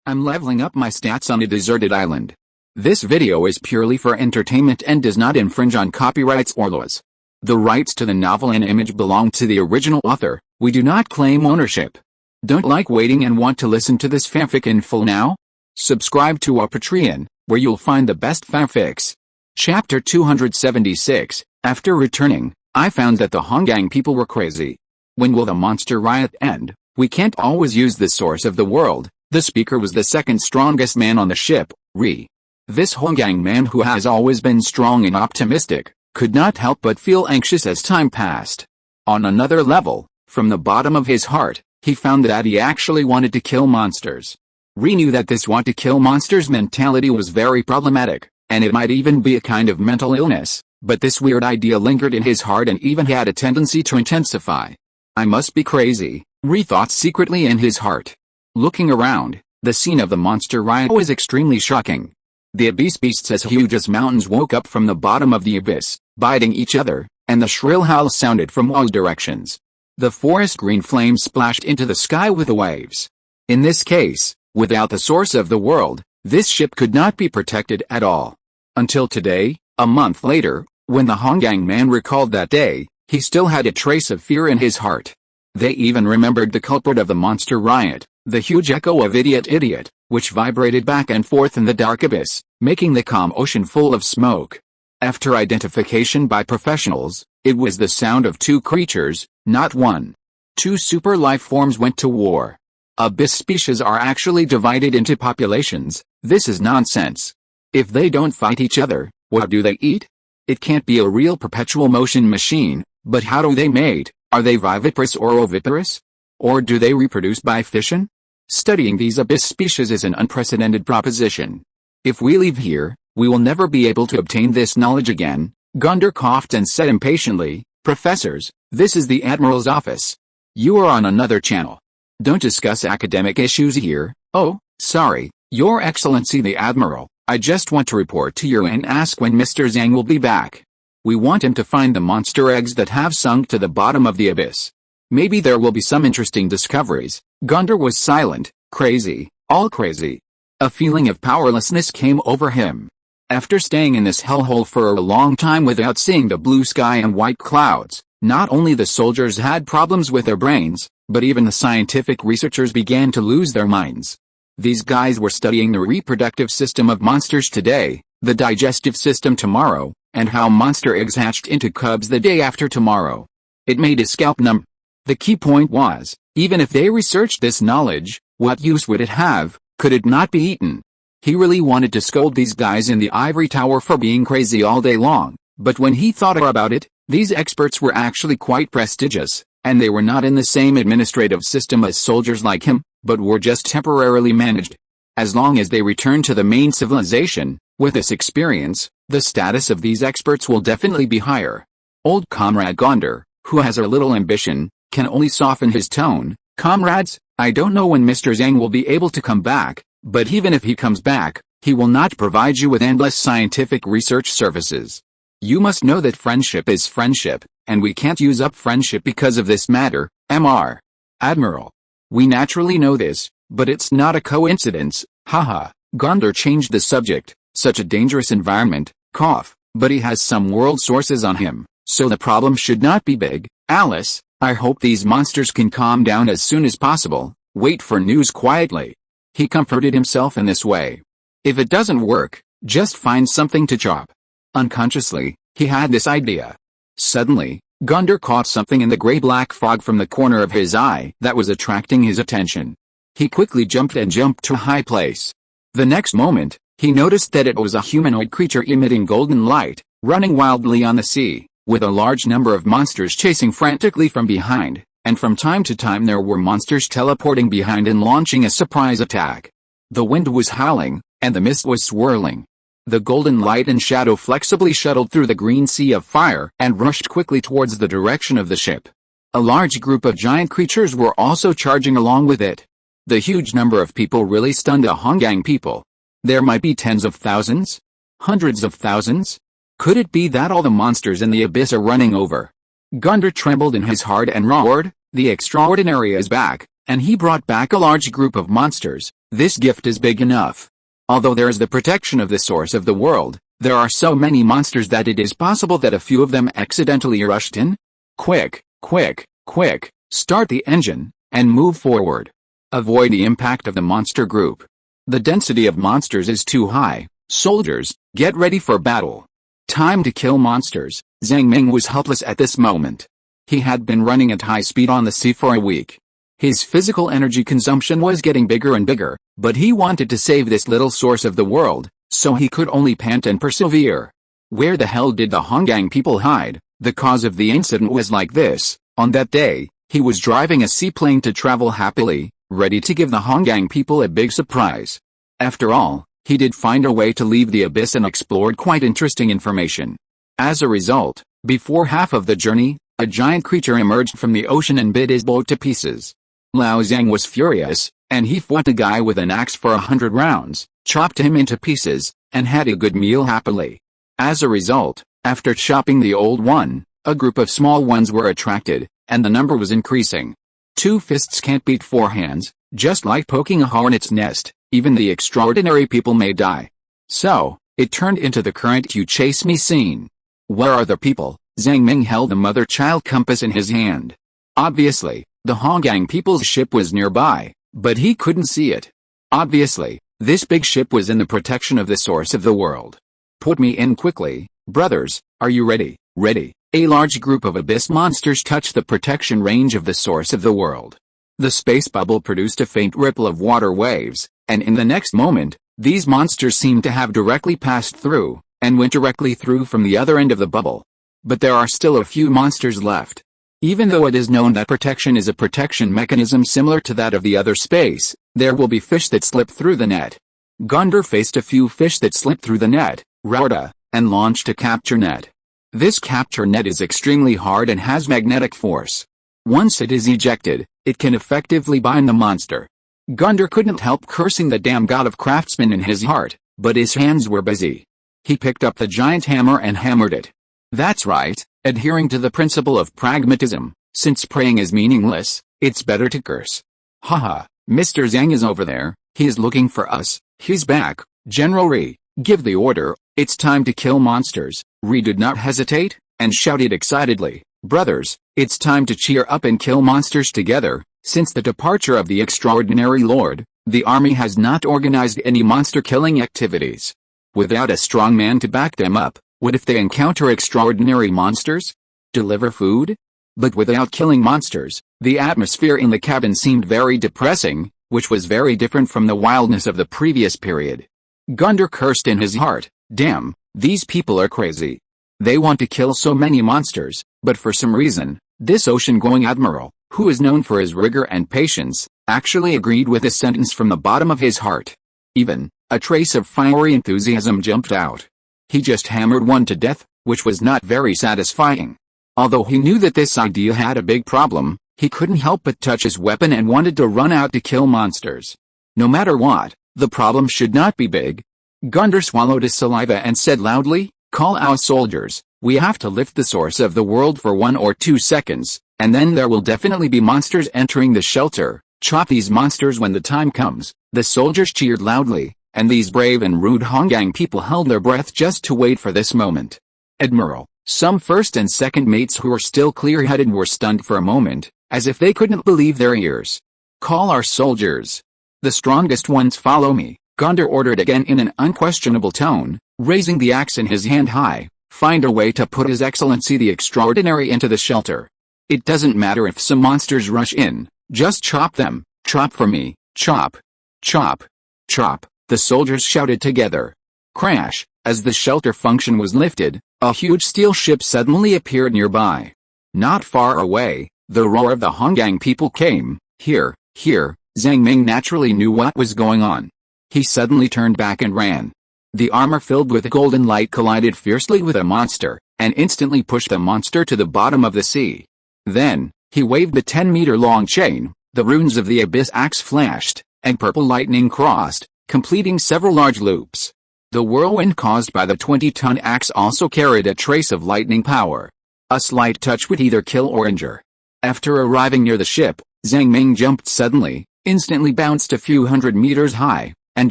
I'm leveling up my stats on a deserted island. This video is purely for entertainment and does not infringe on copyrights or laws. The rights to the novel and image belong to the original author. We do not claim ownership. Don't like waiting and want to listen to this fanfic in full now? Subscribe to our Patreon, where you'll find the best fanfics. Chapter 276. After returning, I found that the Hongang people were crazy. When will the monster riot end? We can't always use the source of the world. The speaker was the second strongest man on the ship, Ri. This Hongang man, who has always been strong and optimistic, could not help but feel anxious as time passed. On another level, from the bottom of his heart, he found that he actually wanted to kill monsters. Ri knew that this want to kill monsters mentality was very problematic, and it might even be a kind of mental illness, but this weird idea lingered in his heart and even had a tendency to intensify. I must be crazy, Ri thought secretly in his heart. Looking around, the scene of the monster riot was extremely shocking. The abyss beasts as huge as mountains woke up from the bottom of the abyss, biting each other, and the shrill howl sounded from all directions. The forest green flames splashed into the sky with the waves. In this case, without the source of the world, this ship could not be protected at all. Until today, a month later, when the Hongang man recalled that day, he still had a trace of fear in his heart. They even remembered the culprit of the monster riot, the huge echo of idiot, which vibrated back and forth in the dark abyss, making the calm ocean full of smoke. After identification by professionals, it was the sound of two creatures, not one. Two super life forms went to war. Abyss species are actually divided into populations. This is nonsense. If they don't fight each other, what do they eat? It can't be a real perpetual motion machine, but how do they mate? Are they viviparous or oviparous? Or do they reproduce by fission? Studying these abyss species is an unprecedented proposition. If we leave here, we will never be able to obtain this knowledge again. Gundar coughed and said impatiently, "Professors, this is the Admiral's office. You are on another channel. Don't discuss academic issues here." "Oh, sorry, Your Excellency the Admiral, I just want to report to you and ask when Mr. Zhang will be back. We want him to find the monster eggs that have sunk to the bottom of the abyss. Maybe there will be some interesting discoveries." Gundar was silent, crazy, all crazy. A feeling of powerlessness came over him. After staying in this hellhole for a long time without seeing the blue sky and white clouds, not only the soldiers had problems with their brains, but even the scientific researchers began to lose their minds. These guys were studying the reproductive system of monsters today, the digestive system tomorrow, and how monster eggs hatched into cubs the day after tomorrow. It made his scalp numb. The key point was, even if they researched this knowledge, what use would it have? Could it not be eaten? He really wanted to scold these guys in the ivory tower for being crazy all day long, but when he thought about it, these experts were actually quite prestigious, and they were not in the same administrative system as soldiers like him, but were just temporarily managed. As long as they return to the main civilization, with this experience, the status of these experts will definitely be higher. Old Comrade Gundar, who has a little ambition, can only soften his tone. "Comrades, I don't know when Mr. Zhang will be able to come back, but even if he comes back, he will not provide you with endless scientific research services. You must know that friendship is friendship, and we can't use up friendship because of this matter, Mr. Admiral. We naturally know this, but it's not a coincidence, haha." Gundar changed the subject. "Such a dangerous environment, cough, but he has some world sources on him, so the problem should not be big. Alice, I hope these monsters can calm down as soon as possible. Wait for news quietly." He comforted himself in this way. If it doesn't work, just find something to chop. Unconsciously, he had this idea. Suddenly, Gundar caught something in the gray-black fog from the corner of his eye that was attracting his attention. He quickly jumped to a high place. The next moment, he noticed that it was a humanoid creature emitting golden light, running wildly on the sea, with a large number of monsters chasing frantically from behind, and from time to time there were monsters teleporting behind and launching a surprise attack. The wind was howling, and the mist was swirling. The golden light and shadow flexibly shuttled through the green sea of fire and rushed quickly towards the direction of the ship. A large group of giant creatures were also charging along with it. The huge number of people really stunned the Hongang people. There might be tens of thousands? Hundreds of thousands? Could it be that all the monsters in the abyss are running over? Gundar trembled in his heart and roared, "The extraordinary is back, and he brought back a large group of monsters. This gift is big enough. Although there is the protection of the source of the world, there are so many monsters that it is possible that a few of them accidentally rushed in. Quick, quick, quick, start the engine, and move forward. Avoid the impact of the monster group. The density of monsters is too high. Soldiers, get ready for battle. Time to kill monsters. Zhang Ming was helpless at this moment. He had been running at high speed on the sea for a week. His physical energy consumption was getting bigger and bigger, but he wanted to save this little source of the world, so he could only pant and persevere. Where the hell did the Honggang people hide? The cause of the incident was like this. On that day, he was driving a seaplane to travel happily, ready to give the Honggang people a big surprise. After all, he did find a way to leave the abyss and explored quite interesting information. As a result, before half of the journey, a giant creature emerged from the ocean and bit his boat to pieces. Lao Zhang was furious, and he fought the guy with an axe for 100 rounds, chopped him into pieces, and had a good meal happily. As a result, after chopping the old one, a group of small ones were attracted, and the number was increasing. 2 fists can't beat 4 hands, just like poking a hornet's nest, even the extraordinary people may die. So, it turned into the current "you chase me" scene. Where are the people? Zhang Ming held the mother-child compass in his hand. Obviously, the Honggang people's ship was nearby, but he couldn't see it. Obviously, this big ship was in the protection of the source of the world. Put me in quickly, brothers, are you ready? Ready. A large group of abyss monsters touched the protection range of the source of the world. The space bubble produced a faint ripple of water waves, and in the next moment, these monsters seemed to have directly passed through, and went directly through from the other end of the bubble. But there are still a few monsters left. Even though it is known that protection is a protection mechanism similar to that of the other space, there will be fish that slip through the net. Gundar faced a few fish that slipped through the net, Rauda, and launched a capture net. This capture net is extremely hard and has magnetic force. Once it is ejected, it can effectively bind the monster. Gundar couldn't help cursing the damn god of craftsmen in his heart, but his hands were busy. He picked up the giant hammer and hammered it. That's right, adhering to the principle of pragmatism, since praying is meaningless, it's better to curse. Haha, Mr. Zhang is over there, he is looking for us, he's back. General Ri, give the order, it's time to kill monsters. Ri did not hesitate, and shouted excitedly, brothers, it's time to cheer up and kill monsters together. Since the departure of the extraordinary lord, the army has not organized any monster-killing activities. Without a strong man to back them up, what if they encounter extraordinary monsters? Deliver food? But without killing monsters, the atmosphere in the cabin seemed very depressing, which was very different from the wildness of the previous period. Gundar cursed in his heart, damn, these people are crazy. They want to kill so many monsters, but for some reason, this ocean-going admiral, who is known for his rigor and patience, actually agreed with this sentence from the bottom of his heart. Even, a trace of fiery enthusiasm jumped out. He just hammered one to death, which was not very satisfying. Although he knew that this idea had a big problem, he couldn't help but touch his weapon and wanted to run out to kill monsters. No matter what, the problem should not be big. Gundar swallowed his saliva and said loudly, call our soldiers, we have to lift the source of the world for 1 or 2 seconds, and then there will definitely be monsters entering the shelter. Chop these monsters when the time comes. The soldiers cheered loudly, and these brave and rude Honggang people held their breath just to wait for this moment. Admiral, some first and second mates who were still clear-headed were stunned for a moment, as if they couldn't believe their ears. Call our soldiers. The strongest ones follow me, Gundar ordered again in an unquestionable tone, raising the axe in his hand high. Find a way to put His Excellency the Extraordinary into the shelter. It doesn't matter if some monsters rush in, just chop them, chop for me, chop, chop, chop, the soldiers shouted together. Crash, as the shelter function was lifted, a huge steel ship suddenly appeared nearby. Not far away, the roar of the Honggang people came. Here, Zhang Ming naturally knew what was going on. He suddenly turned back and ran. The armor filled with golden light collided fiercely with a monster, and instantly pushed the monster to the bottom of the sea. Then, he waved the 10-meter-long chain, the runes of the abyss axe flashed, and purple lightning crossed, completing several large loops. The whirlwind caused by the 20-ton axe also carried a trace of lightning power. A slight touch would either kill or injure. After arriving near the ship, Zhang Ming jumped suddenly, instantly bounced a few hundred meters high, and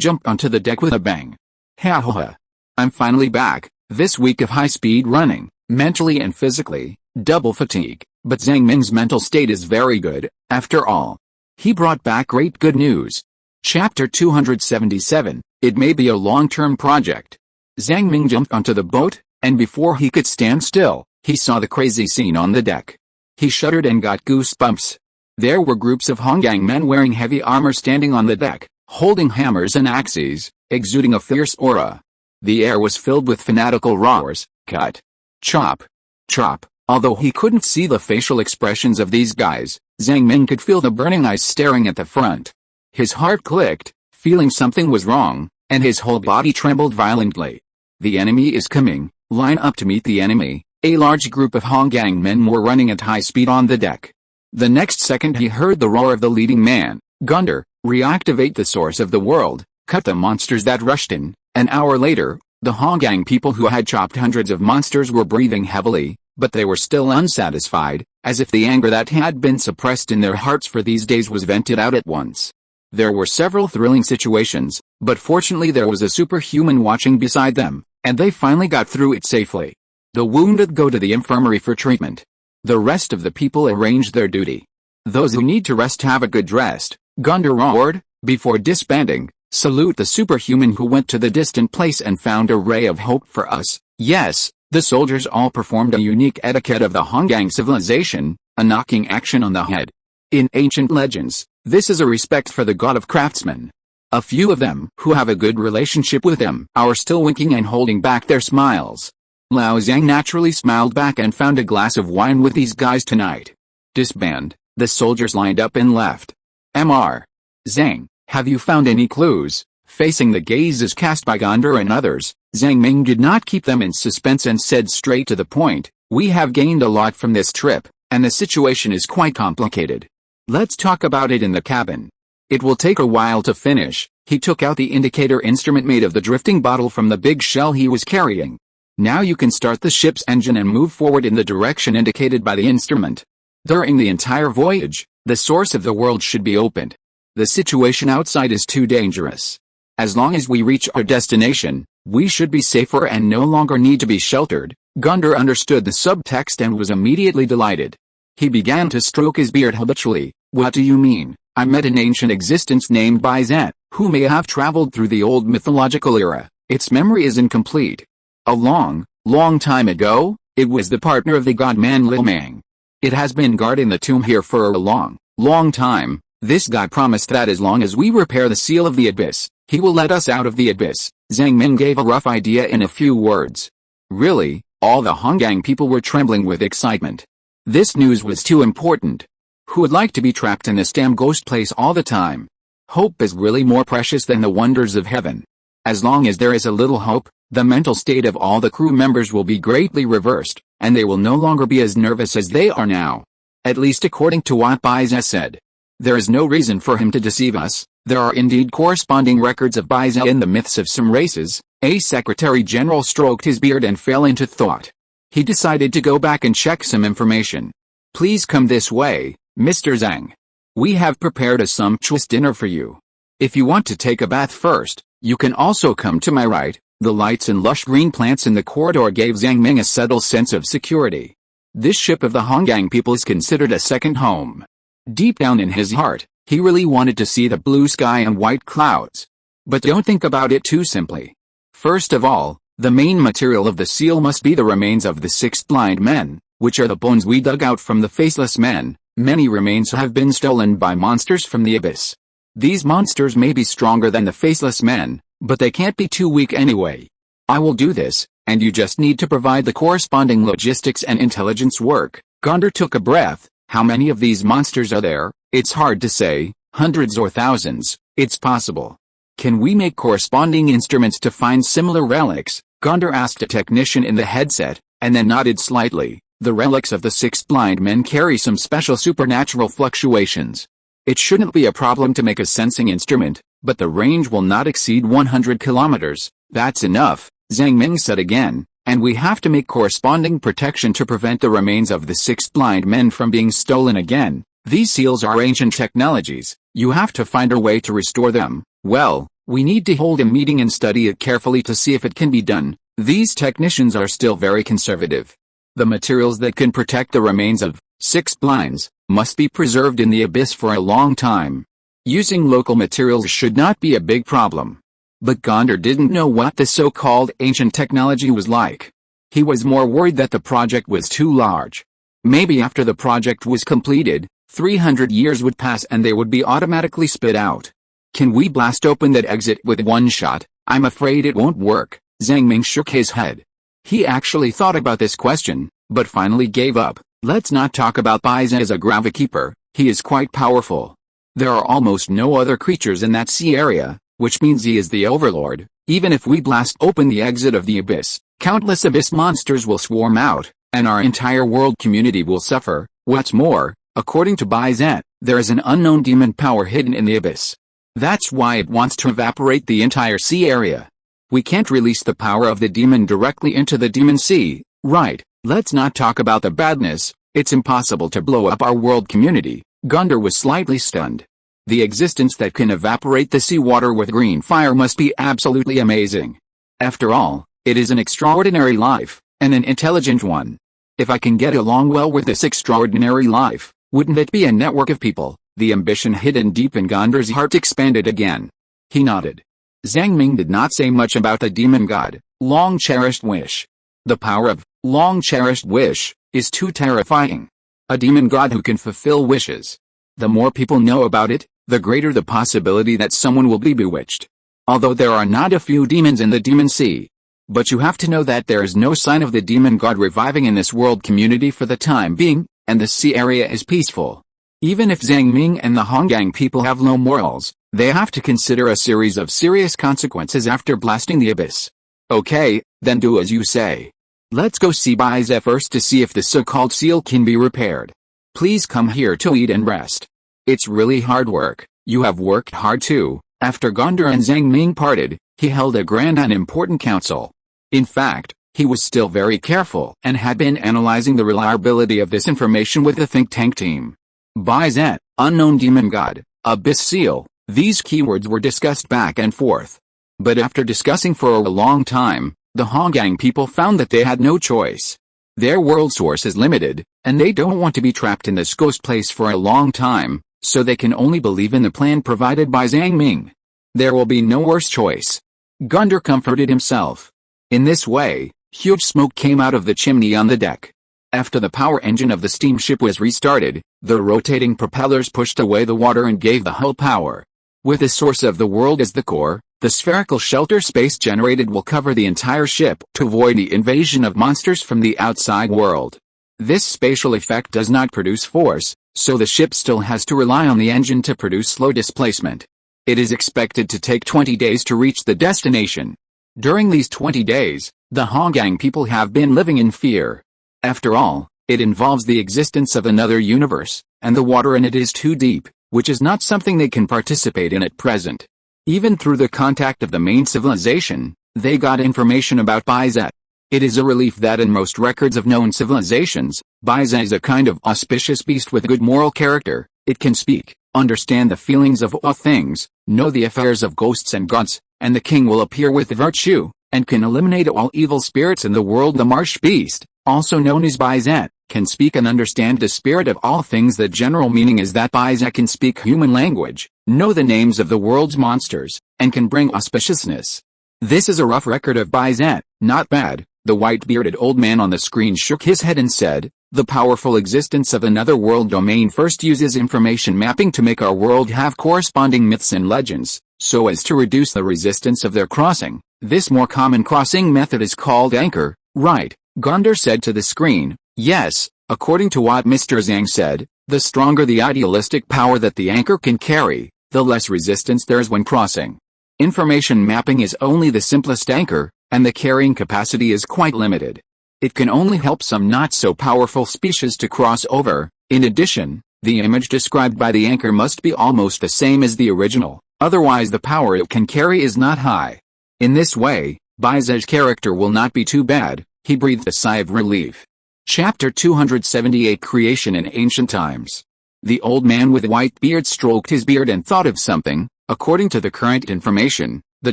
jumped onto the deck with a bang. Ha ha ha. I'm finally back, this week of high-speed running, mentally and physically, double fatigue, but Zhang Ming's mental state is very good, after all. He brought back great good news. Chapter 277, It may be a long-term project. Zhang Ming jumped onto the boat, and before he could stand still, he saw the crazy scene on the deck. He shuddered and got goosebumps. There were groups of Honggang men wearing heavy armor standing on the deck, holding hammers and axes, exuding a fierce aura. The air was filled with fanatical roars, cut, chop, chop. Although he couldn't see the facial expressions of these guys, Zhang Ming could feel the burning eyes staring at the front. His heart clicked, feeling something was wrong, and his whole body trembled violently. The enemy is coming, line up to meet the enemy. A large group of Honggang men were running at high speed on the deck. The next second he heard the roar of the leading man, Gunder, reactivate the source of the world, cut the monsters that rushed in. An hour later, the Honggang people who had chopped hundreds of monsters were breathing heavily, but they were still unsatisfied, as if the anger that had been suppressed in their hearts for these days was vented out at once. There were several thrilling situations, but fortunately there was a superhuman watching beside them, and they finally got through it safely. The wounded go to the infirmary for treatment. The rest of the people arrange their duty. Those who need to rest have a good rest, Gunder roared, before disbanding. Salute the superhuman who went to the distant place and found a ray of hope for us. Yes, the soldiers all performed a unique etiquette of the Honggang civilization, a knocking action on the head. In ancient legends, this is a respect for the god of craftsmen. A few of them, who have a good relationship with him, are still winking and holding back their smiles. Lao Zhang naturally smiled back and found a glass of wine with these guys tonight. Disband, the soldiers lined up and left. Mr. Zhang, have you found any clues? Facing the gazes cast by Gunder and others, Zhang Ming did not keep them in suspense and said straight to the point, we have gained a lot from this trip, and the situation is quite complicated. Let's talk about it in the cabin. It will take a while to finish. He took out the indicator instrument made of the drifting bottle from the big shell he was carrying. Now you can start the ship's engine and move forward in the direction indicated by the instrument. During the entire voyage, the source of the world should be opened. The situation outside is too dangerous. As long as we reach our destination, we should be safer and no longer need to be sheltered. Gunder understood the subtext and was immediately delighted. He began to stroke his beard habitually. What do you mean? I met an ancient existence named Bizet, who may have traveled through the old mythological era. Its memory is incomplete. A long time ago, it was the partner of the god-man Lil Mang. It has been guarding the tomb here for a long time. This guy promised that as long as we repair the seal of the abyss, he will let us out of the abyss. Zhang Ming gave a rough idea in a few words. Really, all the Honggang people were trembling with excitement. This news was too important. Who would like to be trapped in this damn ghost place all the time? Hope is really more precious than the wonders of heaven. As long as there is a little hope, the mental state of all the crew members will be greatly reversed, and they will no longer be as nervous as they are now. At least according to what Bizet said. There is no reason for him to deceive us. There are indeed corresponding records of Bizet in the myths of some races. A secretary general stroked his beard and fell into thought. He decided to go back and check some information. Please come this way, Mr. Zhang. We have prepared a sumptuous dinner for you. If you want to take a bath first, you can also come to my right. The lights and lush green plants in the corridor gave Zhang Ming a subtle sense of security. This ship of the Honggang people is considered a second home. Deep down in his heart, he really wanted to see the blue sky and white clouds. But don't think about it too simply. First of all, the main material of the seal must be the remains of the 6 blind men, which are the bones we dug out from the faceless men. Many remains have been stolen by monsters from the abyss. These monsters may be stronger than the faceless men, but they can't be too weak anyway. I will do this, and you just need to provide the corresponding logistics and intelligence work. Gunder took a breath. How many of these monsters are there? It's hard to say, hundreds or thousands. It's possible. Can we make corresponding instruments to find similar relics? Gunder asked a technician in the headset, and then nodded slightly. The relics of the 6 blind men carry some special supernatural fluctuations. It shouldn't be a problem to make a sensing instrument, but the range will not exceed 100 kilometers. That's enough, Zhang Ming said again, and we have to make corresponding protection to prevent the remains of the 6 blind men from being stolen again. These seals are ancient technologies, you have to find a way to restore them. Well, we need to hold a meeting and study it carefully to see if it can be done. These technicians are still very conservative. The materials that can protect the remains of 6 blinds must be preserved in the abyss for a long time. Using local materials should not be a big problem. But Gondar didn't know what the so-called ancient technology was like. He was more worried that the project was too large. Maybe after the project was completed, 300 years would pass and they would be automatically spit out. Can we blast open that exit with one shot? I'm afraid it won't work. Zhang Ming shook his head. He actually thought about this question, but finally gave up. Let's not talk about Baiza as a gravikeeper, he is quite powerful. There are almost no other creatures in that sea area, which means he is the overlord. Even if we blast open the exit of the abyss, countless abyss monsters will swarm out, and our entire world community will suffer. What's more, according to Baiza, there is an unknown demon power hidden in the abyss. That's why it wants to evaporate the entire sea area. We can't release the power of the demon directly into the demon sea, right? Let's not talk about the badness, it's impossible to blow up our world community. Gondar was slightly stunned. The existence that can evaporate the seawater with green fire must be absolutely amazing. After all, it is an extraordinary life, and an intelligent one. If I can get along well with this extraordinary life, wouldn't it be a network of people? The ambition hidden deep in Gondar's heart expanded again. He nodded. Zhang Ming did not say much about the demon god, long-cherished wish. The power of long-cherished wish is too terrifying. A demon god who can fulfill wishes. The more people know about it, the greater the possibility that someone will be bewitched. Although there are not a few demons in the demon sea. But you have to know that there is no sign of the demon god reviving in this world community for the time being, and the sea area is peaceful. Even if Zhang Ming and the Honggang people have low morals, they have to consider a series of serious consequences after blasting the abyss. Okay, then do as you say. Let's go see Baiza first to see if the so-called seal can be repaired. Please come here to eat and rest. It's really hard work, you have worked hard too. After Gondar and Zhang Ming parted, he held a grand and important council. In fact, he was still very careful and had been analyzing the reliability of this information with the think tank team. Baiza, unknown demon god, abyss seal, these keywords were discussed back and forth. But after discussing for a long time, the Honggang people found that they had no choice. Their world source is limited, and they don't want to be trapped in this ghost place for a long time, so they can only believe in the plan provided by Zhang Ming. There will be no worse choice. Gondar comforted himself. In this way, huge smoke came out of the chimney on the deck. After the power engine of the steamship was restarted, the rotating propellers pushed away the water and gave the hull power. With the source of the world as the core, the spherical shelter space generated will cover the entire ship to avoid the invasion of monsters from the outside world. This spatial effect does not produce force, so the ship still has to rely on the engine to produce slow displacement. It is expected to take 20 days to reach the destination. During these 20 days, the Honggang people have been living in fear. After all, it involves the existence of another universe, and the water in it is too deep, which is not something they can participate in at present. Even through the contact of the main civilization, they got information about Baiza. It is a relief that in most records of known civilizations, Baiza is a kind of auspicious beast with good moral character. It can speak, understand the feelings of all things, know the affairs of ghosts and gods, and the king will appear with virtue, and can eliminate all evil spirits in the world. The marsh beast, also known as Baiza, can speak and understand the spirit of all things. The general meaning is that Baiza can speak human language, know the names of the world's monsters, and can bring auspiciousness. This is a rough record of Baiza, not bad. The white-bearded old man on the screen shook his head and said, the powerful existence of another world domain first uses information mapping to make our world have corresponding myths and legends, so as to reduce the resistance of their crossing. This more common crossing method is called anchor, right? Gondar said to the screen. Yes, according to what Mr. Zhang said, the stronger the idealistic power that the anchor can carry, the less resistance there is when crossing. Information mapping is only the simplest anchor, and the carrying capacity is quite limited. It can only help some not-so-powerful species to cross over. In addition, the image described by the anchor must be almost the same as the original, otherwise the power it can carry is not high. In this way, Baiza's character will not be too bad. He breathed a sigh of relief. Chapter 278 Creation in Ancient Times. The old man with white beard stroked his beard and thought of something. According to the current information, the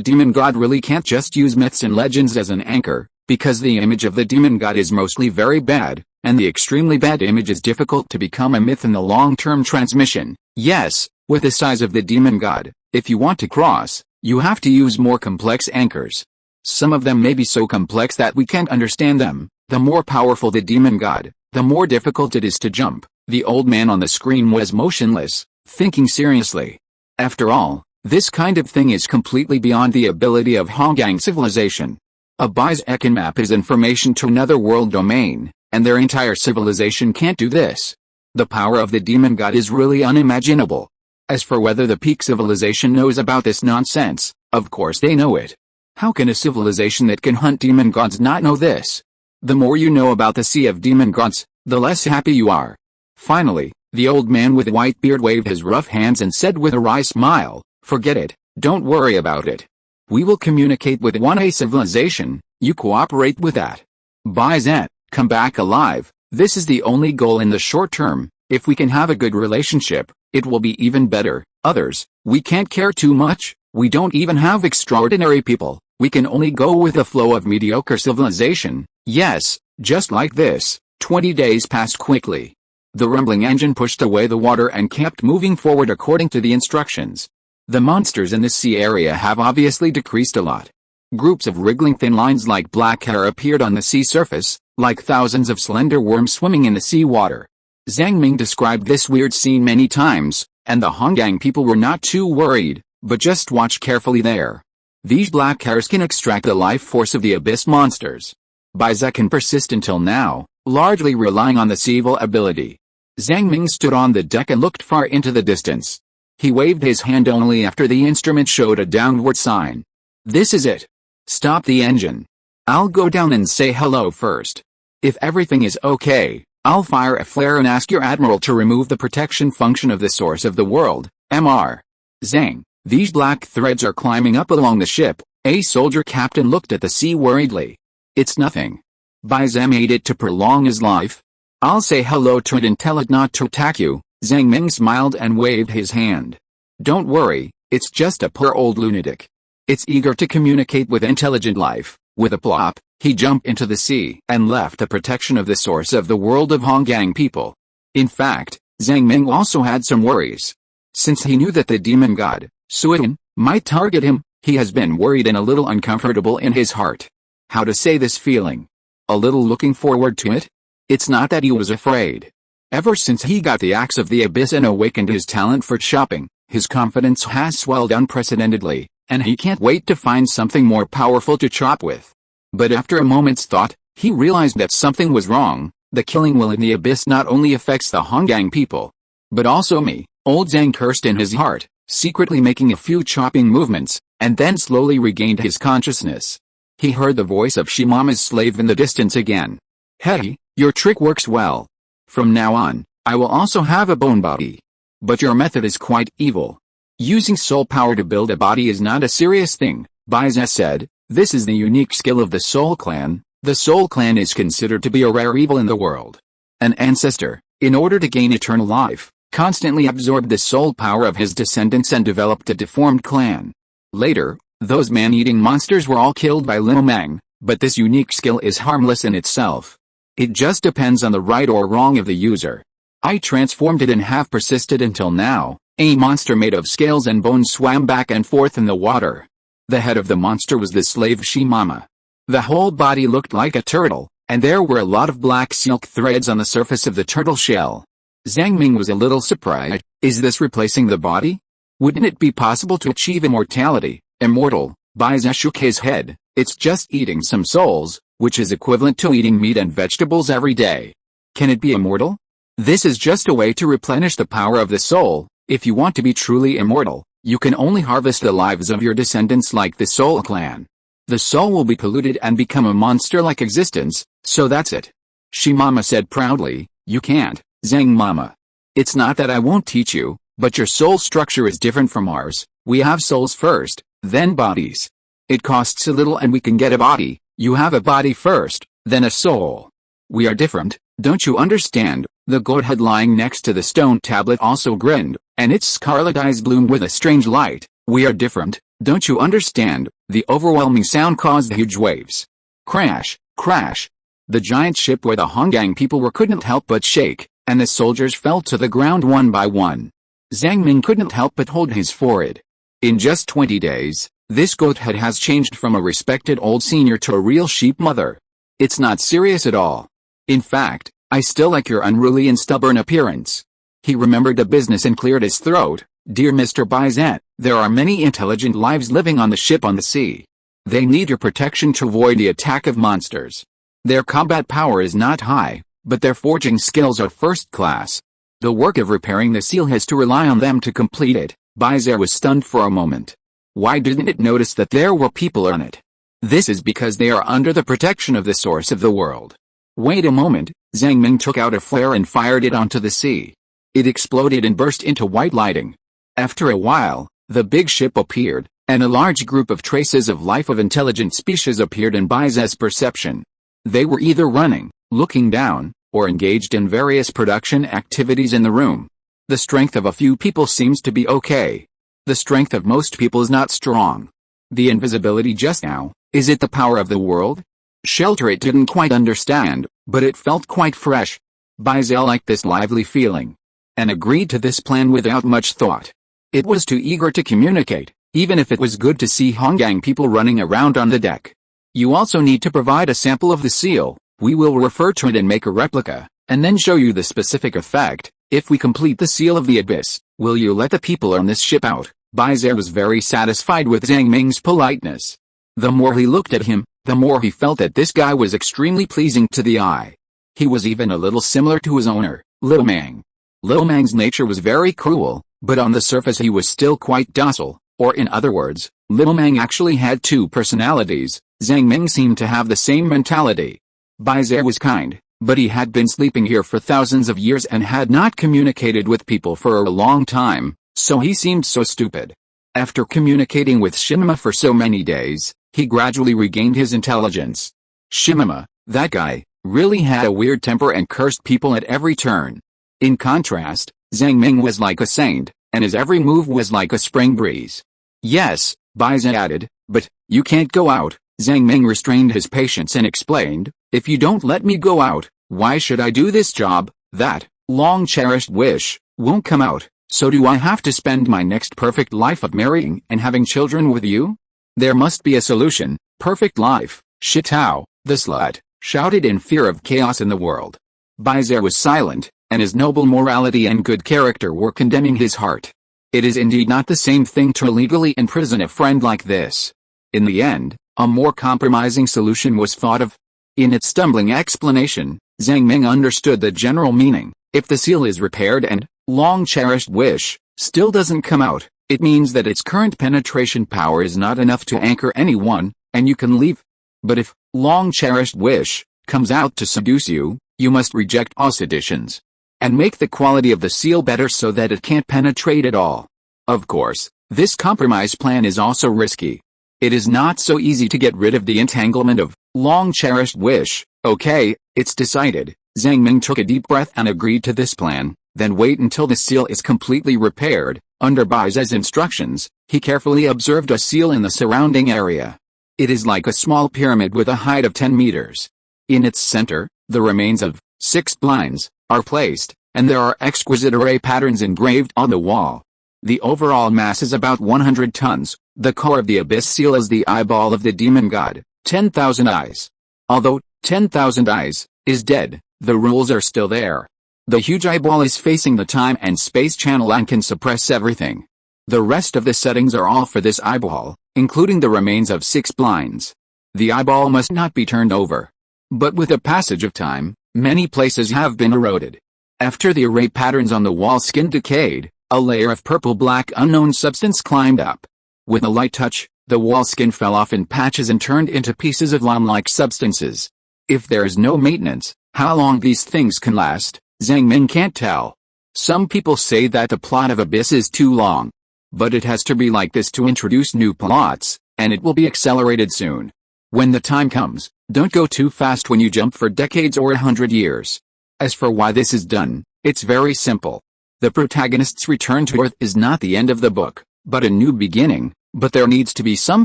demon god really can't just use myths and legends as an anchor, because the image of the demon god is mostly very bad, and the extremely bad image is difficult to become a myth in the long-term transmission. Yes, with the size of the demon god, if you want to cross, you have to use more complex anchors. Some of them may be so complex that we can't understand them. The more powerful the demon god, the more difficult it is to jump. The old man on the screen was motionless, thinking seriously. After all, this kind of thing is completely beyond the ability of Hongang civilization. A Bai's-Ekin map is information to another world domain, and their entire civilization can't do this. The power of the demon god is really unimaginable. As for whether the peak civilization knows about this nonsense, of course they know it. How can a civilization that can hunt demon gods not know this? The more you know about the sea of demon gods, the less happy you are. Finally, the old man with white beard waved his rough hands and said with a wry smile, "Forget it, don't worry about it. We will communicate with 1A civilization, you cooperate with that. Baizen, come back alive, this is the only goal in the short term. If we can have a good relationship, it will be even better. Others, we can't care too much, we don't even have extraordinary people, we can only go with the flow of mediocre civilization." Yes, just like this, 20 days passed quickly. The rumbling engine pushed away the water and kept moving forward according to the instructions. The monsters in the sea area have obviously decreased a lot. Groups of wriggling thin lines like black hair appeared on the sea surface, like thousands of slender worms swimming in the sea water. Zhang Ming described this weird scene many times, and the Hongang people were not too worried, but just watched carefully there. These black hairs can extract the life force of the abyss monsters. Baize can persist until now, largely relying on this evil ability. Zhang Ming stood on the deck and looked far into the distance. He waved his hand only after the instrument showed a downward sign. "This is it. Stop the engine. I'll go down and say hello first. If everything is okay, I'll fire a flare and ask your admiral to remove the protection function of the source of the world, Mr. Zhang, these black threads are climbing up along the ship." A soldier captain looked at the sea worriedly. "It's nothing. Baize made it to prolong his life. I'll say hello to it and tell it not to attack you." Zhang Ming smiled and waved his hand. "Don't worry, it's just a poor old lunatic. It's eager to communicate with intelligent life." With a plop, he jumped into the sea and left the protection of the source of the world of Hongang people. In fact, Zhang Ming also had some worries. Since he knew that the demon god, Suyin, might target him, he has been worried and a little uncomfortable in his heart. How to say this feeling? A little looking forward to it? It's not that he was afraid. Ever since he got the axe of the abyss and awakened his talent for chopping, his confidence has swelled unprecedentedly, and he can't wait to find something more powerful to chop with. But after a moment's thought, he realized that something was wrong. The killing will in the abyss not only affects the Hongang people, but also me. Old Zhang cursed in his heart, secretly making a few chopping movements, and then slowly regained his consciousness. He heard the voice of Shimama's slave in the distance again. "Hey, your trick works well. From now on, I will also have a bone body. But your method is quite evil. Using soul power to build a body is not a serious thing," Baize said. "This is the unique skill of the Soul Clan. The Soul Clan is considered to be a rare evil in the world. An ancestor, in order to gain eternal life, constantly absorbed the soul power of his descendants and developed a deformed clan. Later, those man-eating monsters were all killed by Liu Mang, but this unique skill is harmless in itself. It just depends on the right or wrong of the user. I transformed it and have persisted until now." A monster made of scales and bones swam back and forth in the water. The head of the monster was the slave Shimama. The whole body looked like a turtle, and there were a lot of black silk threads on the surface of the turtle shell. Zhang Ming was a little surprised. Is this replacing the body? Wouldn't it be possible to achieve immortality? Immortal? Baize shook his head. It's just eating some souls, which is equivalent to eating meat and vegetables every day. Can it be immortal? This is just a way to replenish the power of the soul. If you want to be truly immortal, you can only harvest the lives of your descendants like the Soul Clan. The soul will be polluted and become a monster-like existence, so that's it. Shimama said proudly. "You can't, Zhang Mama. It's not that I won't teach you, but your soul structure is different from ours. We have souls first, then bodies. It costs a little and we can get a body. You have a body first, then a soul. We are different, don't you understand?" The goathead lying next to the stone tablet also grinned, and its scarlet eyes bloomed with a strange light. "We are different, don't you understand?" The overwhelming sound caused huge waves. Crash, crash. The giant ship where the Honggang people were couldn't help but shake, and the soldiers fell to the ground one by one. Zhang Ming couldn't help but hold his forehead. In just 20 days, this goathead has changed from a respected old senior to a real sheep mother. It's not serious at all. In fact, I still like your unruly and stubborn appearance. He remembered the business and cleared his throat. "Dear Mr. Bizet, there are many intelligent lives living on the ship on the sea. They need your protection to avoid the attack of monsters. Their combat power is not high, but their forging skills are first class. The work of repairing the seal has to rely on them to complete it." Bizet was stunned for a moment. Why didn't it notice that there were people on it? This is because they are under the protection of the source of the world. Wait a moment, Zhang Ming took out a flare and fired it onto the sea. It exploded and burst into white lighting. After a while, the big ship appeared, and a large group of traces of life of intelligent species appeared in Bizet's perception. They were either running, looking down, or engaged in various production activities in the room. The strength of a few people seems to be okay. The strength of most people is not strong. The invisibility just now, is it the power of the world? Shelter it didn't quite understand, but it felt quite fresh. Bizet liked this lively feeling, and agreed to this plan without much thought. It was too eager to communicate, even if it was good to see Honggang people running around on the deck. "You also need to provide a sample of the seal. We will refer to it and make a replica, and then show you the specific effect. If we complete the seal of the abyss, will you let the people on this ship out?" Bizet was very satisfied with Zhang Ming's politeness. The more he looked at him, the more he felt that this guy was extremely pleasing to the eye. He was even a little similar to his owner, Little Mang. Little Mang's nature was very cruel, but on the surface he was still quite docile, or in other words, Little Mang actually had two personalities. Zhang Ming seemed to have the same mentality. Bizet was kind, but he had been sleeping here for thousands of years and had not communicated with people for a long time, so he seemed so stupid. After communicating with Shimima for so many days, he gradually regained his intelligence. Shimima, that guy, really had a weird temper and cursed people at every turn. In contrast, Zhang Ming was like a saint, and his every move was like a spring breeze. "Yes," Bizet added, "but you can't go out." Zhang Ming restrained his patience and explained, "If you don't let me go out, why should I do this job? That long-cherished wish won't come out, so do I have to spend my next perfect life of marrying and having children with you? There must be a solution." "Perfect life," Shitao, the slut, shouted in fear of chaos in the world. Bizet was silent, and his noble morality and good character were condemning his heart. It is indeed not the same thing to illegally imprison a friend like this. In the end, a more compromising solution was thought of. In its stumbling explanation, Zhang Ming understood the general meaning. If the seal is repaired and long-cherished wish still doesn't come out, it means that its current penetration power is not enough to anchor anyone, and you can leave. But if long-cherished wish comes out to seduce you, you must reject all seditions and make the quality of the seal better so that it can't penetrate at all. Of course, this compromise plan is also risky. It is not so easy to get rid of the entanglement of long-cherished wish. "Okay, it's decided." Zhang Ming took a deep breath and agreed to this plan. "Then wait until the seal is completely repaired." Under Bizet's instructions, he carefully observed a seal in the surrounding area. It is like a small pyramid with a height of 10 meters. In its center, the remains of 6 blinds are placed, and there are exquisite array patterns engraved on the wall. The overall mass is about 100 tons. The core of the abyss seal is the eyeball of the demon god, 10,000 eyes. Although 10,000 eyes is dead, the rules are still there. The huge eyeball is facing the time and space channel and can suppress everything. The rest of the settings are all for this eyeball, including the remains of 6 blinds. The eyeball must not be turned over. But with the passage of time, many places have been eroded. After the array patterns on the wall skin decayed, a layer of purple-black unknown substance climbed up. With a light touch, the wall skin fell off in patches and turned into pieces of lime-like substances. If there is no maintenance, how long these things can last, Zhang Ming can't tell. Some people say that the plot of Abyss is too long. But it has to be like this to introduce new plots, and it will be accelerated soon. When the time comes, don't go too fast when you jump for decades or 100 years. As for why this is done, it's very simple. The protagonist's return to Earth is not the end of the book, but a new beginning, but there needs to be some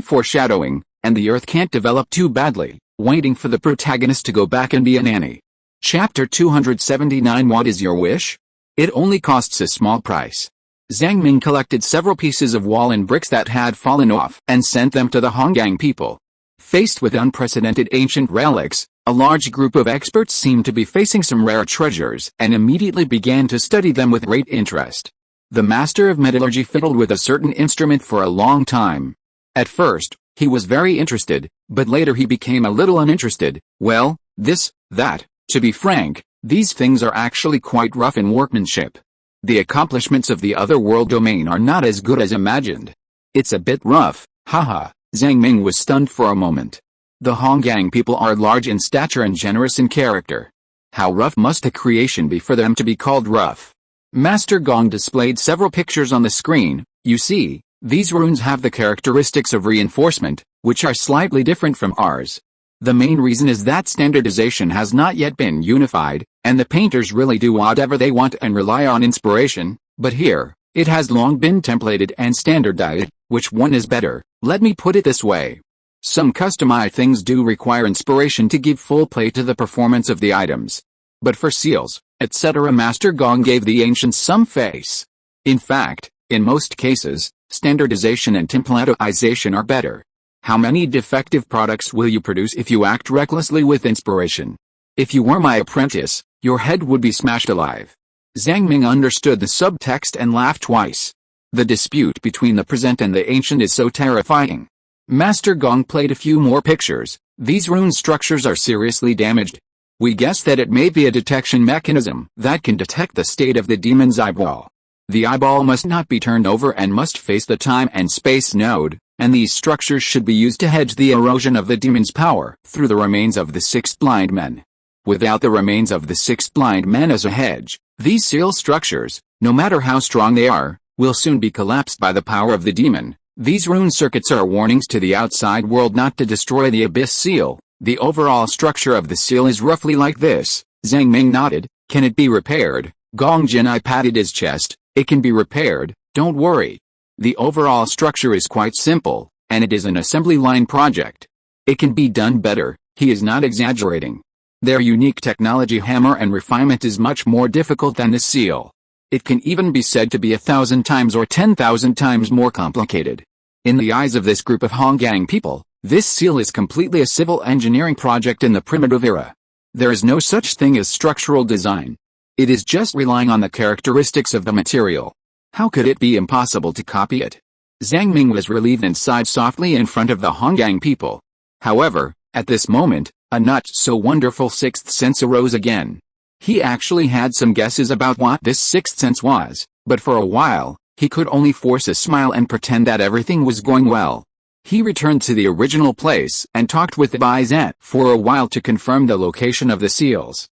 foreshadowing, and the Earth can't develop too badly, waiting for the protagonist to go back and be a nanny. Chapter 279. What is your wish? It only costs a small price. Zhang Ming collected several pieces of wall and bricks that had fallen off and sent them to the Honggang people. Faced with unprecedented ancient relics, a large group of experts seemed to be facing some rare treasures and immediately began to study them with great interest. The master of metallurgy fiddled with a certain instrument for a long time. At first, he was very interested, but later he became a little uninterested. Well, this, that. To be frank, these things are actually quite rough in workmanship. The accomplishments of the other world domain are not as good as imagined. It's a bit rough, haha. Zhang Ming was stunned for a moment. The Honggang people are large in stature and generous in character. How rough must a creation be for them to be called rough? Master Gong displayed several pictures on the screen. You see, these runes have the characteristics of reinforcement, which are slightly different from ours. The main reason is that standardization has not yet been unified, and the painters really do whatever they want and rely on inspiration, but here, it has long been templated and standardized. Which one is better? Let me put it this way. Some customized things do require inspiration to give full play to the performance of the items. But for seals, etc., Master Gong gave the ancients some face. In fact, in most cases, standardization and templatization are better. How many defective products will you produce if you act recklessly with inspiration? If you were my apprentice, your head would be smashed alive. Zhang Ming understood the subtext and laughed twice. The dispute between the present and the ancient is so terrifying. Master Gong played a few more pictures. These rune structures are seriously damaged. We guess that it may be a detection mechanism that can detect the state of the demon's eyeball. The eyeball must not be turned over and must face the time and space node, and these structures should be used to hedge the erosion of the demon's power through the remains of the 6 blind men. Without the remains of the 6 blind men as a hedge, these seal structures, no matter how strong they are, will soon be collapsed by the power of the demon. These rune circuits are warnings to the outside world not to destroy the abyss seal. The overall structure of the seal is roughly like this. Zhang Ming nodded. Can it be repaired? Gong Jinai patted his chest. It can be repaired, don't worry. The overall structure is quite simple, and it is an assembly line project. It can be done better, he is not exaggerating. Their unique technology hammer and refinement is much more difficult than the seal. It can even be said to be 1,000 times or 10,000 times more complicated. In the eyes of this group of Honggang people, this seal is completely a civil engineering project in the primitive era. There is no such thing as structural design. It is just relying on the characteristics of the material. How could it be impossible to copy it? Zhang Ming was relieved and sighed softly in front of the Honggang people. However, at this moment, a not-so-wonderful sixth sense arose again. He actually had some guesses about what this sixth sense was, but for a while, he could only force a smile and pretend that everything was going well. He returned to the original place and talked with Bai Zhen for a while to confirm the location of the seals.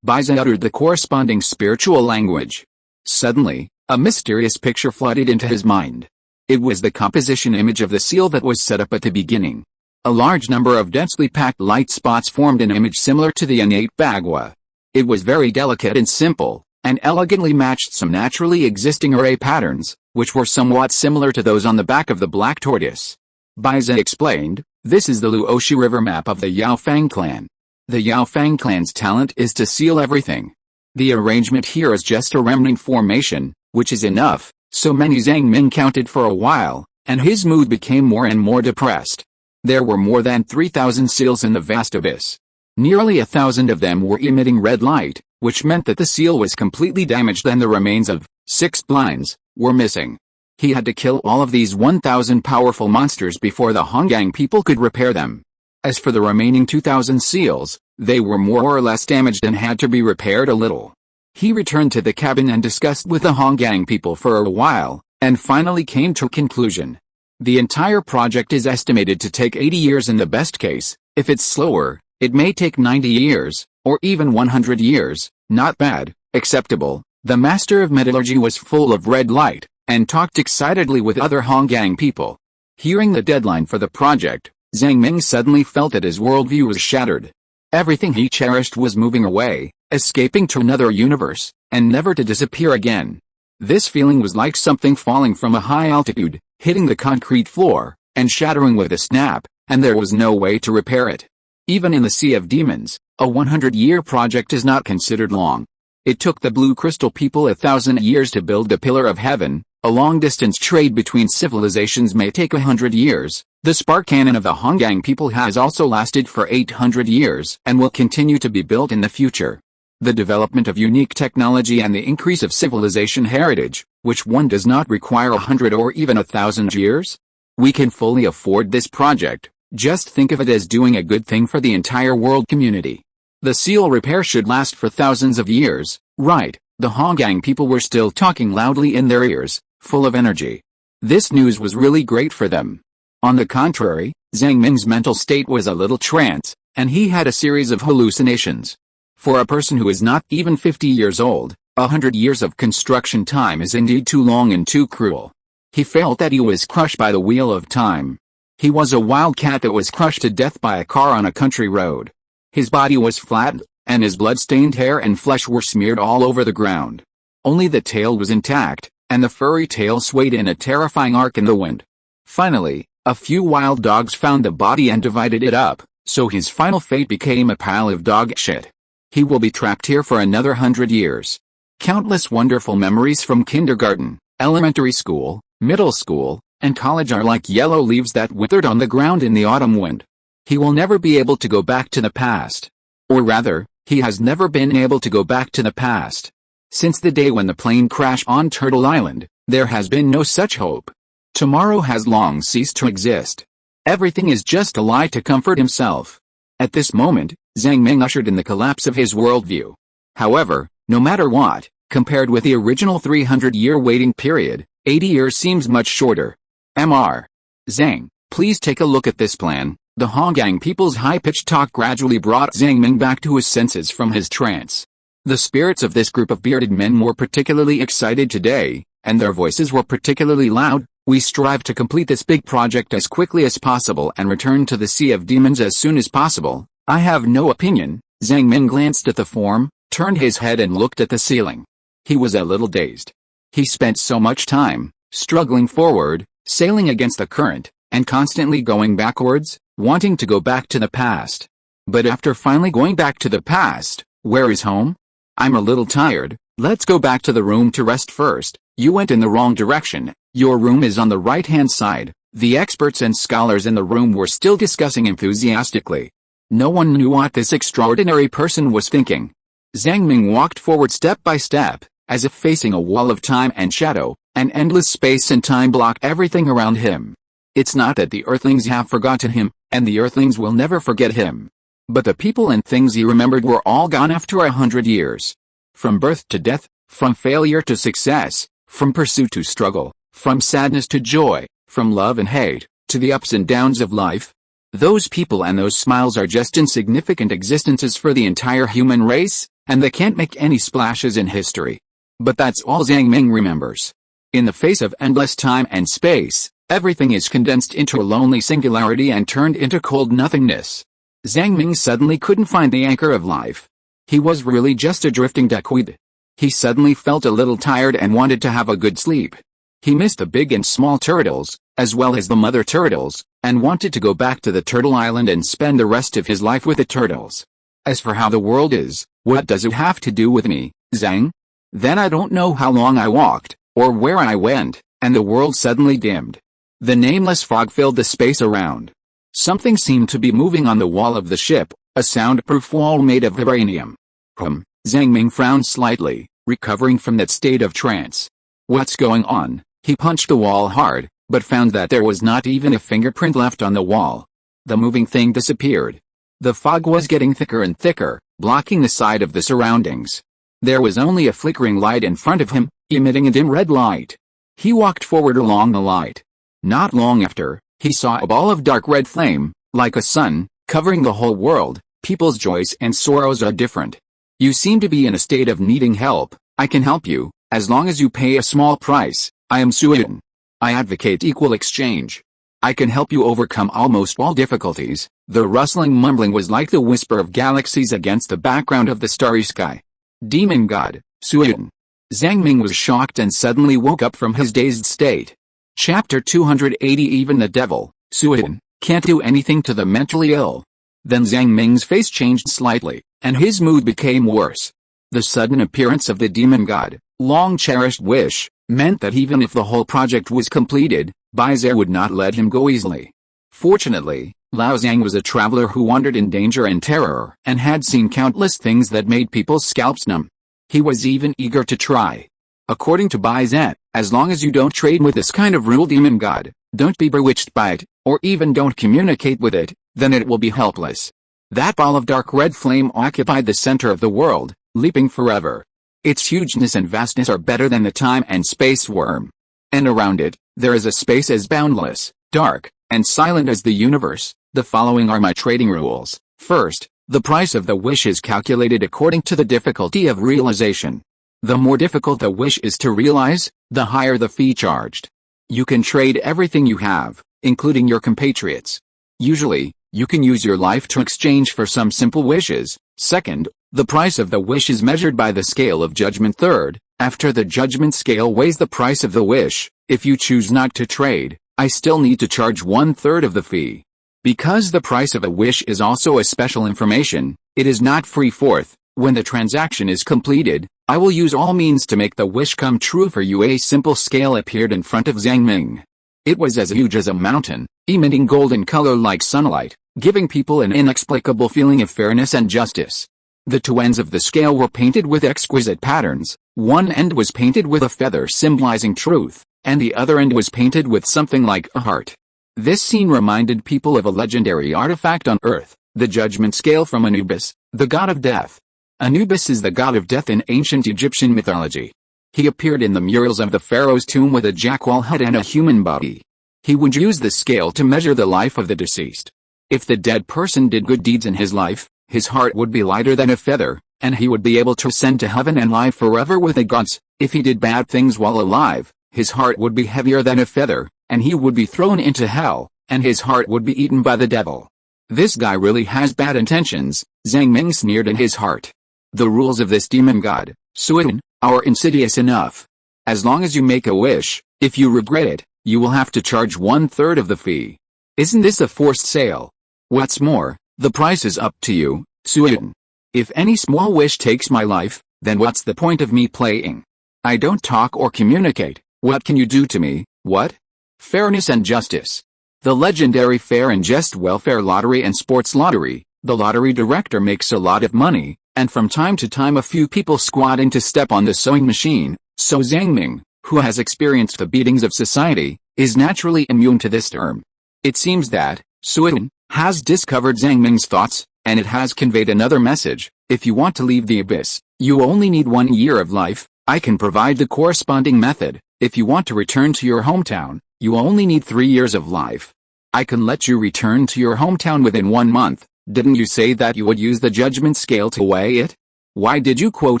Bai Zhen uttered the corresponding spiritual language. Suddenly, a mysterious picture flooded into his mind. It was the composition image of the seal that was set up at the beginning. A large number of densely packed light spots formed an image similar to the innate Bagua. It was very delicate and simple, and elegantly matched some naturally existing array patterns, which were somewhat similar to those on the back of the black tortoise. Bai Zhen explained, this is the Luoshi River map of the Yaofang clan. The Yaofang clan's talent is to seal everything. The arrangement here is just a remnant formation, which is enough, so many. Zhang Ming counted for a while, and his mood became more and more depressed. There were more than 3,000 seals in the vast abyss. Nearly 1,000 of them were emitting red light, which meant that the seal was completely damaged and the remains of 6 blinds were missing. He had to kill all of these 1,000 powerful monsters before the Honggang people could repair them. As for the remaining 2,000 seals, they were more or less damaged and had to be repaired a little. He returned to the cabin and discussed with the Honggang people for a while, and finally came to a conclusion. The entire project is estimated to take 80 years in the best case. If it's slower, it may take 90 years, or even 100 years. Not bad, acceptable. The master of metallurgy was full of red light, and talked excitedly with other Honggang people. Hearing the deadline for the project, Zhang Ming suddenly felt that his worldview was shattered. Everything he cherished was moving away, escaping to another universe, and never to disappear again. This feeling was like something falling from a high altitude, hitting the concrete floor, and shattering with a snap, and there was no way to repair it. Even in the Sea of Demons, a 100-year project is not considered long. It took the Blue Crystal people 1,000 years to build the Pillar of Heaven. A long-distance trade between civilizations may take 100 years. The spark cannon of the Hongang people has also lasted for 800 years and will continue to be built in the future. The development of unique technology and the increase of civilization heritage, which one does not require 100 or even 1,000 years? We can fully afford this project. Just think of it as doing a good thing for the entire world community. The seal repair should last for thousands of years, right? The Hongang people were still talking loudly in their ears, full of energy. This news was really great for them. On the contrary, Zhang Ming's mental state was a little trance, and he had a series of hallucinations. For a person who is not even 50 years old, 100 years of construction time is indeed too long and too cruel. He felt that he was crushed by the wheel of time. He was a wild cat that was crushed to death by a car on a country road. His body was flattened, and his blood-stained hair and flesh were smeared all over the ground. Only the tail was intact, and the furry tail swayed in a terrifying arc in the wind. Finally, a few wild dogs found the body and divided it up, so his final fate became a pile of dog shit. He will be trapped here for another 100 years. Countless wonderful memories from kindergarten, elementary school, middle school, and college are like yellow leaves that withered on the ground in the autumn wind. He will never be able to go back to the past. Or rather, he has never been able to go back to the past. Since the day when the plane crashed on Turtle Island, there has been no such hope. Tomorrow has long ceased to exist. Everything is just a lie to comfort himself. At this moment, Zhang Ming ushered in the collapse of his worldview. However, no matter what, compared with the original 300-year waiting period, 80 years seems much shorter. Mr. Zhang, please take a look at this plan. The Hongang people's high-pitched talk gradually brought Zhang Ming back to his senses from his trance. The spirits of this group of bearded men were particularly excited today, and their voices were particularly loud. We strive to complete this big project as quickly as possible and return to the Sea of Demons as soon as possible. I have no opinion. Zhang Ming glanced at the form, turned his head and looked at the ceiling. He was a little dazed. He spent so much time, struggling forward, sailing against the current, and constantly going backwards, wanting to go back to the past. But after finally going back to the past, where is home? I'm a little tired. Let's go back to the room to rest first. You went in the wrong direction. Your room is on the right-hand side. The experts and scholars in the room were still discussing enthusiastically. No one knew what this extraordinary person was thinking. Zhang Ming walked forward step by step, as if facing a wall of time and shadow. An endless space and time blocked everything around him. It's not that the Earthlings have forgotten him, and the Earthlings will never forget him. But the people and things he remembered were all gone after 100 years. From birth to death, from failure to success, from pursuit to struggle, from sadness to joy, from love and hate, to the ups and downs of life. Those people and those smiles are just insignificant existences for the entire human race, and they can't make any splashes in history. But that's all Zhang Ming remembers. In the face of endless time and space, everything is condensed into a lonely singularity and turned into cold nothingness. Zhang Ming suddenly couldn't find the anchor of life. He was really just a drifting duckweed. He suddenly felt a little tired and wanted to have a good sleep. He missed the big and small turtles, as well as the mother turtles, and wanted to go back to the Turtle Island and spend the rest of his life with the turtles. As for how the world is, what does it have to do with me, Zhang? Then I don't know how long I walked, or where I went, and the world suddenly dimmed. The nameless fog filled the space around. Something seemed to be moving on the wall of the ship, a soundproof wall made of vibranium. Zhang Ming frowned slightly, recovering from that state of trance. What's going on? He punched the wall hard, but found that there was not even a fingerprint left on the wall. The moving thing disappeared. The fog was getting thicker and thicker, blocking the side of the surroundings. There was only a flickering light in front of him, emitting a dim red light. He walked forward along the light. Not long after, he saw a ball of dark red flame, like a sun, covering the whole world. People's joys and sorrows are different. You seem to be in a state of needing help. I can help you, as long as you pay a small price. I am Suyin. I advocate equal exchange. I can help you overcome almost all difficulties." The rustling mumbling was like the whisper of galaxies against the background of the starry sky. Demon God, Suyin. Zhang Ming was shocked and suddenly woke up from his dazed state. Chapter 280. Even the devil, Suyin, can't do anything to the mentally ill. Then Zhang Ming's face changed slightly, and his mood became worse. The sudden appearance of the demon god, long-cherished wish, meant that even if the whole project was completed, Baizer would not let him go easily. Fortunately, Lao Zhang was a traveler who wandered in danger and terror, and had seen countless things that made people's scalps numb. He was even eager to try. According to Baizer, as long as you don't trade with this kind of real demon god, don't be bewitched by it, or even don't communicate with it, then it will be helpless. That ball of dark red flame occupied the center of the world, leaping forever. Its hugeness and vastness are better than the time and space worm. And around it, there is a space as boundless, dark, and silent as the universe. The following are my trading rules. First, the price of the wish is calculated according to the difficulty of realization. The more difficult the wish is to realize, the higher the fee charged. You can trade everything you have, including your compatriots. Usually, you can use your life to exchange for some simple wishes. Second, the price of the wish is measured by the scale of judgment. Third, after the judgment scale weighs the price of the wish, if you choose not to trade, I still need to charge 1/3 of the fee. Because the price of a wish is also a special information, it is not free. Fourth, when the transaction is completed, I will use all means to make the wish come true for you. A simple scale appeared in front of Zhang Ming. It was as huge as a mountain, emitting golden color like sunlight, giving people an inexplicable feeling of fairness and justice. The two ends of the scale were painted with exquisite patterns. One end was painted with a feather symbolizing truth, and the other end was painted with something like a heart. This scene reminded people of a legendary artifact on Earth, the judgment scale from Anubis, the god of death. Anubis is the god of death in ancient Egyptian mythology. He appeared in the murals of the pharaoh's tomb with a jackal head and a human body. He would use the scale to measure the life of the deceased. If the dead person did good deeds in his life, his heart would be lighter than a feather, and he would be able to ascend to heaven and live forever with the gods. If he did bad things while alive, his heart would be heavier than a feather, and he would be thrown into hell, and his heart would be eaten by the devil. This guy really has bad intentions, Zhang Ming sneered in his heart. The rules of this demon god, Suyin, are insidious enough. As long as you make a wish, if you regret it, you will have to charge 1/3 of the fee. Isn't this a forced sale? What's more, the price is up to you, Suyin. If any small wish takes my life, then what's the point of me playing? I don't talk or communicate. What can you do to me? What? Fairness and justice. The legendary fair and just welfare lottery and sports lottery, the lottery director makes a lot of money, and from time to time a few people squat in to step on the sewing machine, so Zhang Ming, who has experienced the beatings of society, is naturally immune to this term. It seems that, Suyin, has discovered Zhang Ming's thoughts, and it has conveyed another message. If you want to leave the abyss, you only need 1 year of life. I can provide the corresponding method. If you want to return to your hometown, you only need 3 years of life. I can let you return to your hometown within 1 month. Didn't you say that you would use the judgment scale to weigh it? Why did you quote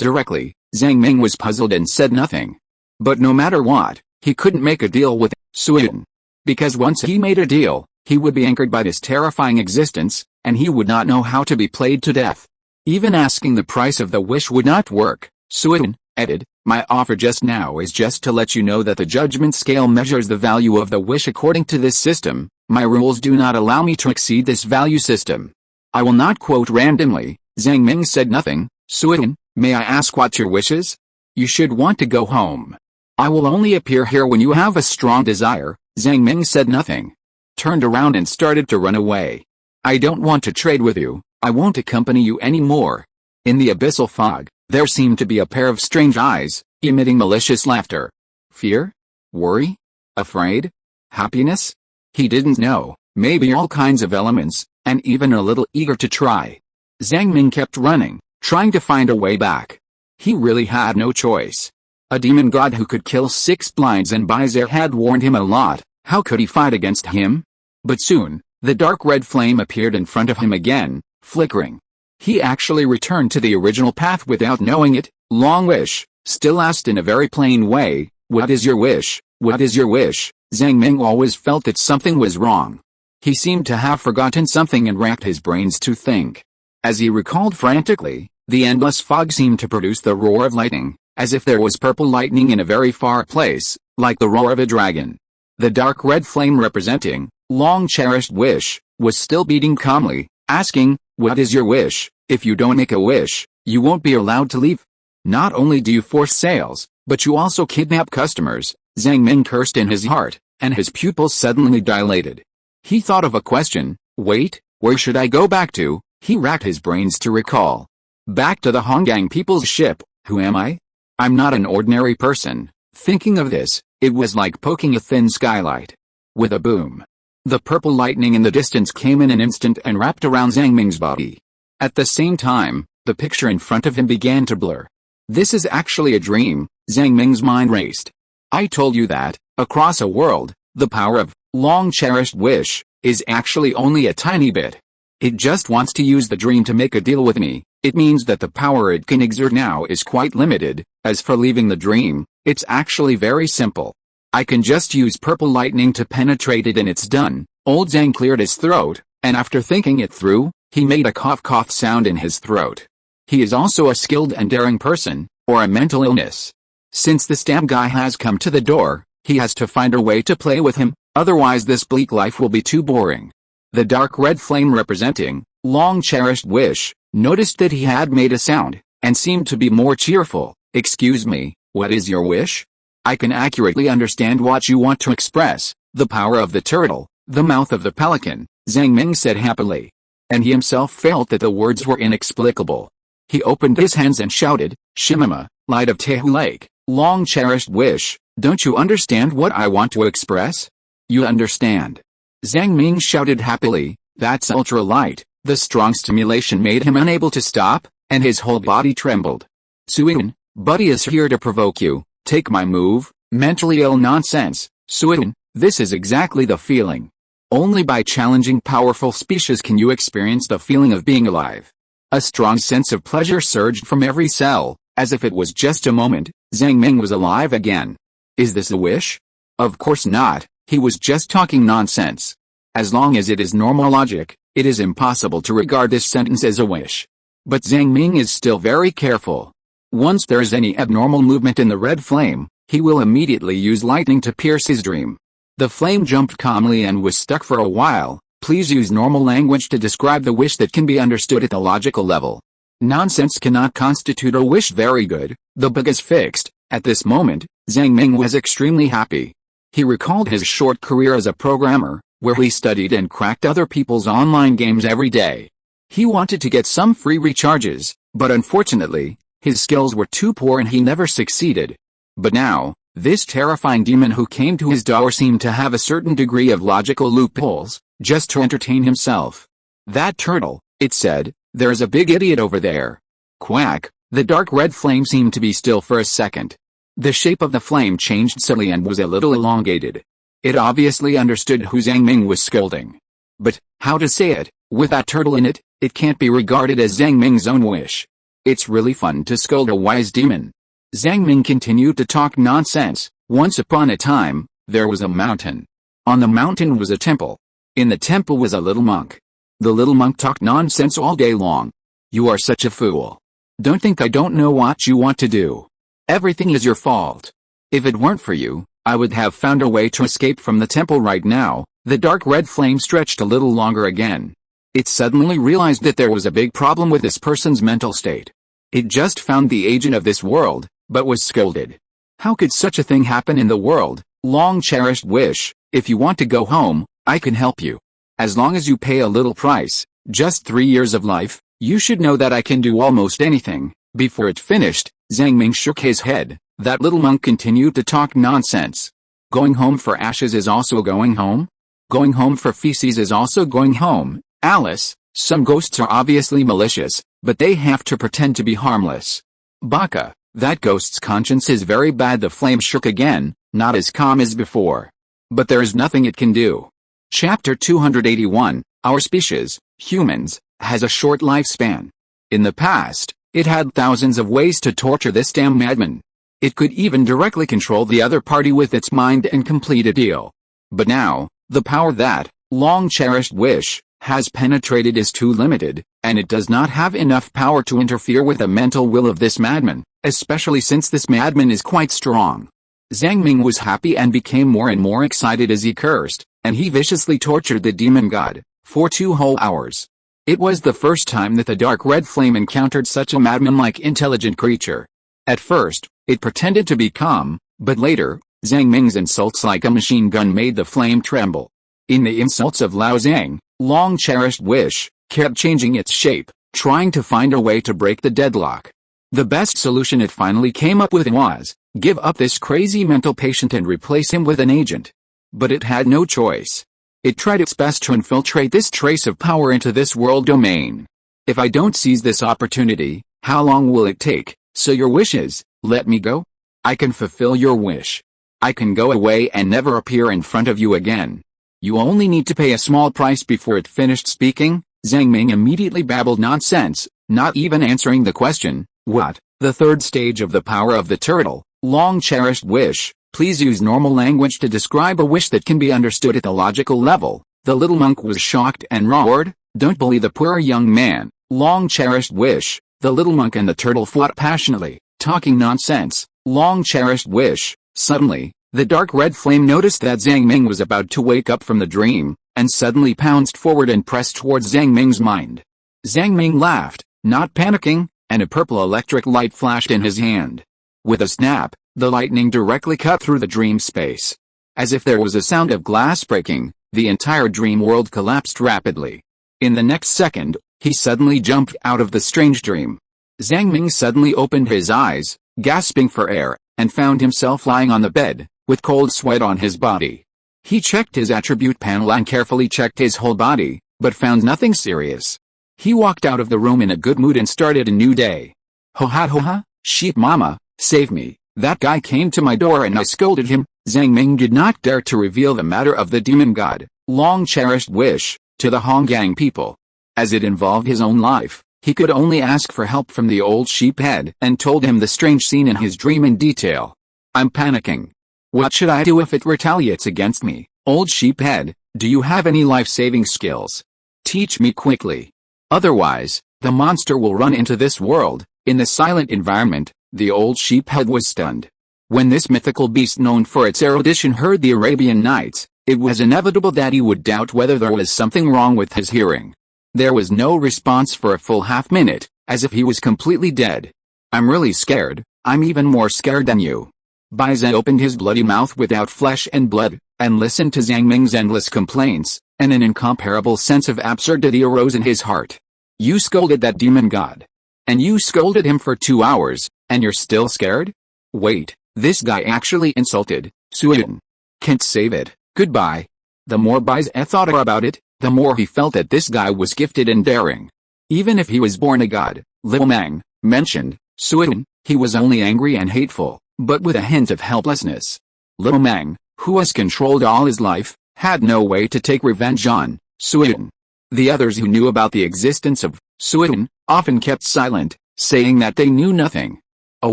directly? Zhang Ming was puzzled and said nothing. But no matter what, he couldn't make a deal with Suyin. Because once he made a deal, he would be anchored by this terrifying existence, and he would not know how to be played to death. Even asking the price of the wish would not work. Suyin added, my offer just now is just to let you know that the judgment scale measures the value of the wish according to this system. My rules do not allow me to exceed this value system. I will not quote randomly. Zhang Ming said nothing. Suyin, may I ask what your wish is? You should want to go home. I will only appear here when you have a strong desire. Zhang Ming said nothing. Turned around and started to run away. I don't want to trade with you. I won't accompany you anymore. In the abyssal fog, there seemed to be a pair of strange eyes, emitting malicious laughter. Fear? Worry? Afraid? Happiness? He didn't know, maybe all kinds of elements, and even a little eager to try. Zhang Ming kept running, trying to find a way back. He really had no choice. A demon god who could kill 6 blinds and Baizer had warned him a lot. How could he fight against him? But soon, the dark red flame appeared in front of him again, flickering. He actually returned to the original path without knowing it. Long Wish still asked in a very plain way, what is your wish? What is your wish? Zhang Ming always felt that something was wrong. He seemed to have forgotten something and racked his brains to think. As he recalled frantically, the endless fog seemed to produce the roar of lightning, as if there was purple lightning in a very far place, like the roar of a dragon. The dark red flame representing long-cherished wish was still beating calmly, asking, "What is your wish? If you don't make a wish, you won't be allowed to leave. Not only do you force sales, but you also kidnap customers." Zhang Ming cursed in his heart, and his pupils suddenly dilated. He thought of a question. Wait, where should I go back to? He racked his brains to recall. Back to the Honggang people's ship. Who am I? I'm not an ordinary person. Thinking of this, it was like poking a thin skylight. With a boom, the purple lightning in the distance came in an instant and wrapped around Zhang Ming's body. At the same time, the picture in front of him began to blur. This is actually a dream, Zhang Ming's mind raced. I told you that, across a world, the power of long-cherished wish is actually only a tiny bit. It just wants to use the dream to make a deal with me. It means that the power it can exert now is quite limited. As for leaving the dream, it's actually very simple. I can just use purple lightning to penetrate it and it's done. Old Zhang cleared his throat, and after thinking it through, he made a cough-cough sound in his throat. He is also a skilled and daring person, or a mental illness. Since the stamp guy has come to the door, he has to find a way to play with him, otherwise this bleak life will be too boring. The dark red flame representing long-cherished wish noticed that he had made a sound, and seemed to be more cheerful. Excuse me, what is your wish? I can accurately understand what you want to express. The power of the turtle, the mouth of the pelican, Zhang Ming said happily. And he himself felt that the words were inexplicable. He opened his hands and shouted, Shimama, light of Tehu Lake, long-cherished wish, don't you understand what I want to express? You understand. Zhang Ming shouted happily, that's ultra-light. The strong stimulation made him unable to stop, and his whole body trembled. Suyin, Buddy is here to provoke you. Take my move. Mentally ill nonsense. Suyin, this is exactly the feeling. Only by challenging powerful species can you experience the feeling of being alive. A strong sense of pleasure surged from every cell, as if it was just a moment. Zhang Ming was alive again. Is this a wish? Of course not, he was just talking nonsense. As long as it is normal logic, it is impossible to regard this sentence as a wish. But Zhang Ming is still very careful. Once there is any abnormal movement in the red flame, he will immediately use lightning to pierce his dream. The flame jumped calmly and was stuck for a while. Please use normal language to describe the wish that can be understood at the logical level. Nonsense cannot constitute a wish. Very good, the bug is fixed. At this moment, Zhang Ming was extremely happy. He recalled his short career as a programmer, where he studied and cracked other people's online games every day. He wanted to get some free recharges, but unfortunately, his skills were too poor and he never succeeded. But now, this terrifying demon who came to his door seemed to have a certain degree of logical loopholes, just to entertain himself. That turtle, it said, there's a big idiot over there. Quack, the dark red flame seemed to be still for a second. The shape of the flame changed subtly and was a little elongated. It obviously understood who Zhang Ming was scolding. But, how to say it, with that turtle in it, it can't be regarded as Zhang Ming's own wish. It's really fun to scold a wise demon. Zhang Ming continued to talk nonsense. Once upon a time, there was a mountain. On the mountain was a temple. In the temple was a little monk. The little monk talked nonsense all day long. You are such a fool. Don't think I don't know what you want to do. Everything is your fault. If it weren't for you, I would have found a way to escape from the temple right now. The dark red flame stretched a little longer again. It suddenly realized that there was a big problem with this person's mental state. It just found the agent of this world, but was scolded. How could such a thing happen in the world? Long-cherished wish, if you want to go home, I can help you. As long as you pay a little price, just 3 years of life, you should know that I can do almost anything. Before it finished, Zhang Ming shook his head. That little monk continued to talk nonsense. Going home for ashes is also going home? Going home for feces is also going home. Alice, some ghosts are obviously malicious, but they have to pretend to be harmless. Baka, that ghost's conscience is very bad. The flame shook again, not as calm as before. But there is nothing it can do. Chapter 281, Our species, humans, has a short lifespan. In the past, it had thousands of ways to torture this damn madman. It could even directly control the other party with its mind and complete a deal. But now, the power that, long-cherished wish, has penetrated is too limited, and it does not have enough power to interfere with the mental will of this madman, especially since this madman is quite strong. Zhang Ming was happy and became more and more excited as he cursed, and he viciously tortured the demon god, for 2 whole hours. It was the first time that the dark red flame encountered such a madman-like intelligent creature. At first, it pretended to be calm, but later, Zhang Ming's insults like a machine gun made the flame tremble. In the insults of Lao Zhang, long-cherished wish kept changing its shape, trying to find a way to break the deadlock. The best solution it finally came up with was, give up this crazy mental patient and replace him with an agent. But it had no choice. It tried its best to infiltrate this trace of power into this world domain. If I don't seize this opportunity, how long will it take? So your wish is, let me go? I can fulfill your wish. I can go away and never appear in front of you again. You only need to pay a small price. Before it finished speaking, Zhang Ming immediately babbled nonsense, not even answering the question, what? The third stage of the power of the turtle, long-cherished wish. Please use normal language to describe a wish that can be understood at the logical level. The little monk was shocked and roared, don't bully the poor young man, long-cherished wish. The little monk and the turtle fought passionately, talking nonsense, long-cherished wish. Suddenly, the dark red flame noticed that Zhang Ming was about to wake up from the dream, and suddenly pounced forward and pressed towards Zhang Ming's mind. Zhang Ming laughed, not panicking, and a purple electric light flashed in his hand. With a snap, the lightning directly cut through the dream space. As if there was a sound of glass breaking, the entire dream world collapsed rapidly. In the next second, he suddenly jumped out of the strange dream. Zhang Ming suddenly opened his eyes, gasping for air, and found himself lying on the bed, with cold sweat on his body. He checked his attribute panel and carefully checked his whole body, but found nothing serious. He walked out of the room in a good mood and started a new day. Ho ha, sheep mama, save me, that guy came to my door and I scolded him. Zhang Ming did not dare to reveal the matter of the demon god, long-cherished wish, to the Honggang people. As it involved his own life, he could only ask for help from the old sheephead and told him the strange scene in his dream in detail. I'm panicking. What should I do if it retaliates against me? Old sheephead, do you have any life-saving skills? Teach me quickly. Otherwise, the monster will run into this world. In the silent environment, the old sheephead was stunned. When this mythical beast known for its erudition heard the Arabian Nights, it was inevitable that he would doubt whether there was something wrong with his hearing. There was no response for a full half-minute, as if he was completely dead. I'm really scared, I'm even more scared than you. Baiza opened his bloody mouth without flesh and blood, and listened to Zhang Ming's endless complaints, and an incomparable sense of absurdity arose in his heart. You scolded that demon god. And you scolded him for 2 hours, and you're still scared? Wait, this guy actually insulted Suyin. Can't save it, goodbye. The more Baiza thought about it, the more he felt that this guy was gifted and daring. Even if he was born a god, Liu Mang mentioned Suyin, he was only angry and hateful, but with a hint of helplessness. Liu Mang, who was controlled all his life, had no way to take revenge on Suyin. The others who knew about the existence of Suyin often kept silent, saying that they knew nothing. A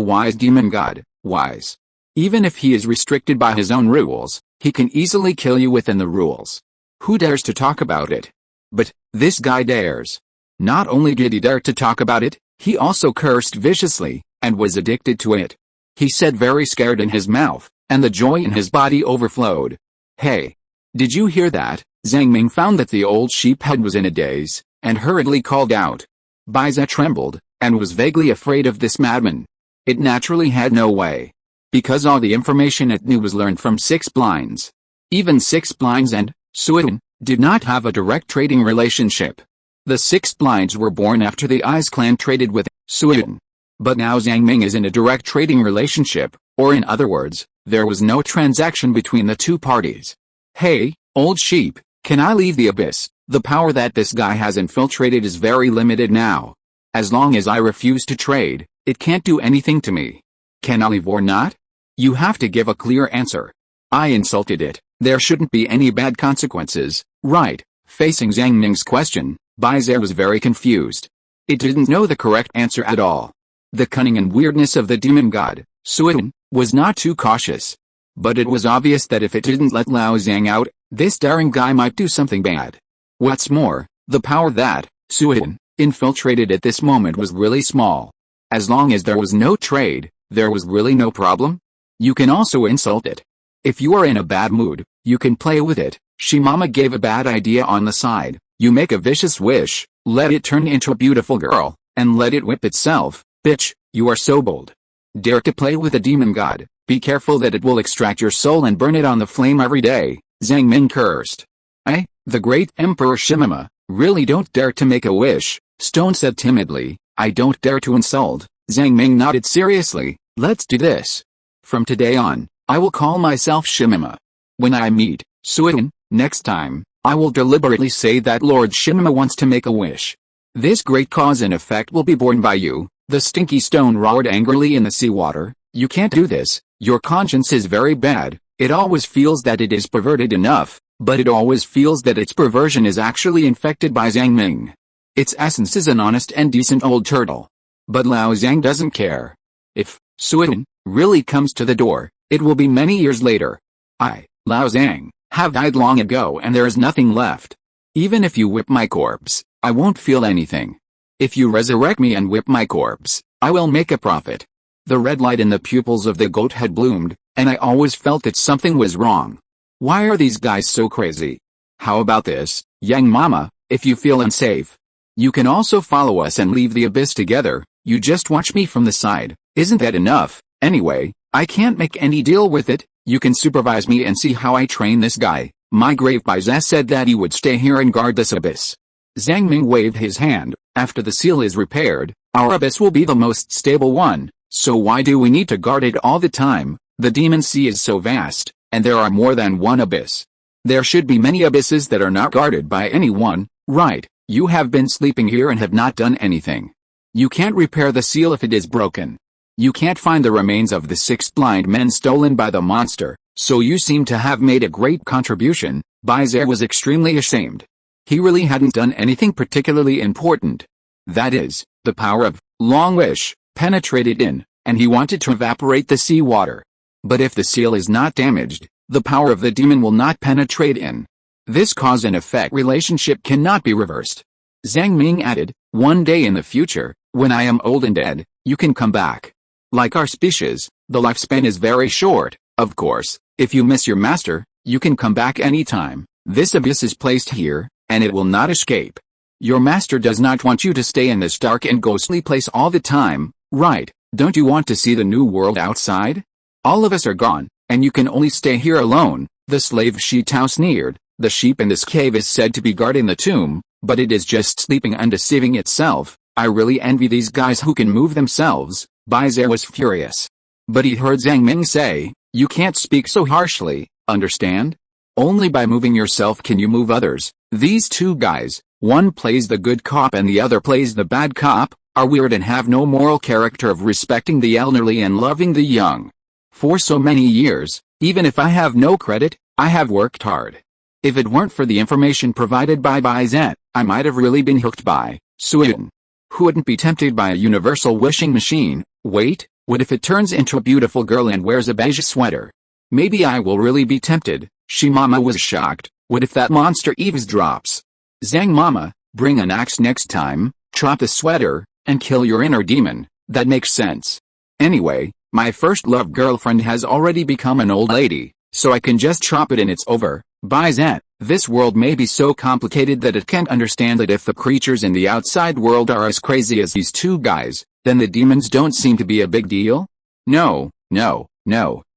wise demon god, wise. Even if he is restricted by his own rules, he can easily kill you within the rules. Who dares to talk about it? But this guy dares. Not only did he dare to talk about it, he also cursed viciously, and was addicted to it. He said very scared in his mouth, and the joy in his body overflowed. Hey! Did you hear that? Zhang Ming found that the old sheephead was in a daze, and hurriedly called out. Baiza trembled, and was vaguely afraid of this madman. It naturally had no way. Because all the information it knew was learned from 6 blinds. Even 6 blinds and Suyin did not have a direct trading relationship. The 6 blinds were born after the Eyes clan traded with Suyin. But now Zhang Ming is in a direct trading relationship, or in other words, there was no transaction between the 2 parties. Hey, old sheep, can I leave the abyss? The power that this guy has infiltrated is very limited now. As long as I refuse to trade, it can't do anything to me. Can I leave or not? You have to give a clear answer. I insulted it, there shouldn't be any bad consequences, right? Facing Zhang Ming's question, Baiza was very confused. It didn't know the correct answer at all. The cunning and weirdness of the demon god, Suyin, was not too cautious. But it was obvious that if it didn't let Lao Zhang out, this daring guy might do something bad. What's more, the power that Suyin infiltrated at this moment was really small. As long as there was no trade, there was really no problem. You can also insult it. If you are in a bad mood, you can play with it. Shimama gave a bad idea on the side. You make a vicious wish, let it turn into a beautiful girl, and let it whip itself. Bitch, you are so bold. Dare to play with a demon god. Be careful that it will extract your soul and burn it on the flame every day, Zhang Ming cursed. The great Emperor Shimama, really don't dare to make a wish, Stone said timidly. I don't dare to insult. Zhang Ming nodded seriously. Let's do this. From today on, I will call myself Shimama. When I meet Suyin next time, I will deliberately say that Lord Shimama wants to make a wish. This great cause and effect will be borne by you. The stinky stone roared angrily in the seawater. You can't do this. Your conscience is very bad. It always feels that it is perverted enough, but it always feels that its perversion is actually infected by Zhang Ming. Its essence is an honest and decent old turtle. But Lao Zhang doesn't care. If Suyin really comes to the door, it will be many years later. Lao Zhang, have died long ago and there is nothing left. Even if you whip my corpse, I won't feel anything. If you resurrect me and whip my corpse, I will make a profit. The red light in the pupils of the goat had bloomed, and I always felt that something was wrong. Why are these guys so crazy? How about this, Yang Mama, if you feel unsafe? You can also follow us and leave the abyss together. You just watch me from the side. Isn't that enough? Anyway, I can't make any deal with it. You can supervise me and see how I train this guy. My grave Baizet said that he would stay here and guard this abyss. Zhang Ming waved his hand. After the seal is repaired, our abyss will be the most stable one. So why do we need to guard it all the time? The demon sea is so vast, and there are more than one abyss. There should be many abysses that are not guarded by anyone, right? You have been sleeping here and have not done anything. You can't repair the seal if it is broken. You can't find the remains of the 6 blind men stolen by the monster, so you seem to have made a great contribution. Baizet was extremely ashamed. He really hadn't done anything particularly important. That is, the power of Long Wish penetrated in, and he wanted to evaporate the seawater. But if the seal is not damaged, the power of the demon will not penetrate in. This cause and effect relationship cannot be reversed. Zhang Ming added, one day in the future, when I am old and dead, you can come back. Like our species, the lifespan is very short. Of course, if you miss your master, you can come back anytime. This abyss is placed here, and it will not escape. Your master does not want you to stay in this dark and ghostly place all the time, right? Don't you want to see the new world outside? All of us are gone, and you can only stay here alone. The slave Shi Tao sneered. The sheep in this cave is said to be guarding the tomb, but it is just sleeping and deceiving itself. I really envy these guys who can move themselves. Baizet was furious. But he heard Zhang Ming say, you can't speak so harshly, understand? Only by moving yourself can you move others. These two guys, one plays the good cop and the other plays the bad cop, are weird and have no moral character of respecting the elderly and loving the young. For so many years, even if I have no credit, I have worked hard. If it weren't for the information provided by Baizet, I might have really been hooked by Suyin. Who wouldn't be tempted by a universal wishing machine? Wait, what if it turns into a beautiful girl and wears a beige sweater? Maybe I will really be tempted. Shimama was shocked. What if that monster eavesdrops? Zhang Mama, bring an axe next time, chop the sweater, and kill your inner demon. That makes sense. Anyway, my first love girlfriend has already become an old lady, so I can just chop it and it's over. Baizet, this world may be so complicated that it can't understand that if the creatures in the outside world are as crazy as these two guys, then the demons don't seem to be a big deal? No,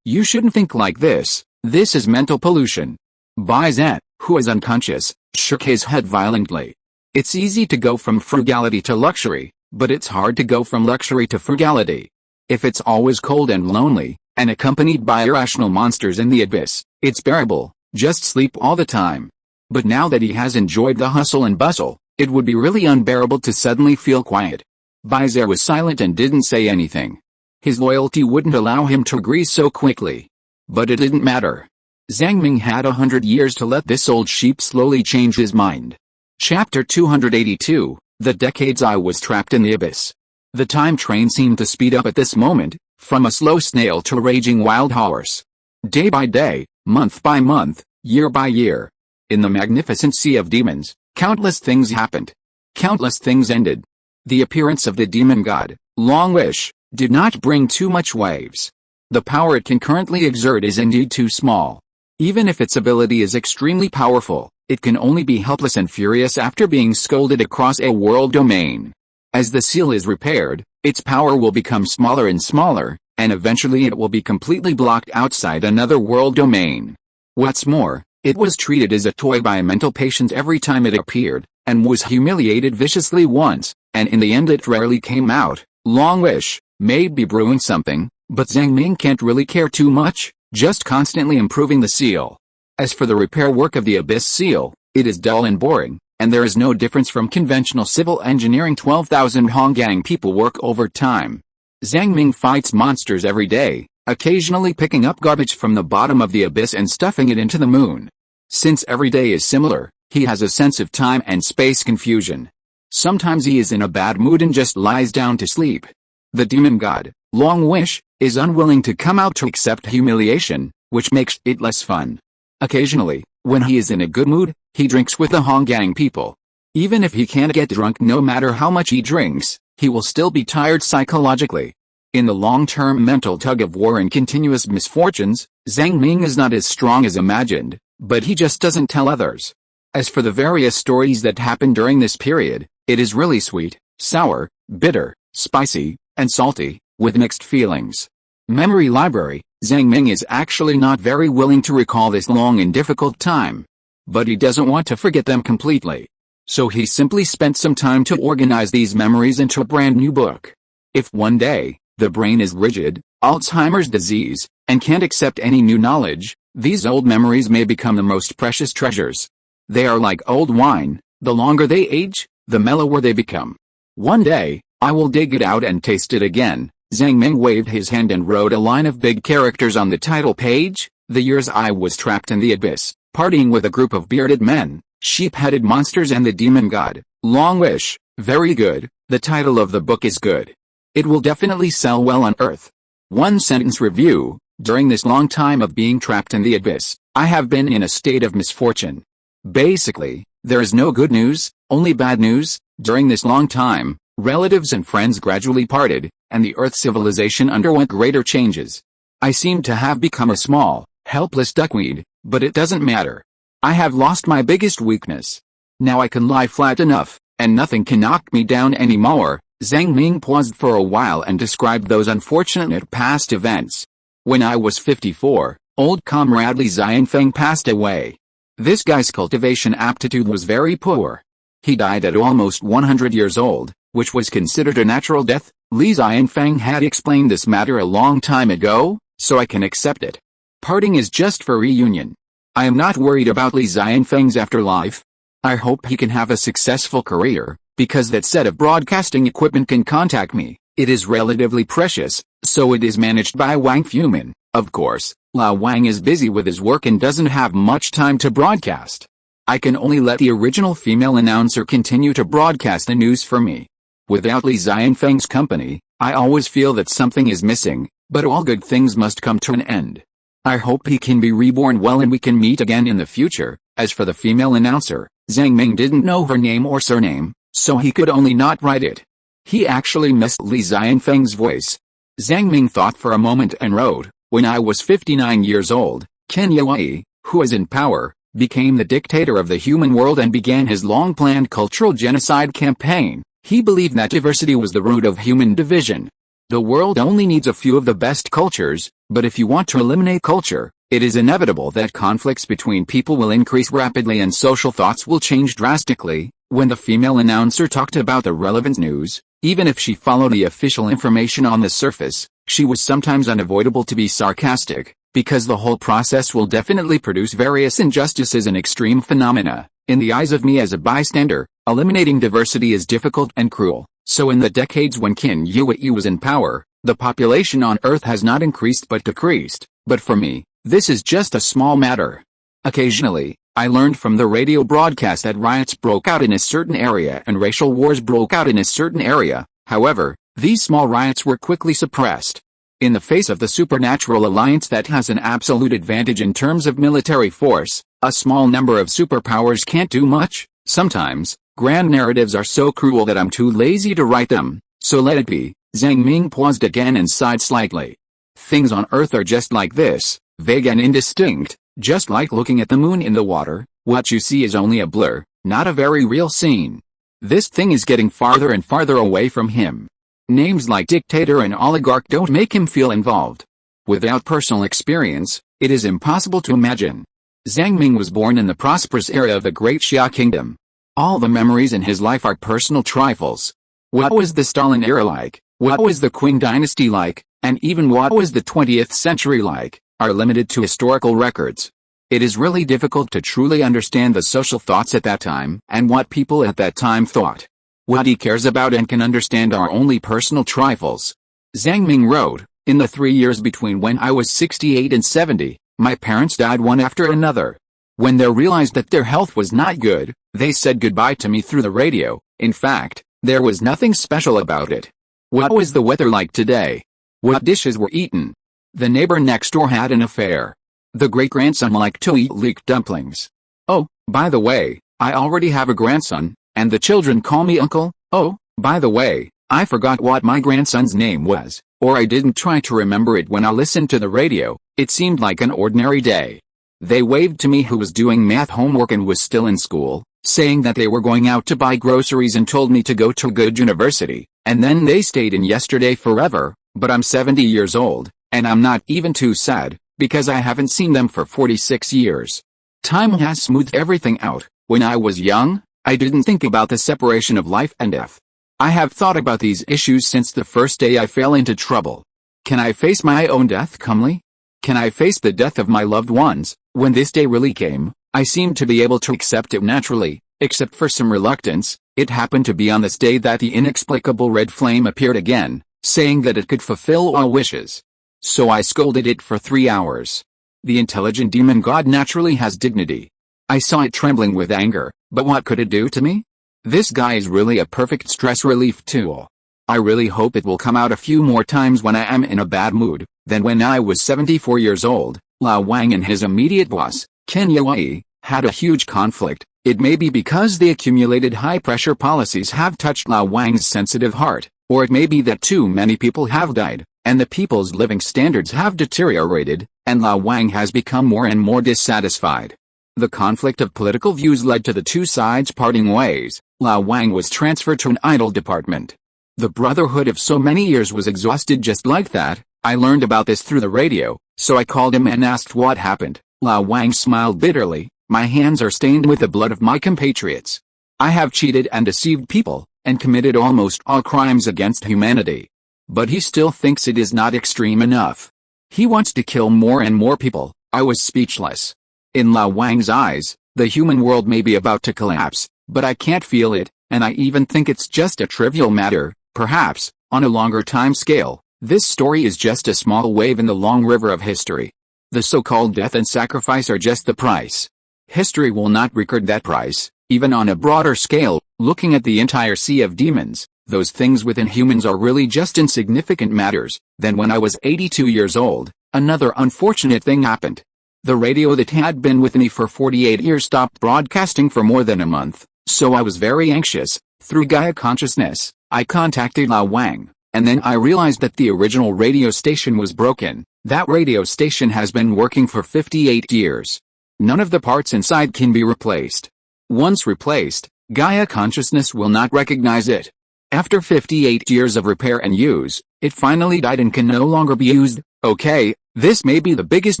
you shouldn't think like this. This is mental pollution. Baizet, who is unconscious, shook his head violently. It's easy to go from frugality to luxury, but it's hard to go from luxury to frugality. If it's always cold and lonely, and accompanied by irrational monsters in the abyss, it's bearable. Just sleep all the time. But now that he has enjoyed the hustle and bustle, it would be really unbearable to suddenly feel quiet. Baizet was silent and didn't say anything. His loyalty wouldn't allow him to agree so quickly. But it didn't matter. Zhang Ming had 100 years to let this old sheep slowly change his mind. Chapter 282, The Decades I Was Trapped in the Abyss. The time train seemed to speed up at this moment, from a slow snail to a raging wild horse. Day by day, month by month, year by year. In the magnificent sea of demons, countless things happened. Countless things ended. The appearance of the demon god, Long Wish, did not bring too much waves. The power it can currently exert is indeed too small. Even if its ability is extremely powerful, it can only be helpless and furious after being scolded across a world domain. As the seal is repaired, its power will become smaller and smaller, and eventually it will be completely blocked outside another world domain. What's more, it was treated as a toy by mental patients every time it appeared, and was humiliated viciously once, and in the end it rarely came out. Long Wish may be brewing something, but Zhang Ming can't really care too much, just constantly improving the seal. As for the repair work of the Abyss seal, it is dull and boring, and there is no difference from conventional civil engineering. 12,000 Honggang people work overtime. Zhang Ming fights monsters every day, occasionally picking up garbage from the bottom of the abyss and stuffing it into the moon. Since every day is similar, he has a sense of time and space confusion. Sometimes he is in a bad mood and just lies down to sleep. The demon god, Long Wish, is unwilling to come out to accept humiliation, which makes it less fun. Occasionally, when he is in a good mood, he drinks with the Honggang people. Even if he can't get drunk, no matter how much he drinks, he will still be tired psychologically. In the long-term mental tug-of-war and continuous misfortunes, Zhang Ming is not as strong as imagined, but he just doesn't tell others. As for the various stories that happen during this period, it is really sweet, sour, bitter, spicy, and salty, with mixed feelings. Memory library, Zhang Ming is actually not very willing to recall this long and difficult time. But he doesn't want to forget them completely. So he simply spent some time to organize these memories into a brand new book. If one day, the brain is rigid, Alzheimer's disease, and can't accept any new knowledge, these old memories may become the most precious treasures. They are like old wine, the longer they age, the mellower they become. One day, I will dig it out and taste it again. Zhang Ming waved his hand and wrote a line of big characters on the title page. The years I was trapped in the abyss, partying with a group of bearded men, sheep-headed monsters and the demon god, Long Wish. Very good, the title of the book is good. It will definitely sell well on Earth. One sentence review, during this long time of being trapped in the abyss, I have been in a state of misfortune. Basically, there is no good news, only bad news. During this long time, relatives and friends gradually parted, and the Earth civilization underwent greater changes. I seem to have become a small, helpless duckweed, but it doesn't matter. I have lost my biggest weakness. Now I can lie flat enough, and nothing can knock me down anymore. Zhang Ming paused for a while and described those unfortunate past events. When I was 54, old comrade Li Xianfeng passed away. This guy's cultivation aptitude was very poor. He died at almost 100 years old, which was considered a natural death. Li Xianfeng had explained this matter a long time ago, so I can accept it. Parting is just for reunion. I am not worried about Li Xianfeng's afterlife. I hope he can have a successful career, because that set of broadcasting equipment can contact me. It is relatively precious, so it is managed by Wang Fumin. Of course, Lao Wang is busy with his work and doesn't have much time to broadcast. I can only let the original female announcer continue to broadcast the news for me. Without Li Xianfeng's company, I always feel that something is missing, but all good things must come to an end. I hope he can be reborn well and we can meet again in the future. As for the female announcer, Zhang Ming didn't know her name or surname, so he could only not write it. He actually missed Li Xianfeng's voice. Zhang Ming thought for a moment and wrote, when I was 59 years old, Ken Yue, who was in power, became the dictator of the human world and began his long-planned cultural genocide campaign. He believed that diversity was the root of human division. The world only needs a few of the best cultures, but if you want to eliminate culture, it is inevitable that conflicts between people will increase rapidly and social thoughts will change drastically. When the female announcer talked about the relevant news, even if she followed the official information on the surface, she was sometimes unavoidable to be sarcastic, because the whole process will definitely produce various injustices and extreme phenomena. In the eyes of me as a bystander, eliminating diversity is difficult and cruel. So in the decades when Qin Yue was in power, the population on Earth has not increased but decreased. But for me, this is just a small matter. Occasionally, I learned from the radio broadcast that riots broke out in a certain area and racial wars broke out in a certain area. However, these small riots were quickly suppressed. In the face of the supernatural alliance that has an absolute advantage in terms of military force, a small number of superpowers can't do much. Sometimes, grand narratives are so cruel that I'm too lazy to write them, so let it be. Zhang Ming paused again and sighed slightly. Things on Earth are just like this, vague and indistinct, just like looking at the moon in the water. What you see is only a blur, not a very real scene. This thing is getting farther and farther away from him. Names like dictator and oligarch don't make him feel involved. Without personal experience, it is impossible to imagine. Zhang Ming was born in the prosperous era of the Great Xia Kingdom. All the memories in his life are personal trifles. What was the Stalin era like? What was the Qing dynasty like? And even what was the 20th century like, are limited to historical records. It is really difficult to truly understand the social thoughts at that time and what people at that time thought. What he cares about and can understand are only personal trifles. Zhang Ming wrote, in the 3 years between when I was 68 and 70, my parents died one after another. When they realized that their health was not good, they said goodbye to me through the radio. In fact, there was nothing special about it. What was the weather like today? What dishes were eaten? The neighbor next door had an affair. The great-grandson liked to eat leek dumplings. Oh, by the way, I already have a grandson, and the children call me uncle. Oh, by the way, I forgot what my grandson's name was, or I didn't try to remember it when I listened to the radio. It seemed like an ordinary day. They waved to me who was doing math homework and was still in school, saying that they were going out to buy groceries and told me to go to a good university, and then they stayed in yesterday forever. But I'm 70 years old, and I'm not even too sad, because I haven't seen them for 46 years. Time has smoothed everything out. When I was young, I didn't think about the separation of life and death. I have thought about these issues since the first day I fell into trouble. Can I face my own death calmly? Can I face the death of my loved ones? When this day really came, I seemed to be able to accept it naturally, except for some reluctance. It happened to be on this day that the inexplicable red flame appeared again, saying that it could fulfill all wishes. So I scolded it for 3 hours. The intelligent demon god naturally has dignity. I saw it trembling with anger, but what could it do to me? This guy is really a perfect stress relief tool. I really hope it will come out a few more times when I am in a bad mood. Then when I was 74 years old, Lao Wang and his immediate boss, Ken Yue, had a huge conflict. It may be because the accumulated high-pressure policies have touched Lao Wang's sensitive heart, or it may be that too many people have died, and the people's living standards have deteriorated, and Lao Wang has become more and more dissatisfied. The conflict of political views led to the two sides parting ways. Lao Wang was transferred to an idle department. The brotherhood of so many years was exhausted just like that. I learned about this through the radio, so I called him and asked what happened. Lao Wang smiled bitterly. My hands are stained with the blood of my compatriots. I have cheated and deceived people, and committed almost all crimes against humanity. But he still thinks it is not extreme enough. He wants to kill more and more people. I was speechless. In Lao Wang's eyes, the human world may be about to collapse, but I can't feel it, and I even think it's just a trivial matter. Perhaps, on a longer time scale, this story is just a small wave in the long river of history. The so-called death and sacrifice are just the price. History will not record that price, even on a broader scale. Looking at the entire sea of demons, those things within humans are really just insignificant matters. Then when I was 82 years old, another unfortunate thing happened. The radio that had been with me for 48 years stopped broadcasting for more than a month, so I was very anxious. Through Gaia Consciousness, I contacted Lao Wang, and then I realized that the original radio station was broken. That radio station has been working for 58 years. None of the parts inside can be replaced. Once replaced, Gaia Consciousness will not recognize it. After 58 years of repair and use, it finally died and can no longer be used. Okay, this may be the biggest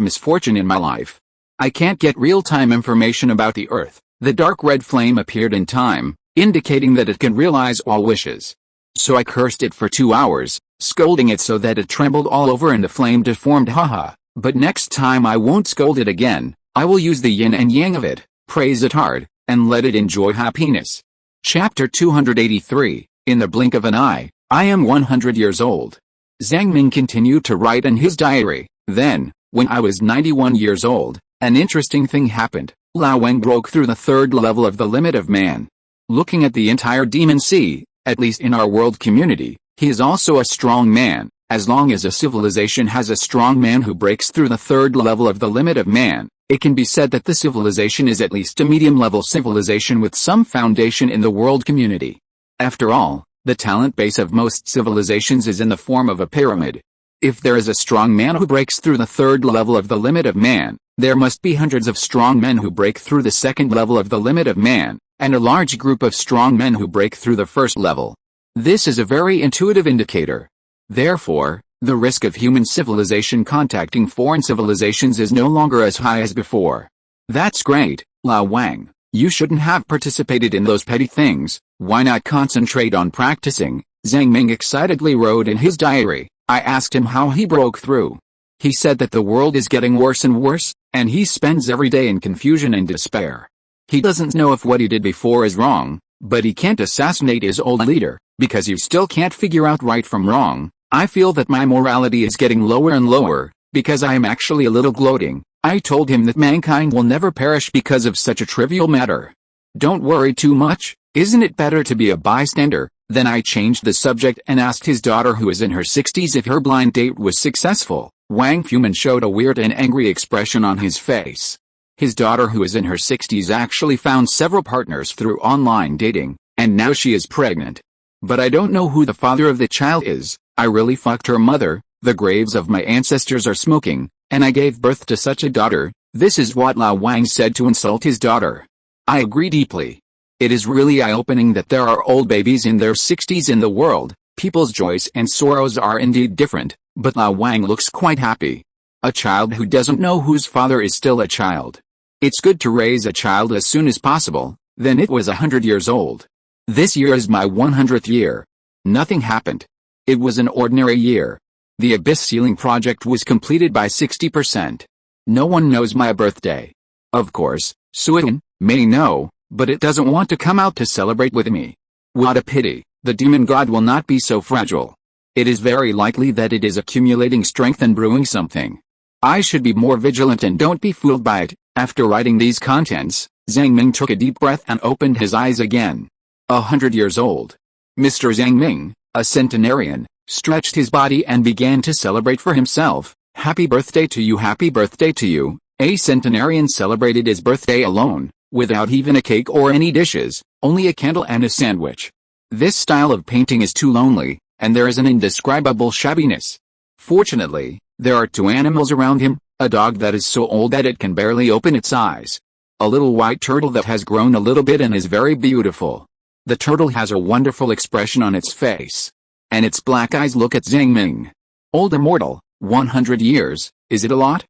misfortune in my life. I can't get real-time information about the Earth. The dark red flame appeared in time, indicating that it can realize all wishes. So I cursed it for 2 hours, scolding it so that it trembled all over and the flame deformed. Haha. But next time I won't scold it again. I will use the yin and yang of it, praise it hard, and let it enjoy happiness. Chapter 283. In the blink of an eye, I am 100 years old. Zhang Ming continued to write in his diary. Then, when I was 91 years old, an interesting thing happened. Lao Wang broke through the third level of the limit of man. Looking at the entire demon sea, at least in our world community, he is also a strong man, As long as a civilization has a strong man who breaks through the third level of the limit of man, it can be said that the civilization is at least a medium-level civilization with some foundation in the world community. After all, the talent base of most civilizations is in the form of a pyramid. If there is a strong man who breaks through the third level of the limit of man, there must be hundreds of strong men who break through the second level of the limit of man, and a large group of strong men who break through the first level. This is a very intuitive indicator. Therefore, the risk of human civilization contacting foreign civilizations is no longer as high as before. That's great, Lao Wang. You shouldn't have participated in those petty things. Why not concentrate on practicing? Zhang Ming excitedly wrote in his diary. I asked him how he broke through. He said that the world is getting worse and worse, and he spends every day in confusion and despair. He doesn't know if what he did before is wrong, but he can't assassinate his old leader, because he still can't figure out right from wrong. I feel that my morality is getting lower and lower, because I am actually a little gloating. I told him that mankind will never perish because of such a trivial matter. Don't worry too much, isn't it better to be a bystander? Then I changed the subject and asked his daughter, who is in her 60s, if her blind date was successful. Wang Fuman showed a weird and angry expression on his face. His daughter, who is in her 60s, actually found several partners through online dating, and now she is pregnant. But I don't know who the father of the child is. I really fucked her mother. The graves of my ancestors are smoking, and I gave birth to such a daughter. This is what Lao Wang said to insult his daughter. I agree deeply. It is really eye-opening that there are old babies in their 60s in the world. People's joys and sorrows are indeed different, but Lao Wang looks quite happy. A child who doesn't know whose father is still a child. It's good to raise a child as soon as possible. Then it was 100 years old. This year is my 100th year. Nothing happened. It was an ordinary year. The abyss ceiling project was completed by 60%. No one knows my birthday. Of course, Suyin may know, but it doesn't want to come out to celebrate with me. What a pity. The demon god will not be so fragile. It is very likely that it is accumulating strength and brewing something. I should be more vigilant and don't be fooled by it. After writing these contents, Zhang Ming took a deep breath and opened his eyes again. 100 years old. Mr. Zhang Ming, a centenarian, stretched his body and began to celebrate for himself. Happy birthday to you, happy birthday to you. A centenarian celebrated his birthday alone, without even a cake or any dishes, only a candle and a sandwich. This style of painting is too lonely, and there is an indescribable shabbiness. Fortunately, there are two animals around him, a dog that is so old that it can barely open its eyes. A little white turtle that has grown a little bit and is very beautiful. The turtle has a wonderful expression on its face. And its black eyes look at Zhang Ming. Old immortal, 100 years, is it a lot?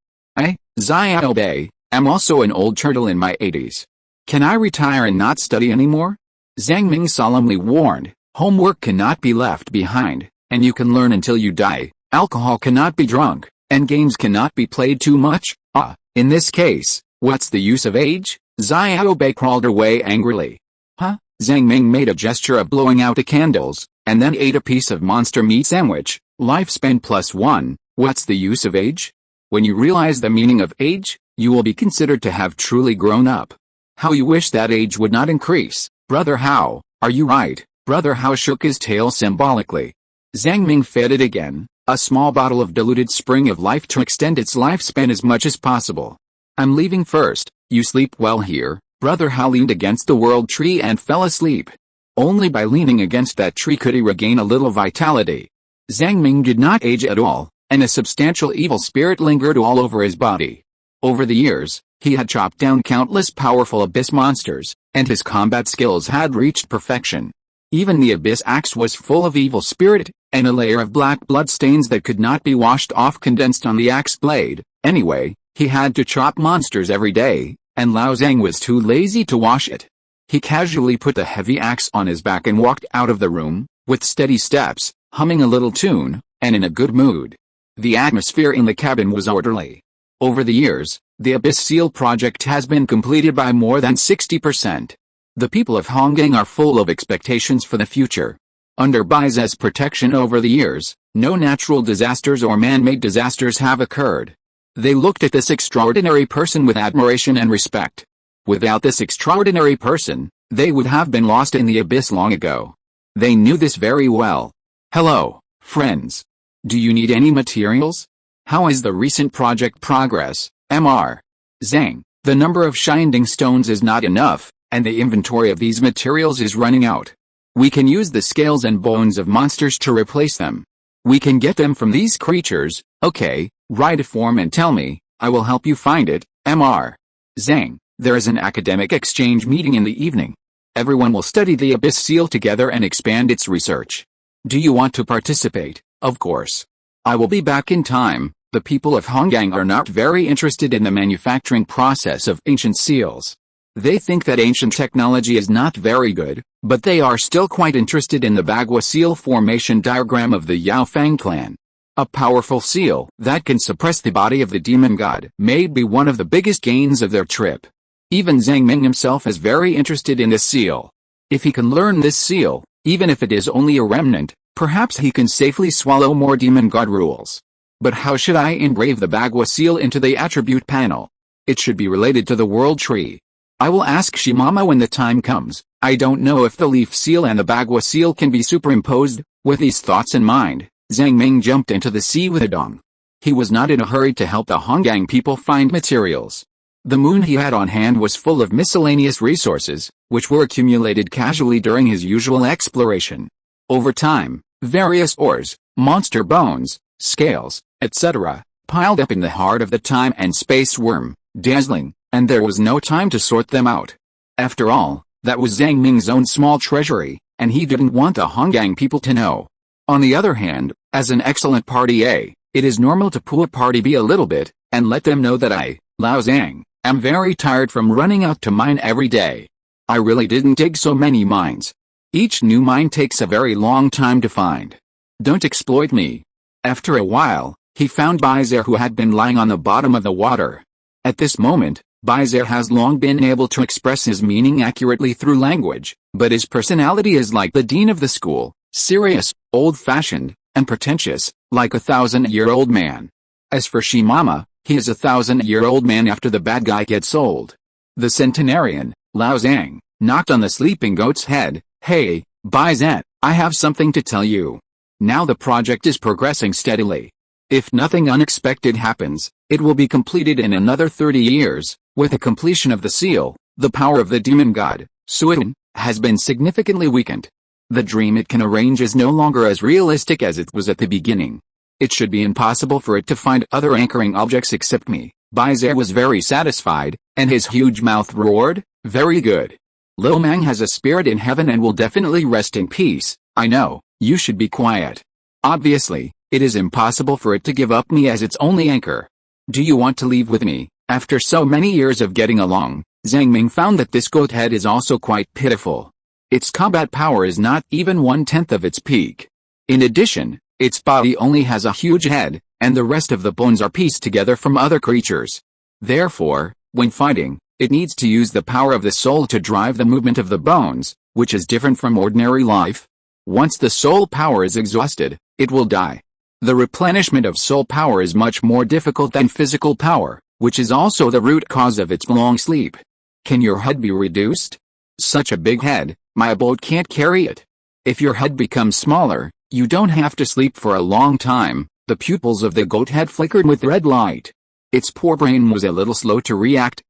Xiao Bei, I'm also an old turtle in my 80s. Can I retire and not study anymore? Zhang Ming solemnly warned, homework cannot be left behind, and you can learn until you die. Alcohol cannot be drunk, and games cannot be played too much. In this case, what's the use of age? Xiao Bei crawled away angrily. Zhang Ming made a gesture of blowing out the candles, and then ate a piece of monster meat sandwich. Lifespan +1, what's the use of age? When you realize the meaning of age, you will be considered to have truly grown up. How you wish that age would not increase. Brother Hao, are you right? Brother Hao shook his tail symbolically. Zhang Ming fed it again, a small bottle of diluted spring of life to extend its lifespan as much as possible. I'm leaving first, you sleep well here. Brother Hao leaned against the world tree and fell asleep. Only by leaning against that tree could he regain a little vitality. Zhang Ming did not age at all, and a substantial evil spirit lingered all over his body. Over the years, he had chopped down countless powerful abyss monsters, and his combat skills had reached perfection. Even the abyss axe was full of evil spirit, and a layer of black blood stains that could not be washed off condensed on the axe blade. Anyway, he had to chop monsters every day, and Lao Zhang was too lazy to wash it. He casually put the heavy axe on his back and walked out of the room, with steady steps, humming a little tune, and in a good mood. The atmosphere in the cabin was orderly. Over the years, the Abyss Seal project has been completed by more than 60%. The people of Honggang are full of expectations for the future. Under Bai's protection over the years, no natural disasters or man-made disasters have occurred. They looked at this extraordinary person with admiration and respect. Without this extraordinary person, they would have been lost in the abyss long ago. They knew this very well. Hello, friends. Do you need any materials? How is the recent project progress, Mr. Zhang? The number of shining stones is not enough, and the inventory of these materials is running out. We can use the scales and bones of monsters to replace them. We can get them from these creatures. Okay, write a form and tell me, I will help you find it, Mr. Zhang. There is an academic exchange meeting in the evening. Everyone will study the abyss seal together and expand its research. Do you want to participate? Of course. I will be back in time. The people of Honggang are not very interested in the manufacturing process of ancient seals. They think that ancient technology is not very good, but they are still quite interested in the Bagua seal formation diagram of the Yao Fang clan. A powerful seal that can suppress the body of the demon god may be one of the biggest gains of their trip. Even Zhang Ming himself is very interested in this seal. If he can learn this seal, even if it is only a remnant, perhaps he can safely swallow more demon god rules. But how should I engrave the Bagua seal into the attribute panel? It should be related to the world tree. I will ask Shimama when the time comes. I don't know if the leaf seal and the Bagua seal can be superimposed. With these thoughts in mind, Zhang Ming jumped into the sea with a dong. He was not in a hurry to help the Honggang people find materials. The moon he had on hand was full of miscellaneous resources, which were accumulated casually during his usual exploration. Over time, various ores, monster bones, scales, etc., piled up in the heart of the time and space worm, dazzling, and there was no time to sort them out. After all, that was Zhang Ming's own small treasury, and he didn't want the Honggang people to know. On the other hand, as an excellent party A, it is normal to pull party B a little bit, and let them know that I, Lao Zhang, am very tired from running out to mine every day. I really didn't dig so many mines. Each new mine takes a very long time to find. Don't exploit me. After a while, he found Baizer, who had been lying on the bottom of the water. At this moment, Baizer has long been able to express his meaning accurately through language, but his personality is like the dean of the school, serious, old-fashioned, and pretentious, like a 1,000-year-old man. As for Shimama, he is a 1,000-year-old man after the bad guy gets old. The centenarian, Lao Zhang, knocked on the sleeping goat's head. Hey, Baizet, I have something to tell you. Now the project is progressing steadily. If nothing unexpected happens, it will be completed in another 30 years. With the completion of the seal, the power of the demon god, Suidan, has been significantly weakened. The dream it can arrange is no longer as realistic as it was at the beginning. It should be impossible for it to find other anchoring objects except me. Baizer was very satisfied, and his huge mouth roared, very good. Lil Mang has a spirit in heaven and will definitely rest in peace. I know, you should be quiet. Obviously, it is impossible for it to give up me as its only anchor. Do you want to leave with me? After so many years of getting along, Zhang Ming found that this goat head is also quite pitiful. Its combat power is not even 1/10 of its peak. In addition, its body only has a huge head, and the rest of the bones are pieced together from other creatures. Therefore, when fighting, it needs to use the power of the soul to drive the movement of the bones, which is different from ordinary life. Once the soul power is exhausted, it will die. The replenishment of soul power is much more difficult than physical power, which is also the root cause of its long sleep. Can your head be reduced? Such a big head, my boat can't carry it. If your head becomes smaller, you don't have to sleep for a long time. The pupils of the goat head flickered with red light. Its poor brain was a little slow to react.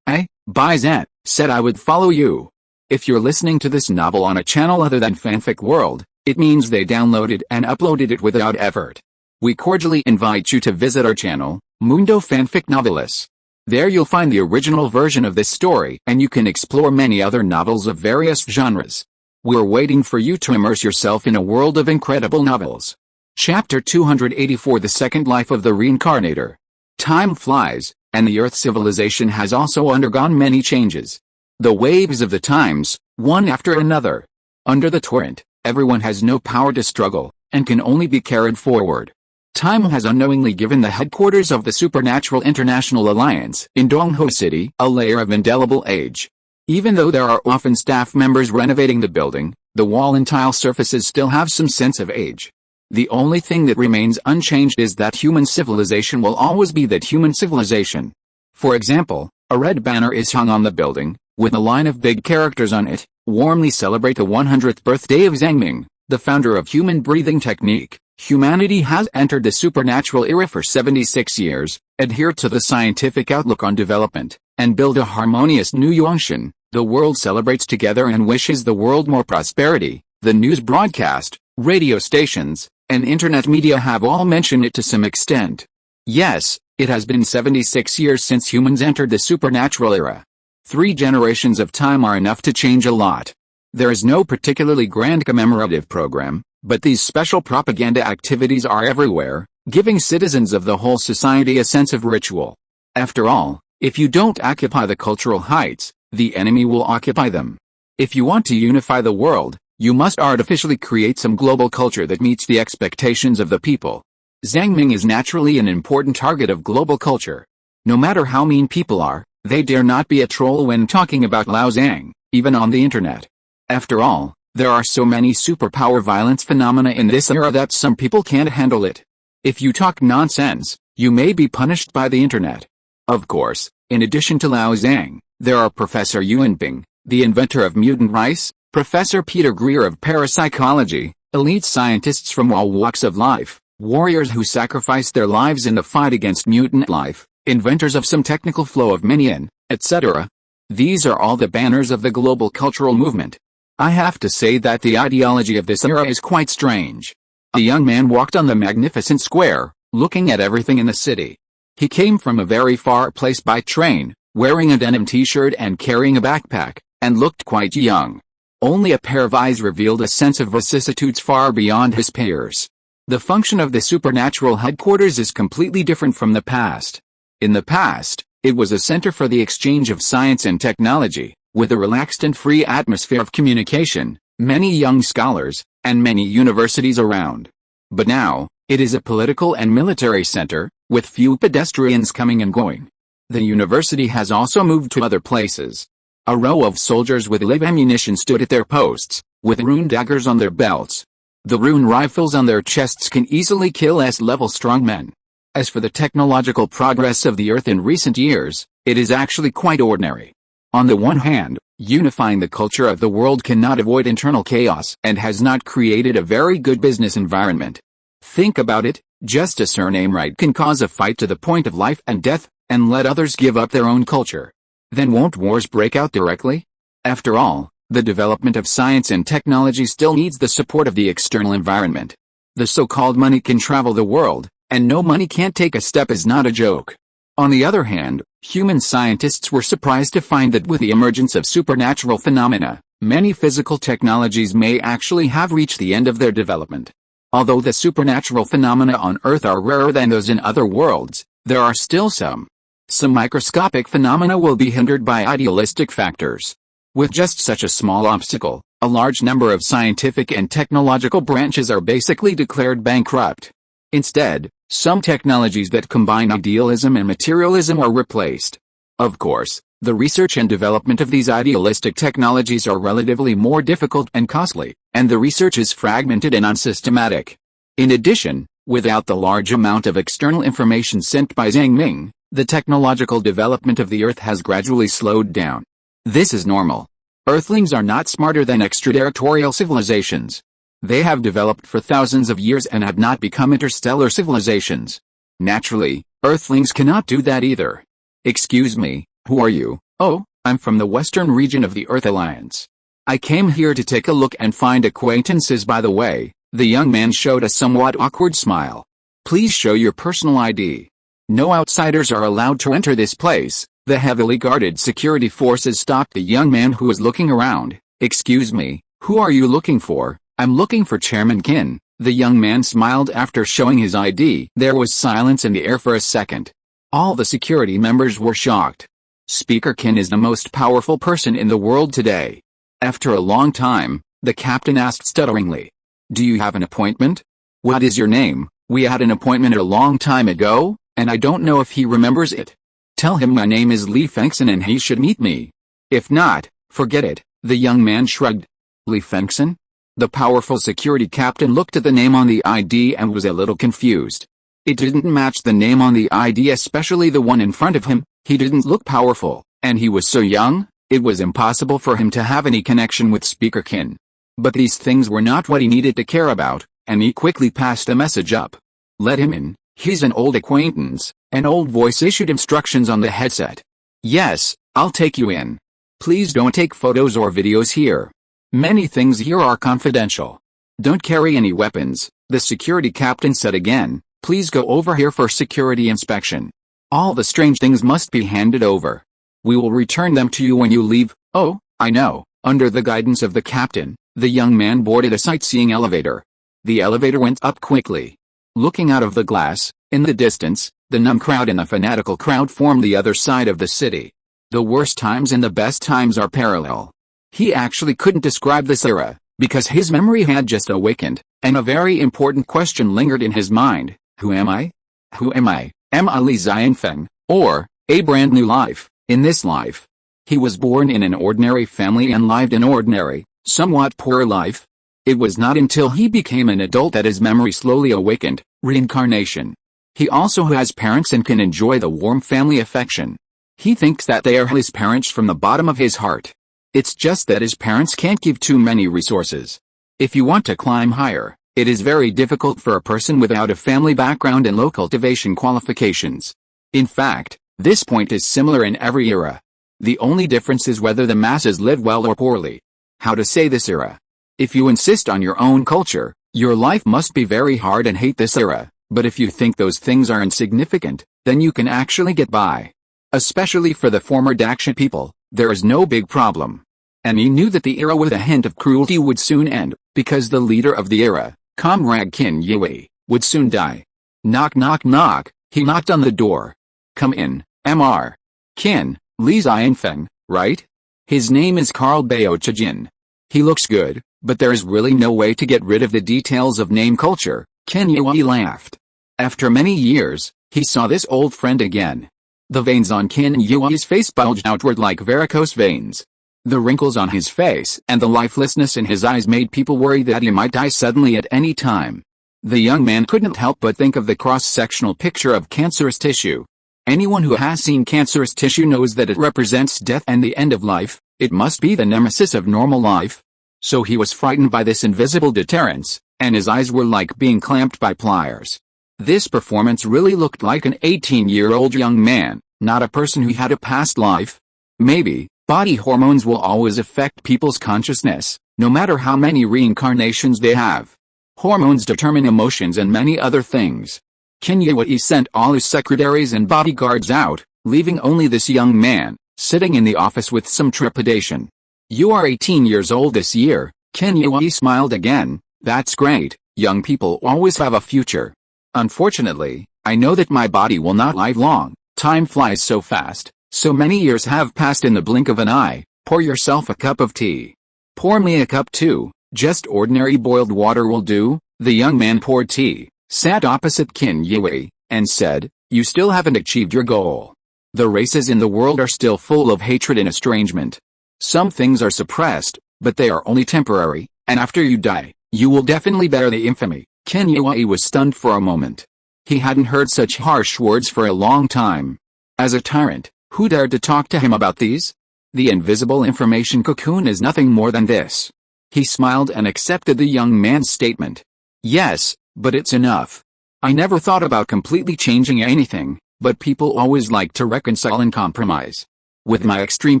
Baizet said I would follow you. If you're listening to this novel on a channel other than Fanfic World, it means they downloaded and uploaded it without effort. We cordially invite you to visit our channel, Mundo Fanfic Novelis. There you'll find the original version of this story, and you can explore many other novels of various genres. We're waiting for you to immerse yourself in a world of incredible novels. Chapter 284: The Second Life of the Reincarnator. Time flies, and the Earth civilization has also undergone many changes. The waves of the times, one after another. Under the torrent, everyone has no power to struggle, and can only be carried forward. Time has unknowingly given the headquarters of the Supernatural International Alliance in Dongho City a layer of indelible age. Even though there are often staff members renovating the building, the wall and tile surfaces still have some sense of age. The only thing that remains unchanged is that human civilization will always be that human civilization. For example, a red banner is hung on the building, with a line of big characters on it, warmly celebrate the 100th birthday of Zhang Ming, the founder of human breathing technique. Humanity has entered the supernatural era for 76 years, adhered to the scientific outlook on development, and build a harmonious new Yongxin. The world celebrates together and wishes the world more prosperity. The news broadcast, radio stations, and internet media have all mentioned it to some extent. Yes, it has been 76 years since humans entered the supernatural era. 3 generations of time are enough to change a lot. There is no particularly grand commemorative program, but these special propaganda activities are everywhere, giving citizens of the whole society a sense of ritual. After all, if you don't occupy the cultural heights, the enemy will occupy them. If you want to unify the world, you must artificially create some global culture that meets the expectations of the people. Zhang Ming is naturally an important target of global culture. No matter how mean people are, they dare not be a troll when talking about Lao Zhang, even on the internet. After all, there are so many superpower violence phenomena in this era that some people can't handle it. If you talk nonsense, you may be punished by the internet. Of course, in addition to Lao Zhang, there are Professor Yuanping, the inventor of mutant rice, Professor Peter Greer of parapsychology, elite scientists from all walks of life, warriors who sacrifice their lives in the fight against mutant life, inventors of some technical flow of minion, etc. These are all the banners of the global cultural movement. I have to say that the ideology of this era is quite strange. A young man walked on the magnificent square, looking at everything in the city. He came from a very far place by train, wearing a denim t-shirt and carrying a backpack, and looked quite young. Only a pair of eyes revealed a sense of vicissitudes far beyond his peers. The function of the supernatural headquarters is completely different from the past. In the past, it was a center for the exchange of science and technology, with a relaxed and free atmosphere of communication, many young scholars, and many universities around. But now, it is a political and military center, with few pedestrians coming and going. The university has also moved to other places. A row of soldiers with live ammunition stood at their posts, with rune daggers on their belts. The rune rifles on their chests can easily kill S-level strong men. As for the technological progress of the Earth in recent years, it is actually quite ordinary. On the one hand, unifying the culture of the world cannot avoid internal chaos and has not created a very good business environment. Think about it, just a surname right can cause a fight to the point of life and death, and let others give up their own culture. Then won't wars break out directly? After all, the development of science and technology still needs the support of the external environment. The so-called money can travel the world, and no money can't take a step is not a joke. On the other hand, human scientists were surprised to find that with the emergence of supernatural phenomena, many physical technologies may actually have reached the end of their development. Although the supernatural phenomena on Earth are rarer than those in other worlds, there are still some. Some microscopic phenomena will be hindered by idealistic factors. With just such a small obstacle, a large number of scientific and technological branches are basically declared bankrupt. Instead, some technologies that combine idealism and materialism are replaced. Of course, the research and development of these idealistic technologies are relatively more difficult and costly, and the research is fragmented and unsystematic. In addition, without the large amount of external information sent by Zhang Ming, the technological development of the Earth has gradually slowed down. This is normal. Earthlings are not smarter than extraterrestrial civilizations. They have developed for thousands of years and have not become interstellar civilizations. Naturally, Earthlings cannot do that either. Excuse me, who are you? Oh, I'm from the western region of the Earth Alliance. I came here to take a look and find acquaintances. By the way, the young man showed a somewhat awkward smile. Please show your personal ID. No outsiders are allowed to enter this place. The heavily guarded security forces stopped the young man who was looking around. Excuse me, who are you looking for? I'm looking for Chairman Qin. The young man smiled after showing his ID. There was silence in the air for a second. All the security members were shocked. Speaker Qin is the most powerful person in the world today. After a long time, the captain asked stutteringly. Do you have an appointment? What is your name? We had an appointment a long time ago, and I don't know if he remembers it. Tell him my name is Li Fengxian and he should meet me. If not, forget it. The young man shrugged. Li Fengxian? The powerful security captain looked at the name on the ID and was a little confused. It didn't match the name on the ID, especially the one in front of him. He didn't look powerful, and he was so young, it was impossible for him to have any connection with Speaker Qin. But these things were not what he needed to care about. and he quickly passed the message up. Let him in, he's an old acquaintance. An old voice issued instructions on the headset. Yes, I'll take you in. Please don't take photos or videos here. Many things here are confidential. Don't carry any weapons, the security captain said again. Please go over here for security inspection. All the strange things must be handed over. We will return them to you when you leave. Oh, I know. Under the guidance of the captain, the young man boarded a sightseeing elevator. The elevator went up quickly. Looking out of the glass, in the distance, the numb crowd and the fanatical crowd formed the other side of the city. The worst times and the best times are parallel. He actually couldn't describe this era, because his memory had just awakened, and a very important question lingered in his mind. Who am I? Who am I? Am I Li Xianfeng, or a brand new life, in this life? He was born in an ordinary family and lived an ordinary, somewhat poor life. It was not until he became an adult that his memory slowly awakened. Reincarnation. He also has parents and can enjoy the warm family affection. He thinks that they are his parents from the bottom of his heart. It's just that his parents can't give too many resources. If you want to climb higher, it is very difficult for a person without a family background and low cultivation qualifications. In fact, this point is similar in every era. The only difference is whether the masses live well or poorly. How to say this era? If you insist on your own culture, your life must be very hard and hate this era, but if you think those things are insignificant, then you can actually get by. Especially for the former Daksha people, there is no big problem. And he knew that the era with a hint of cruelty would soon end, because the leader of the era, Comrade Qin Yui, would soon die. Knock knock knock, he knocked on the door. Come in, Mr. Qin, Li Xianfeng, right? His name is Carl Bao Chijin. He looks good, but there is really no way to get rid of the details of name culture. Qin Yui laughed. After many years, he saw this old friend again. The veins on Qin Yui's face bulged outward like varicose veins. The wrinkles on his face and the lifelessness in his eyes made people worry that he might die suddenly at any time. The young man couldn't help but think of the cross-sectional picture of cancerous tissue. Anyone who has seen cancerous tissue knows that it represents death and the end of life. It must be the nemesis of normal life. So he was frightened by this invisible deterrence, and his eyes were like being clamped by pliers. This performance really looked like an 18-year-old young man, not a person who had a past life. Maybe, body hormones will always affect people's consciousness, no matter how many reincarnations they have. Hormones determine emotions and many other things. Qin Yui sent all his secretaries and bodyguards out, leaving only this young man, sitting in the office with some trepidation. You are 18 years old this year, Qin Yui smiled again. That's great, young people always have a future. Unfortunately, I know that my body will not live long. Time flies so fast, so many years have passed in the blink of an eye. Pour yourself a cup of tea. Pour me a cup too, just ordinary boiled water will do. The young man poured tea, sat opposite Qin Yui, and said, you still haven't achieved your goal. The races in the world are still full of hatred and estrangement. Some things are suppressed, but they are only temporary, and after you die, you will definitely bear the infamy. Qin Yui was stunned for a moment. He hadn't heard such harsh words for a long time. As a tyrant, who dared to talk to him about these? The invisible information cocoon is nothing more than this. He smiled and accepted the young man's statement. Yes, but it's enough. I never thought about completely changing anything, but people always like to reconcile and compromise. With my extreme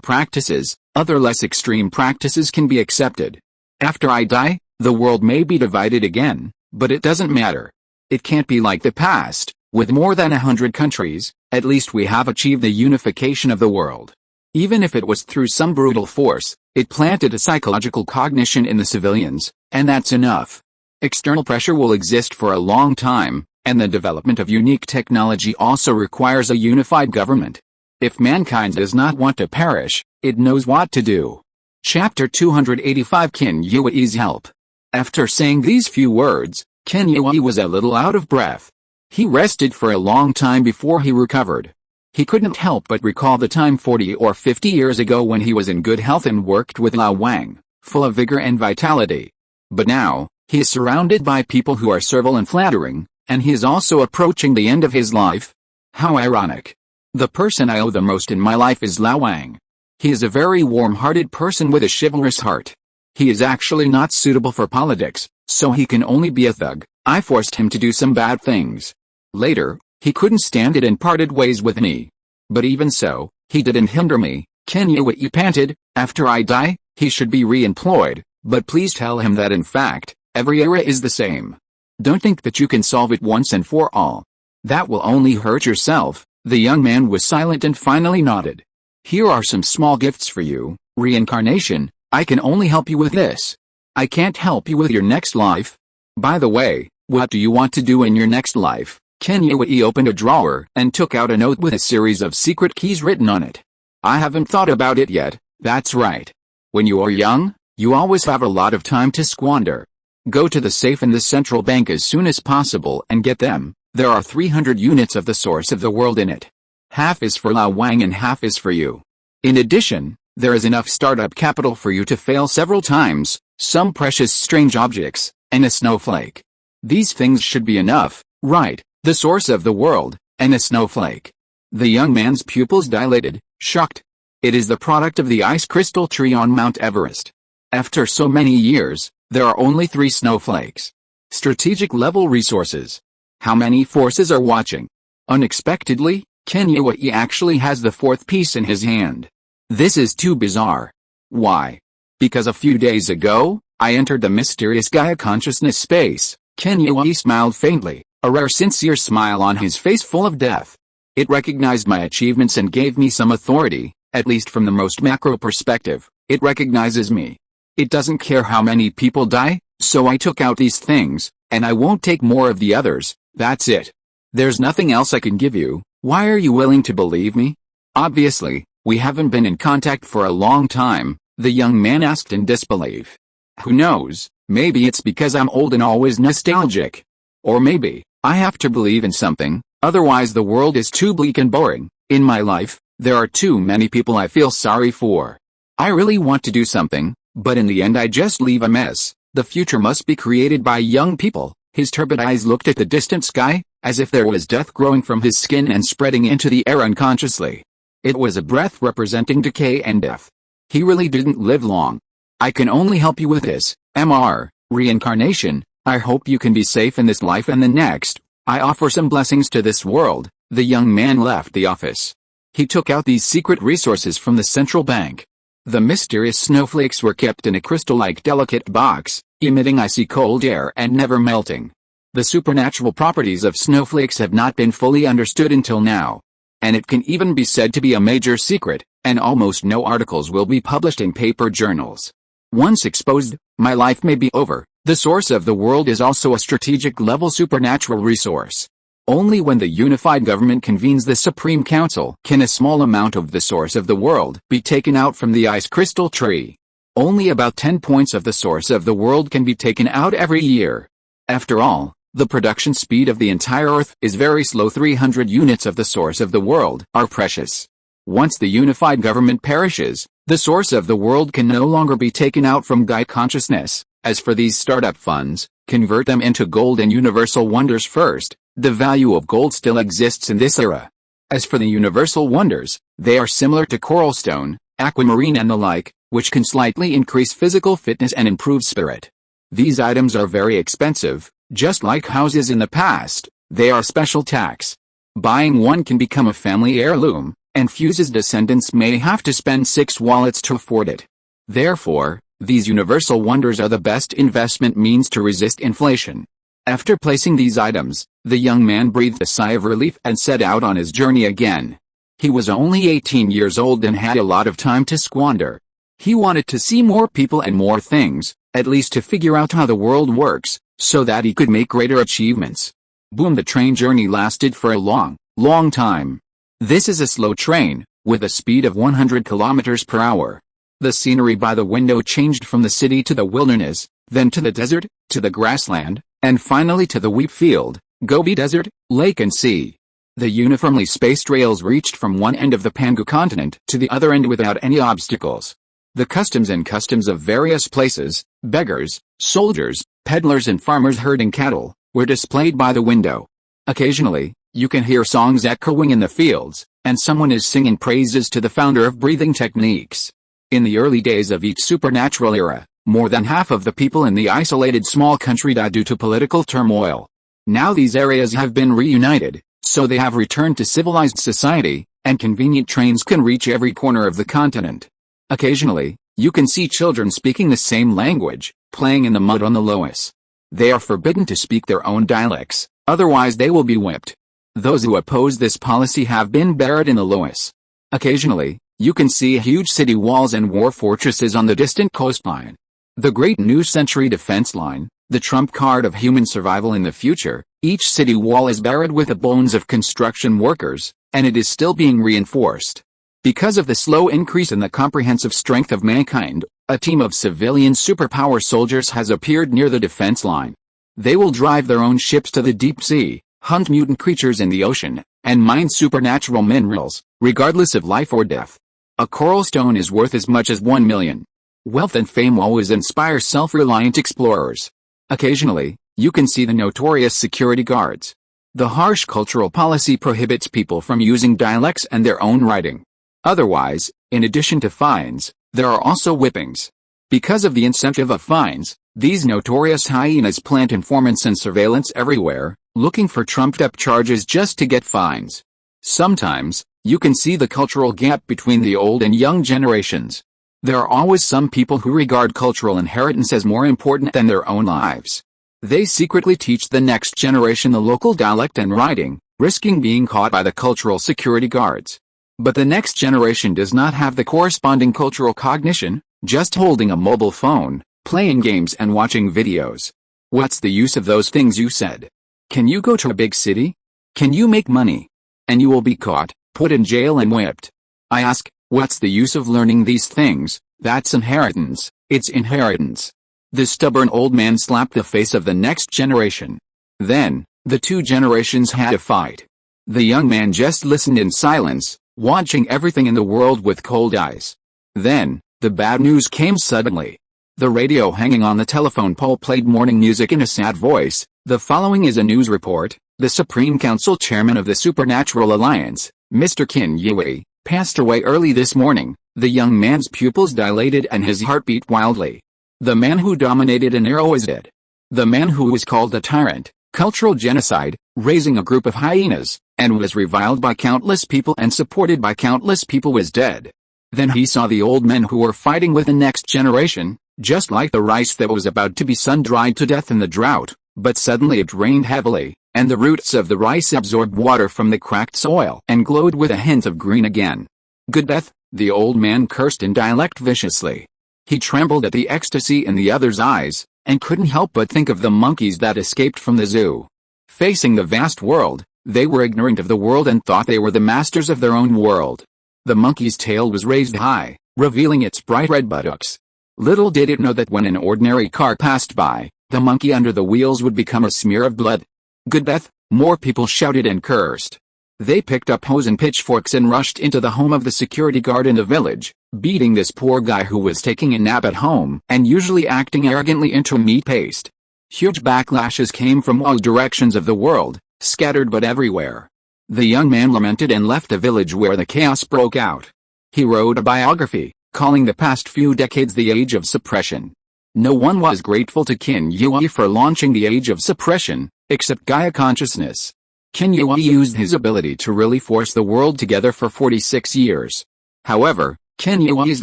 practices, other less extreme practices can be accepted. After I die, the world may be divided again, but it doesn't matter. It can't be like the past. With more than 100 countries, at least we have achieved the unification of the world. Even if it was through some brutal force, it planted a psychological cognition in the civilians, and that's enough. External pressure will exist for a long time, and the development of unique technology also requires a unified government. If mankind does not want to perish, it knows what to do. Chapter 285 Qin Yui's Help. After saying these few words, Qin Yui was a little out of breath. He rested for a long time before he recovered. He couldn't help but recall the time 40 or 50 years ago when he was in good health and worked with Lao Wang, full of vigor and vitality. But now, he is surrounded by people who are servile and flattering, and he is also approaching the end of his life. How ironic. The person I owe the most in my life is Lao Wang. He is a very warm-hearted person with a chivalrous heart. He is actually not suitable for politics, so he can only be a thug. I forced him to do some bad things. Later, he couldn't stand it and parted ways with me. But even so, he didn't hinder me. Kenyawi panted. After I die, he should be re-employed, but please tell him that in fact, every era is the same. Don't think that you can solve it once and for all. That will only hurt yourself. The young man was silent and finally nodded. Here are some small gifts for you. Reincarnation, I can only help you with this. I can't help you with your next life. By the way, what do you want to do in your next life? Kenyawi opened a drawer and took out a note with a series of secret keys written on it. I haven't thought about it yet. That's right. When you are young, you always have a lot of time to squander. Go to the safe in the central bank as soon as possible and get them. There are 300 units of the source of the world in it. Half is for Lao Wang and half is for you. In addition, there is enough startup capital for you to fail several times, some precious strange objects, and a snowflake. These things should be enough, right? The source of the world, and a snowflake. The young man's pupils dilated, shocked. It is the product of the ice crystal tree on Mount Everest. After so many years, there are only 3 snowflakes. Strategic level resources. How many forces are watching? Unexpectedly, Kenyawi actually has the 4th piece in his hand. This is too bizarre. Why? Because a few days ago, I entered the mysterious Gaia consciousness space. Kenyawi smiled faintly, a rare sincere smile on his face full of depth. It recognized my achievements and gave me some authority, at least from the most macro perspective. It recognizes me. It doesn't care how many people die, so I took out these things, and I won't take more of the others. That's it. There's nothing else I can give you. Why are you willing to believe me? Obviously, we haven't been in contact for a long time, the young man asked in disbelief. Who knows, maybe it's because I'm old and always nostalgic. Or maybe, I have to believe in something, otherwise the world is too bleak and boring. In my life, there are too many people I feel sorry for. I really want to do something, but in the end I just leave a mess. The future must be created by young people. His turbid eyes looked at the distant sky, as if there was death growing from his skin and spreading into the air unconsciously. It was a breath representing decay and death. He really didn't live long. I can only help you with this, Mr. Reincarnation. I hope you can be safe in this life and the next. I offer some blessings to this world. The young man left the office. He took out these secret resources from the central bank. The mysterious snowflakes were kept in a crystal-like delicate box, emitting icy cold air and never melting. The supernatural properties of snowflakes have not been fully understood until now. And it can even be said to be a major secret, and almost no articles will be published in paper journals. Once exposed, my life may be over. The source of the world is also a strategic-level supernatural resource. Only when the unified government convenes the Supreme Council can a small amount of the source of the world be taken out from the ice crystal tree. Only about 10 points of the source of the world can be taken out every year. After all, the production speed of the entire Earth is very slow. 300 units of the source of the world are precious. Once the unified government perishes, the source of the world can no longer be taken out from Gaia consciousness. As for these startup funds, convert them into gold and universal wonders first. The value of gold still exists in this era. As for the universal wonders, they are similar to coral stone, aquamarine and the like, which can slightly increase physical fitness and improve spirit. These items are very expensive, just like houses in the past. They are special tax. Buying one can become a family heirloom, and Fuse's descendants may have to spend 6 wallets to afford it. Therefore, these universal wonders are the best investment means to resist inflation. After placing these items, the young man breathed a sigh of relief and set out on his journey again. He was only 18 years old and had a lot of time to squander. He wanted to see more people and more things, at least to figure out how the world works, so that he could make greater achievements. Boom! The train journey lasted for a long time. This is a slow train, with a speed of 100 kilometers per hour. The scenery by the window changed from the city to the wilderness, then to the desert, to the grassland, and finally to the wheat field, Gobi Desert, lake and sea. The uniformly spaced rails reached from one end of the Pangu continent to the other end without any obstacles. The customs of various places, beggars, soldiers, peddlers and farmers herding cattle, were displayed by the window. Occasionally, you can hear songs echoing in the fields, and someone is singing praises to the founder of breathing techniques. In the early days of each supernatural era, More than half of the people in the isolated small country died due to political turmoil. Now these areas have been reunited, so they have returned to civilized society, and convenient trains can reach every corner of the continent. Occasionally, you can see children speaking the same language, playing in the mud on the loess. They are forbidden to speak their own dialects, otherwise they will be whipped. Those who oppose this policy have been buried in the loess. Occasionally, you can see huge city walls and war fortresses on the distant coastline. The great new century defense line, the trump card of human survival in the future, each city wall is buried with the bones of construction workers, and it is still being reinforced. Because of the slow increase in the comprehensive strength of mankind, a team of civilian superpower soldiers has appeared near the defense line. They will drive their own ships to the deep sea, hunt mutant creatures in the ocean, and mine supernatural minerals, regardless of life or death. A coral stone is worth as much as 1 million. Wealth and fame always inspire self-reliant explorers. Occasionally, you can see the notorious security guards. The harsh cultural policy prohibits people from using dialects and their own writing. Otherwise, in addition to fines, there are also whippings. Because of the incentive of fines, these notorious hyenas plant informants and surveillance everywhere, looking for trumped-up charges just to get fines. Sometimes, you can see the cultural gap between the old and young generations. There are always some people who regard cultural inheritance as more important than their own lives. They secretly teach the next generation the local dialect and writing, risking being caught by the cultural security guards. But the next generation does not have the corresponding cultural cognition, just holding a mobile phone, playing games and watching videos. What's the use of those things you said? Can you go to a big city? Can you make money? And you will be caught, put in jail and whipped. I ask, what's the use of learning these things? That's inheritance, it's inheritance. The stubborn old man slapped the face of the next generation. Then, the two generations had a fight. The young man just listened in silence, watching everything in the world with cold eyes. Then, the bad news came suddenly. The radio hanging on the telephone pole played morning music in a sad voice. The following is a news report. The Supreme Council Chairman of the Supernatural Alliance, Mr. Qin Yui, passed away early this morning. The young man's pupils dilated and his heart beat wildly. The man who dominated an era is dead. The man who was called a tyrant, cultural genocide, raising a group of hyenas, and was reviled by countless people and supported by countless people was dead. Then he saw the old men who were fighting with the next generation, just like the rice that was about to be sun-dried to death in the drought, but suddenly it rained heavily, and the roots of the rice absorbed water from the cracked soil and glowed with a hint of green again. Good death, the old man cursed in dialect viciously. He trembled at the ecstasy in the other's eyes, and couldn't help but think of the monkeys that escaped from the zoo. Facing the vast world, they were ignorant of the world and thought they were the masters of their own world. The monkey's tail was raised high, revealing its bright red buttocks. Little did it know that when an ordinary car passed by, the monkey under the wheels would become a smear of blood. Good death, more people shouted and cursed. They picked up hoes and pitchforks and rushed into the home of the security guard in the village, beating this poor guy who was taking a nap at home and usually acting arrogantly into meat paste. Huge backlashes came from all directions of the world, scattered but everywhere. The young man lamented and left the village where the chaos broke out. He wrote a biography, calling the past few decades the Age of Suppression. No one was grateful to Qin Yui for launching the Age of Suppression, except Gaia Consciousness. Qin Yui used his ability to really force the world together for 46 years. However, Qin Yui's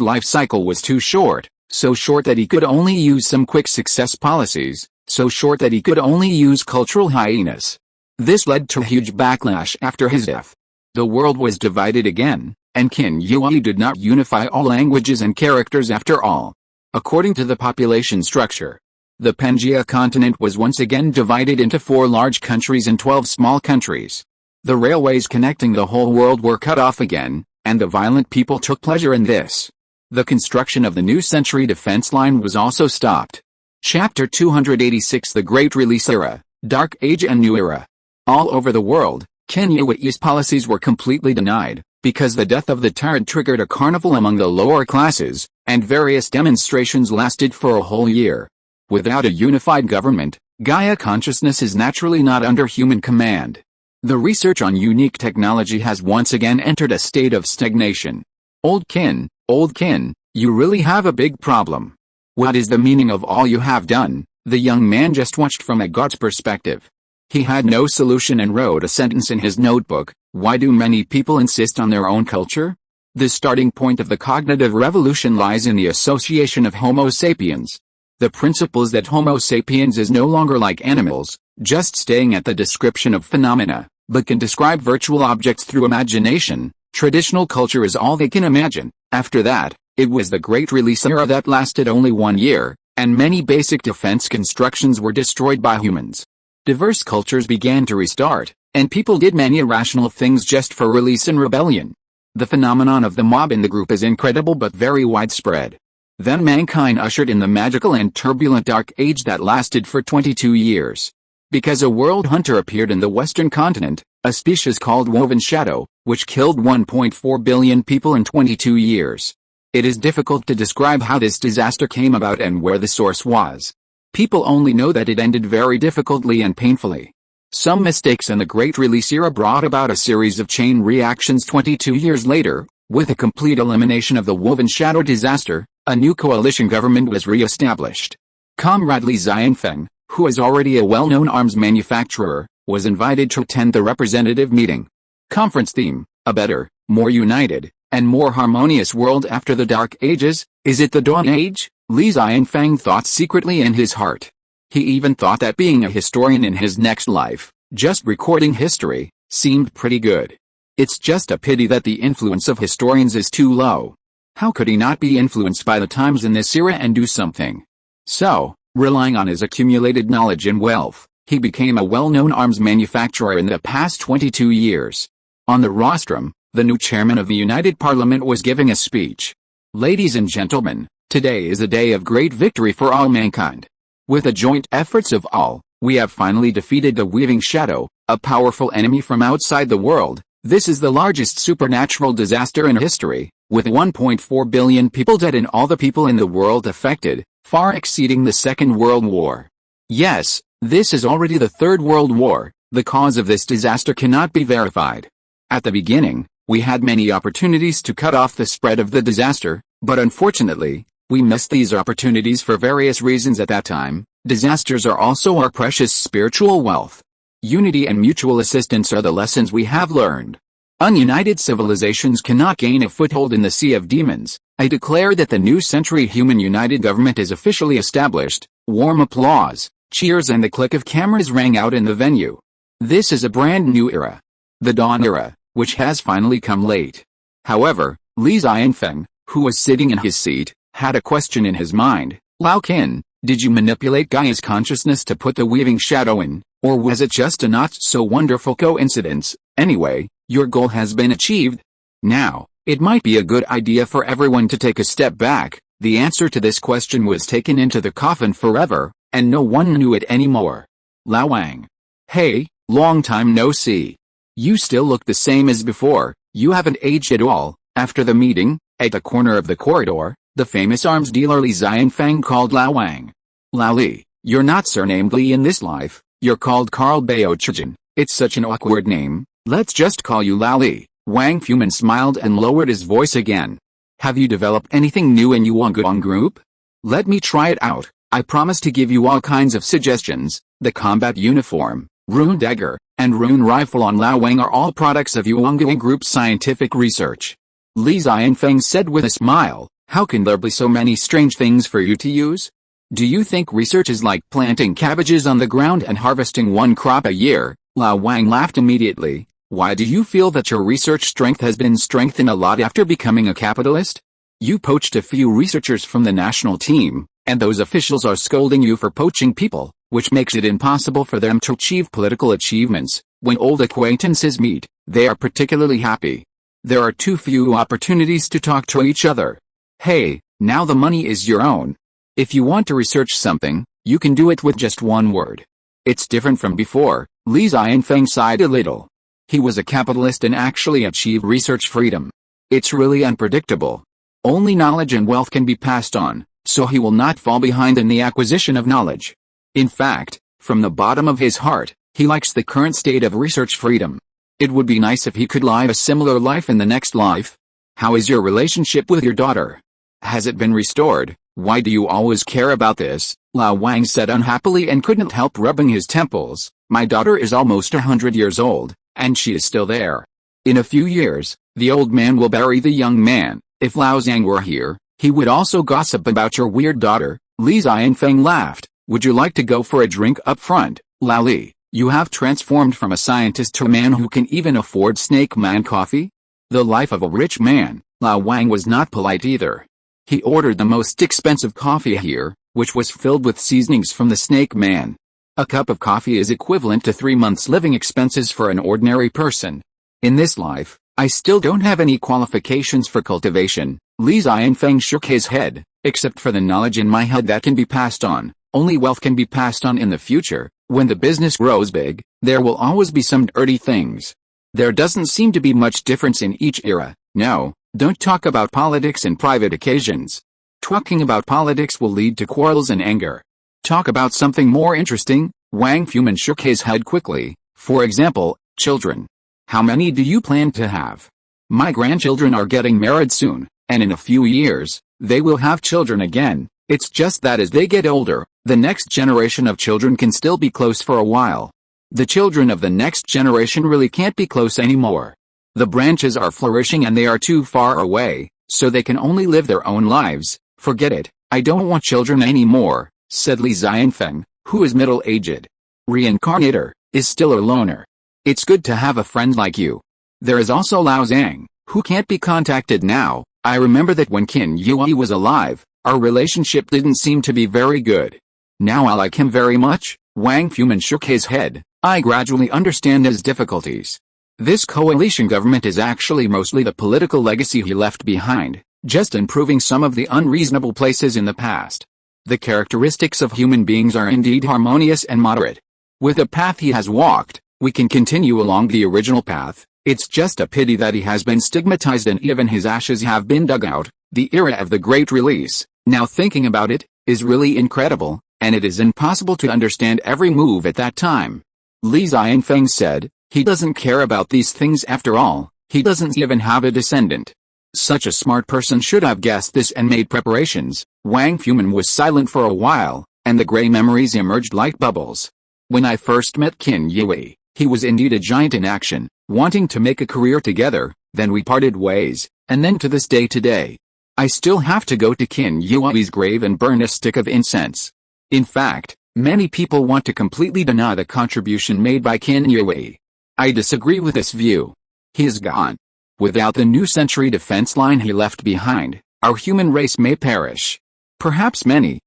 life cycle was too short, so short that he could only use some quick success policies, so short that he could only use cultural hyenas. This led to a huge backlash after his death. The world was divided again, and Qin Yui did not unify all languages and characters after all. According to the population structure, the Pangaea continent was once again divided into 4 large countries and 12 small countries. The railways connecting the whole world were cut off again, and the violent people took pleasure in this. The construction of the new century defense line was also stopped. Chapter 286 The Great Release Era, Dark Age and New Era. All over the world, Qin Yui's policies were completely denied, because the death of the tyrant triggered a carnival among the lower classes, and various demonstrations lasted for a whole year. Without a unified government, Gaia consciousness is naturally not under human command. The research on unique technology has once again entered a state of stagnation. Old Qin, you really have a big problem. What is the meaning of all you have done? The young man just watched from a god's perspective. He had no solution and wrote a sentence in his notebook. Why do many people insist on their own culture? The starting point of the cognitive revolution lies in the association of Homo sapiens. The principle is that Homo sapiens is no longer like animals, just staying at the description of phenomena, but can describe virtual objects through imagination. Traditional culture is all they can imagine. After that, it was the Great Release era that lasted only 1 year, and many basic defense constructions were destroyed by humans. Diverse cultures began to restart, and people did many irrational things just for release and rebellion. The phenomenon of the mob in the group is incredible but very widespread. Then mankind ushered in the magical and turbulent Dark Age that lasted for 22 years. Because a world hunter appeared in the western continent, a species called Woven Shadow, which killed 1.4 billion people in 22 years. It is difficult to describe how this disaster came about and where the source was. People only know that it ended very difficultly and painfully. Some mistakes in the Great Release era brought about a series of chain reactions 22 years later. With a complete elimination of the Woven Shadow disaster, a new coalition government was re-established. Comrade Li Xianfeng, who is already a well-known arms manufacturer, was invited to attend the representative meeting. Conference theme: a better, more united, and more harmonious world after the Dark Ages. Is it the Dawn Age? Li Xianfeng thought secretly in his heart. He even thought that being a historian in his next life, just recording history, seemed pretty good. It's just a pity that the influence of historians is too low. How could he not be influenced by the times in this era and do something? So, relying on his accumulated knowledge and wealth, he became a well-known arms manufacturer in the past 22 years. On the rostrum, the new chairman of the United Parliament was giving a speech. Ladies and gentlemen, today is a day of great victory for all mankind. With the joint efforts of all, we have finally defeated the Weaving Shadow, a powerful enemy from outside the world. This is the largest supernatural disaster in history, with 1.4 billion people dead and all the people in the world affected, far exceeding the Second World War. Yes, this is already the Third World War. The cause of this disaster cannot be verified. At the beginning, we had many opportunities to cut off the spread of the disaster, but unfortunately, we missed these opportunities for various reasons at that time. Disasters are also our precious spiritual wealth. Unity and mutual assistance are the lessons we have learned. Ununited civilizations cannot gain a foothold in the sea of demons. I declare that the new century human united government is officially established. Warm applause, cheers and the click of cameras rang out in the venue. This is a brand new era. The Dawn era, which has finally come late. However, Li Xianfeng, who was sitting in his seat, had a question in his mind. Lao Qin, did you manipulate Gaia's consciousness to put the Weaving Shadow in, or was it just a not-so-wonderful coincidence? Anyway, your goal has been achieved. Now, it might be a good idea for everyone to take a step back. The answer to this question was taken into the coffin forever, and no one knew it anymore. Lao Wang. Hey, long time no see. You still look the same as before. You haven't aged at all. After the meeting, at the corner of the corridor, the famous arms dealer Li Xianfeng called Lao Wang. Lao Li, you're not surnamed Li in this life, you're called Carl Bao Chijin. It's such an awkward name, let's just call you Lao Li. Wang Fuman smiled and lowered his voice again. Have you developed anything new in Yuanguang group? Let me try it out. I promise to give you all kinds of suggestions. The combat uniform, rune dagger, and rune rifle on Lao Wang are all products of Yuanguang group's scientific research. Li Xianfeng said with a smile. How can there be so many strange things for you to use? Do you think research is like planting cabbages on the ground and harvesting one crop a year? Lao Wang laughed immediately. Why do you feel that your research strength has been strengthened a lot after becoming a capitalist? You poached a few researchers from the national team, and those officials are scolding you for poaching people, which makes it impossible for them to achieve political achievements. When old acquaintances meet, they are particularly happy. There are too few opportunities to talk to each other. Hey, now the money is your own. If you want to research something, you can do it with just one word. It's different from before. Li Xianfeng sighed a little. He was a capitalist and actually achieved research freedom. It's really unpredictable. Only knowledge and wealth can be passed on, so he will not fall behind in the acquisition of knowledge. In fact, from the bottom of his heart, he likes the current state of research freedom. It would be nice if he could live a similar life in the next life. How is your relationship with your daughter? Has it been restored? Why do you always care about this? Lao Wang said unhappily and couldn't help rubbing his temples. My daughter is almost 100 years old, and she is still there. In a few years, the old man will bury the young man. If Lao Zhang were here, he would also gossip about your weird daughter. Li Xianfeng laughed. Would you like to go for a drink up front, Lao Li? You have transformed from a scientist to a man who can even afford Snake Man coffee? The life of a rich man. Lao Wang was not polite either. He ordered the most expensive coffee here, which was filled with seasonings from the Snake Man. A cup of coffee is equivalent to 3 months' living expenses for an ordinary person. In this life, I still don't have any qualifications for cultivation. Li Xianfeng shook his head. Except for the knowledge in my head that can be passed on, only wealth can be passed on in the future. When the business grows big, there will always be some dirty things. There doesn't seem to be much difference in each era. No, don't talk about politics in private occasions. Talking about politics will lead to quarrels and anger. Talk about something more interesting. Wang Fuman shook his head quickly. For example, children. How many do you plan to have? My grandchildren are getting married soon, and in a few years, they will have children again. It's just that as they get older, the next generation of children can still be close for a while. The children of the next generation really can't be close anymore. The branches are flourishing and they are too far away, so they can only live their own lives. Forget it, I don't want children anymore, said Li Xianfeng, who is middle-aged. Reincarnator, is still a loner. It's good to have a friend like you. There is also Lao Zhang, who can't be contacted now. I remember that when Qin Yue was alive, our relationship didn't seem to be very good. Now I like him very much. Wang Fuman shook his head. I gradually understand his difficulties. This coalition government is actually mostly the political legacy he left behind, just improving some of the unreasonable places in the past. The characteristics of human beings are indeed harmonious and moderate. With the path he has walked, we can continue along the original path. It's just a pity that he has been stigmatized and even his ashes have been dug out. The era of the Great Release, now thinking about it, is really incredible, and it is impossible to understand every move at that time. Li Xianfeng said, he doesn't care about these things after all, he doesn't even have a descendant. Such a smart person should have guessed this and made preparations. Wang Fuman was silent for a while, and the gray memories emerged like bubbles. When I first met Qin Yue, he was indeed a giant in action, wanting to make a career together, then we parted ways, and then to this day today. I still have to go to Qin Yue's grave and burn a stick of incense. In fact, many people want to completely deny the contribution made by Qin Yue. I disagree with this view. He is gone. Without the new century defense line he left behind, our human race may perish. Perhaps many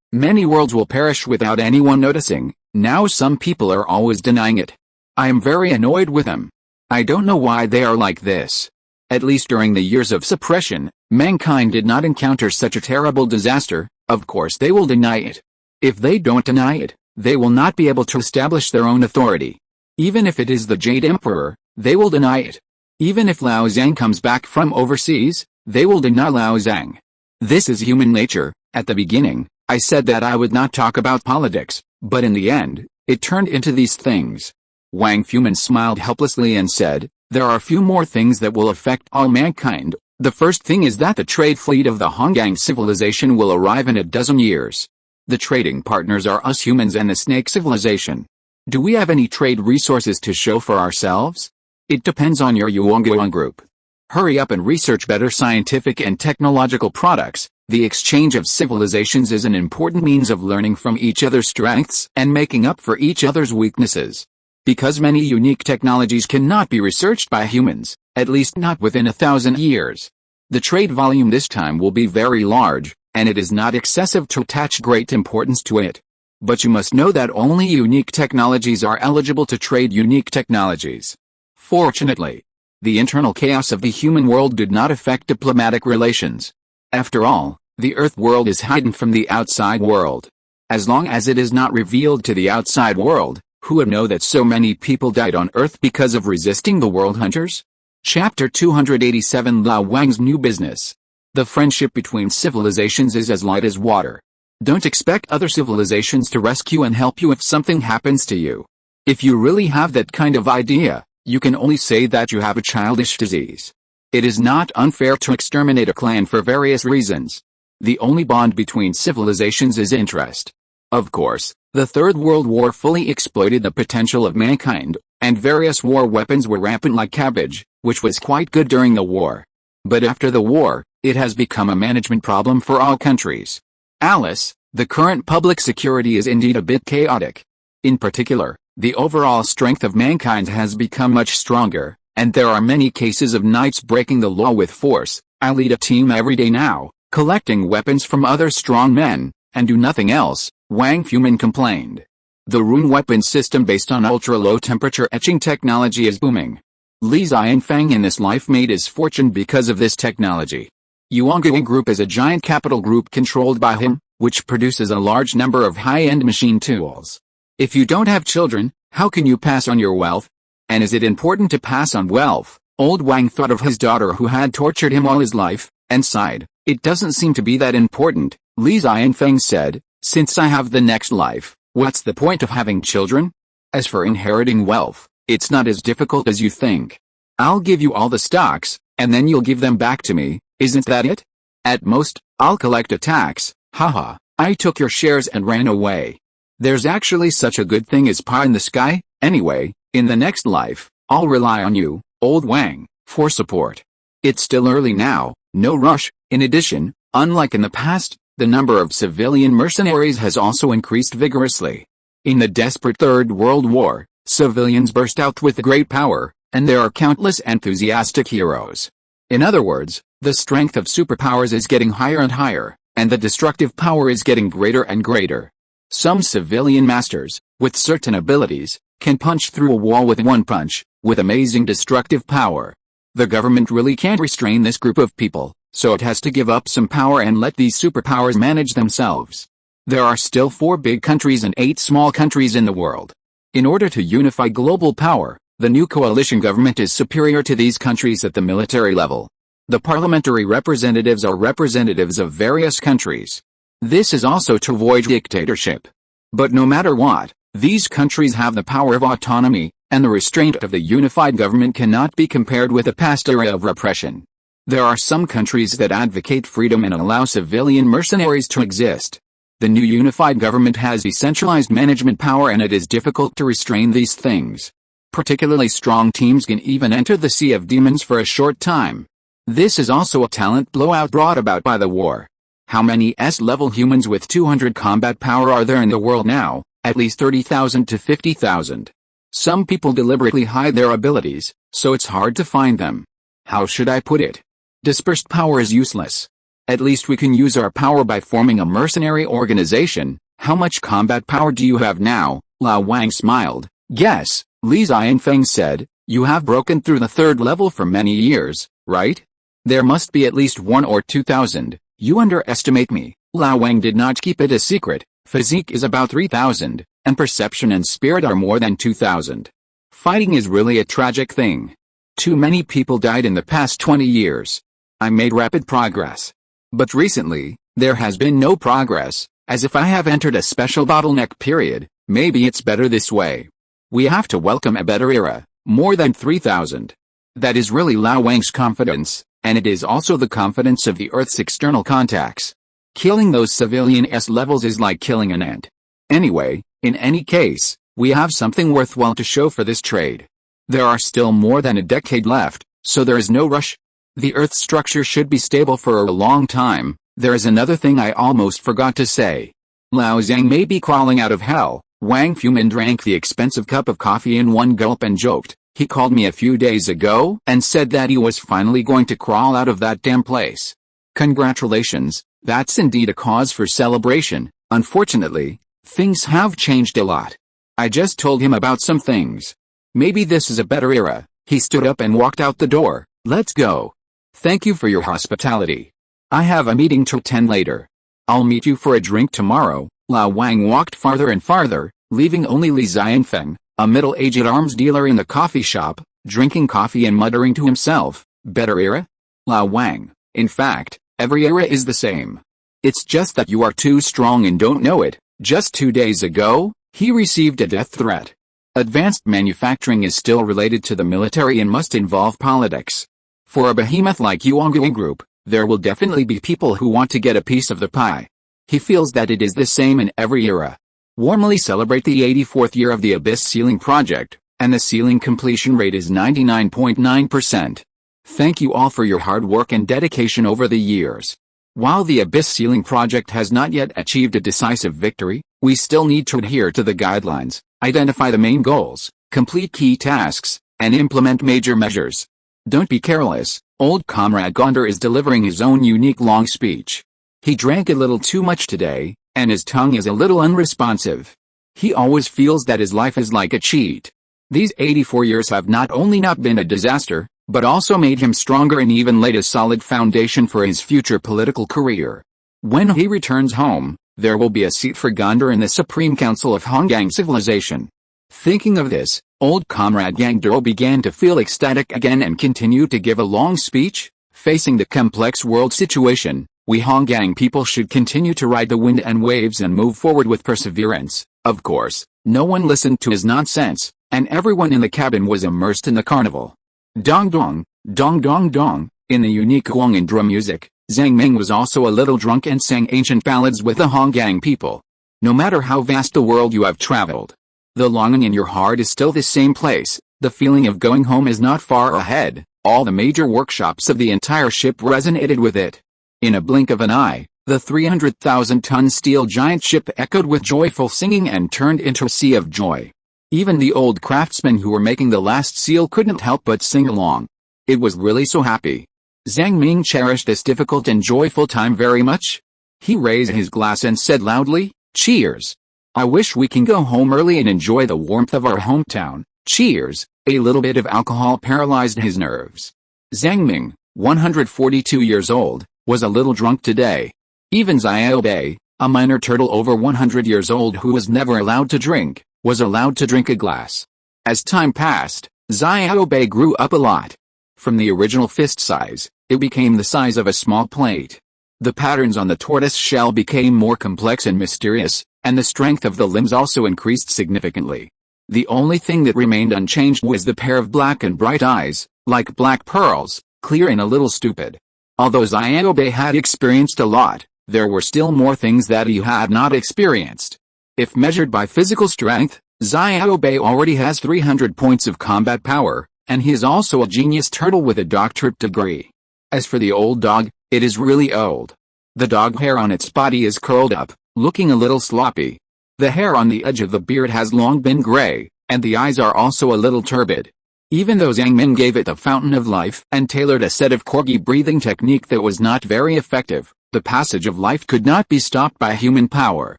worlds will perish without anyone noticing. Now some people are always denying it. I am very annoyed with them. I don't know why they are like this. At least during the years of suppression, mankind did not encounter such a terrible disaster. Of course they will deny it. If they don't deny it, they will not be able to establish their own authority. Even if it is the Jade Emperor, they will deny it. Even if Lao Zhang comes back from overseas, they will deny Lao Zhang. This is human nature. At the beginning, I said that I would not talk about politics, but in the end, it turned into these things. Wang Fuman smiled helplessly and said, there are few more things that will affect all mankind. The first thing is that the trade fleet of the Honggang civilization will arrive in a dozen years. The trading partners are us humans and the snake civilization. Do we have any trade resources to show for ourselves? It depends on your Yuanguan group. Hurry up and research better scientific and technological products. The exchange of civilizations is an important means of learning from each other's strengths and making up for each other's weaknesses. Because many unique technologies cannot be researched by humans, at least not within 1,000 years. The trade volume this time will be very large, and it is not excessive to attach great importance to it. But you must know that only unique technologies are eligible to trade unique technologies. Fortunately, the internal chaos of the human world did not affect diplomatic relations. After all, the Earth world is hidden from the outside world. As long as it is not revealed to the outside world, who would know that so many people died on Earth because of resisting the world hunters? Chapter 287 Lao Wang's New Business. The friendship between civilizations is as light as water. Don't expect other civilizations to rescue and help you if something happens to you. If you really have that kind of idea, you can only say that you have a childish disease. It is not unfair to exterminate a clan for various reasons. The only bond between civilizations is interest. Of course, the Third World War fully exploited the potential of mankind, and various war weapons were rampant like cabbage, which was quite good during the war. But after the war, it has become a management problem for all countries. Alice, the current public security is indeed a bit chaotic. In particular, the overall strength of mankind has become much stronger, and there are many cases of knights breaking the law with force. I lead a team every day now, collecting weapons from other strong men, and do nothing else, Wang Fumin complained. The rune weapon system based on ultra-low temperature etching technology is booming. Li Xianfeng in this life made his fortune because of this technology. Yuangang Group is a giant capital group controlled by him, which produces a large number of high-end machine tools. If you don't have children, how can you pass on your wealth? And is it important to pass on wealth? Old Wang thought of his daughter who had tortured him all his life, and sighed. It doesn't seem to be that important, Li Xianfeng said. Since I have the next life, what's the point of having children? As for inheriting wealth, it's not as difficult as you think. I'll give you all the stocks, and then you'll give them back to me, isn't that it? At most, I'll collect a tax. Haha, I took your shares and ran away. There's actually such a good thing as pie in the sky. Anyway, in the next life, I'll rely on you, Old Wang, for support. It's still early now, no rush. In addition, unlike in the past, the number of civilian mercenaries has also increased vigorously. In the desperate Third World War, civilians burst out with great power, and there are countless enthusiastic heroes. In other words, the strength of superpowers is getting higher and higher, and the destructive power is getting greater and greater. Some civilian masters, with certain abilities, can punch through a wall with one punch, with amazing destructive power. The government really can't restrain this group of people, so it has to give up some power and let these superpowers manage themselves. There are still 4 big countries and 8 small countries in the world. In order to unify global power, the new coalition government is superior to these countries at the military level. The parliamentary representatives are representatives of various countries. This is also to avoid dictatorship. But no matter what, these countries have the power of autonomy, and the restraint of the unified government cannot be compared with the past era of repression. There are some countries that advocate freedom and allow civilian mercenaries to exist. The new unified government has decentralized management power and it is difficult to restrain these things. Particularly strong teams can even enter the Sea of Demons for a short time. This is also a talent blowout brought about by the war. How many S-level humans with 200 combat power are there in the world now? At least 30,000 to 50,000. Some people deliberately hide their abilities, so it's hard to find them. How should I put it? Dispersed power is useless. At least we can use our power by forming a mercenary organization. How much combat power do you have now? Lao Wang smiled. Guess, Li Xianfeng said, you have broken through the 3rd level for many years, right? There must be at least 1 or 2,000. You underestimate me. Lao Wang did not keep it a secret. Physique is about 3,000, and perception and spirit are more than 2,000. Fighting is really a tragic thing. Too many people died in the past 20 years. I made rapid progress. But recently, there has been no progress, as if I have entered a special bottleneck period. Maybe it's better this way. We have to welcome a better era, more than 3,000. That is really Lao Wang's confidence, and it is also the confidence of the Earth's external contacts. Killing those civilian S-levels is like killing an ant. Anyway, in any case, we have something worthwhile to show for this trade. There are still more than a decade left, so there is no rush. The Earth's structure should be stable for a long time. There is another thing I almost forgot to say. Lao Zhang may be crawling out of hell. Wang Fumin drank the expensive cup of coffee in one gulp and joked. He called me a few days ago and said that he was finally going to crawl out of that damn place. Congratulations, that's indeed a cause for celebration. Unfortunately, things have changed a lot. I just told him about some things. Maybe this is a better era. He stood up and walked out the door. Let's go. Thank you for your hospitality. I have a meeting to attend later. I'll meet you for a drink tomorrow. Lao Wang walked farther and farther, leaving only Li Xianfeng, a middle-aged arms dealer in the coffee shop, drinking coffee and muttering to himself, better era? Lao Wang, in fact, every era is the same. It's just that you are too strong and don't know it. Just 2 days ago, he received a death threat. Advanced manufacturing is still related to the military and must involve politics. For a behemoth like Yuangang Group, there will definitely be people who want to get a piece of the pie. He feels that it is the same in every era. Warmly celebrate the 84th year of the Abyss Sealing Project, and the sealing completion rate is 99.9%. Thank you all for your hard work and dedication over the years. While the Abyss Sealing Project has not yet achieved a decisive victory, we still need to adhere to the guidelines, identify the main goals, complete key tasks, and implement major measures. Don't be careless. Old Comrade Gondar is delivering his own unique long speech. He drank a little too much today, and his tongue is a little unresponsive. He always feels that his life is like a cheat. These 84 years have not only not been a disaster, but also made him stronger and even laid a solid foundation for his future political career. When he returns home, there will be a seat for Gondar in the Supreme Council of Hongang Civilization. Thinking of this, old Comrade Gondar began to feel ecstatic again and continued to give a long speech. Facing the complex world situation, we Hongang people should continue to ride the wind and waves and move forward with perseverance. Of course, no one listened to his nonsense, and everyone in the cabin was immersed in the carnival. Dong dong, dong dong dong. In the unique gong and drum music, Zhang Ming was also a little drunk and sang ancient ballads with the Hongang people. No matter how vast the world you have traveled, the longing in your heart is still the same place. The feeling of going home is not far ahead. All the major workshops of the entire ship resonated with it. In a blink of an eye, the 300,000-ton steel giant ship echoed with joyful singing and turned into a sea of joy. Even the old craftsmen who were making the last seal couldn't help but sing along. It was really so happy. Zhang Ming cherished this difficult and joyful time very much. He raised his glass and said loudly, "Cheers! I wish we can go home early and enjoy the warmth of our hometown. Cheers!" A little bit of alcohol paralyzed his nerves. Zhang Ming, 142 years old, was a little drunk today. Even Xiaobei, a minor turtle over 100 years old who was never allowed to drink, was allowed to drink a glass. As time passed, Xiaobei grew up a lot. From the original fist size, it became the size of a small plate. The patterns on the tortoise shell became more complex and mysterious, and the strength of the limbs also increased significantly. The only thing that remained unchanged was the pair of black and bright eyes, like black pearls, clear and a little stupid. Although Xiaobei had experienced a lot, there were still more things that he had not experienced. If measured by physical strength, Xiaobei already has 300 points of combat power, and he is also a genius turtle with a doctorate degree. As for the old dog, it is really old. The dog hair on its body is curled up, looking a little sloppy. The hair on the edge of the beard has long been gray, and the eyes are also a little turbid. Even though Zhang Ming gave it the fountain of life and tailored a set of corgi breathing technique that was not very effective, the passage of life could not be stopped by human power.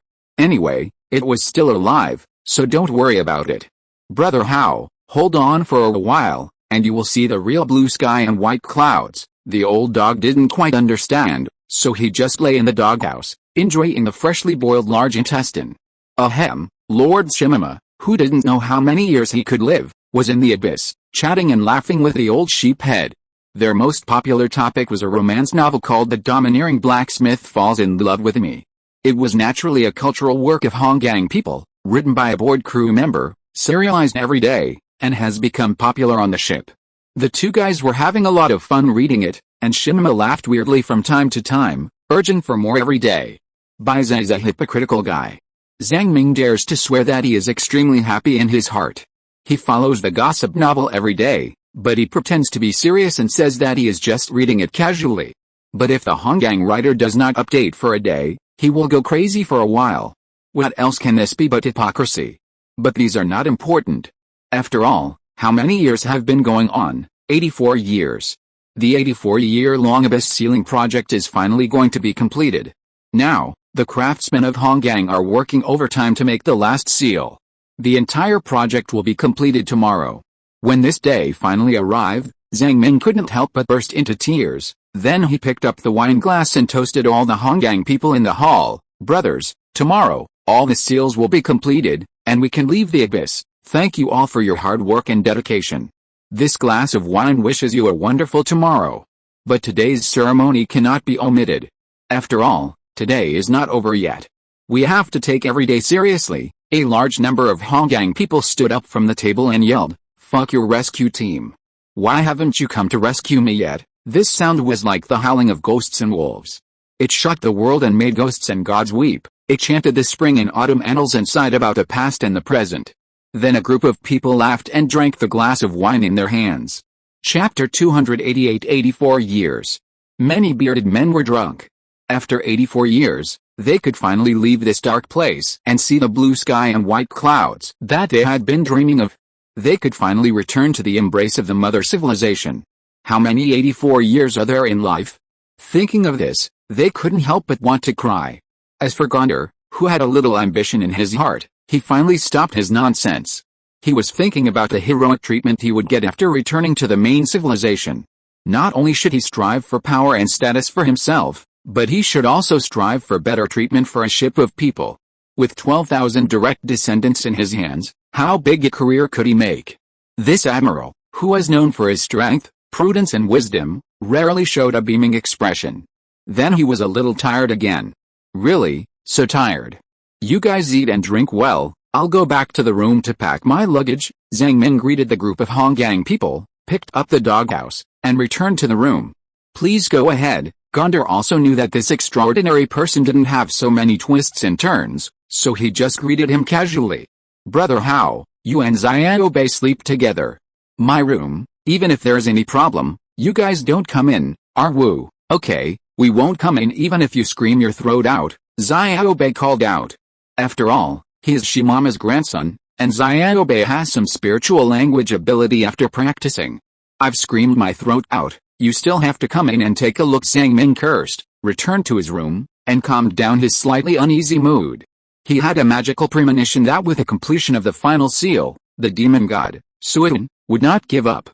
Anyway, it was still alive, so don't worry about it. Brother Hao, hold on for a while, and you will see the real blue sky and white clouds. The old dog didn't quite understand, so he just lay in the doghouse, enjoying the freshly boiled large intestine. Ahem, Lord Shimima, who didn't know how many years he could live, was in the abyss, chatting and laughing with the old sheephead. Their most popular topic was a romance novel called The Domineering Blacksmith Falls in Love with Me. It was naturally a cultural work of Hongang people, written by a board crew member, serialized every day, and has become popular on the ship. The two guys were having a lot of fun reading it, and Shimima laughed weirdly from time to time, urging for more every day. Baiza is a hypocritical guy. Zhang Ming dares to swear that he is extremely happy in his heart. He follows the gossip novel every day, but he pretends to be serious and says that he is just reading it casually. But if the Hongang writer does not update for a day, he will go crazy for a while. What else can this be but hypocrisy? But these are not important. After all, how many years have been going on? 84 years. The 84-year-long Abyss Sealing Project is finally going to be completed. Now, the craftsmen of Hongang are working overtime to make the last seal. The entire project will be completed tomorrow. When this day finally arrived, Zhang Ming couldn't help but burst into tears. Then he picked up the wine glass and toasted all the Hongang people in the hall. Brothers, tomorrow, all the seals will be completed, and we can leave the abyss. Thank you all for your hard work and dedication. This glass of wine wishes you a wonderful tomorrow. But today's ceremony cannot be omitted. After all, today is not over yet. We have to take every day seriously. A large number of Hongang people stood up from the table and yelled, "Fuck your rescue team. Why haven't you come to rescue me yet?" This sound was like the howling of ghosts and wolves. It shocked the world and made ghosts and gods weep. It chanted the spring and autumn annals and sighed about the past and the present. Then a group of people laughed and drank the glass of wine in their hands. Chapter 288. 84 years. Many bearded men were drunk. After 84 years, they could finally leave this dark place and see the blue sky and white clouds that they had been dreaming of. They could finally return to the embrace of the mother civilization. How many 84 years are there in life? Thinking of this, they couldn't help but want to cry. As for Gondar, who had a little ambition in his heart, he finally stopped his nonsense. He was thinking about the heroic treatment he would get after returning to the main civilization. Not only should he strive for power and status for himself, but he should also strive for better treatment for a ship of people. With 12,000 direct descendants in his hands, how big a career could he make? This admiral, who was known for his strength, prudence and wisdom, rarely showed a beaming expression. Then he was a little tired again. Really, so tired. You guys eat and drink well, I'll go back to the room to pack my luggage. Zhang Ming greeted the group of Honggang people, picked up the doghouse, and returned to the room. Please go ahead. Gondar also knew that this extraordinary person didn't have so many twists and turns, so he just greeted him casually. Brother Hao, you and Xiaobei sleep together. My room, even if there's any problem, you guys don't come in, Arwu. Okay, we won't come in even if you scream your throat out, Xiaobei called out. After all, he is Shimama's grandson, and Xiaobei has some spiritual language ability after practicing. I've screamed my throat out, you still have to come in and take a look. Zhang Ming cursed, returned to his room, and calmed down his slightly uneasy mood. He had a magical premonition that with the completion of the final seal, the demon god, Suidan, would not give up.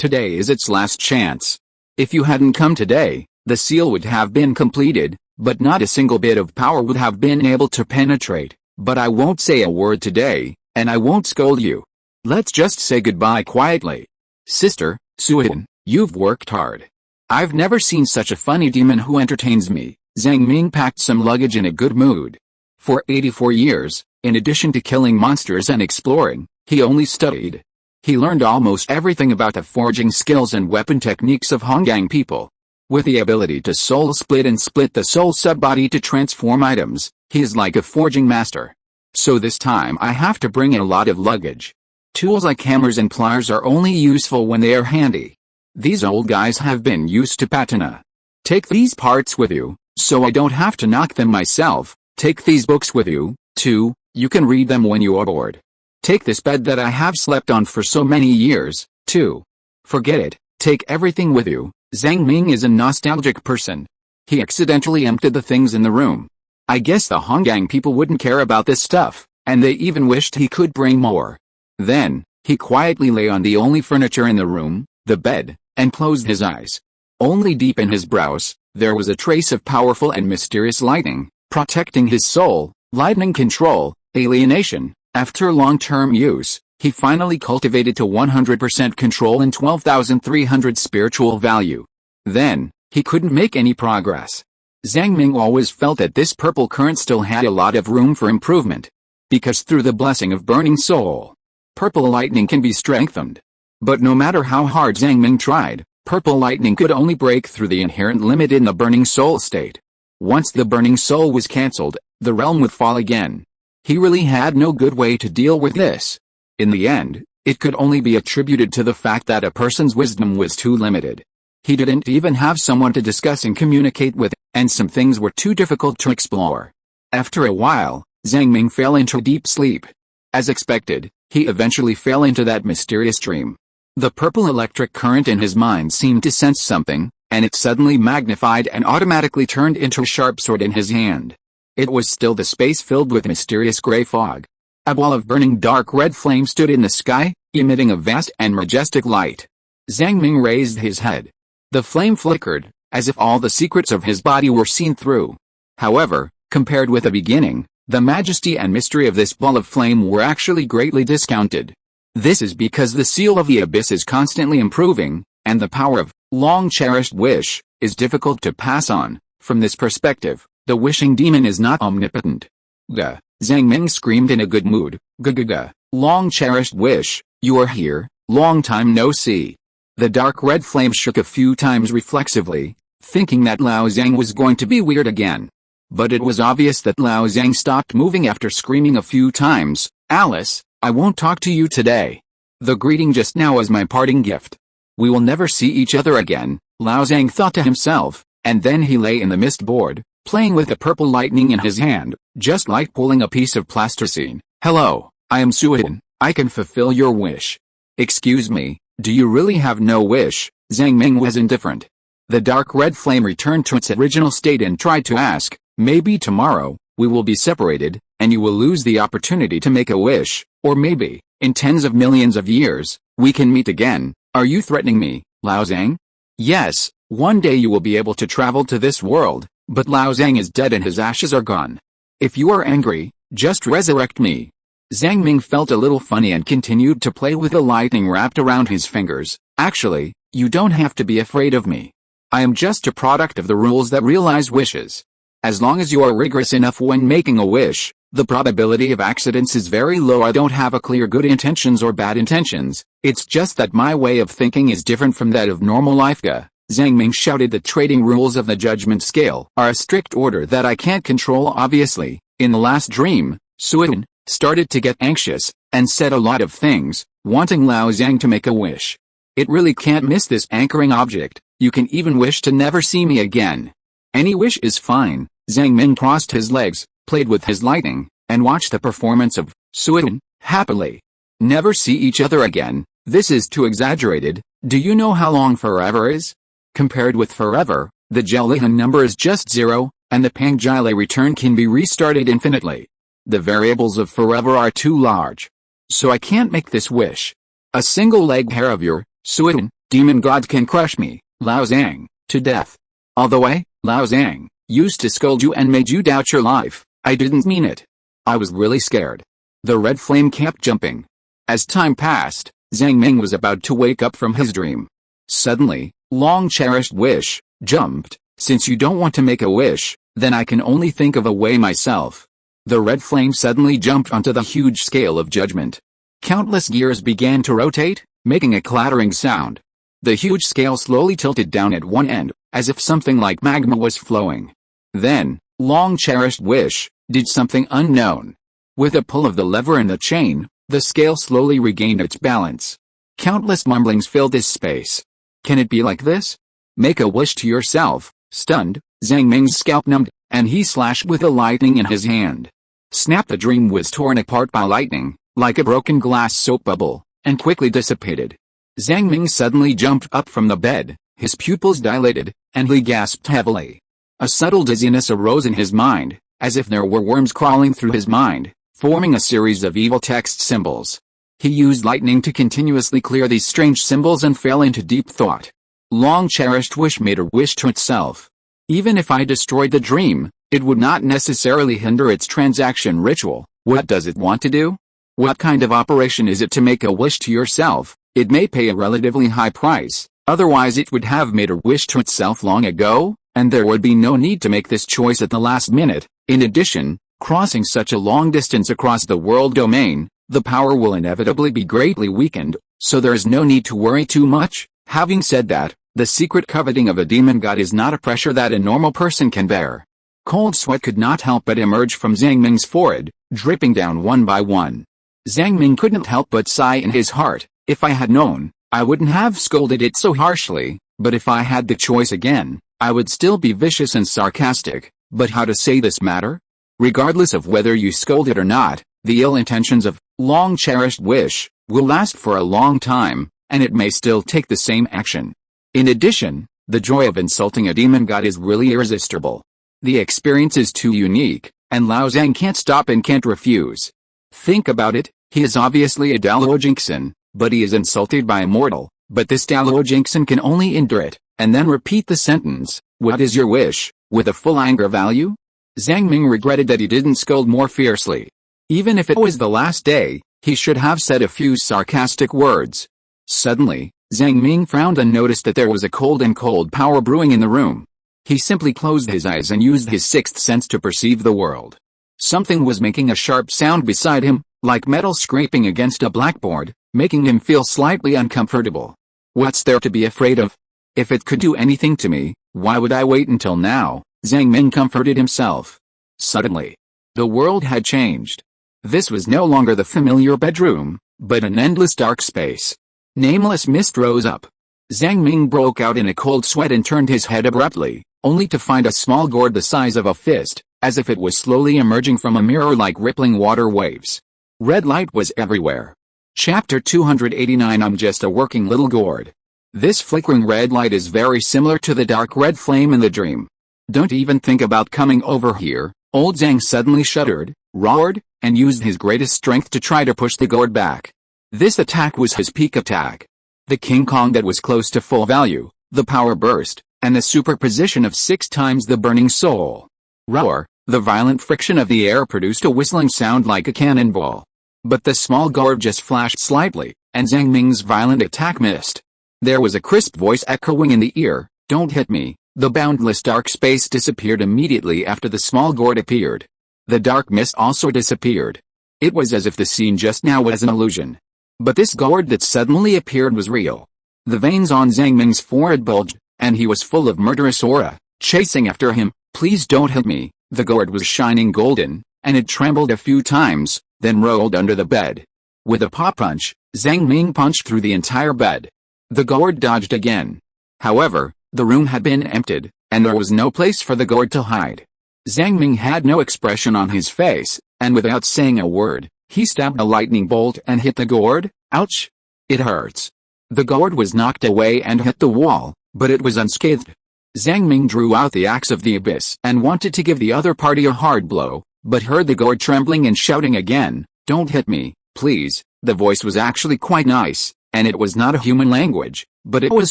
Today is its last chance. If you hadn't come today, the seal would have been completed, but not a single bit of power would have been able to penetrate. But I won't say a word today, and I won't scold you. Let's just say goodbye quietly. Sister, Suidan, you've worked hard. I've never seen such a funny demon who entertains me. Zhang Ming packed some luggage in a good mood. For 84 years, in addition to killing monsters and exploring, he only studied. He learned almost everything about the forging skills and weapon techniques of Honggang people. With the ability to soul split and split the soul subbody to transform items, he is like a forging master. So this time I have to bring a lot of luggage. Tools like hammers and pliers are only useful when they are handy. These old guys have been used to patina. Take these parts with you, so I don't have to knock them myself. Take these books with you, too, you can read them when you are bored. Take this bed that I have slept on for so many years, too. Forget it, take everything with you. Zhang Ming is a nostalgic person. He accidentally emptied the things in the room. I guess the Honggang people wouldn't care about this stuff, and they even wished he could bring more. Then, he quietly lay on the only furniture in the room, the bed, and closed his eyes. Only deep in his brows, there was a trace of powerful and mysterious lightning, protecting his soul. Lightning control, alienation. After long-term use, he finally cultivated to 100% control and 12,300 spiritual value. Then, he couldn't make any progress. Zhang Ming always felt that this purple current still had a lot of room for improvement. Because through the blessing of burning soul, purple lightning can be strengthened. But no matter how hard Zhang Ming tried, purple lightning could only break through the inherent limit in the burning soul state. Once the burning soul was cancelled, the realm would fall again. He really had no good way to deal with this. In the end, it could only be attributed to the fact that a person's wisdom was too limited. He didn't even have someone to discuss and communicate with, and some things were too difficult to explore. After a while, Zhang Ming fell into deep sleep. As expected, he eventually fell into that mysterious dream. The purple electric current in his mind seemed to sense something, and it suddenly magnified and automatically turned into a sharp sword in his hand. It was still the space filled with mysterious gray fog. A ball of burning dark red flame stood in the sky, emitting a vast and majestic light. Zhang Ming raised his head. The flame flickered, as if all the secrets of his body were seen through. However, compared with the beginning, the majesty and mystery of this ball of flame were actually greatly discounted. This is because the seal of the abyss is constantly improving, and the power of long-cherished wish is difficult to pass on. From this perspective, the wishing demon is not omnipotent. Gah! Zhang Ming screamed in a good mood. Gah! Long-cherished wish, you are here, long time no see. The dark red flame shook a few times reflexively, thinking that Lao Zhang was going to be weird again. But it was obvious that Lao Zhang stopped moving after screaming a few times, "Alice, I won't talk to you today. The greeting just now is my parting gift. We will never see each other again," Lao Zhang thought to himself, and then he lay in the mist board, playing with the purple lightning in his hand, just like pulling a piece of plasticine. "Hello, I am Suyin. I can fulfill your wish." "Excuse me, do you really have no wish?" Zhang Ming was indifferent. The dark red flame returned to its original state and tried to ask, "Maybe tomorrow, we will be separated, and you will lose the opportunity to make a wish, or maybe, in tens of millions of years, we can meet again. Are you threatening me, Lao Zhang?" "Yes, one day you will be able to travel to this world, but Lao Zhang is dead and his ashes are gone. If you are angry, just resurrect me." Zhang Ming felt a little funny and continued to play with the lightning wrapped around his fingers. "Actually, you don't have to be afraid of me. I am just a product of the rules that realize wishes. As long as you are rigorous enough when making a wish, the probability of accidents is very low. I don't have a clear good intentions or bad intentions, it's just that my way of thinking is different from that of normal life." Zhang Ming shouted. "The trading rules of the judgment scale are a strict order that I can't control obviously. In the last dream, Suyin started to get anxious, and said a lot of things, wanting Lao Zhang to make a wish. It really can't miss this anchoring object. You can even wish to never see me again. Any wish is fine." Zhang Ming crossed his legs, played with his lightning, and watched the performance of Suyin happily. "Never see each other again, this is too exaggerated. Do you know how long forever is? Compared with forever, the Jelihan number is just 0, and the Pangjile return can be restarted infinitely. The variables of forever are too large. So I can't make this wish. A single leg hair of your, Suyin, demon god can crush me, Lao Zhang, to death. Although I, Lao Zhang, used to scold you and made you doubt your life, I didn't mean it. I was really scared." The red flame kept jumping. As time passed, Zhang Ming was about to wake up from his dream. Suddenly, long-cherished wish, jumped. "Since you don't want to make a wish, then I can only think of a way myself." The red flame suddenly jumped onto the huge scale of judgment. Countless gears began to rotate, making a clattering sound. The huge scale slowly tilted down at one end, as if something like magma was flowing. Then, long-cherished wish, did something unknown. With a pull of the lever and the chain, the scale slowly regained its balance. Countless mumblings filled this space. "Can it be like this? Make a wish to yourself." Stunned, Zhang Ming's scalp numbed, and he slashed with the lightning in his hand. Snap! The dream was torn apart by lightning, like a broken glass soap bubble, and quickly dissipated. Zhang Ming suddenly jumped up from the bed, his pupils dilated, and he gasped heavily. A subtle dizziness arose in his mind, as if there were worms crawling through his mind, forming a series of evil text symbols. He used lightning to continuously clear these strange symbols and fell into deep thought. Long-cherished wish made a wish to itself. Even if I destroyed the dream, it would not necessarily hinder its transaction ritual. What does it want to do? What kind of operation is it to make a wish to yourself? It may pay a relatively high price, otherwise it would have made a wish to itself long ago, and there would be no need to make this choice at the last minute. In addition, crossing such a long distance across the world domain, the power will inevitably be greatly weakened, so there is no need to worry too much. Having said that, the secret coveting of a demon god is not a pressure that a normal person can bear. Cold sweat could not help but emerge from Zhang Ming's forehead, dripping down one by one. Zhang Ming couldn't help but sigh in his heart. If I had known, I wouldn't have scolded it so harshly, but if I had the choice again, I would still be vicious and sarcastic. But how to say this matter? Regardless of whether you scold it or not, the ill intentions of long-cherished wish will last for a long time, and it may still take the same action. In addition, the joy of insulting a demon god is really irresistible. The experience is too unique, and Lao Zhang can't stop and can't refuse. Think about it, he is obviously a Daluojinkson, but he is insulted by a mortal, but this Daluojinkson can only endure it, and then repeat the sentence, "What is your wish?" with a full anger value? Zhang Ming regretted that he didn't scold more fiercely. Even if it was the last day, he should have said a few sarcastic words. Suddenly, Zhang Ming frowned and noticed that there was a cold power brewing in the room. He simply closed his eyes and used his sixth sense to perceive the world. Something was making a sharp sound beside him, like metal scraping against a blackboard, making him feel slightly uncomfortable. What's there to be afraid of? If it could do anything to me, why would I wait until now? Zhang Ming comforted himself. Suddenly, the world had changed. This was no longer the familiar bedroom, but an endless dark space. Nameless mist rose up. Zhang Ming broke out in a cold sweat and turned his head abruptly, only to find a small gourd the size of a fist, as if it was slowly emerging from a mirror like rippling water waves. Red light was everywhere. Chapter 289. I'm just a working little gourd. This flickering red light is very similar to the dark red flame in the dream. Don't even think about coming over here. Old Zhang suddenly shuddered, roared, and used his greatest strength to try to push the gourd back. This attack was his peak attack. The King Kong that was close to full value, the power burst, and the superposition of 6 times the burning soul. Roar! The violent friction of the air produced a whistling sound like a cannonball. But the small gourd just flashed slightly, and Zhang Ming's violent attack missed. There was a crisp voice echoing in the ear, "Don't hit me." The boundless dark space disappeared immediately after the small gourd appeared. The dark mist also disappeared. It was as if the scene just now was an illusion. But this gourd that suddenly appeared was real. The veins on Zhang Ming's forehead bulged, and he was full of murderous aura, chasing after him. "Please don't hit me." The gourd was shining golden, and it trembled a few times, then rolled under the bed. With a paw punch, Zhang Ming punched through the entire bed. The gourd dodged again. However, the room had been emptied, and there was no place for the gourd to hide. Zhang Ming had no expression on his face, and without saying a word, he stabbed a lightning bolt and hit the gourd. Ouch! It hurts. The gourd was knocked away and hit the wall, but it was unscathed. Zhang Ming drew out the axe of the abyss and wanted to give the other party a hard blow, but heard the gourd trembling and shouting again, "Don't hit me, please." The voice was actually quite nice, and it was not a human language, but it was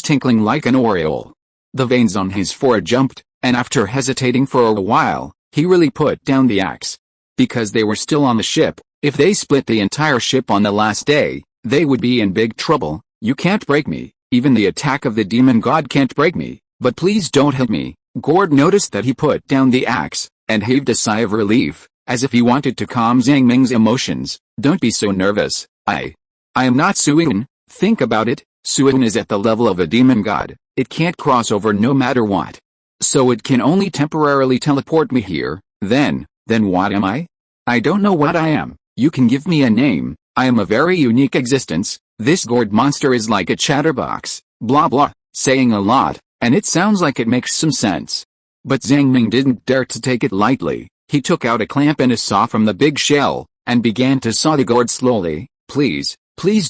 tinkling like an aureole. The veins on his forehead jumped, and after hesitating for a while, he really put down the axe. Because they were still on the ship, if they split the entire ship on the last day, they would be in big trouble. "You can't break me, even the attack of the demon god can't break me, but please don't hit me." Gourd noticed that he put down the axe, and heaved a sigh of relief, as if he wanted to calm Zhang Ming's emotions. "Don't be so nervous. I am not Suyin. Think about it, Suyin is at the level of a demon god. It can't cross over no matter what. So it can only temporarily teleport me here. Then what am I? I don't know what I am. You can give me a name. I am a very unique existence. This gourd monster is like a chatterbox, blah blah, saying a lot, and it sounds like it makes some sense." But Zhang Ming didn't dare to take it lightly. He took out a clamp and a saw from the big shell, and began to saw the gourd slowly. Please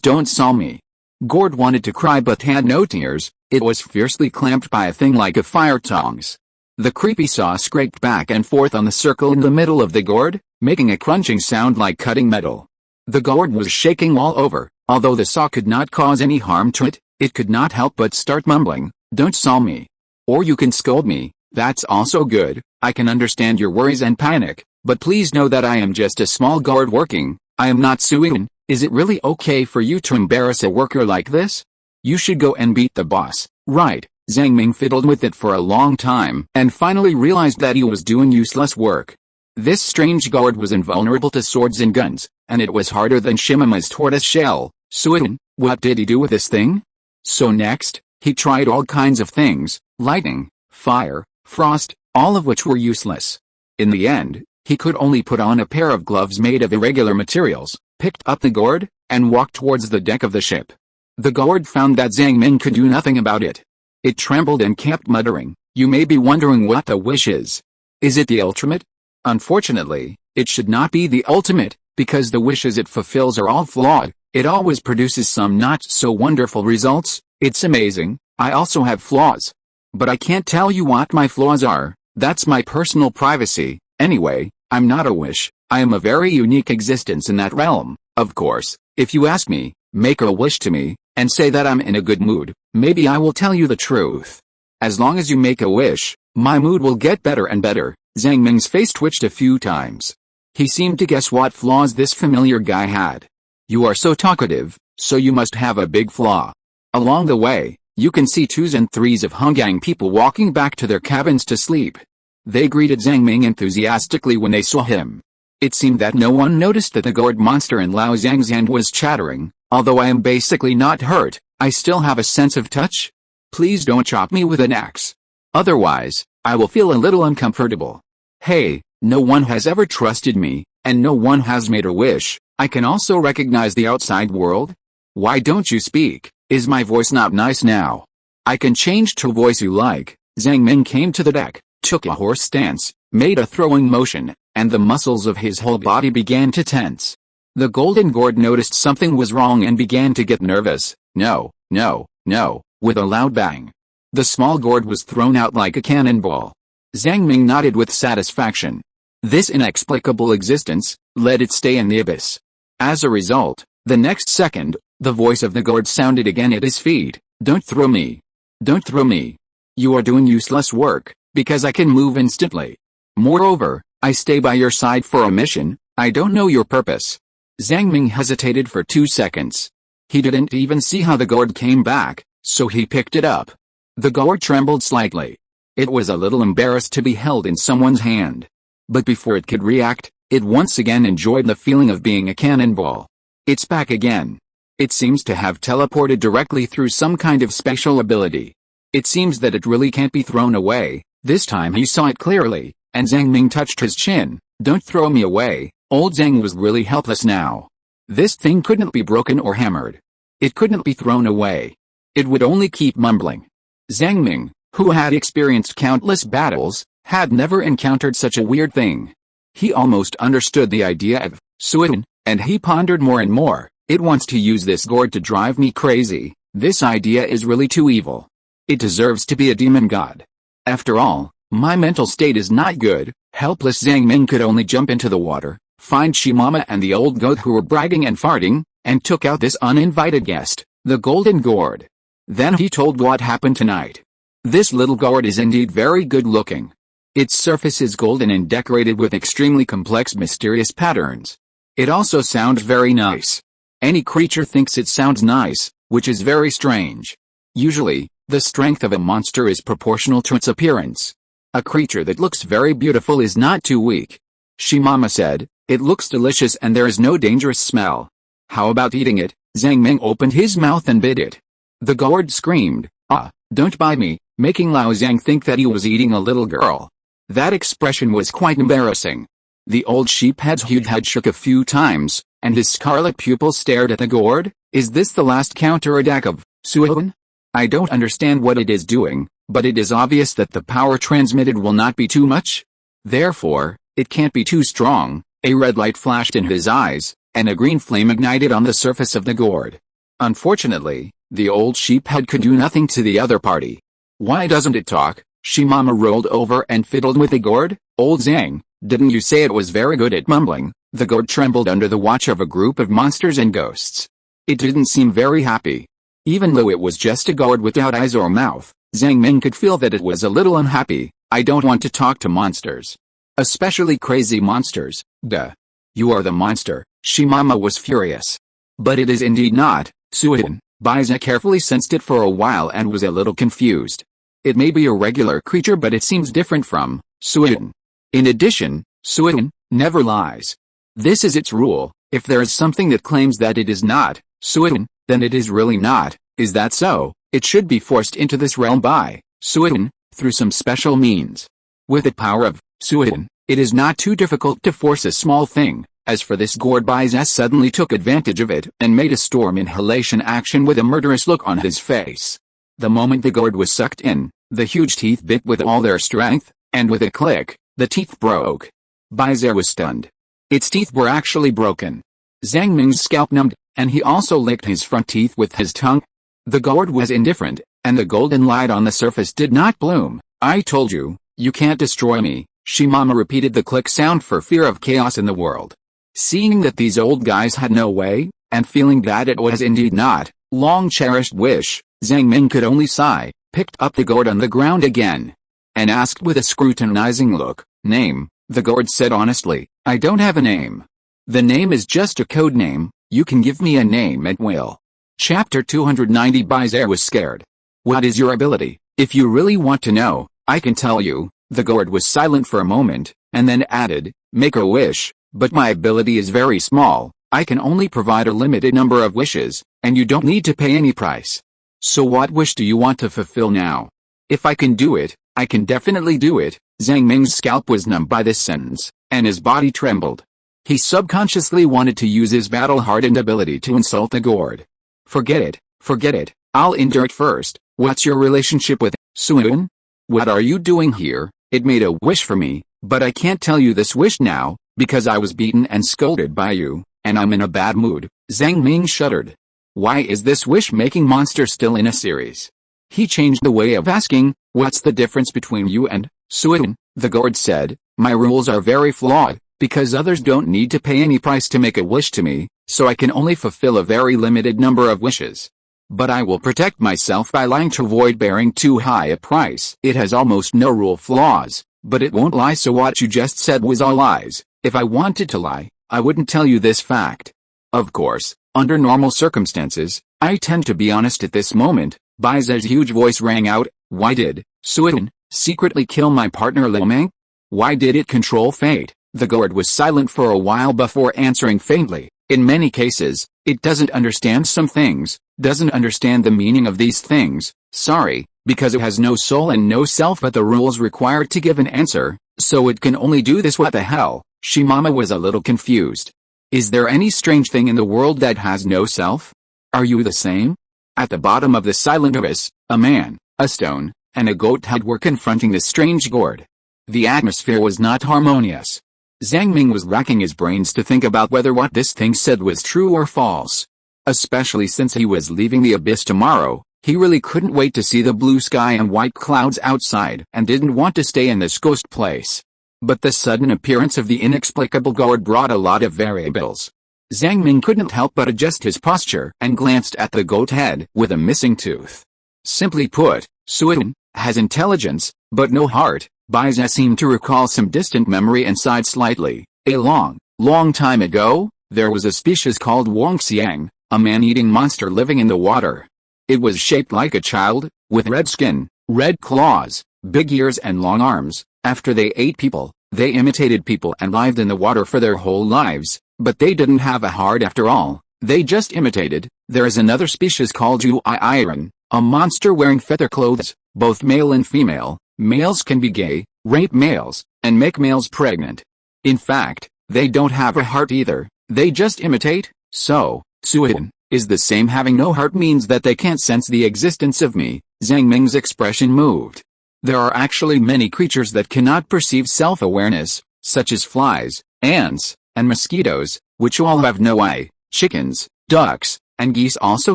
don't saw me." Gourd wanted to cry but had no tears. It was fiercely clamped by a thing like a fire tongs. The creepy saw scraped back and forth on the circle in the middle of the gourd, making a crunching sound like cutting metal. The gourd was shaking all over. Although the saw could not cause any harm to it, it could not help but start mumbling, "Don't saw me. Or you can scold me, that's also good. I can understand your worries and panic, but please know that I am just a small gourd working. I am not Suyin. Is it really okay for you to embarrass a worker like this? You should go and beat the boss, right?" Zhang Ming fiddled with it for a long time and finally realized that he was doing useless work. This strange gourd was invulnerable to swords and guns, and it was harder than Shimama's tortoise shell. Suyin, what did he do with this thing? So next, he tried all kinds of things, lightning, fire, frost, all of which were useless. In the end, he could only put on a pair of gloves made of irregular materials, picked up the gourd, and walked towards the deck of the ship. The gourd found that Zhang Ming could do nothing about it. It trembled and kept muttering. "You may be wondering what the wish is. Is it the ultimate? Unfortunately, it should not be the ultimate, because the wishes it fulfills are all flawed. It always produces some not so wonderful results. It's amazing. I also have flaws. But I can't tell you what my flaws are. That's my personal privacy. Anyway, I'm not a wish. I am a very unique existence in that realm. Of course, if you ask me, make a wish to me, and say that I'm in a good mood, maybe I will tell you the truth. As long as you make a wish, my mood will get better and better." Zhang Ming's face twitched a few times. He seemed to guess what flaws this familiar guy had. "You are so talkative, so you must have a big flaw." Along the way, you can see 2s and 3s of Hongyang people walking back to their cabins to sleep. They greeted Zhang Ming enthusiastically when they saw him. It seemed that no one noticed that the gourd monster in Lao Zhang's hand was chattering, "Although I am basically not hurt, I still have a sense of touch? Please don't chop me with an axe. Otherwise, I will feel a little uncomfortable. Hey, no one has ever trusted me, and no one has made a wish. I can also recognize the outside world. Why don't you speak? Is my voice not nice now? I can change to a voice you like. Zhang Ming came to the deck, took a horse stance, made a throwing motion, and the muscles of his whole body began to tense. The golden gourd noticed something was wrong and began to get nervous. No, no, no, with a loud bang. The small gourd was thrown out like a cannonball. Zhang Ming nodded with satisfaction. This inexplicable existence, let it stay in the abyss. As a result, the next second, the voice of the gourd sounded again at his feet. Don't throw me. Don't throw me. You are doing useless work, because I can move instantly. Moreover, I stay by your side for a mission. I don't know your purpose. Zhang Ming hesitated for 2 seconds. He didn't even see how the gourd came back, so he picked it up. The gourd trembled slightly. It was a little embarrassed to be held in someone's hand. But before it could react, it once again enjoyed the feeling of being a cannonball. It's back again. It seems to have teleported directly through some kind of special ability. It seems that it really can't be thrown away. This time he saw it clearly, and Zhang Ming touched his chin. Don't throw me away. Old Zhang was really helpless now. This thing couldn't be broken or hammered. It couldn't be thrown away. It would only keep mumbling. Zhang Ming, who had experienced countless battles, had never encountered such a weird thing. He almost understood the idea of Suan, and he pondered more and more. It wants to use this gourd to drive me crazy. This idea is really too evil. It deserves to be a demon god. After all, my mental state is not good. Helpless Zhang Ming could only jump into the water, find Shimama and the old goat who were bragging and farting, and took out this uninvited guest, the golden gourd. Then he told what happened tonight. This little gourd is indeed very good looking. Its surface is golden and decorated with extremely complex mysterious patterns. It also sounds very nice. Any creature thinks it sounds nice, which is very strange. Usually, the strength of a monster is proportional to its appearance. A creature that looks very beautiful is not too weak. Shimama said, it looks delicious and there is no dangerous smell. How about eating it? Zhang Ming opened his mouth and bit it. The gourd screamed, ah, don't bite me, making Lao Zhang think that he was eating a little girl. That expression was quite embarrassing. The old sheephead's huge head shook a few times, and his scarlet pupils stared at the gourd. Is this the last counter-attack of Suan? I don't understand what it is doing, but it is obvious that the power transmitted will not be too much. Therefore, it can't be too strong. A red light flashed in his eyes, and a green flame ignited on the surface of the gourd. Unfortunately, the old sheephead could do nothing to the other party. Why doesn't it talk? Shimama rolled over and fiddled with the gourd. Old Zhang, didn't you say it was very good at mumbling? The gourd trembled under the watch of a group of monsters and ghosts. It didn't seem very happy. Even though it was just a gourd without eyes or mouth, Zhang Ming could feel that it was a little unhappy. I don't want to talk to monsters. Especially crazy monsters. Duh. You are the monster. Shimama was furious. But it is indeed not, Suan. Baiza carefully sensed it for a while and was a little confused. It may be a regular creature but it seems different from Suan. In addition, Suan never lies. This is its rule. If there is something that claims that it is not Suan, then it is really not. Is that so? It should be forced into this realm by Suan through some special means. With the power of Suan, it is not too difficult to force a small thing. As for this gourd, Baiza suddenly took advantage of it and made a storm inhalation action with a murderous look on his face. The moment the gourd was sucked in, the huge teeth bit with all their strength, and with a click, the teeth broke. Baiza was stunned. Its teeth were actually broken. Zhang Ming's scalp numbed, and he also licked his front teeth with his tongue. The gourd was indifferent, and the golden light on the surface did not bloom. I told you, you can't destroy me. Shimama repeated the click sound for fear of chaos in the world. Seeing that these old guys had no way, and feeling that it was indeed not long-cherished wish, Zhang Ming could only sigh, picked up the gourd on the ground again, and asked with a scrutinizing look, name? The gourd said honestly, I don't have a name. The name is just a code name. You can give me a name at will. Chapter 290. Baiza was scared. What is your ability? If you really want to know, I can tell you. The gourd was silent for a moment, and then added, make a wish. But my ability is very small. I can only provide a limited number of wishes, and you don't need to pay any price. So what wish do you want to fulfill now? If I can do it, I can definitely do it. Zhang Ming's scalp was numb by this sentence, and his body trembled. He subconsciously wanted to use his battle-hardened ability to insult the gourd. Forget it, I'll endure it first. What's your relationship with Suun? What are you doing here? It made a wish for me, but I can't tell you this wish now, because I was beaten and scolded by you, and I'm in a bad mood. Zhang Ming shuddered. Why is this wish-making monster still in a series? He changed the way of asking, what's the difference between you and Suun? The gourd said, my rules are very flawed, because others don't need to pay any price to make a wish to me, so I can only fulfill a very limited number of wishes. But I will protect myself by lying to avoid bearing too high a price. It has almost no rule flaws, but it won't lie, so what you just said was all lies. If I wanted to lie, I wouldn't tell you this fact. Of course, under normal circumstances, I tend to be honest at this moment. Bai Zhe's huge voice rang out. Why did Suun secretly kill my partner Liu Meng? Why did it control fate? The gourd was silent for a while before answering faintly. In many cases, it doesn't understand some things, doesn't understand the meaning of these things. Sorry, because it has no soul and no self, but the rules require it to give an answer, so it can only do this. What the hell? Shimama was a little confused. Is there any strange thing in the world that has no self? Are you the same? At the bottom of the silent abyss, a man, a stone, and a goat head were confronting the strange gourd. The atmosphere was not harmonious. Zhang Ming was racking his brains to think about whether what this thing said was true or false. Especially since he was leaving the abyss tomorrow, he really couldn't wait to see the blue sky and white clouds outside and didn't want to stay in this ghost place. But the sudden appearance of the inexplicable gourd brought a lot of variables. Zhang Ming couldn't help but adjust his posture and glanced at the goat head with a missing tooth. Simply put, Suun has intelligence, but no heart. Bai Zhe seemed to recall some distant memory and sighed slightly. A long time ago, there was a species called Wangxiang, a man-eating monster living in the water. It was shaped like a child, with red skin, red claws, big ears and long arms. After they ate people, they imitated people and lived in the water for their whole lives, but they didn't have a heart after all. They just imitated. There is another species called Iron, a monster wearing feather clothes, both male and female. Males can be gay, rape males, and make males pregnant. In fact, they don't have a heart either, they just imitate. So, Suun is the same. Having no heart means that they can't sense the existence of me. Zhang Ming's expression moved. There are actually many creatures that cannot perceive self-awareness, such as flies, ants, and mosquitoes, which all have no eye. Chickens, ducks, and geese also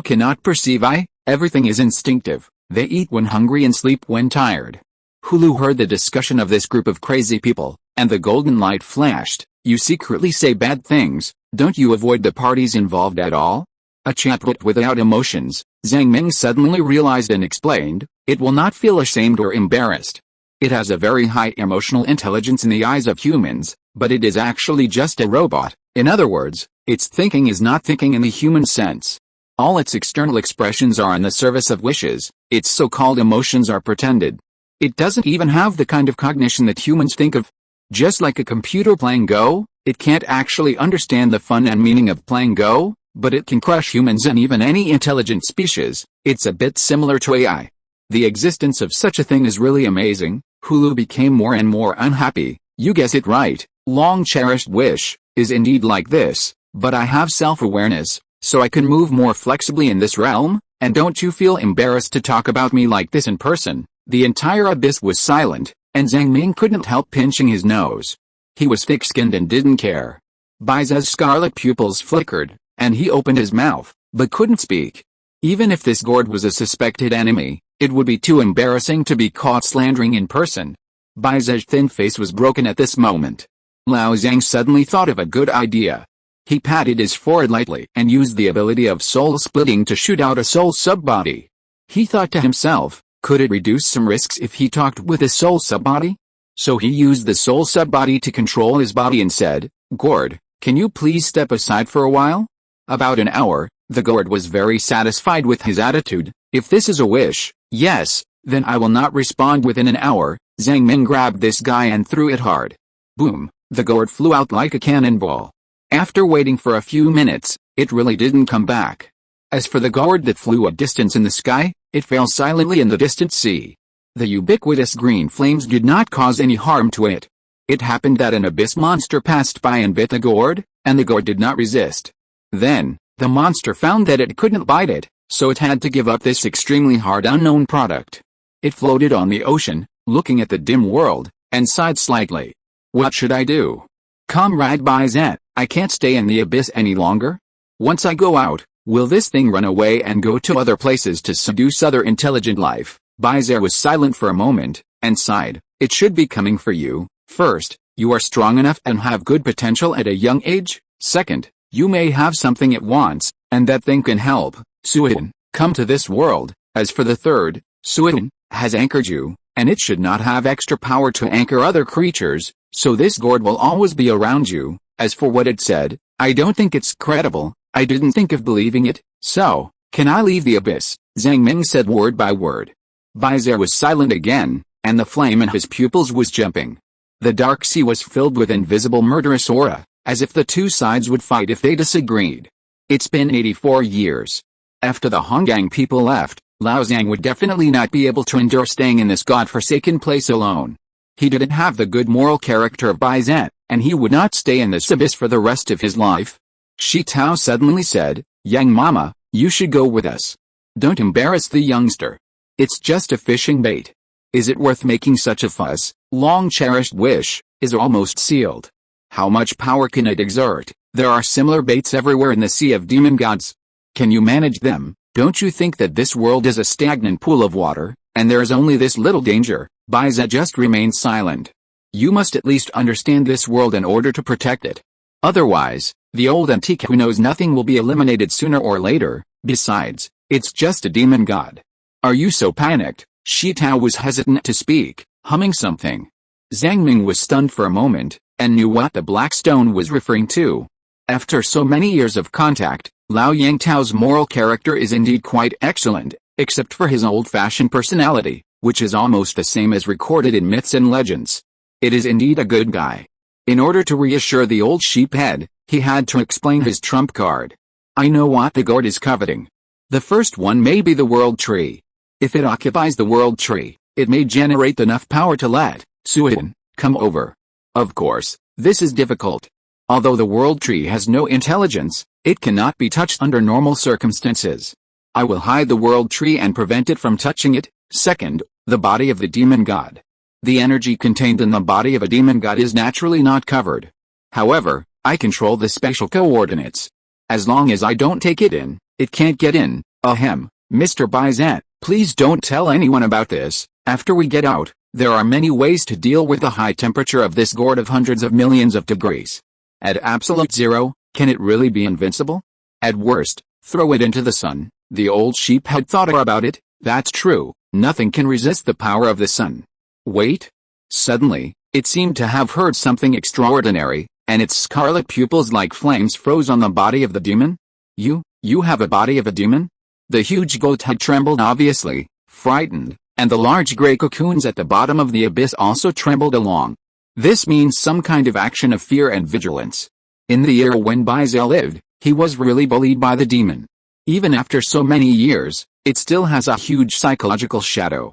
cannot perceive eye. Everything is instinctive. They eat when hungry and sleep when tired. Hulu heard the discussion of this group of crazy people, and the golden light flashed. You secretly say bad things, don't you avoid the parties involved at all? A chatbot without emotions, Zhang Ming suddenly realized and explained, it will not feel ashamed or embarrassed. It has a very high emotional intelligence in the eyes of humans, but it is actually just a robot. In other words, its thinking is not thinking in the human sense. All its external expressions are in the service of wishes, its so-called emotions are pretended. It doesn't even have the kind of cognition that humans think of. Just like a computer playing Go, it can't actually understand the fun and meaning of playing Go, but it can crush humans and even any intelligent species. It's a bit similar to AI. The existence of such a thing is really amazing. Hulu became more and more unhappy. You guessed it right, long-cherished wish is indeed like this, but I have self-awareness, so I can move more flexibly in this realm, and don't you feel embarrassed to talk about me like this in person? The entire abyss was silent, and Zhang Ming couldn't help pinching his nose. He was thick-skinned and didn't care. Bai Zhe's scarlet pupils flickered, and he opened his mouth, but couldn't speak. Even if this gourd was a suspected enemy, it would be too embarrassing to be caught slandering in person. Bai Zhe's thin face was broken at this moment. Lao Zhang suddenly thought of a good idea. He patted his forehead lightly and used the ability of soul splitting to shoot out a soul subbody. He thought to himself, could it reduce some risks if he talked with a soul subbody? So he used the soul subbody to control his body and said, Gourd, can you please step aside for a while? About an hour, the gourd was very satisfied with his attitude. If this is a wish, yes, then I will not respond within an hour. Zhang Ming grabbed this guy and threw it hard. Boom, the gourd flew out like a cannonball. After waiting for a few minutes, it really didn't come back. As for the gourd that flew a distance in the sky, it fell silently in the distant sea. The ubiquitous green flames did not cause any harm to it. It happened that an abyss monster passed by and bit the gourd, and the gourd did not resist. Then, the monster found that it couldn't bite it, so it had to give up this extremely hard unknown product. It floated on the ocean, looking at the dim world, and sighed slightly. What should I do? Comrade Bizet, I can't stay in the abyss any longer. Once I go out, will this thing run away and go to other places to seduce other intelligent life? Bizet was silent for a moment, and sighed. It should be coming for you. First, you are strong enough and have good potential at a young age. Second, you may have something it wants, and that thing can help. Suitin, come to this world. As for the third, Suitin has anchored you, and it should not have extra power to anchor other creatures, so this gourd will always be around you. As for what it said, I don't think it's credible. I didn't think of believing it, so, can I leave the abyss? Zhang Ming said word by word. Bizet was silent again, and the flame in his pupils was jumping. The dark sea was filled with invisible murderous aura, as if the two sides would fight if they disagreed. It's been 84 years. After the Honggang people left, Lao Zhang would definitely not be able to endure staying in this godforsaken place alone. He didn't have the good moral character of Bizet, and he would not stay in this abyss for the rest of his life. Shi Tao suddenly said, Yang Mama, you should go with us. Don't embarrass the youngster. It's just a fishing bait. Is it worth making such a fuss? Long-cherished wish is almost sealed. How much power can it exert? There are similar baits everywhere in the sea of demon gods. Can you manage them? Don't you think that this world is a stagnant pool of water, and there is only this little danger? Bizet just remained silent. You must at least understand this world in order to protect it. Otherwise, the old antique who knows nothing will be eliminated sooner or later. Besides, it's just a demon god. Are you so panicked? Shi Tao was hesitant to speak, humming something. Zhang Ming was stunned for a moment, and knew what the black stone was referring to. After so many years of contact, Lao Yangtao's moral character is indeed quite excellent, except for his old-fashioned personality, which is almost the same as recorded in myths and legends. It is indeed a good guy. In order to reassure the old sheephead, he had to explain his trump card. I know what the gourd is coveting. The first one may be the world tree. If it occupies the world tree, it may generate enough power to let Suitin come over. Of course, this is difficult. Although the world tree has no intelligence, it cannot be touched under normal circumstances. I will hide the world tree and prevent it from touching it. Second, the body of the demon god. The energy contained in the body of a demon god is naturally not covered. However, I control the spatial coordinates. As long as I don't take it in, it can't get in. Ahem, Mr. Bizet, please don't tell anyone about this. After we get out, there are many ways to deal with the high temperature of this gourd of hundreds of millions of degrees. At absolute zero, can it really be invincible? At worst, throw it into the sun. The old sheep had thought about it. That's true, nothing can resist the power of the sun. Wait. Suddenly, it seemed to have heard something extraordinary, and its scarlet pupils like flames froze on the body of the demon. You have a body of a demon? The huge goat had trembled obviously, frightened, and the large gray cocoons at the bottom of the abyss also trembled along. This means some kind of action of fear and vigilance. In the era when Bizet lived, he was really bullied by the demon. Even after so many years, it still has a huge psychological shadow.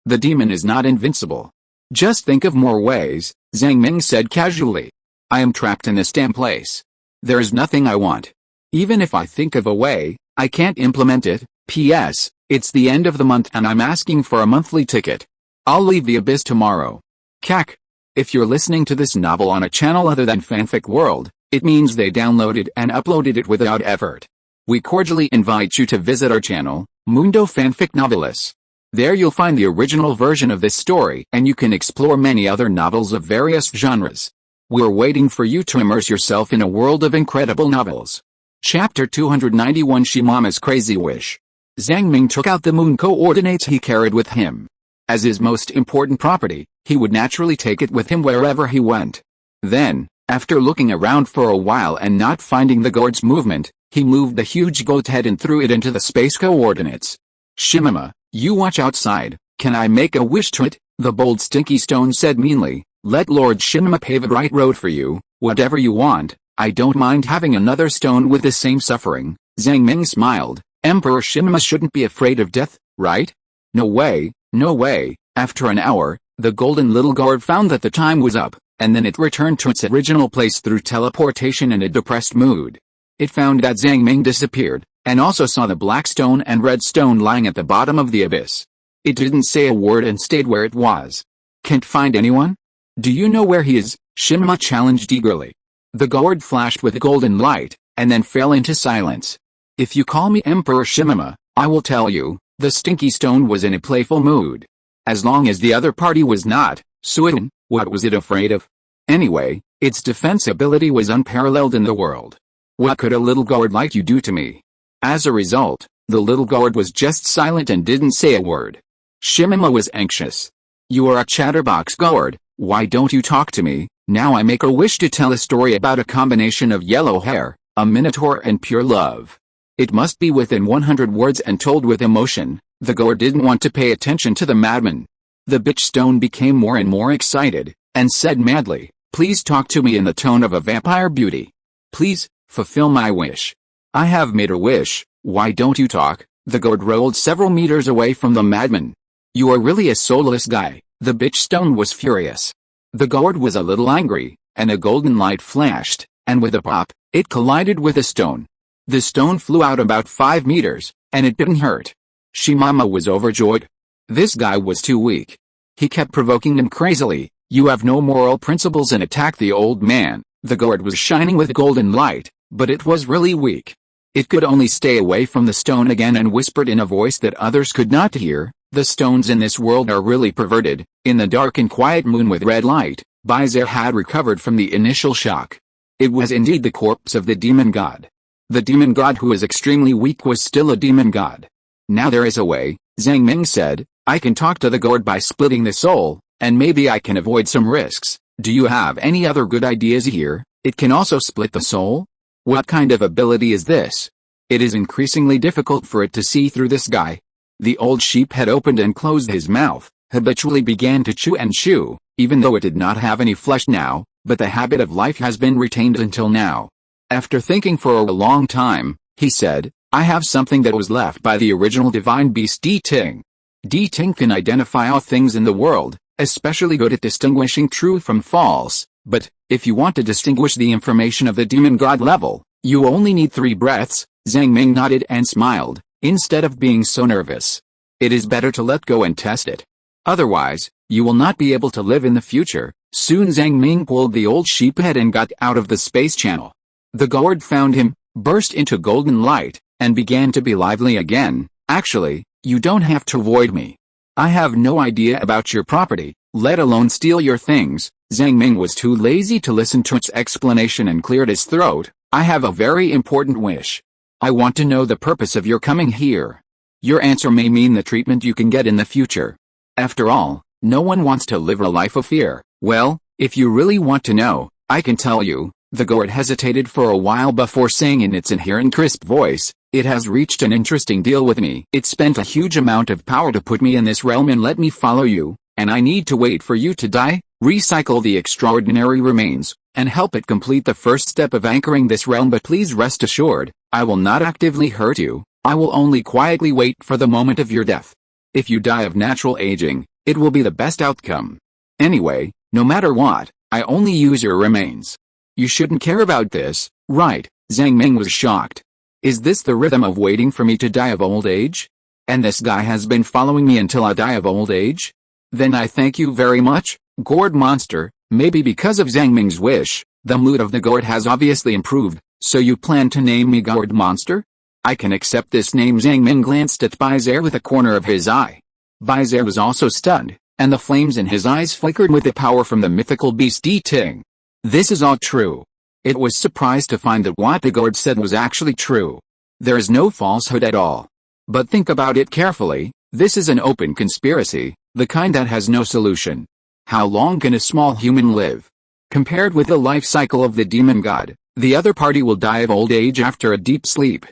The demon is not invincible. Just think of more ways, Zhang Ming said casually. I am trapped in this damn place. There is nothing I want. Even if I think of a way, I can't implement it. P.S. It's the end of the month and I'm asking for a monthly ticket. I'll leave the abyss tomorrow. Cack. If you're listening to this novel on a channel other than Fanfic World, it means they downloaded and uploaded it without effort. We cordially invite you to visit our channel, Mundo Fanfic Novelis. There you'll find the original version of this story and you can explore many other novels of various genres. We're waiting for you to immerse yourself in a world of incredible novels. Chapter 291 Shimama's Crazy Wish. Zhang Ming took out the moon coordinates he carried with him. As his most important property, he would naturally take it with him wherever he went. Then, after looking around for a while and not finding the gourd's movement, he moved the huge goat head and threw it into the space coordinates. Shimama, you watch outside. Can I make a wish to it? The bold stinky stone said meanly. Let Lord Shimama pave a right road for you, whatever you want. I don't mind having another stone with the same suffering. Zhang Ming smiled. Emperor Shimma shouldn't be afraid of death, right? No way, no way. After an hour, the golden little gourd found that the time was up, and then it returned to its original place through teleportation in a depressed mood. It found that Zhang Ming disappeared, and also saw the black stone and red stone lying at the bottom of the abyss. It didn't say a word and stayed where it was. Can't find anyone? Do you know where he is? Shimma challenged eagerly. The gourd flashed with golden light, and then fell into silence. If you call me Emperor Shimma, I will tell you. The stinky stone was in a playful mood. As long as the other party was not, Suitin, what was it afraid of? Anyway, its defense ability was unparalleled in the world. What could a little gourd like you do to me? As a result, the little gourd was just silent and didn't say a word. Shimma was anxious. You are a chatterbox gourd, why don't you talk to me? Now I make a wish to tell a story about a combination of yellow hair, a minotaur and pure love. It must be within 100 words and told with emotion. The gourd didn't want to pay attention to the madman. The bitch stone became more and more excited, and said madly, please talk to me in the tone of a vampire beauty. Please, fulfill my wish. I have made a wish, why don't you talk? The gourd rolled several meters away from the madman. You are really a soulless guy. The bitch stone was furious. The gourd was a little angry, and a golden light flashed, and with a pop, it collided with a stone. The stone flew out about 5 meters, and it didn't hurt. Shimma was overjoyed. This guy was too weak. He kept provoking him crazily. You have no moral principles, and attacked the old man. The gourd was shining with golden light, but it was really weak. It could only stay away from the stone again and whispered in a voice that others could not hear, the stones in this world are really perverted. In the dark and quiet moon with red light, Bizer had recovered from the initial shock. It was indeed the corpse of the demon god. The demon god who was extremely weak was still a demon god. Now there is a way, Zhang Ming said. I can talk to the gourd by splitting the soul, and maybe I can avoid some risks. Do you have any other good ideas here? It can also split the soul? What kind of ability is this? It is increasingly difficult for it to see through this guy. The old sheep had opened and closed his mouth, habitually began to chew and chew, even though it did not have any flesh now, but the habit of life has been retained until now. After thinking for a long time, he said, I have something that was left by the original divine beast D-Ting. D-Ting can identify all things in the world, especially good at distinguishing true from false, but, if you want to distinguish the information of the demon god level, you only need 3 breaths. Zhang Ming nodded and smiled, instead of being so nervous. It is better to let go and test it. Otherwise, you will not be able to live in the future. Soon Zhang Ming pulled the old sheep head and got out of the space channel. The gourd found him, burst into golden light, and began to be lively again. Actually, you don't have to avoid me. I have no idea about your property, let alone steal your things. Zhang Ming was too lazy to listen to its explanation and cleared his throat. I have a very important wish. I want to know the purpose of your coming here. Your answer may mean the treatment you can get in the future. After all, no one wants to live a life of fear. Well, if you really want to know, I can tell you. The gourd hesitated for a while before saying in its inherent crisp voice, it has reached an interesting deal with me. It spent a huge amount of power to put me in this realm and let me follow you, and I need to wait for you to die, recycle the extraordinary remains, and help it complete the first step of anchoring this realm. But please rest assured, I will not actively hurt you, I will only quietly wait for the moment of your death. If you die of natural aging, it will be the best outcome. Anyway, no matter what, I only use your remains. You shouldn't care about this, right? Zhang Ming was shocked. Is this the rhythm of waiting for me to die of old age? And this guy has been following me until I die of old age? Then I thank you very much, gourd monster. Maybe because of Zhang Ming's wish, the mood of the gourd has obviously improved. So you plan to name me gourd monster? I can accept this name. Zhang Ming glanced at Bizer with a corner of his eye. Bizer was also stunned, and the flames in his eyes flickered with the power from the mythical beast D-Ting. This is all true. It was surprised to find that what the gourd said was actually true. There is no falsehood at all. But think about it carefully, this is an open conspiracy, the kind that has no solution. How long can a small human live? Compared with the life cycle of the demon god, the other party will die of old age after a deep sleep.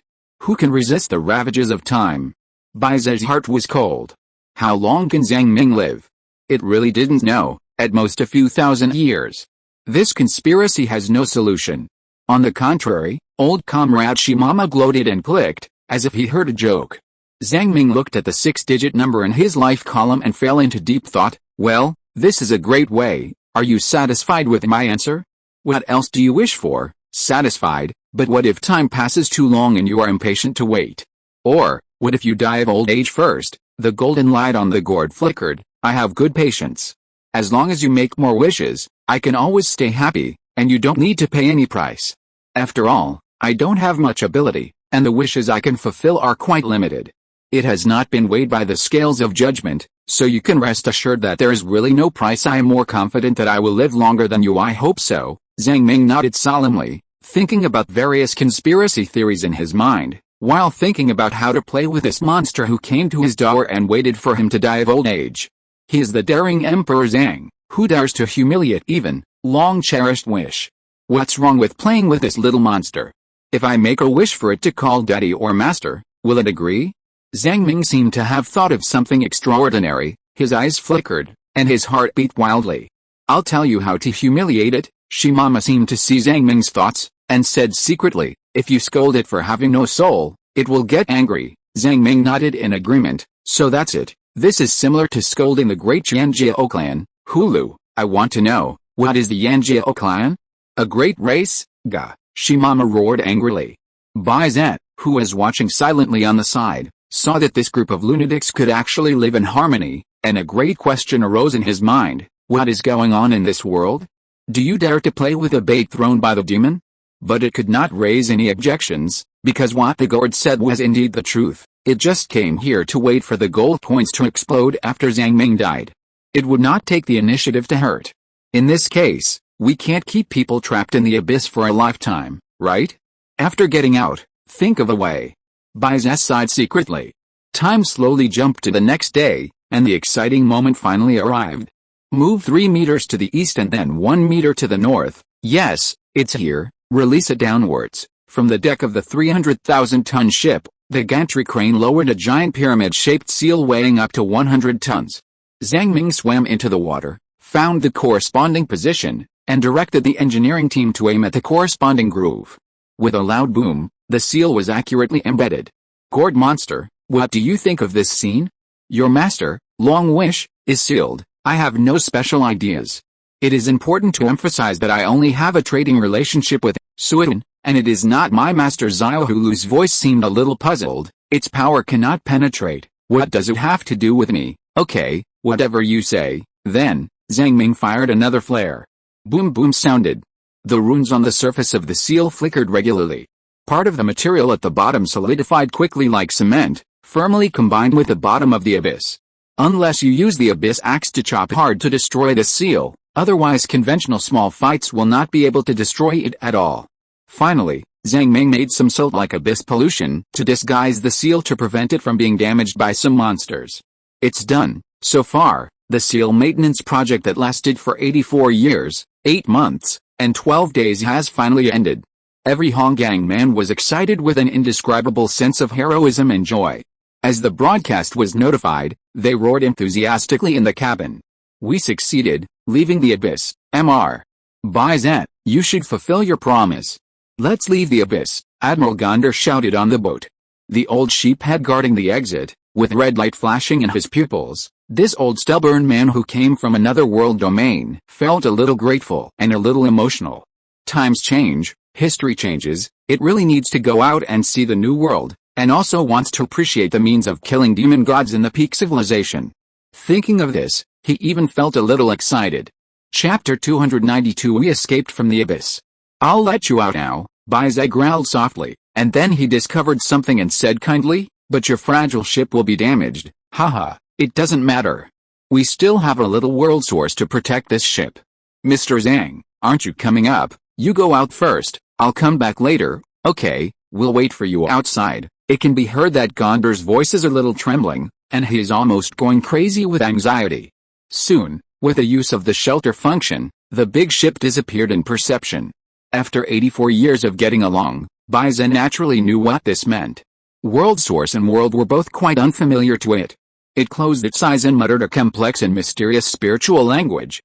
Who can resist the ravages of time? Bizer's heart was cold. How long can Zhang Ming live? It really didn't know, at most a few thousand years. This conspiracy has no solution. On the contrary, Old comrade Shimama gloated and clicked, as if he heard a joke. Zhang Ming looked at the 6-digit number in his life column and fell into deep thought. Well, this is a great way. Are you satisfied with my answer? What else do you wish for? Satisfied, but what if time passes too long and you are impatient to wait? Or, what if you die of old age first? The golden light on the gourd flickered. I have good patience. As long as you make more wishes, I can always stay happy, and you don't need to pay any price. After all, I don't have much ability, and the wishes I can fulfill are quite limited. It has not been weighed by the scales of judgment, so you can rest assured that there is really no price. I am more confident that I will live longer than you. I hope so. Zhang Ming nodded solemnly, thinking about various conspiracy theories in his mind, while thinking about how to play with this monster who came to his door and waited for him to die of old age. He is the daring Emperor Zhang, who dares to humiliate even long-cherished wish. What's wrong with playing with this little monster? If I make a wish for it to call daddy or master, will it agree? Zhang Ming seemed to have thought of something extraordinary. His eyes flickered, and his heart beat wildly. I'll tell you how to humiliate it. Shimama seemed to see Zhang Ming's thoughts, and said secretly, if you scold it for having no soul, it will get angry. Zhang Ming nodded in agreement. So that's it. This is similar to scolding the great Yanjiao clan. Hulu, I want to know, what is the Yanjiao clan? A great race? Gah! Shimama roared angrily. Bai Zan, who was watching silently on the side, saw that this group of lunatics could actually live in harmony, and a great question arose in his mind. What is going on in this world? Do you dare to play with a bait thrown by the demon? But it could not raise any objections, because what the gourd said was indeed the truth. It just came here to wait for the gold coins to explode after Zhang Ming died. It would not take the initiative to hurt. In this case, we can't keep people trapped in the abyss for a lifetime, right? After getting out, think of a way. Bai Zan sighed secretly. Time slowly jumped to the next day, and the exciting moment finally arrived. Move 3 meters to the east and then 1 meter to the north. Yes, it's here. Release it downwards. From the deck of the 300,000-ton ship, the gantry crane lowered a giant pyramid-shaped seal weighing up to 100 tons. Zhang Ming swam into the water, found the corresponding position, and directed the engineering team to aim at the corresponding groove. With a loud boom, the seal was accurately embedded. Gourd monster, what do you think of this scene? Your master, Long Wish, is sealed. I have no special ideas. It is important to emphasize that I only have a trading relationship with Suin, and it is not my master Xiao. Hulu's voice seemed a little puzzled. Its power cannot penetrate. What does it have to do with me? Okay, whatever you say. Then, Zhang Ming fired another flare. Boom boom sounded. The runes on the surface of the seal flickered regularly. Part of the material at the bottom solidified quickly like cement, firmly combined with the bottom of the abyss. Unless you use the abyss axe to chop hard to destroy the seal, otherwise conventional small fights will not be able to destroy it at all. Finally, Zhang Ming made some salt-like abyss pollution to disguise the seal to prevent it from being damaged by some monsters. It's done. So far, the seal maintenance project that lasted for 84 years, 8 months, and 12 days has finally ended. Every Honggang man was excited with an indescribable sense of heroism and joy. As the broadcast was notified, they roared enthusiastically in the cabin. We succeeded, leaving the abyss. Mr. Bai Zan, you should fulfill your promise. Let's leave the abyss, Admiral Gondar shouted on the boat. The old sheephead guarding the exit, with red light flashing in his pupils, this old stubborn man who came from another world domain, felt a little grateful and a little emotional. Times change, history changes, it really needs to go out and see the new world, and also wants to appreciate the means of killing demon gods in the peak civilization. Thinking of this, he even felt a little excited. Chapter 292 We escaped from the abyss. I'll let you out now, Bai Zai growled softly, and then he discovered something and said kindly, but your fragile ship will be damaged. Haha, it doesn't matter. We still have a little world source to protect this ship. Mr. Zhang, aren't you coming up? You go out first, I'll come back later. Okay, we'll wait for you outside. It can be heard that Gondar's voice is a little trembling, and he is almost going crazy with anxiety. Soon, with the use of the shelter function, the big ship disappeared in perception. After 84 years of getting along, Bai Zan naturally knew what this meant. World Source and World were both quite unfamiliar to it. It closed its eyes and muttered a complex and mysterious spiritual language, !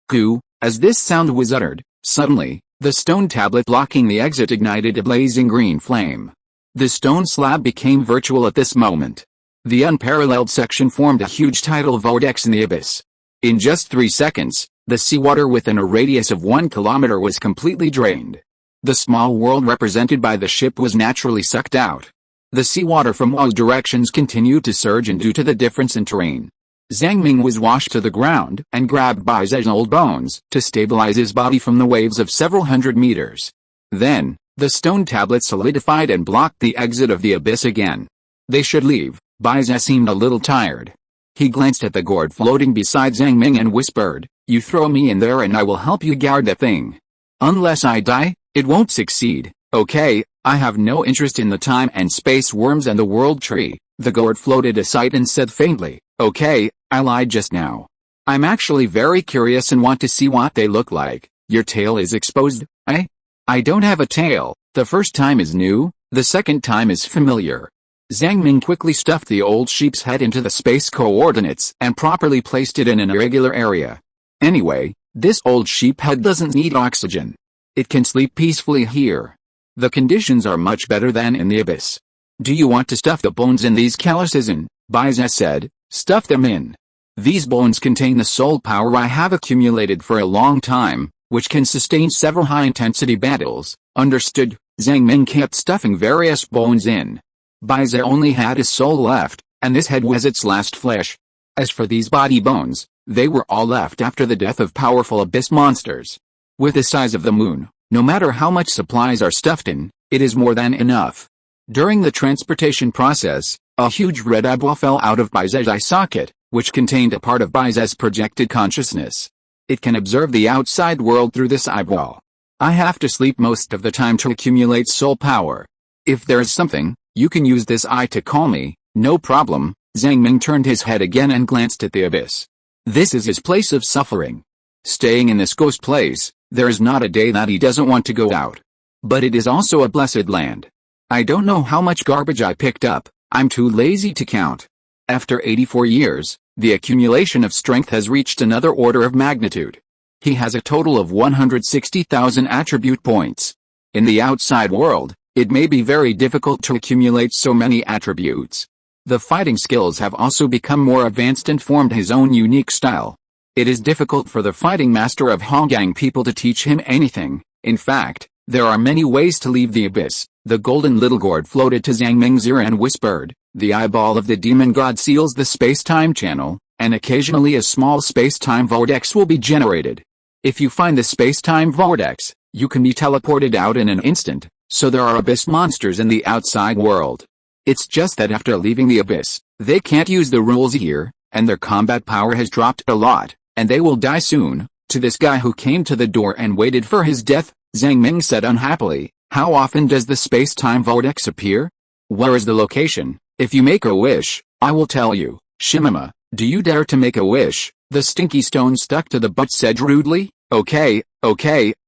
Goo. As this sound was uttered, suddenly, The stone tablet blocking the exit ignited a blazing green flame. The stone slab became virtual at this moment. The unparalleled section formed a huge tidal vortex in the abyss. In just 3 seconds, the seawater within a radius of 1 kilometer was completely drained. The small world represented by the ship was naturally sucked out. The seawater from all directions continued to surge, and due to the difference in terrain, Zhang Ming was washed to the ground and grabbed by Zhang's old bones to stabilize his body from the waves of several hundred meters. Then, the stone tablet solidified and blocked the exit of the abyss again. They should leave. Baize seemed a little tired. He glanced at the gourd floating beside Zhang Ming and whispered, "You throw me in there and I will help you guard the thing. Unless I die, it won't succeed, okay? I have no interest in the time and space worms and the world tree." The gourd floated aside and said faintly, "Okay, I lied just now. I'm actually very curious and want to see what they look like. Your tail is exposed, eh?" "I don't have a tail. The first time is new, the second time is familiar." Zhang Ming quickly stuffed the old sheep's head into the space coordinates and properly placed it in an irregular area. "Anyway, this old sheep head doesn't need oxygen. It can sleep peacefully here. The conditions are much better than in the abyss." "Do you want to stuff the bones in these calluses in?" Baize said. "Stuff them in. These bones contain the soul power I have accumulated for a long time, which can sustain several high-intensity battles." "Understood." Zhang Ming kept stuffing various bones in. Baize only had his soul left, and this head was its last flesh. As for these body bones, they were all left after the death of powerful abyss monsters. With the size of the moon, no matter how much supplies are stuffed in, it is more than enough. During the transportation process, a huge red eyeball fell out of Baize's eye socket, which contained a part of Baize's projected consciousness. It can observe the outside world through this eyeball. "I have to sleep most of the time to accumulate soul power. If there is something, you can use this eye to call me." "No problem." Zhang Ming turned his head again and glanced at the abyss. This is his place of suffering. Staying in this ghost place, there is not a day that he doesn't want to go out. But it is also a blessed land. I don't know how much garbage I picked up, I'm too lazy to count. After 84 years, the accumulation of strength has reached another order of magnitude. He has a total of 160,000 attribute points. In the outside world, it may be very difficult to accumulate so many attributes. The fighting skills have also become more advanced and formed his own unique style. It is difficult for the fighting master of Honggang people to teach him anything. In fact, there are many ways to leave the abyss. The golden little gourd floated to Zhang Ming's ear and whispered, "The eyeball of the demon god seals the space-time channel, and occasionally a small space-time vortex will be generated. If you find the space-time vortex, you can be teleported out in an instant. So there are abyss monsters in the outside world. It's just that after leaving the abyss, they can't use the rules here, and their combat power has dropped a lot, and they will die soon." To this guy who came to the door and waited for his death, Zhang Ming said unhappily, "How often does the space-time vortex appear? Where is the location? If you make a wish, I will tell you." "Shimama, do you dare to make a wish?" The stinky stone stuck to the butt said rudely. Okay,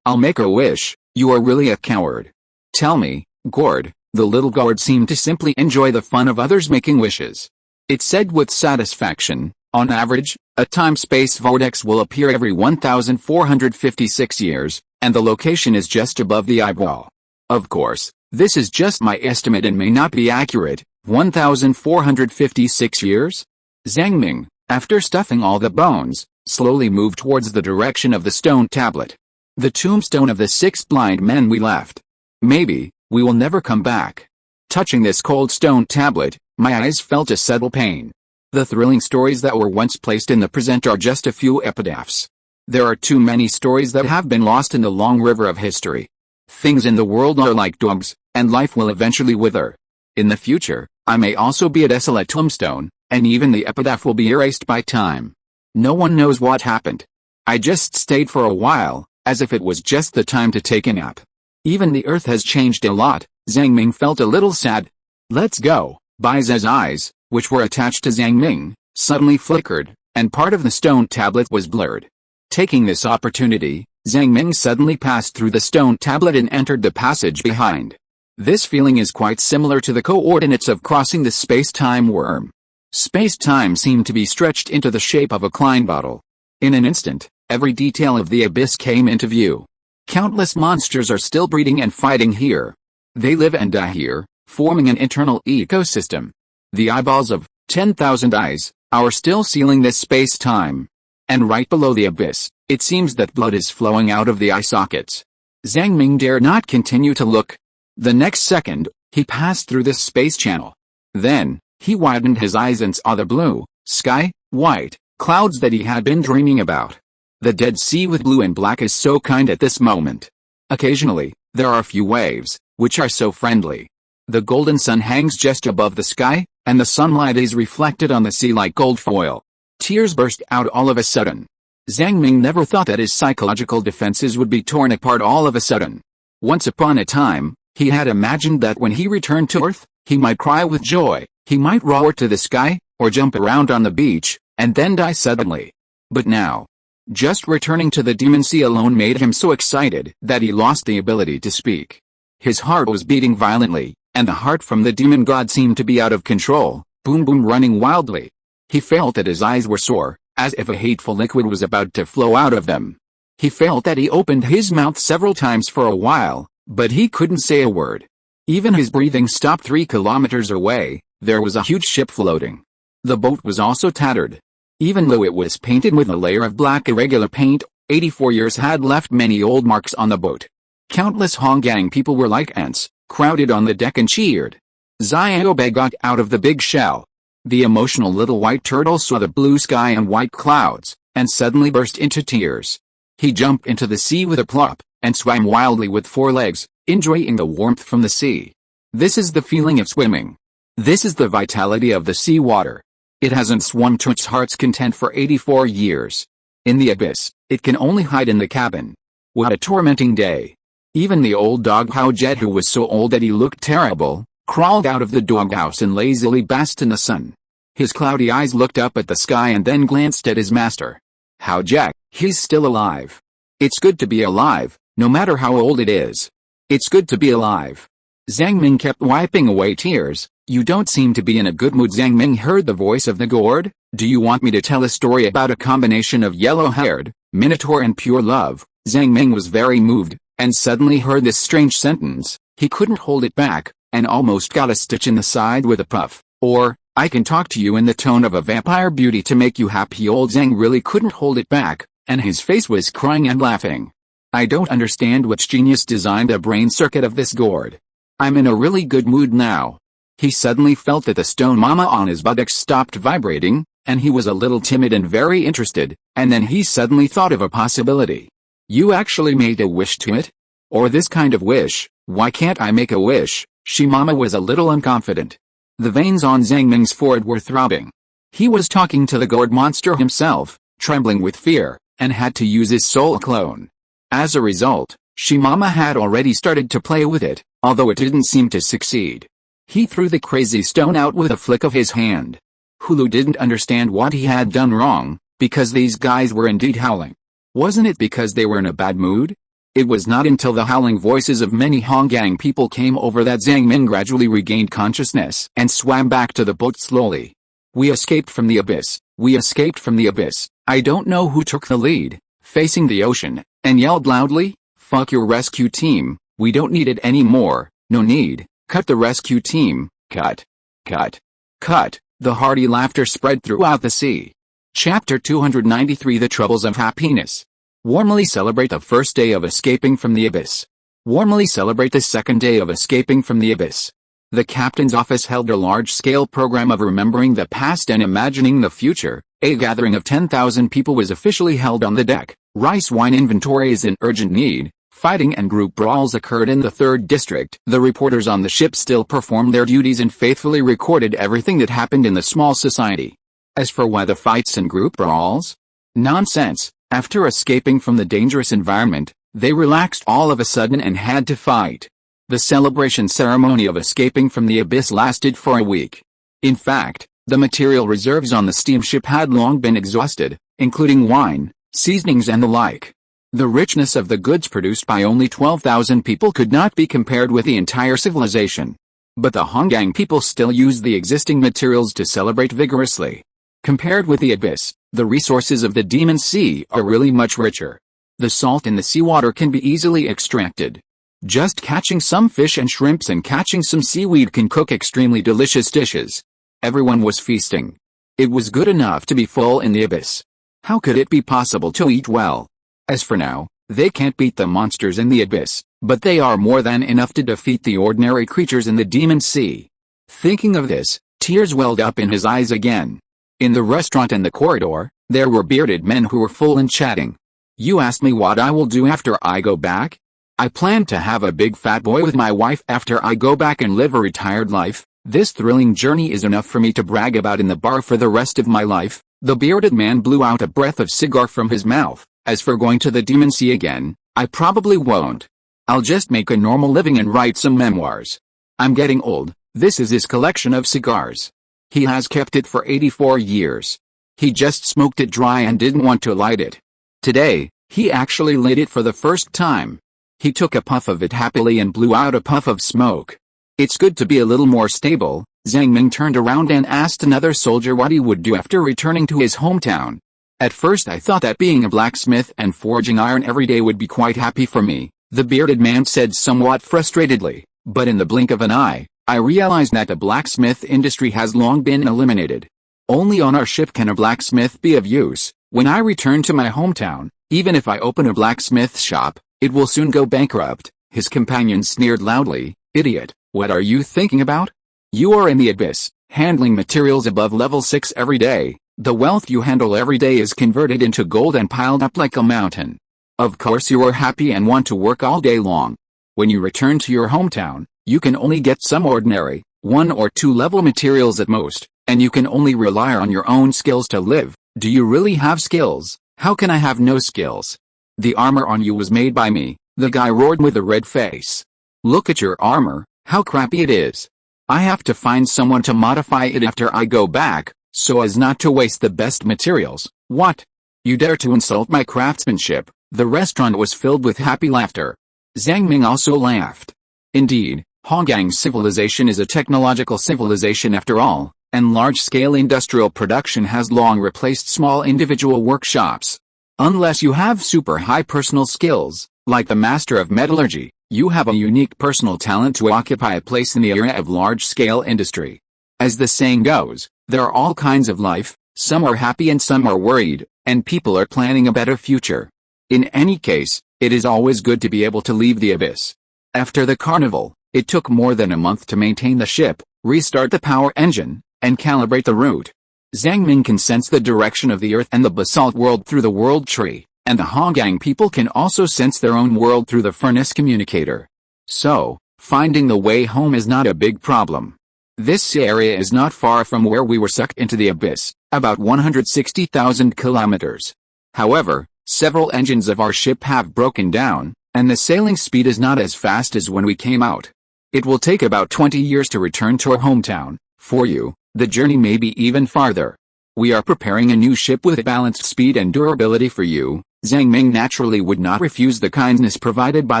I'll make a wish. You are really a coward. "Tell me, gourd." The little gourd seemed to simply enjoy the fun of others making wishes. It said with satisfaction, "On average, a time-space vortex will appear every 1,456 years, and the location is just above the eyeball. Of course, this is just my estimate and may not be accurate." 1,456 years? Zhang Ming, after stuffing all the bones, slowly moved towards the direction of the stone tablet. "The tombstone of the 6 blind men we left. Maybe, we will never come back." Touching this cold stone tablet, my eyes felt a subtle pain. The thrilling stories that were once placed in the present are just a few epitaphs. There are too many stories that have been lost in the long river of history. Things in the world are like dogs, and life will eventually wither. In the future, I may also be a desolate tombstone, and even the epitaph will be erased by time. No one knows what happened. I just stayed for a while, as if it was just the time to take a nap. Even the earth has changed a lot." Zhang Ming felt a little sad. "Let's go." Baize's eyes, which were attached to Zhang Ming, suddenly flickered, and part of the stone tablet was blurred. Taking this opportunity, Zhang Ming suddenly passed through the stone tablet and entered the passage behind. This feeling is quite similar to the coordinates of crossing the space-time worm. Space-time seemed to be stretched into the shape of a Klein bottle. In an instant, every detail of the abyss came into view. Countless monsters are still breeding and fighting here. They live and die here, forming an internal ecosystem. The eyeballs of 10,000 eyes are still sealing this space-time. And right below the abyss, it seems that blood is flowing out of the eye sockets. Zhang Ming dared not continue to look. The next second, he passed through this space channel. Then, he widened his eyes and saw the blue sky, white clouds that he had been dreaming about. The Dead Sea with blue and black is so kind at this moment. Occasionally, there are a few waves, which are so friendly. The golden sun hangs just above the sky, and the sunlight is reflected on the sea like gold foil. Tears burst out all of a sudden. Zhang Ming never thought that his psychological defenses would be torn apart all of a sudden. Once upon a time, he had imagined that when he returned to Earth, he might cry with joy, he might roar to the sky, or jump around on the beach, and then die suddenly. But now, just returning to the demon sea alone made him so excited that he lost the ability to speak. His heart was beating violently, and the heart from the demon god seemed to be out of control, boom boom running wildly. He felt that his eyes were sore, as if a hateful liquid was about to flow out of them. He felt that he opened his mouth several times for a while, but he couldn't say a word. Even his breathing stopped 3 kilometers away. There was a huge ship floating. The boat was also tattered. Even though it was painted with a layer of black irregular paint, 84 years had left many old marks on the boat. Countless Honggang people were like ants, crowded on the deck and cheered. Xiaobei got out of the big shell. The emotional little white turtle saw the blue sky and white clouds, and suddenly burst into tears. He jumped into the sea with a plop, and swam wildly with 4 legs, enjoying the warmth from the sea. This is the feeling of swimming. This is the vitality of the sea water. It hasn't swum to its heart's content for 84 years. In the abyss, it can only hide in the cabin. What a tormenting day. Even the old dog Hao Jet, who was so old that he looked terrible, crawled out of the doghouse and lazily basked in the sun. His cloudy eyes looked up at the sky and then glanced at his master. Hao Jet, he's still alive. It's good to be alive, no matter how old it is. It's good to be alive. Zhang Ming kept wiping away tears. You don't seem to be in a good mood. Zhang Ming heard the voice of the gourd. Do you want me to tell a story about a combination of yellow-haired, minotaur and pure love? Zhang Ming was very moved, and suddenly heard this strange sentence. He couldn't hold it back, and almost got a stitch in the side with a puff. Or, I can talk to you in the tone of a vampire beauty to make you happy. Old Zhang really couldn't hold it back, and his face was crying and laughing. I don't understand which genius designed a brain circuit of this gourd. I'm in a really good mood now. He suddenly felt that the stone mama on his buttocks stopped vibrating, and he was a little timid and very interested, and then he suddenly thought of a possibility. You actually made a wish to it? Or this kind of wish? Why can't I make a wish? Mama was a little unconfident. The veins on Zhang Ming's forehead were throbbing. He was talking to the gourd monster himself, trembling with fear, and had to use his soul clone. As a result, Mama had already started to play with it, although it didn't seem to succeed. He threw the crazy stone out with a flick of his hand. Hulu didn't understand what he had done wrong, because these guys were indeed howling. Wasn't it because they were in a bad mood? It was not until the howling voices of many Honggang people came over that Zhang Ming gradually regained consciousness and swam back to the boat slowly. We escaped from the abyss. We escaped from the abyss. I don't know who took the lead, facing the ocean, and yelled loudly, fuck your rescue team, we don't need it anymore, no need. Cut the rescue team, cut. Cut. Cut. The hearty laughter spread throughout the sea. Chapter 293 The Troubles of Happiness. Warmly celebrate the first day of escaping from the abyss. Warmly celebrate the second day of escaping from the abyss. The captain's office held a large-scale program of remembering the past and imagining the future. A gathering of 10,000 people was officially held on the deck. Rice wine inventory is in urgent need. Fighting and group brawls occurred in the 3rd district. The reporters on the ship still performed their duties and faithfully recorded everything that happened in the small society. As for why the fights and group brawls? Nonsense. After escaping from the dangerous environment, they relaxed all of a sudden and had to fight. The celebration ceremony of escaping from the abyss lasted for a week. In fact, the material reserves on the steamship had long been exhausted, including wine, seasonings and the like. The richness of the goods produced by only 12,000 people could not be compared with the entire civilization. But the Honggang people still used the existing materials to celebrate vigorously. Compared with the abyss, the resources of the Demon Sea are really much richer. The salt in the seawater can be easily extracted. Just catching some fish and shrimps and catching some seaweed can cook extremely delicious dishes. Everyone was feasting. It was good enough to be full in the abyss. How could it be possible to eat well? As for now, they can't beat the monsters in the abyss, but they are more than enough to defeat the ordinary creatures in the demon sea. Thinking of this, tears welled up in his eyes again. In the restaurant and the corridor, there were bearded men who were full and chatting. You asked me what I will do after I go back? I plan to have a big fat boy with my wife after I go back and live a retired life. This thrilling journey is enough for me to brag about in the bar for the rest of my life. The bearded man blew out a breath of cigar from his mouth. As for going to the demon sea again, I probably won't. I'll just make a normal living and write some memoirs. I'm getting old. This is his collection of cigars. He has kept it for 84 years. He just smoked it dry and didn't want to light it. Today, he actually lit it for the first time. He took a puff of it happily and blew out a puff of smoke. It's good to be a little more stable. Zhang Ming turned around and asked another soldier what he would do after returning to his hometown. At first I thought that being a blacksmith and forging iron every day would be quite happy for me, the bearded man said somewhat frustratedly, but in the blink of an eye, I realized that the blacksmith industry has long been eliminated. Only on our ship can a blacksmith be of use. When I return to my hometown, even if I open a blacksmith shop, it will soon go bankrupt. His companion sneered loudly. Idiot, what are you thinking about? You are in the abyss, handling materials above level 6 every day. The wealth you handle every day is converted into gold and piled up like a mountain. Of course you are happy and want to work all day long. When you return to your hometown, you can only get some ordinary, 1 or 2 level materials at most, and you can only rely on your own skills to live. Do you really have skills? How can I have no skills? The armor on you was made by me, the guy roared with a red face. Look at your armor, how crappy it is. I have to find someone to modify it after I go back, so as not to waste the best materials. What? You dare to insult my craftsmanship? The restaurant was filled with happy laughter. Zhang Ming also laughed. Indeed, Hongang's civilization is a technological civilization after all, and large-scale industrial production has long replaced small individual workshops. Unless you have super high personal skills, like the master of metallurgy, you have a unique personal talent to occupy a place in the era of large-scale industry. As the saying goes, there are all kinds of life, some are happy and some are worried, and people are planning a better future. In any case, it is always good to be able to leave the abyss. After the carnival, it took more than a month to maintain the ship, restart the power engine, and calibrate the route. Zhang Ming can sense the direction of the Earth and the basalt world through the world tree, and the Hongang people can also sense their own world through the furnace communicator. So, finding the way home is not a big problem. This area is not far from where we were sucked into the abyss, about 160,000 kilometers. However, several engines of our ship have broken down, and the sailing speed is not as fast as when we came out. It will take about 20 years to return to our hometown. For you, the journey may be even farther. We are preparing a new ship with balanced speed and durability for you. Zhang Ming naturally would not refuse the kindness provided by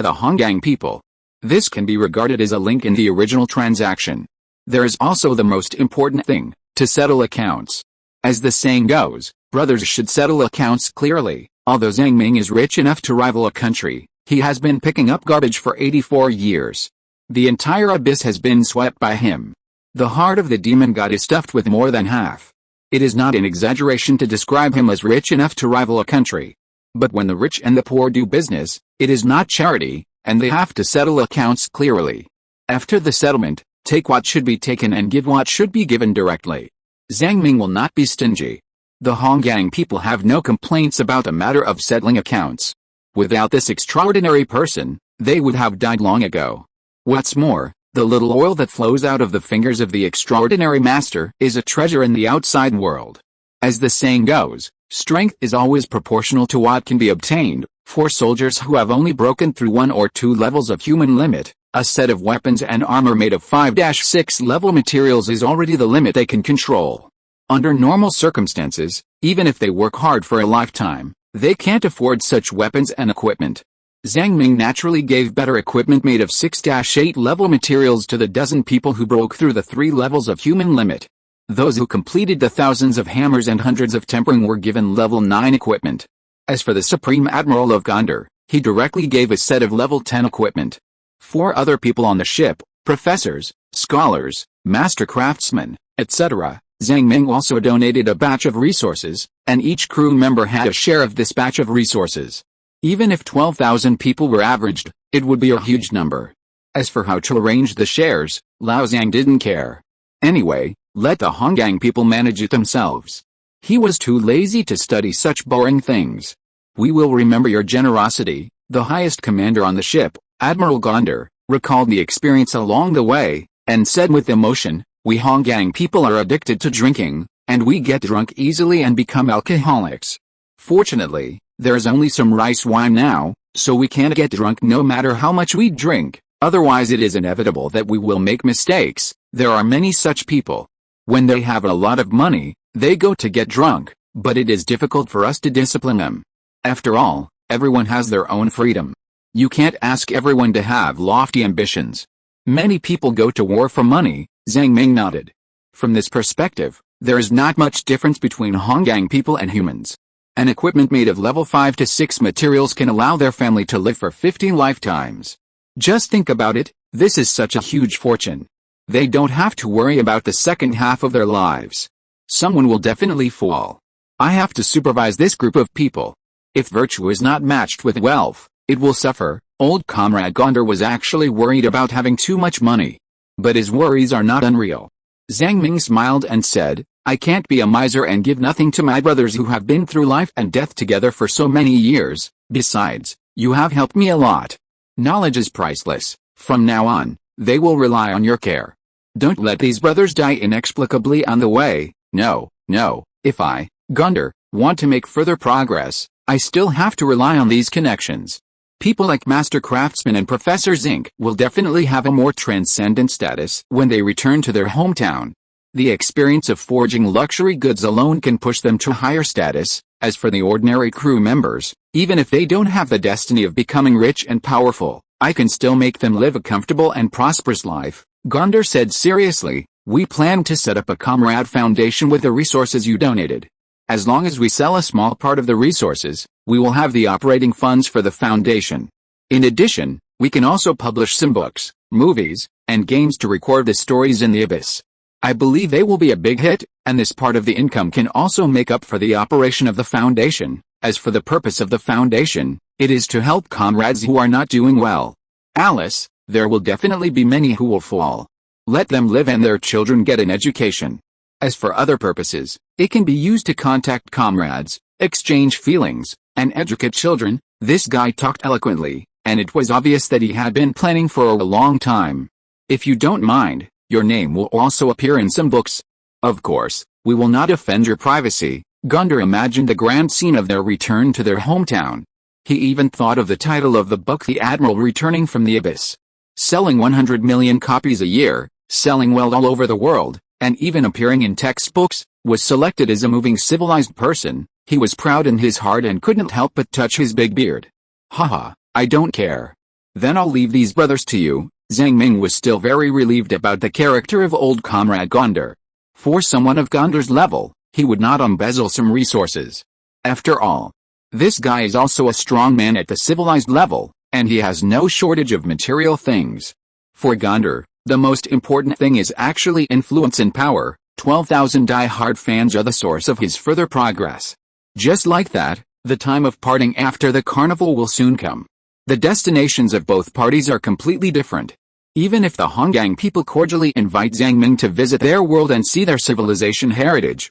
the Hongang people. This can be regarded as a link in the original transaction. There is also the most important thing, to settle accounts. As the saying goes, brothers should settle accounts clearly. Although Zhang Ming is rich enough to rival a country, he has been picking up garbage for 84 years. The entire abyss has been swept by him. The heart of the demon god is stuffed with more than half. It is not an exaggeration to describe him as rich enough to rival a country. But when the rich and the poor do business, it is not charity, and they have to settle accounts clearly. After the settlement, take what should be taken and give what should be given directly. Zhang Ming will not be stingy. The Hongang people have no complaints about the matter of settling accounts. Without this extraordinary person, they would have died long ago. What's more, the little oil that flows out of the fingers of the extraordinary master is a treasure in the outside world. As the saying goes, strength is always proportional to what can be obtained. For soldiers who have only broken through 1 or 2 levels of human limit, a set of weapons and armor made of 5-6 level materials is already the limit they can control. Under normal circumstances, even if they work hard for a lifetime, they can't afford such weapons and equipment. Zhang Ming naturally gave better equipment made of 6-8 level materials to the dozen people who broke through the 3 levels of human limit. Those who completed the thousands of hammers and hundreds of tempering were given level 9 equipment. As for the Supreme Admiral of Gondar, he directly gave a set of level 10 equipment. 4 other people on the ship, professors, scholars, master craftsmen, etc. Zhang Ming also donated a batch of resources, and each crew member had a share of this batch of resources. Even if 12,000 people were averaged, it would be a huge number. As for how to arrange the shares, Lao Zhang didn't care. Anyway, let the Honggang people manage it themselves. He was too lazy to study such boring things. We will remember your generosity. The highest commander on the ship, Admiral Gondar, recalled the experience along the way, and said with emotion, "We Honggang people are addicted to drinking, and we get drunk easily and become alcoholics. Fortunately, there is only some rice wine now, so we can't get drunk no matter how much we drink, otherwise it is inevitable that we will make mistakes." There are many such people. When they have a lot of money, they go to get drunk, but it is difficult for us to discipline them. After all, everyone has their own freedom. You can't ask everyone to have lofty ambitions. Many people go to war for money, Zhang Ming nodded. From this perspective, there is not much difference between Honggang people and humans. An equipment made of level 5 to 6 materials can allow their family to live for 15 lifetimes. Just think about it, this is such a huge fortune. They don't have to worry about the second half of their lives. Someone will definitely fall. I have to supervise this group of people. If virtue is not matched with wealth, it will suffer. Old Comrade Gondar was actually worried about having too much money. But his worries are not unreal. Zhang Ming smiled and said, "I can't be a miser and give nothing to my brothers who have been through life and death together for so many years. Besides, you have helped me a lot. Knowledge is priceless. From now on, they will rely on your care. Don't let these brothers die inexplicably on the way. No, if I, Gondar, want to make further progress, I still have to rely on these connections. People like Master Craftsman and Professor Zink will definitely have a more transcendent status when they return to their hometown. The experience of forging luxury goods alone can push them to higher status. As for the ordinary crew members, even if they don't have the destiny of becoming rich and powerful, I can still make them live a comfortable and prosperous life." Gondar said seriously, "We plan to set up a Comrade Foundation with the resources you donated. As long as we sell a small part of the resources, we will have the operating funds for the foundation. In addition, we can also publish some books, movies, and games to record the stories in the abyss. I believe they will be a big hit, and this part of the income can also make up for the operation of the foundation. As for the purpose of the foundation, it is to help comrades who are not doing well. Alice, there will definitely be many who will fall. Let them live and their children get an education. As for other purposes, it can be used to contact comrades, exchange feelings, and educate children." This guy talked eloquently, and it was obvious that he had been planning for a long time. "If you don't mind, your name will also appear in some books." "Of course, we will not offend your privacy." Gondar imagined the grand scene of their return to their hometown. He even thought of the title of the book, The Admiral Returning from the Abyss. Selling 100 million copies a year, selling well all over the world, and even appearing in textbooks, was selected as a moving civilized person. He was proud in his heart and couldn't help but touch his big beard. "Haha, I don't care. Then I'll leave these brothers to you." Zhang Ming was still very relieved about the character of old Comrade Gondar. For someone of Gondar's level, he would not embezzle some resources. After all, this guy is also a strong man at the civilized level, and he has no shortage of material things. For Gondar, the most important thing is actually influence and power. 12,000 die-hard fans are the source of his further progress. Just like that, the time of parting after the carnival will soon come. The destinations of both parties are completely different. Even if the Honggang people cordially invite Zhang Ming to visit their world and see their civilization heritage,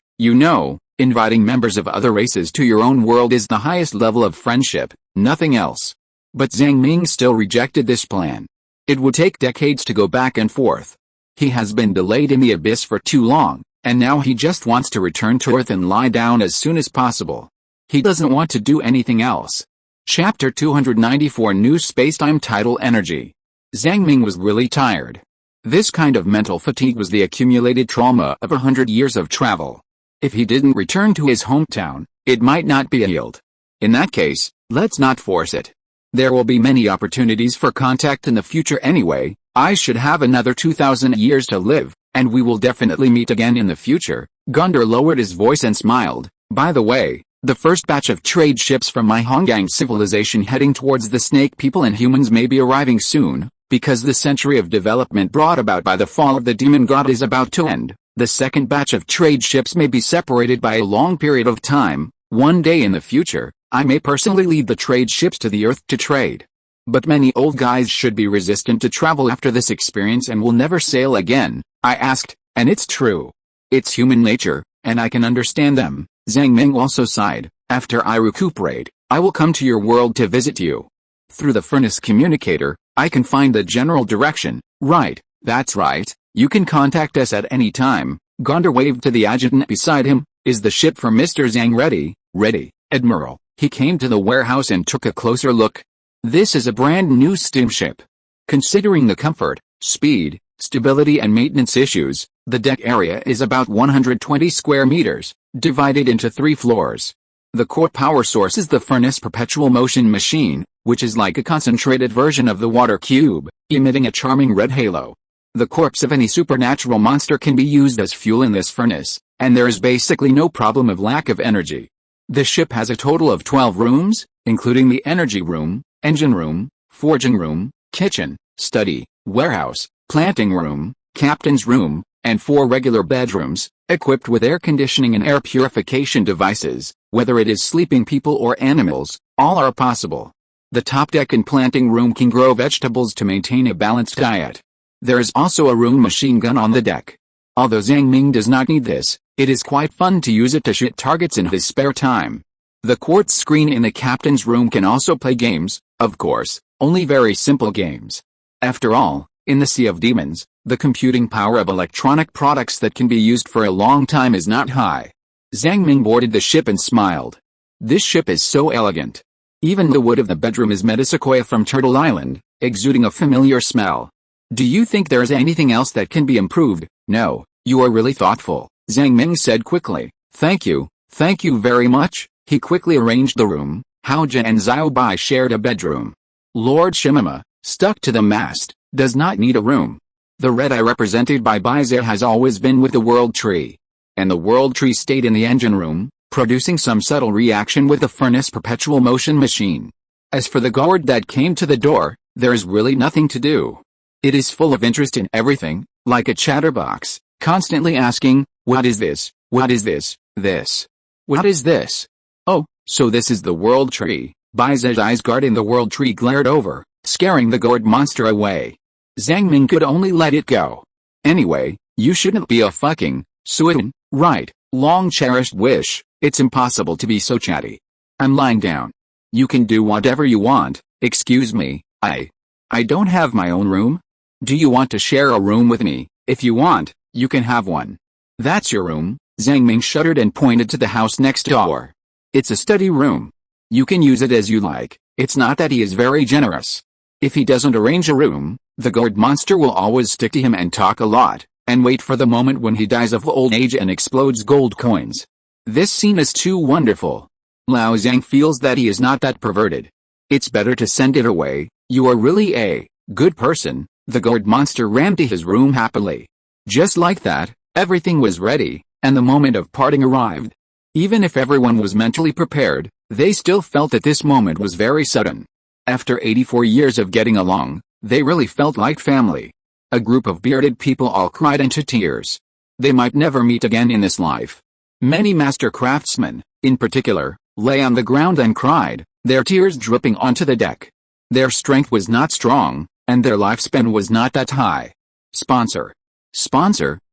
inviting members of other races to your own world is the highest level of friendship, nothing else. But Zhang Ming still rejected this plan. It would take decades to go back and forth. He has been delayed in the abyss for too long, and now he just wants to return to Earth and lie down as soon as possible. He doesn't want to do anything else. Chapter 294 New Spacetime Tidal Energy. Zhang Ming was really tired. This kind of mental fatigue was the accumulated trauma of 100 years of travel. If he didn't return to his hometown, it might not be healed. In that case, let's not force it. There will be many opportunities for contact in the future anyway. I should have another 2,000 years to live, and we will definitely meet again in the future. Gondar lowered his voice and smiled. By the way, The first batch of trade ships from my Hongang civilization heading towards the snake people and humans may be arriving soon, because the century of development brought about by the fall of the demon god is about to end. The second batch of trade ships may be separated by a long period of time. One day in the future, I may personally lead the trade ships to the earth to trade. But many old guys should be resistant to travel after this experience and will never sail again, I asked, and it's true. It's human nature, and I can understand them. Zhang Ming also sighed. After I recuperate, I will come to your world to visit you. Through the furnace communicator, I can find the general direction. Right, that's right, you can contact us at any time. Gondar waved to the adjutant beside him. Is the ship for Mr. Zhang ready? Ready, Admiral. He came to the warehouse and took a closer look. This is a brand new steamship. Considering the comfort, speed, stability and maintenance issues, the deck area is about 120 square meters, divided into 3 floors. The core power source is the furnace perpetual motion machine, which is like a concentrated version of the water cube, emitting a charming red halo. The corpse of any supernatural monster can be used as fuel in this furnace, and there is basically no problem of lack of energy. The ship has a total of 12 rooms, including the energy room, engine room, forging room, kitchen, study, warehouse, planting room, captain's room, and 4 regular bedrooms, equipped with air conditioning and air purification devices. Whether it is sleeping people or animals, all are possible. The top deck and planting room can grow vegetables to maintain a balanced diet. There is also a room machine gun on the deck. Although Zhang Ming does not need this, it is quite fun to use it to shoot targets in his spare time. The quartz screen in the captain's room can also play games, of course, only very simple games. After all, in the Sea of Demons, the computing power of electronic products that can be used for a long time is not high. Zhang Ming boarded the ship and smiled. This ship is so elegant. Even the wood of the bedroom is metasequoia from Turtle Island, exuding a familiar smell. Do you think there is anything else that can be improved? No, you are really thoughtful, Zhang Ming said quickly. Thank you very much. He quickly arranged the room. Haojia and Xiao Bai shared a bedroom. Lord Shimima, stuck to the mast, does not need a room. The red eye represented by Baize has always been with the world tree. And the world tree stayed in the engine room, producing some subtle reaction with the furnace perpetual motion machine. As for the guard that came to the door, there is really nothing to do. It is full of interest in everything, like a chatterbox, constantly asking, what is this, what is this, what is this? Oh, so this is the world tree. Baize's eyes guarding the world tree glared over, scaring the guard monster away. Zhang Ming could only let it go. Anyway, you shouldn't be a fucking Suitin, right, long-cherished wish. It's impossible to be so chatty. I'm lying down. You can do whatever you want. Excuse me, I don't have my own room. Do you want to share a room with me? If you want, you can have one. That's your room. Zhang Ming shuddered and pointed to the house next door. It's a study room. You can use it as you like. It's not that he is very generous. If he doesn't arrange a room, the guard monster will always stick to him and talk a lot, and wait for the moment when he dies of old age and explodes gold coins. This scene is too wonderful. Lao Zhang feels that he is not that perverted. It's better to send it away. You are really a good person. The guard monster ran to his room happily. Just like that, everything was ready, and the moment of parting arrived. Even if everyone was mentally prepared, they still felt that this moment was very sudden. After 84 years of getting along, they really felt like family. A group of bearded people all cried into tears. They might never meet again in this life. Many master craftsmen, in particular, lay on the ground and cried, their tears dripping onto the deck. Their strength was not strong, and their lifespan was not that high. Sponsor,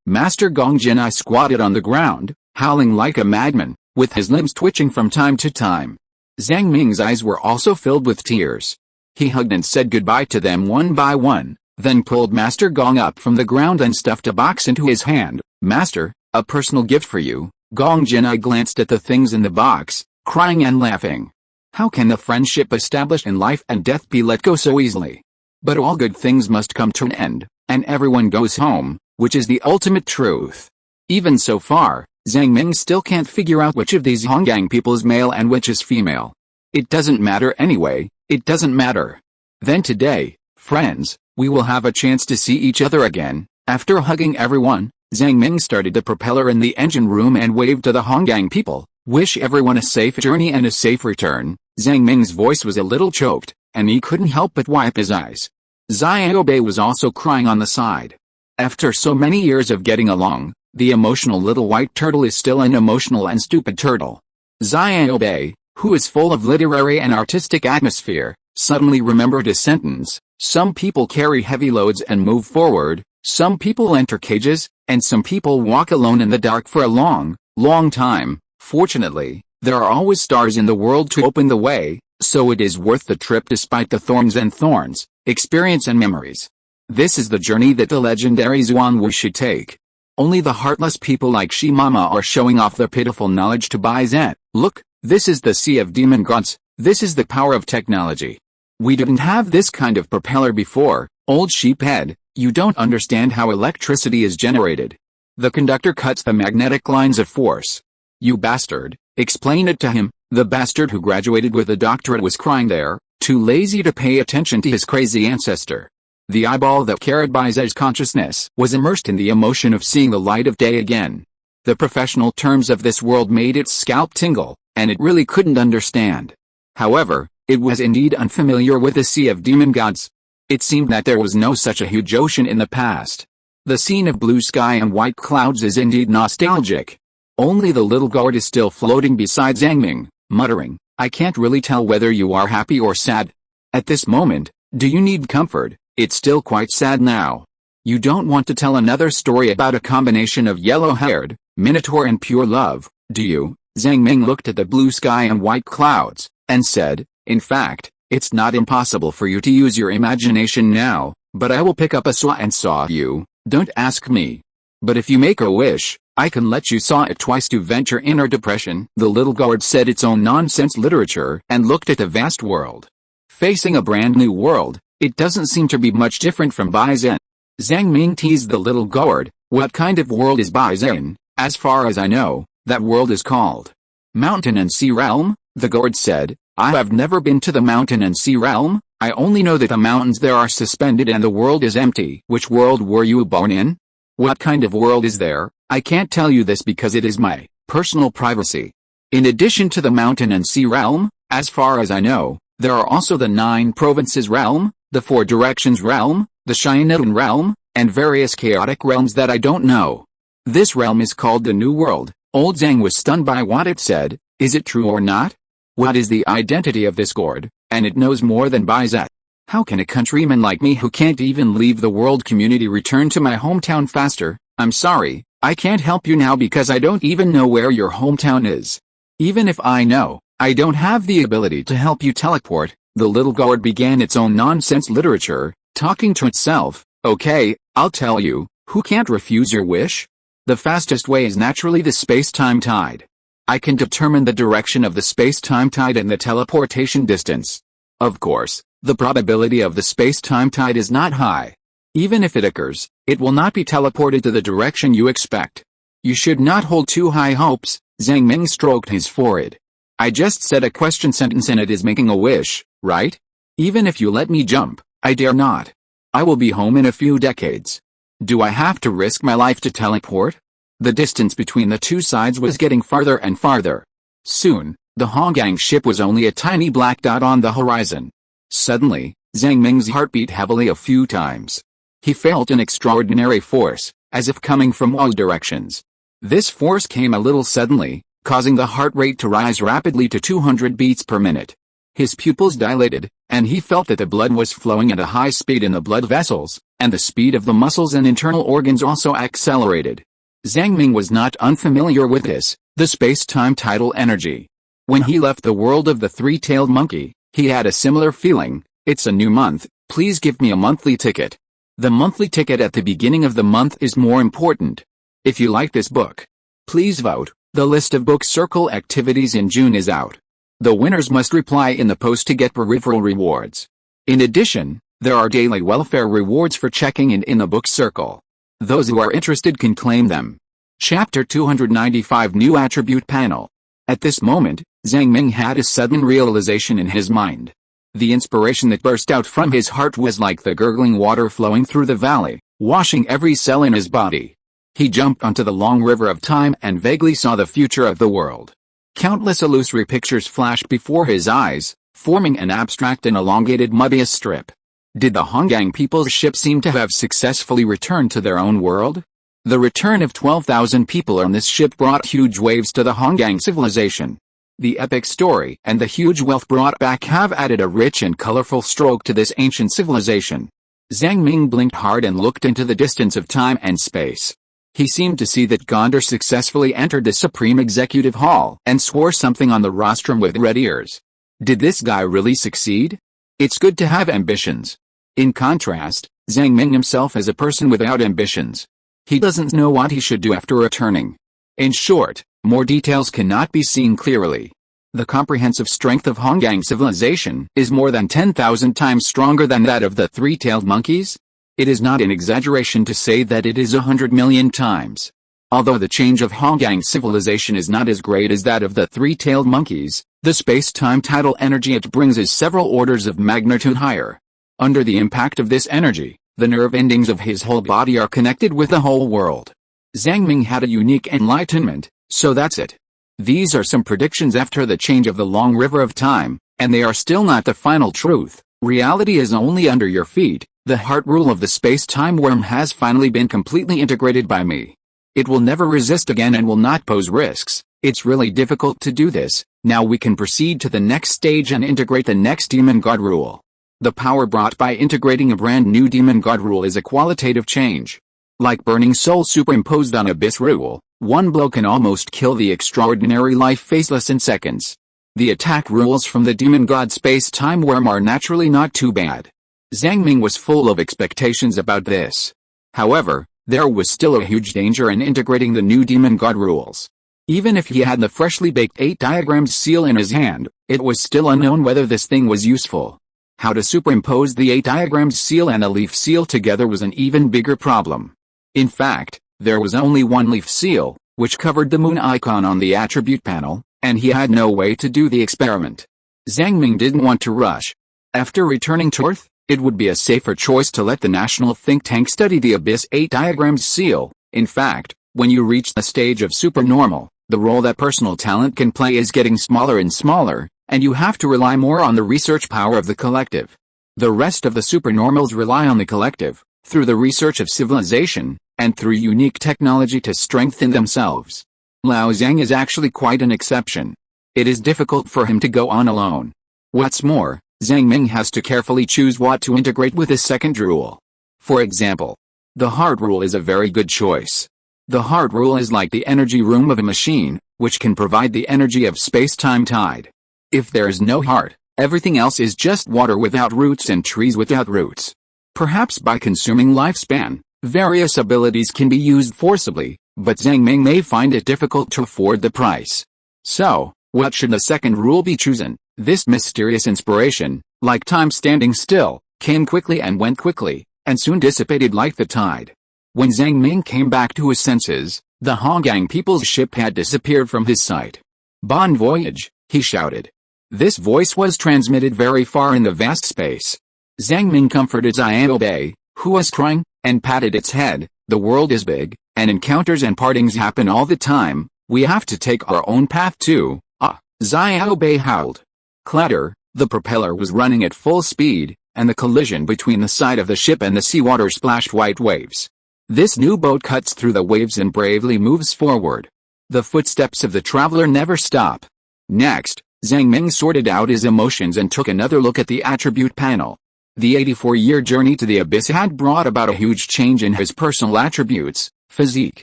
Master Gongjin squatted on the ground, howling like a madman, with his limbs twitching from time to time. Zhang Ming's eyes were also filled with tears. He hugged and said goodbye to them one by one, then pulled Master Gong up from the ground and stuffed a box into his hand. Master, a personal gift for you. Gongjin glanced at the things in the box, crying and laughing. How can the friendship established in life and death be let go so easily? But all good things must come to an end, and everyone goes home, which is the ultimate truth. Even so far, Zhang Ming still can't figure out which of these Hongang people is male and which is female. It doesn't matter anyway, it doesn't matter. Then today, friends, we will have a chance to see each other again. After hugging everyone, Zhang Ming started the propeller in the engine room and waved to the Hongang people. Wish everyone a safe journey and a safe return. Zhang Ming's voice was a little choked, and he couldn't help but wipe his eyes. Xiaobei was also crying on the side. After so many years of getting along, the emotional little white turtle is still an emotional and stupid turtle. Xiaobei, who is full of literary and artistic atmosphere, suddenly remembered a sentence: some people carry heavy loads and move forward, some people enter cages, and some people walk alone in the dark for a long, long time. Fortunately, there are always stars in the world to open the way, so it is worth the trip despite the thorns and thorns, experience and memories. This is the journey that the legendary Xuanwu should take. Only the heartless people like Shimama are showing off their pitiful knowledge to Baizen. Look, this is the sea of demon gods, this is the power of technology. We didn't have this kind of propeller before, old sheephead, you don't understand how electricity is generated. The conductor cuts the magnetic lines of force. You bastard, explain it to him. The bastard who graduated with a doctorate was crying there, too lazy to pay attention to his crazy ancestor. The eyeball that carried Baizen's consciousness was immersed in the emotion of seeing the light of day again. The professional terms of this world made its scalp tingle, and it really couldn't understand. However, it was indeed unfamiliar with the sea of demon gods. It seemed that there was no such a huge ocean in the past. The scene of blue sky and white clouds is indeed nostalgic. Only the little guard is still floating beside Zhang Ming, muttering, I can't really tell whether you are happy or sad. At this moment, do you need comfort? It's still quite sad now. You don't want to tell another story about a combination of yellow-haired, minotaur and pure love, do you? Zhang Ming looked at the blue sky and white clouds, and said, in fact, it's not impossible for you to use your imagination now, but I will pick up a saw and saw you, don't ask me. But if you make a wish, I can let you saw it twice to venture inner depression. The little guard said its own nonsense literature and looked at the vast world. Facing a brand new world, it doesn't seem to be much different from Baizen. Zhang Ming teased the little guard, what kind of world is Baizen? As far as I know, that world is called Mountain and Sea Realm, the guard said. I have never been to the Mountain and Sea Realm, I only know that the mountains there are suspended and the world is empty. Which world were you born in? What kind of world is there? I can't tell you this because it is my personal privacy. In addition to the Mountain and Sea Realm, as far as I know, there are also the 9 Provinces Realm, the 4 Directions Realm, the Shinodon Realm, and various chaotic realms that I don't know. This realm is called the New World. Old Zhang was stunned by what it said. Is it true or not? What is the identity of this gourd? And it knows more than Baizen. How can a countryman like me who can't even leave the world community return to my hometown faster? I'm sorry, I can't help you now because I don't even know where your hometown is. Even if I know, I don't have the ability to help you teleport. The little guard began its own nonsense literature, talking to itself. Okay, I'll tell you, who can't refuse your wish? The fastest way is naturally the space-time tide. I can determine the direction of the space-time tide and the teleportation distance. Of course, the probability of the space-time tide is not high. Even if it occurs, it will not be teleported to the direction you expect. You should not hold too high hopes. Zhang Ming stroked his forehead. I just said a question sentence and it is making a wish, right? Even if you let me jump, I dare not. I will be home in a few decades. Do I have to risk my life to teleport? The distance between the two sides was getting farther and farther. Soon, the Honggang ship was only a tiny black dot on the horizon. Suddenly, Zhang Ming's heart beat heavily a few times. He felt an extraordinary force, as if coming from all directions. This force came a little suddenly, causing the heart rate to rise rapidly to 200 beats per minute. His pupils dilated, and he felt that the blood was flowing at a high speed in the blood vessels, and the speed of the muscles and internal organs also accelerated. Zhang Ming was not unfamiliar with this, the space-time tidal energy. When he left the world of the three-tailed monkey, he had a similar feeling. It's a new month, please give me a monthly ticket. The monthly ticket at the beginning of the month is more important. If you like this book, please vote. The list of book circle activities in June is out. The winners must reply in the post to get peripheral rewards. In addition, there are daily welfare rewards for checking in the book circle. Those who are interested can claim them. Chapter 295 New Attribute Panel. At this moment, Zhang Ming had a sudden realization in his mind. The inspiration that burst out from his heart was like the gurgling water flowing through the valley, washing every cell in his body. He jumped onto the long river of time and vaguely saw the future of the world. Countless illusory pictures flashed before his eyes, forming an abstract and elongated Mobius strip. Did the Honggang people's ship seem to have successfully returned to their own world? The return of 12,000 people on this ship brought huge waves to the Honggang civilization. The epic story and the huge wealth brought back have added a rich and colorful stroke to this ancient civilization. Zhang Ming blinked hard and looked into the distance of time and space. He seemed to see that Gondar successfully entered the Supreme Executive Hall and swore something on the rostrum with red ears. Did this guy really succeed? It's good to have ambitions. In contrast, Zhang Ming himself is a person without ambitions. He doesn't know what he should do after returning. In short, more details cannot be seen clearly. The comprehensive strength of Honggang civilization is more than 10,000 times stronger than that of the three-tailed monkeys. It is not an exaggeration to say that it is 100 million times. Although the change of Honggang civilization is not as great as that of the three-tailed monkeys, the space-time tidal energy it brings is several orders of magnitude higher. Under the impact of this energy, the nerve endings of his whole body are connected with the whole world. Zhang Ming had a unique enlightenment, so that's it. These are some predictions after the change of the long river of time, and they are still not the final truth. Reality is only under your feet. The heart rule of the space-time worm has finally been completely integrated by me. It will never resist again and will not pose risks. It's really difficult to do this. Now we can proceed to the next stage and integrate the next demon god rule. The power brought by integrating a brand new demon god rule is a qualitative change. Like burning soul superimposed on abyss rule, one blow can almost kill the extraordinary life faceless in seconds. The attack rules from the demon god space-time worm are naturally not too bad. Zhang Ming was full of expectations about this. However, there was still a huge danger in integrating the new demon god rules. Even if he had the freshly baked 8-diagrammed seal in his hand, it was still unknown whether this thing was useful. How to superimpose the 8-diagrammed seal and a leaf seal together was an even bigger problem. In fact, there was only one leaf seal, which covered the moon icon on the attribute panel, and he had no way to do the experiment. Zhang Ming didn't want to rush. After returning to Earth, it would be a safer choice to let the national think tank study the Abyss 8-diagrammed seal. In fact, when you reach the stage of supernormal, the role that personal talent can play is getting smaller and smaller, and you have to rely more on the research power of the collective. The rest of the supernormals rely on the collective, through the research of civilization, and through unique technology to strengthen themselves. Lao Zhang is actually quite an exception. It is difficult for him to go on alone. What's more, Zhang Ming has to carefully choose what to integrate with his second rule. For example, the heart rule is a very good choice. The heart rule is like the energy room of a machine, which can provide the energy of space-time tide. If there is no heart, everything else is just water without roots and trees without roots. Perhaps by consuming lifespan, various abilities can be used forcibly, but Zhang Ming may find it difficult to afford the price. So, what should the second rule be chosen? This mysterious inspiration, like time standing still, came quickly and went quickly, and soon dissipated like the tide. When Zhang Ming came back to his senses, the Honggang people's ship had disappeared from his sight. "Bon voyage," he shouted. This voice was transmitted very far in the vast space. Zhang Ming comforted Xiaobei, who was crying, and patted its head. "The world is big, and encounters and partings happen all the time. We have to take our own path too." "Ah!" Xiaobei howled. Clatter, the propeller was running at full speed, and the collision between the side of the ship and the seawater splashed white waves. This new boat cuts through the waves and bravely moves forward. The footsteps of the traveler never stop. Next, Zhang Ming sorted out his emotions and took another look at the attribute panel. The 84-year journey to the abyss had brought about a huge change in his personal attributes. Physique,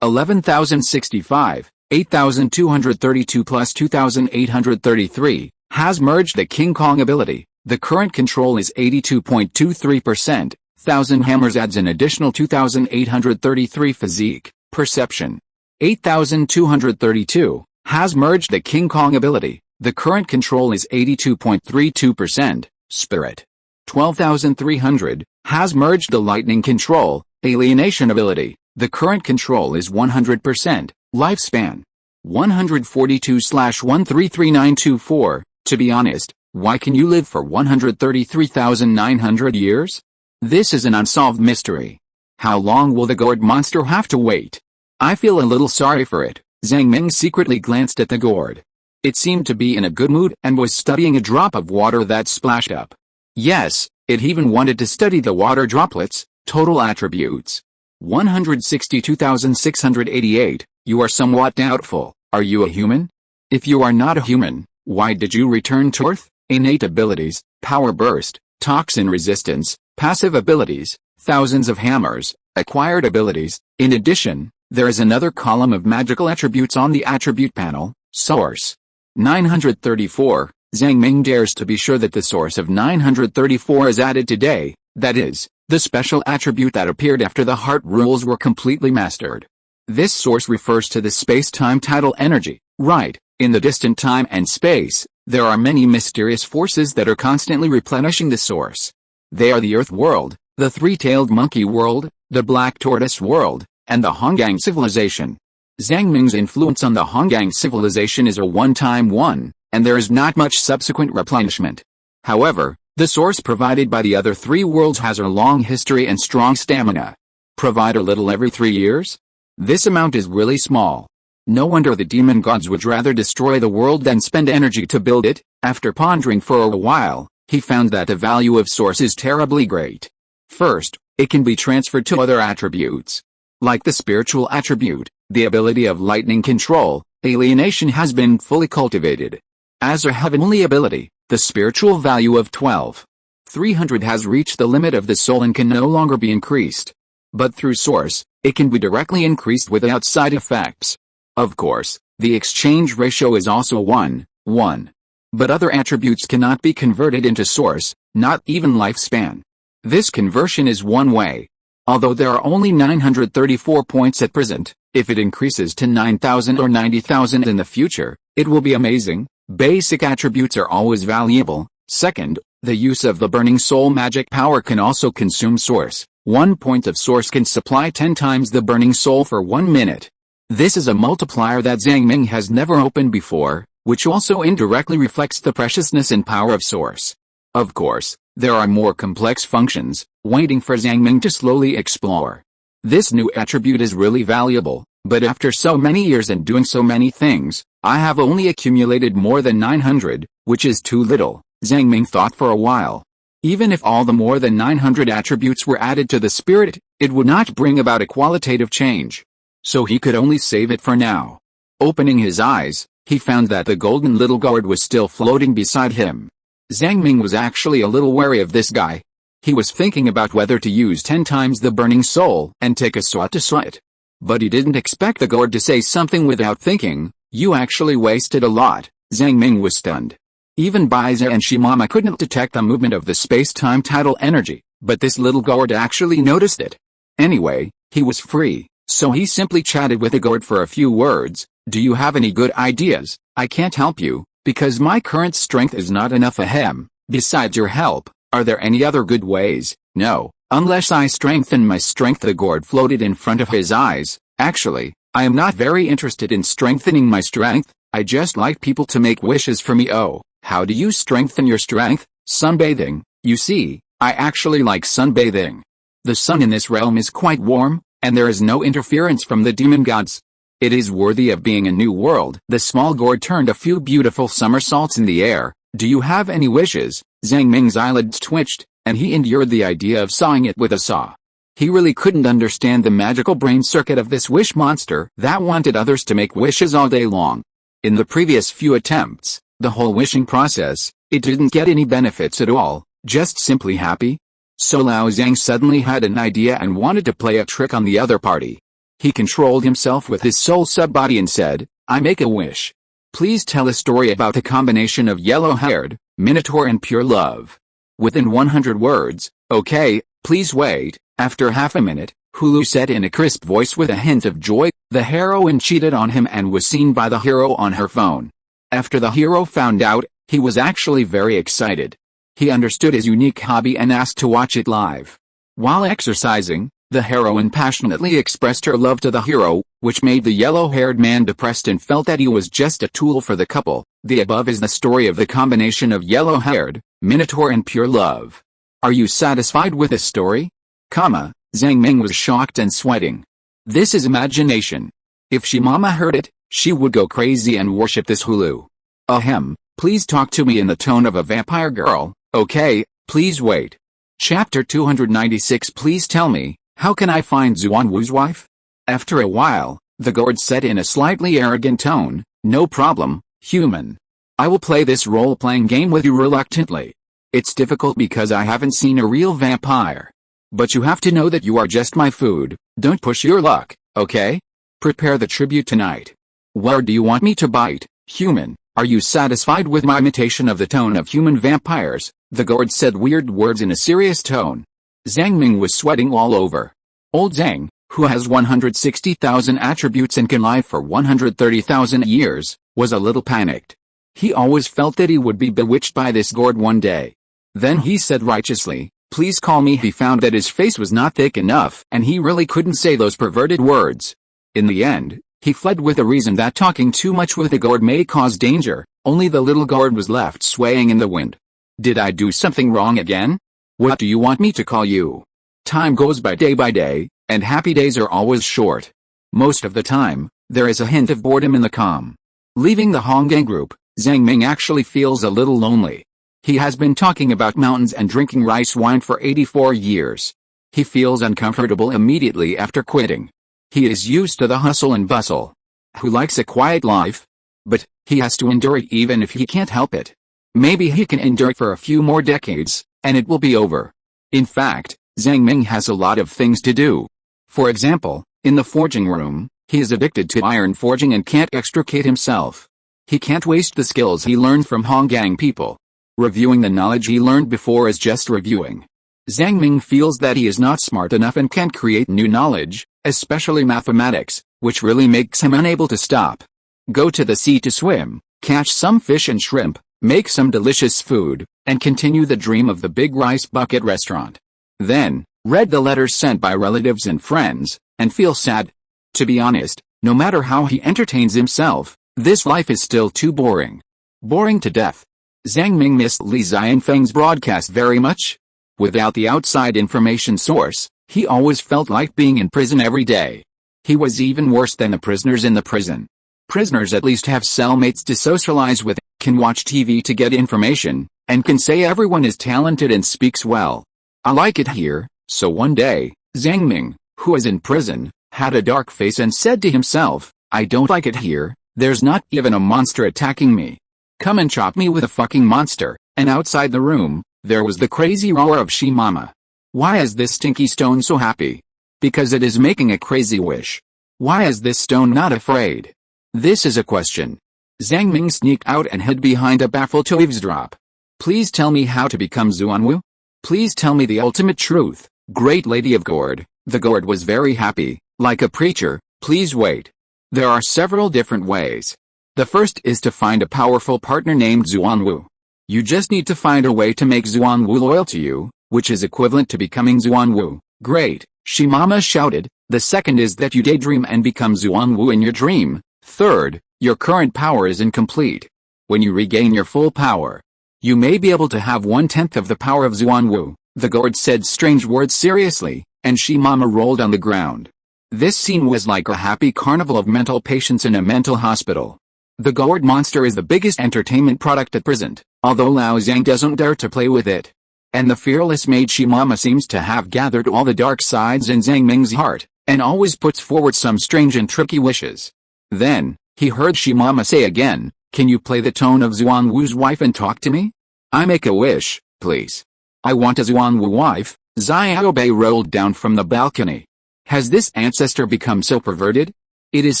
11,065, 8,232 plus 2,833, has merged the King Kong ability. The current control is 82.23%. 1,000 hammers adds an additional 2,833 physique. Perception, 8,232, has merged the King Kong ability. The current control is 82.32%. Spirit, 12,300, has merged the lightning control. Alienation ability. The current control is 100%. Lifespan, 142/133924. To be honest, why can you live for 133,900 years? This is an unsolved mystery. How long will the gourd monster have to wait? I feel a little sorry for it. Zhang Ming secretly glanced at the gourd. It seemed to be in a good mood and was studying a drop of water that splashed up. Yes, it even wanted to study the water droplets. Total attributes: 162,688. You are somewhat doubtful. Are you a human? If you are not a human, why did you return to Earth? Innate abilities: power burst, toxin resistance, passive abilities, thousands of hammers, acquired abilities. In addition, there is another column of magical attributes on the attribute panel: source. 934. Zhang Ming dares to be sure that the source of 934 is added today, that is, the special attribute that appeared after the heart rules were completely mastered. This source refers to the space-time tidal energy, right? In the distant time and space, there are many mysterious forces that are constantly replenishing the source. They are the Earth world, the three-tailed monkey world, the black tortoise world, and the Hongang civilization. Zhang Ming's influence on the Hongang civilization is a one-time one, and there is not much subsequent replenishment. However, the source provided by the other three worlds has a long history and strong stamina. Provide a little every 3 years? This amount is really small. No wonder the demon gods would rather destroy the world than spend energy to build it. After pondering for a while, he found that the value of source is terribly great. First, it can be transferred to other attributes. Like the spiritual attribute, the ability of lightning control, alienation has been fully cultivated. As a heavenly ability, the spiritual value of 12,300 has reached the limit of the soul and can no longer be increased. But through source, it can be directly increased without side effects. Of course, the exchange ratio is also 1:1. But other attributes cannot be converted into source, not even lifespan. This conversion is one way. Although there are only 934 points at present, if it increases to 9,000 or 90,000 in the future, it will be amazing. Basic attributes are always valuable. Second, the use of the burning soul magic power can also consume source. 1 point of source can supply 10 times the burning soul for 1 minute. This is a multiplier that Zhang Ming has never opened before, which also indirectly reflects the preciousness and power of source. Of course, there are more complex functions, waiting for Zhang Ming to slowly explore. This new attribute is really valuable, but after so many years and doing so many things, I have only accumulated more than 900, which is too little. Zhang Ming thought for a while. Even if all the more than 900 attributes were added to the spirit, it would not bring about a qualitative change. So he could only save it for now. Opening his eyes, he found that the golden little gourd was still floating beside him. Zhang Ming was actually a little wary of this guy. He was thinking about whether to use 10 times the burning soul and take a swat to it. But he didn't expect the gourd to say something without thinking. You actually wasted a lot. Zhang Ming was stunned. Even Baiza and Shimama couldn't detect the movement of the space-time tidal energy, but this little gourd actually noticed it. Anyway, he was free, so he simply chatted with the gourd for a few words. Do you have any good ideas? I can't help you, because my current strength is not enough. Ahem. Besides your help, are there any other good ways? No, unless I strengthen my strength. The gourd floated in front of his eyes. Actually, I am not very interested in strengthening my strength. I just like people to make wishes for me. Oh, how do you strengthen your strength? Sunbathing. You see, I actually like sunbathing. The sun in this realm is quite warm, and there is no interference from the demon gods. It is worthy of being a new world. The small gourd turned a few beautiful somersaults in the air. Do you have any wishes? Zhang Ming's eyelids twitched, and he endured the idea of sawing it with a saw. He really couldn't understand the magical brain circuit of this wish monster that wanted others to make wishes all day long. In the previous few attempts, the whole wishing process, it didn't get any benefits at all, just simply happy. So Lao Zhang suddenly had an idea and wanted to play a trick on the other party. He controlled himself with his soul sub-body and said, I make a wish. Please tell a story about the combination of yellow-haired, minotaur and pure love. Within 100 words. Okay, please wait. After half a minute, Hulu said in a crisp voice with a hint of joy, the heroine cheated on him and was seen by the hero on her phone. After the hero found out, he was actually very excited. He understood his unique hobby and asked to watch it live. While exercising, the heroine passionately expressed her love to the hero, which made the yellow-haired man depressed and felt that he was just a tool for the couple. The above is the story of the combination of yellow-haired, minotaur and pure love. Are you satisfied with this story? Zhang Ming was shocked and sweating. This is imagination. If Shimama heard it, she would go crazy and worship this Hulu. Ahem, please talk to me in the tone of a vampire girl, okay, please wait. Chapter 296. Please tell me, how can I find Xuanwu's wife? After a while, the guard said in a slightly arrogant tone, no problem, human. I will play this role-playing game with you reluctantly. It's difficult because I haven't seen a real vampire. But you have to know that you are just my food, don't push your luck, okay? Prepare the tribute tonight. Where do you want me to bite, human? Are you satisfied with my imitation of the tone of human vampires? The guard said weird words in a serious tone. Zhang Ming was sweating all over. Old Zhang, who has 160,000 attributes and can live for 130,000 years, was a little panicked. He always felt that he would be bewitched by this guard one day. Then he said righteously, please call me. He found that his face was not thick enough and he really couldn't say those perverted words. In the end, he fled with the reason that talking too much with the guard may cause danger. Only the little guard was left swaying in the wind. Did I do something wrong again? What do you want me to call you? Time goes by day, and happy days are always short. Most of the time, there is a hint of boredom in the calm. Leaving the Honggang group, Zhang Ming actually feels a little lonely. He has been talking about mountains and drinking rice wine for 84 years. He feels uncomfortable immediately after quitting. He is used to the hustle and bustle. Who likes a quiet life? But he has to endure it even if he can't help it. Maybe he can endure it for a few more decades, and it will be over. In fact, Zhang Ming has a lot of things to do. For example, in the forging room, he is addicted to iron forging and can't extricate himself. He can't waste the skills he learned from Honggang people. Reviewing the knowledge he learned before is just reviewing. Zhang Ming feels that he is not smart enough and can't create new knowledge, especially mathematics, which really makes him unable to stop. Go to the sea to swim, catch some fish and shrimp, make some delicious food, and continue the dream of the big rice bucket restaurant. Then, read the letters sent by relatives and friends, and feel sad. To be honest, no matter how he entertains himself, this life is still too boring. Boring to death. Zhang Ming missed Li Xianfeng's broadcast very much. Without the outside information source, he always felt like being in prison every day. He was even worse than the prisoners in the prison. Prisoners at least have cellmates to socialize with, can watch TV to get information, and can say everyone is talented and speaks well. I like it here. So one day, Zhang Ming, who is in prison, had a dark face and said to himself, I don't like it here, there's not even a monster attacking me. Come and chop me with a fucking monster. And outside the room, there was the crazy roar of She Mama. Why is this stinky stone so happy? Because it is making a crazy wish. Why is this stone not afraid? This is a question. Zhang Ming sneaked out and hid behind a baffle to eavesdrop. Please tell me how to become Xuanwu? Please tell me the ultimate truth, great lady of Gord. The Gord was very happy, like a preacher. Please wait. There are several different ways. The first is to find a powerful partner named Xuanwu. You just need to find a way to make Xuanwu loyal to you, which is equivalent to becoming Xuanwu. Great, She Mama shouted. The second is that you daydream and become Xuanwu in your dream. Third, your current power is incomplete. When you regain your full power, you may be able to have 1/10 of the power of Xuanwu. The guard said strange words seriously, and She Mama rolled on the ground. This scene was like a happy carnival of mental patients in a mental hospital. The guard monster is the biggest entertainment product at present, although Lao Zhang doesn't dare to play with it. And the fearless maid She Mama seems to have gathered all the dark sides in Zhang Ming's heart, and always puts forward some strange and tricky wishes. Then, he heard She Mama say again, can you play the tone of Xuanwu's wife and talk to me? I make a wish, please. I want a Xuanwu wife. Xiaobei rolled down from the balcony. Has this ancestor become so perverted? It is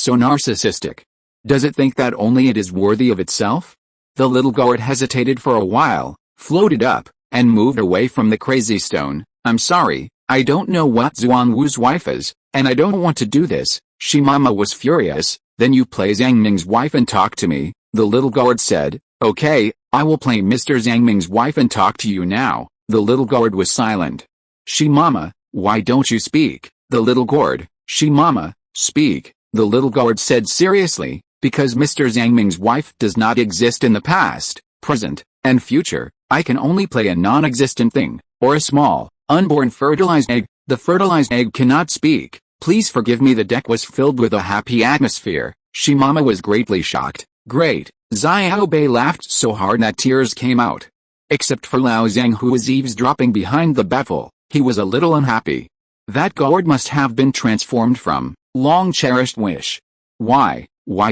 so narcissistic. Does it think that only it is worthy of itself? The little guard hesitated for a while, floated up, and moved away from the crazy stone. I'm sorry, I don't know what Xuanwu's wife is, and I don't want to do this. She Mama was furious. Then you play Zhang Ming's wife and talk to me, the little guard said. Okay, I will play Mr. Zhang Ming's wife and talk to you now. The little guard was silent. She Mama, why don't you speak? The little guard. She Mama, speak, the little guard said seriously, because Mr. Zhang Ming's wife does not exist in the past, present, and future. I can only play a non-existent thing, or a small, unborn fertilized egg. The fertilized egg cannot speak. Please forgive me. The deck was filled with a happy atmosphere. She Mama was greatly shocked. Great, Xiaobei laughed so hard that tears came out. Except for Lao Zhang, who was eavesdropping behind the baffle, he was a little unhappy. That gourd must have been transformed from long-cherished wish. Why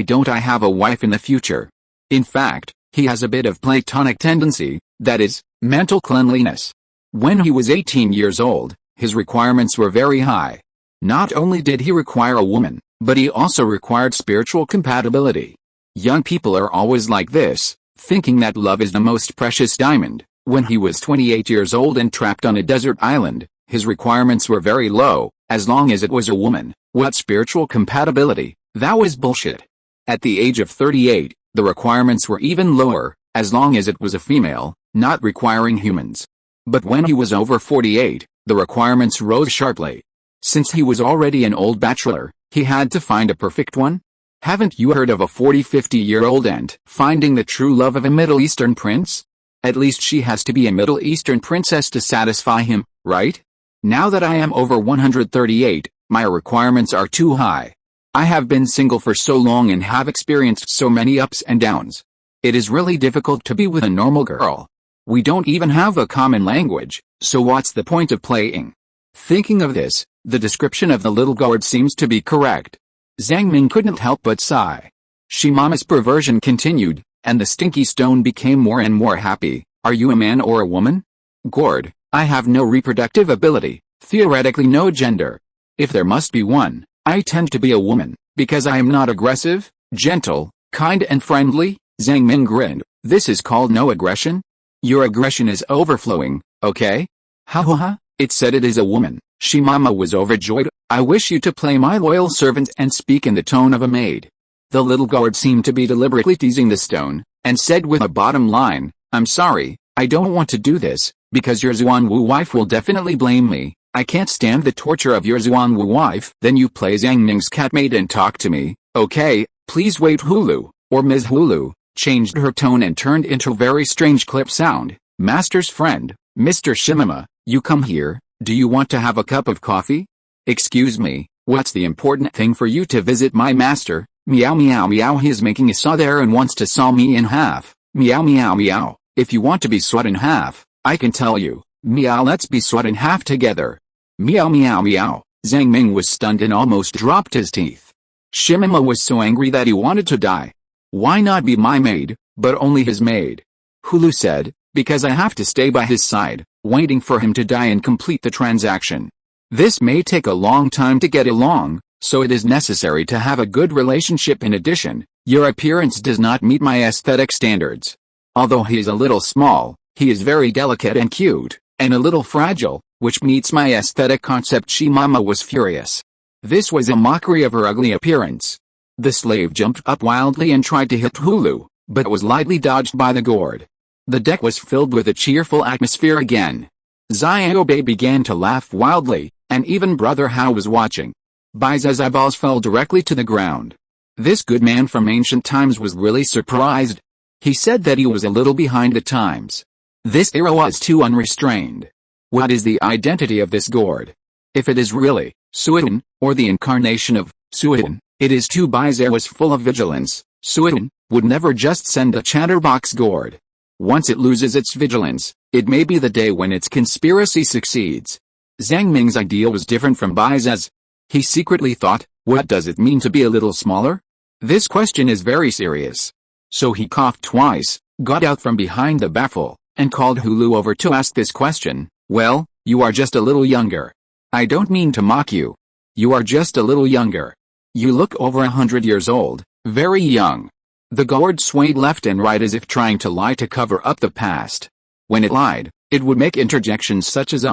don't I have a wife in the future? In fact, he has a bit of Platonic tendency, that is, mental cleanliness. When he was 18 years old, his requirements were very high. Not only did he require a woman, but he also required spiritual compatibility. Young people are always like this, thinking that love is the most precious diamond. When he was 28 years old and trapped on a desert island, his requirements were very low. As long as it was a woman. What spiritual compatibility? That was bullshit. At the age of 38, the requirements were even lower, as long as it was a female, not requiring humans. But when he was over 48, the requirements rose sharply. Since he was already an old bachelor, he had to find a perfect one. Haven't you heard of a 40-50-year-old ant finding the true love of a Middle Eastern prince? At least she has to be a Middle Eastern princess to satisfy him, right? Now that I am over 138, my requirements are too high. I have been single for so long and have experienced so many ups and downs. It is really difficult to be with a normal girl. We don't even have a common language, so what's the point of playing? Thinking of this, the description of the little gourd seems to be correct. Zhang Ming couldn't help but sigh. Shimama's perversion continued, and the stinky stone became more and more happy. Are you a man or a woman? Gourd, I have no reproductive ability, theoretically no gender. If there must be one, I tend to be a woman, because I am not aggressive, gentle, kind and friendly. Zhang Ming grinned. This is called no aggression? Your aggression is overflowing, okay? Ha ha ha, it said it is a woman. Shimama was overjoyed. I wish you to play my loyal servant and speak in the tone of a maid. The little gourd seemed to be deliberately teasing the stone, and said with a bottom line, I'm sorry, I don't want to do this, because your Xuanwu wife will definitely blame me. I can't stand the torture of your Xuanwu wife. Then you play Zhang Ming's catmaid and talk to me, okay? Please wait. Hulu, or Ms. Hulu, changed her tone and turned into a very strange clip sound. Master's friend, Mr. Shimama, you come here, do you want to have a cup of coffee? Excuse me, what's the important thing for you to visit my master? Meow meow meow, he is making a saw there and wants to saw me in half. Meow meow meow, if you want to be sawed in half, I can tell you. Meow, let's be sawed in half together. Meow meow meow. Zhang Ming was stunned and almost dropped his teeth. Shimama was so angry that he wanted to die. Why not be my maid, but only his maid? Hulu said, because I have to stay by his side, waiting for him to die and complete the transaction. This may take a long time to get along, so it is necessary to have a good relationship. In addition, your appearance does not meet my aesthetic standards. Although he is a little small, he is very delicate and cute, and a little fragile, which meets my aesthetic concept. Shimama was furious. This was a mockery of her ugly appearance. The slave jumped up wildly and tried to hit Hulu, but was lightly dodged by the gourd. The deck was filled with a cheerful atmosphere again. Xiaobei began to laugh wildly, and even Brother Hao was watching. Baiza's eyeballs fell directly to the ground. This good man from ancient times was really surprised. He said that he was a little behind the times. This era was too unrestrained. What is the identity of this gourd? If it is really Suidan, or the incarnation of Suidan, it is too. Baiza was full of vigilance. Suidan would never just send a chatterbox gourd. Once it loses its vigilance, it may be the day when its conspiracy succeeds. Zhang Ming's idea was different from Baiza's. He secretly thought, what does it mean to be a little smaller? This question is very serious. So he coughed twice, got out from behind the baffle, and called Hulu over to ask this question. Well, you are just a little younger. I don't mean to mock you. You are just a little younger. You look over 100 years old, very young. The gourd swayed left and right as if trying to lie to cover up the past. When it lied, it would make interjections such as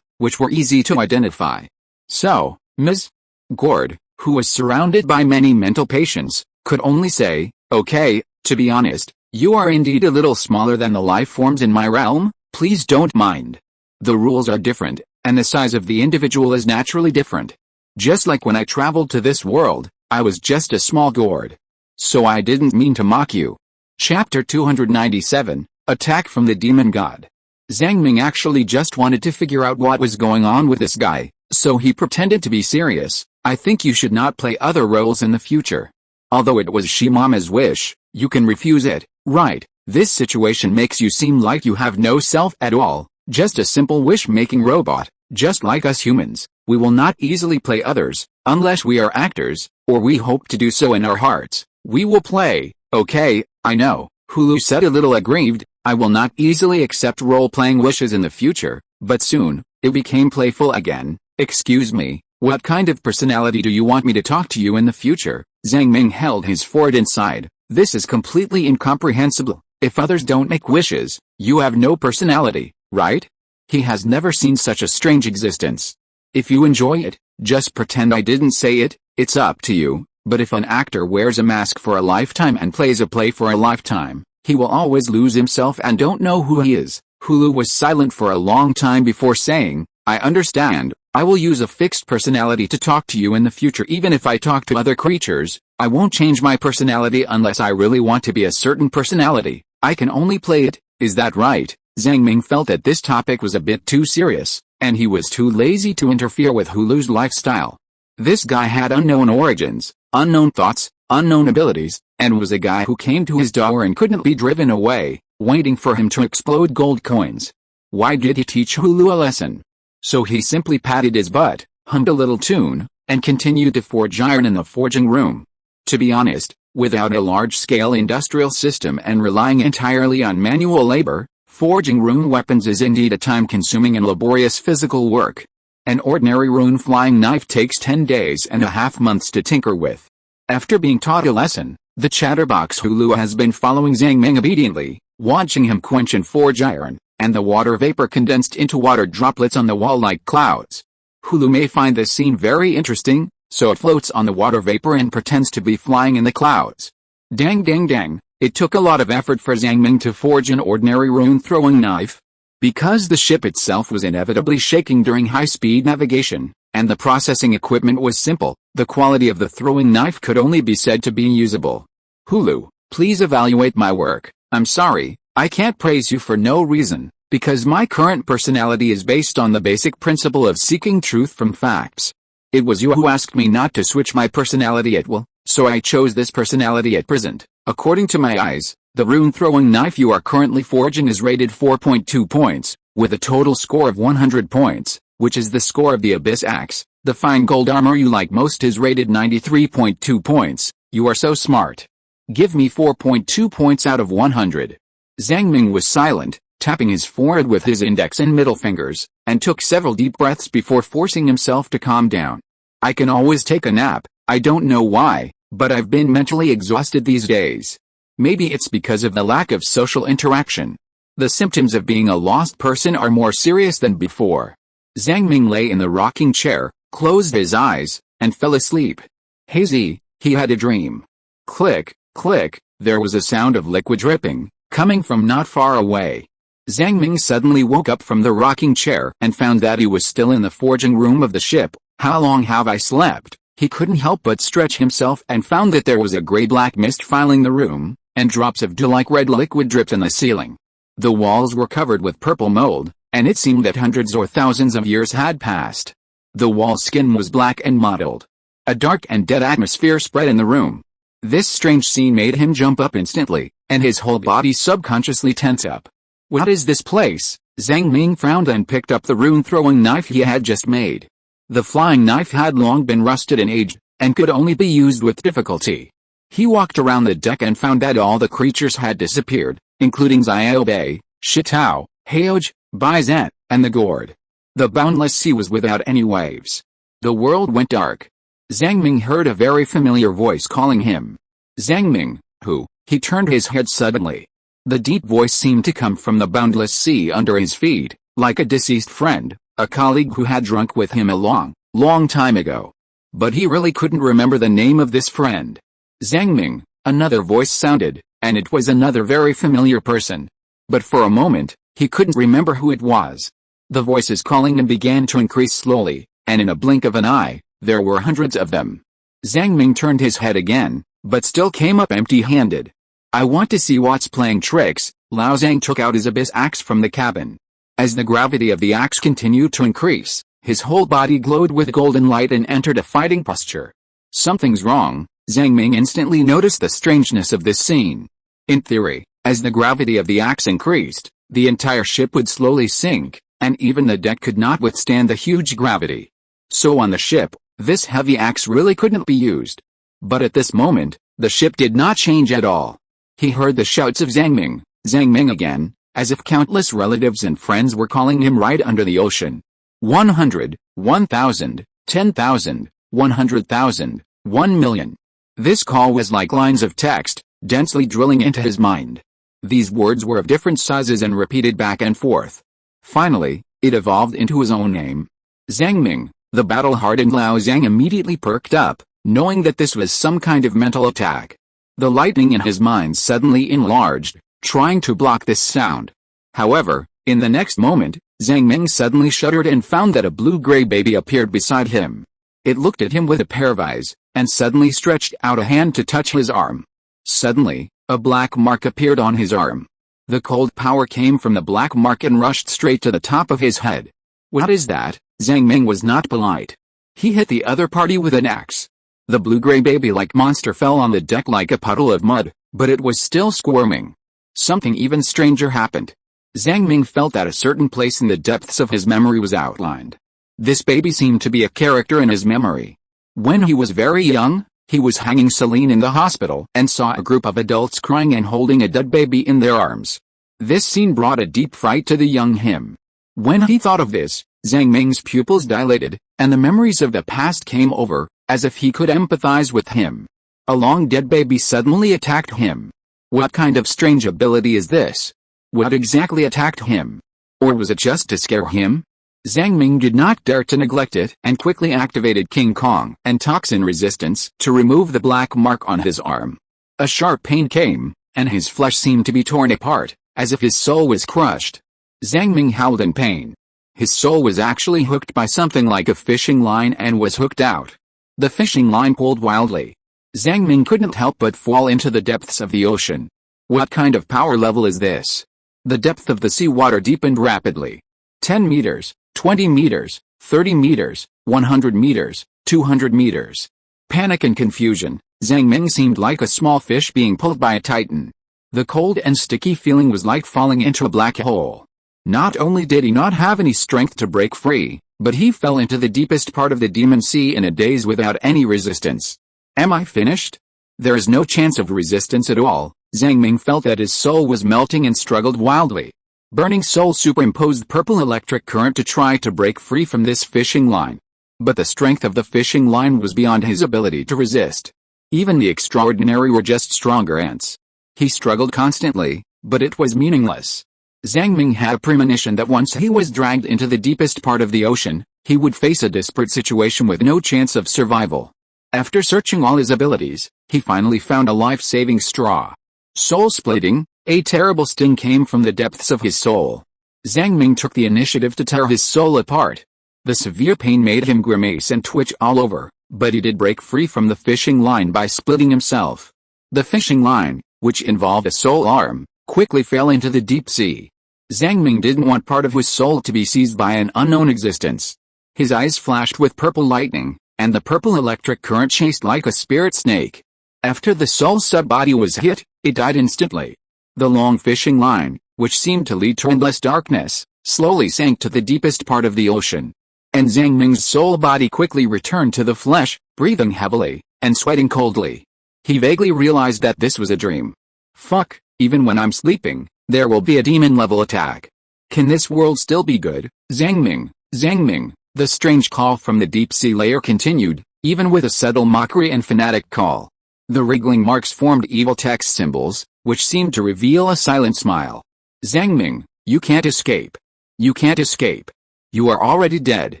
which were easy to identify. So, Ms. Gourd, who was surrounded by many mental patients, could only say, okay, to be honest, you are indeed a little smaller than the life forms in my realm, please don't mind. The rules are different, and the size of the individual is naturally different. Just like when I traveled to this world, I was just a small gourd. So I didn't mean to mock you. Chapter 297, Attack from the Demon God. Zhang Ming actually just wanted to figure out what was going on with this guy, so he pretended to be serious. I think you should not play other roles in the future. Although it was Shimama's wish, you can refuse it, right? This situation makes you seem like you have no self at all, just a simple wish-making robot. Just like us humans, we will not easily play others, unless we are actors, or we hope to do so in our hearts. We will play. Okay, I know, Hulu said a little aggrieved. I will not easily accept role-playing wishes in the future, but soon, it became playful again. Excuse me, what kind of personality do you want me to talk to you in the future? Zhang Ming held his forehead inside. This is completely incomprehensible. If others don't make wishes, you have no personality, right? He has never seen such a strange existence. If you enjoy it, just pretend I didn't say it, it's up to you, but if an actor wears a mask for a lifetime and plays a play for a lifetime, he will always lose himself and don't know who he is. Hulu was silent for a long time before saying, I understand, I will use a fixed personality to talk to you in the future. Even if I talk to other creatures, I won't change my personality unless I really want to be a certain personality. I can only play it, is that right? Zhang Ming felt that this topic was a bit too serious, and he was too lazy to interfere with Hulu's lifestyle. This guy had unknown origins, unknown thoughts, unknown abilities, and was a guy who came to his door and couldn't be driven away, waiting for him to explode gold coins. Why did he teach Hulu a lesson? So he simply patted his butt, hummed a little tune, and continued to forge iron in the forging room. To be honest, without a large-scale industrial system and relying entirely on manual labor, forging rune weapons is indeed a time-consuming and laborious physical work. An ordinary rune flying knife takes 10 days and a half months to tinker with. After being taught a lesson, the chatterbox Hulu has been following Zhang Ming obediently, watching him quench and forge iron, and the water vapor condensed into water droplets on the wall like clouds. Hulu may find this scene very interesting, so it floats on the water vapor and pretends to be flying in the clouds. Dang dang dang, it took a lot of effort for Zhang Ming to forge an ordinary rune-throwing knife. Because the ship itself was inevitably shaking during high-speed navigation, and the processing equipment was simple, the quality of the throwing knife could only be said to be usable. Hulu, please evaluate my work. I'm sorry, I can't praise you for no reason, because my current personality is based on the basic principle of seeking truth from facts. It was you who asked me not to switch my personality at will, so I chose this personality at present. According to my eyes, the rune-throwing knife you are currently forging is rated 4.2 points, with a total score of 100 points, which is the score of the Abyss Axe. The fine gold armor you like most is rated 93.2 points. You are so smart. Give me 4.2 points out of 100. Zhang Ming was silent, tapping his forehead with his index and middle fingers, and took several deep breaths before forcing himself to calm down. I can always take a nap, I don't know why, but I've been mentally exhausted these days. Maybe it's because of the lack of social interaction. The symptoms of being a lost person are more serious than before. Zhang Ming lay in the rocking chair, closed his eyes, and fell asleep. Hazy, he had a dream. Click, click, there was a sound of liquid dripping, coming from not far away. Zhang Ming suddenly woke up from the rocking chair and found that he was still in the forging room of the ship. How long have I slept? He couldn't help but stretch himself and found that there was a gray-black mist filling the room, and drops of dew-like red liquid dripped on the ceiling. The walls were covered with purple mold, and it seemed that hundreds or thousands of years had passed. The wall skin was black and mottled. A dark and dead atmosphere spread in the room. This strange scene made him jump up instantly, and his whole body subconsciously tense up. What is this place? Zhang Ming frowned and picked up the rune-throwing knife he had just made. The flying knife had long been rusted and aged, and could only be used with difficulty. He walked around the deck and found that all the creatures had disappeared, including Xiaobei, Shitao, Heoj, Baizan, and the gourd. The boundless sea was without any waves. The world went dark. Zhang Ming heard a very familiar voice calling him. Zhang Ming, who? He turned his head suddenly. The deep voice seemed to come from the boundless sea under his feet, like a deceased friend, a colleague who had drunk with him a long, long time ago. But he really couldn't remember the name of this friend. Zhang Ming, another voice sounded, and it was another very familiar person. But for a moment, he couldn't remember who it was. The voices calling him began to increase slowly, and in a blink of an eye, there were hundreds of them. Zhang Ming turned his head again, but still came up empty-handed. I want to see what's playing tricks. Lao Zhang took out his abyss axe from the cabin. As the gravity of the axe continued to increase, his whole body glowed with golden light and entered a fighting posture. Something's wrong, Zhang Ming instantly noticed the strangeness of this scene. In theory, as the gravity of the axe increased, the entire ship would slowly sink, and even the deck could not withstand the huge gravity. So on the ship, this heavy axe really couldn't be used. But at this moment, the ship did not change at all. He heard the shouts of Zhang Ming again, as if countless relatives and friends were calling him right under the ocean. 100, 1,000, 10,000, 100,000, 1,000,000. This call was like lines of text, densely drilling into his mind. These words were of different sizes and repeated back and forth. Finally, it evolved into his own name. Zhang Ming. The battle-hardened Lao Zhang immediately perked up, knowing that this was some kind of mental attack. The lightning in his mind suddenly enlarged, trying to block this sound. However, in the next moment, Zhang Ming suddenly shuddered and found that a blue-gray baby appeared beside him. It looked at him with a pair of eyes, and suddenly stretched out a hand to touch his arm. Suddenly, a black mark appeared on his arm. The cold power came from the black mark and rushed straight to the top of his head. What is that? Zhang Ming was not polite. He hit the other party with an axe. The blue-gray baby-like monster fell on the deck like a puddle of mud, but it was still squirming. Something even stranger happened. Zhang Ming felt that a certain place in the depths of his memory was outlined. This baby seemed to be a character in his memory. When he was very young, he was hanging Celine in the hospital and saw a group of adults crying and holding a dead baby in their arms. This scene brought a deep fright to the young him. When he thought of this, Zhang Ming's pupils dilated, and the memories of the past came over, as if he could empathize with him. A long-dead baby suddenly attacked him. What kind of strange ability is this? What exactly attacked him? Or was it just to scare him? Zhang Ming did not dare to neglect it and quickly activated King Kong and toxin resistance to remove the black mark on his arm. A sharp pain came, and his flesh seemed to be torn apart, as if his soul was crushed. Zhang Ming howled in pain. His soul was actually hooked by something like a fishing line and was hooked out. The fishing line pulled wildly. Zhang Ming couldn't help but fall into the depths of the ocean. What kind of power level is this? The depth of the seawater deepened rapidly. 10 meters, 20 meters, 30 meters, 100 meters, 200 meters. Panic and confusion. Zhang Ming seemed like a small fish being pulled by a titan. The cold and sticky feeling was like falling into a black hole. Not only did he not have any strength to break free, but he fell into the deepest part of the demon sea in a daze without any resistance. Am I finished? There is no chance of resistance at all. Zhang Ming felt that his soul was melting and struggled wildly. Burning soul superimposed purple electric current to try to break free from this fishing line. But the strength of the fishing line was beyond his ability to resist. Even the extraordinary were just stronger ants. He struggled constantly, but it was meaningless. Zhang Ming had a premonition that once he was dragged into the deepest part of the ocean, he would face a desperate situation with no chance of survival. After searching all his abilities, he finally found a life-saving straw. Soul splitting, a terrible sting came from the depths of his soul. Zhang Ming took the initiative to tear his soul apart. The severe pain made him grimace and twitch all over, but he did break free from the fishing line by splitting himself. The fishing line, which involved a soul arm, quickly fell into the deep sea. Zhang Ming didn't want part of his soul to be seized by an unknown existence. His eyes flashed with purple lightning, and the purple electric current chased like a spirit snake. After the soul sub-body was hit, it died instantly. The long fishing line, which seemed to lead to endless darkness, slowly sank to the deepest part of the ocean. And Zhang Ming's soul body quickly returned to the flesh, breathing heavily, and sweating coldly. He vaguely realized that this was a dream. Fuck, even when I'm sleeping, there will be a demon-level attack. Can this world still be good? Zhang Ming, the strange call from the deep-sea layer continued, even with a subtle mockery and fanatic call. The wriggling marks formed evil text symbols, which seemed to reveal a silent smile. Zhang Ming, you can't escape. You can't escape. You are already dead.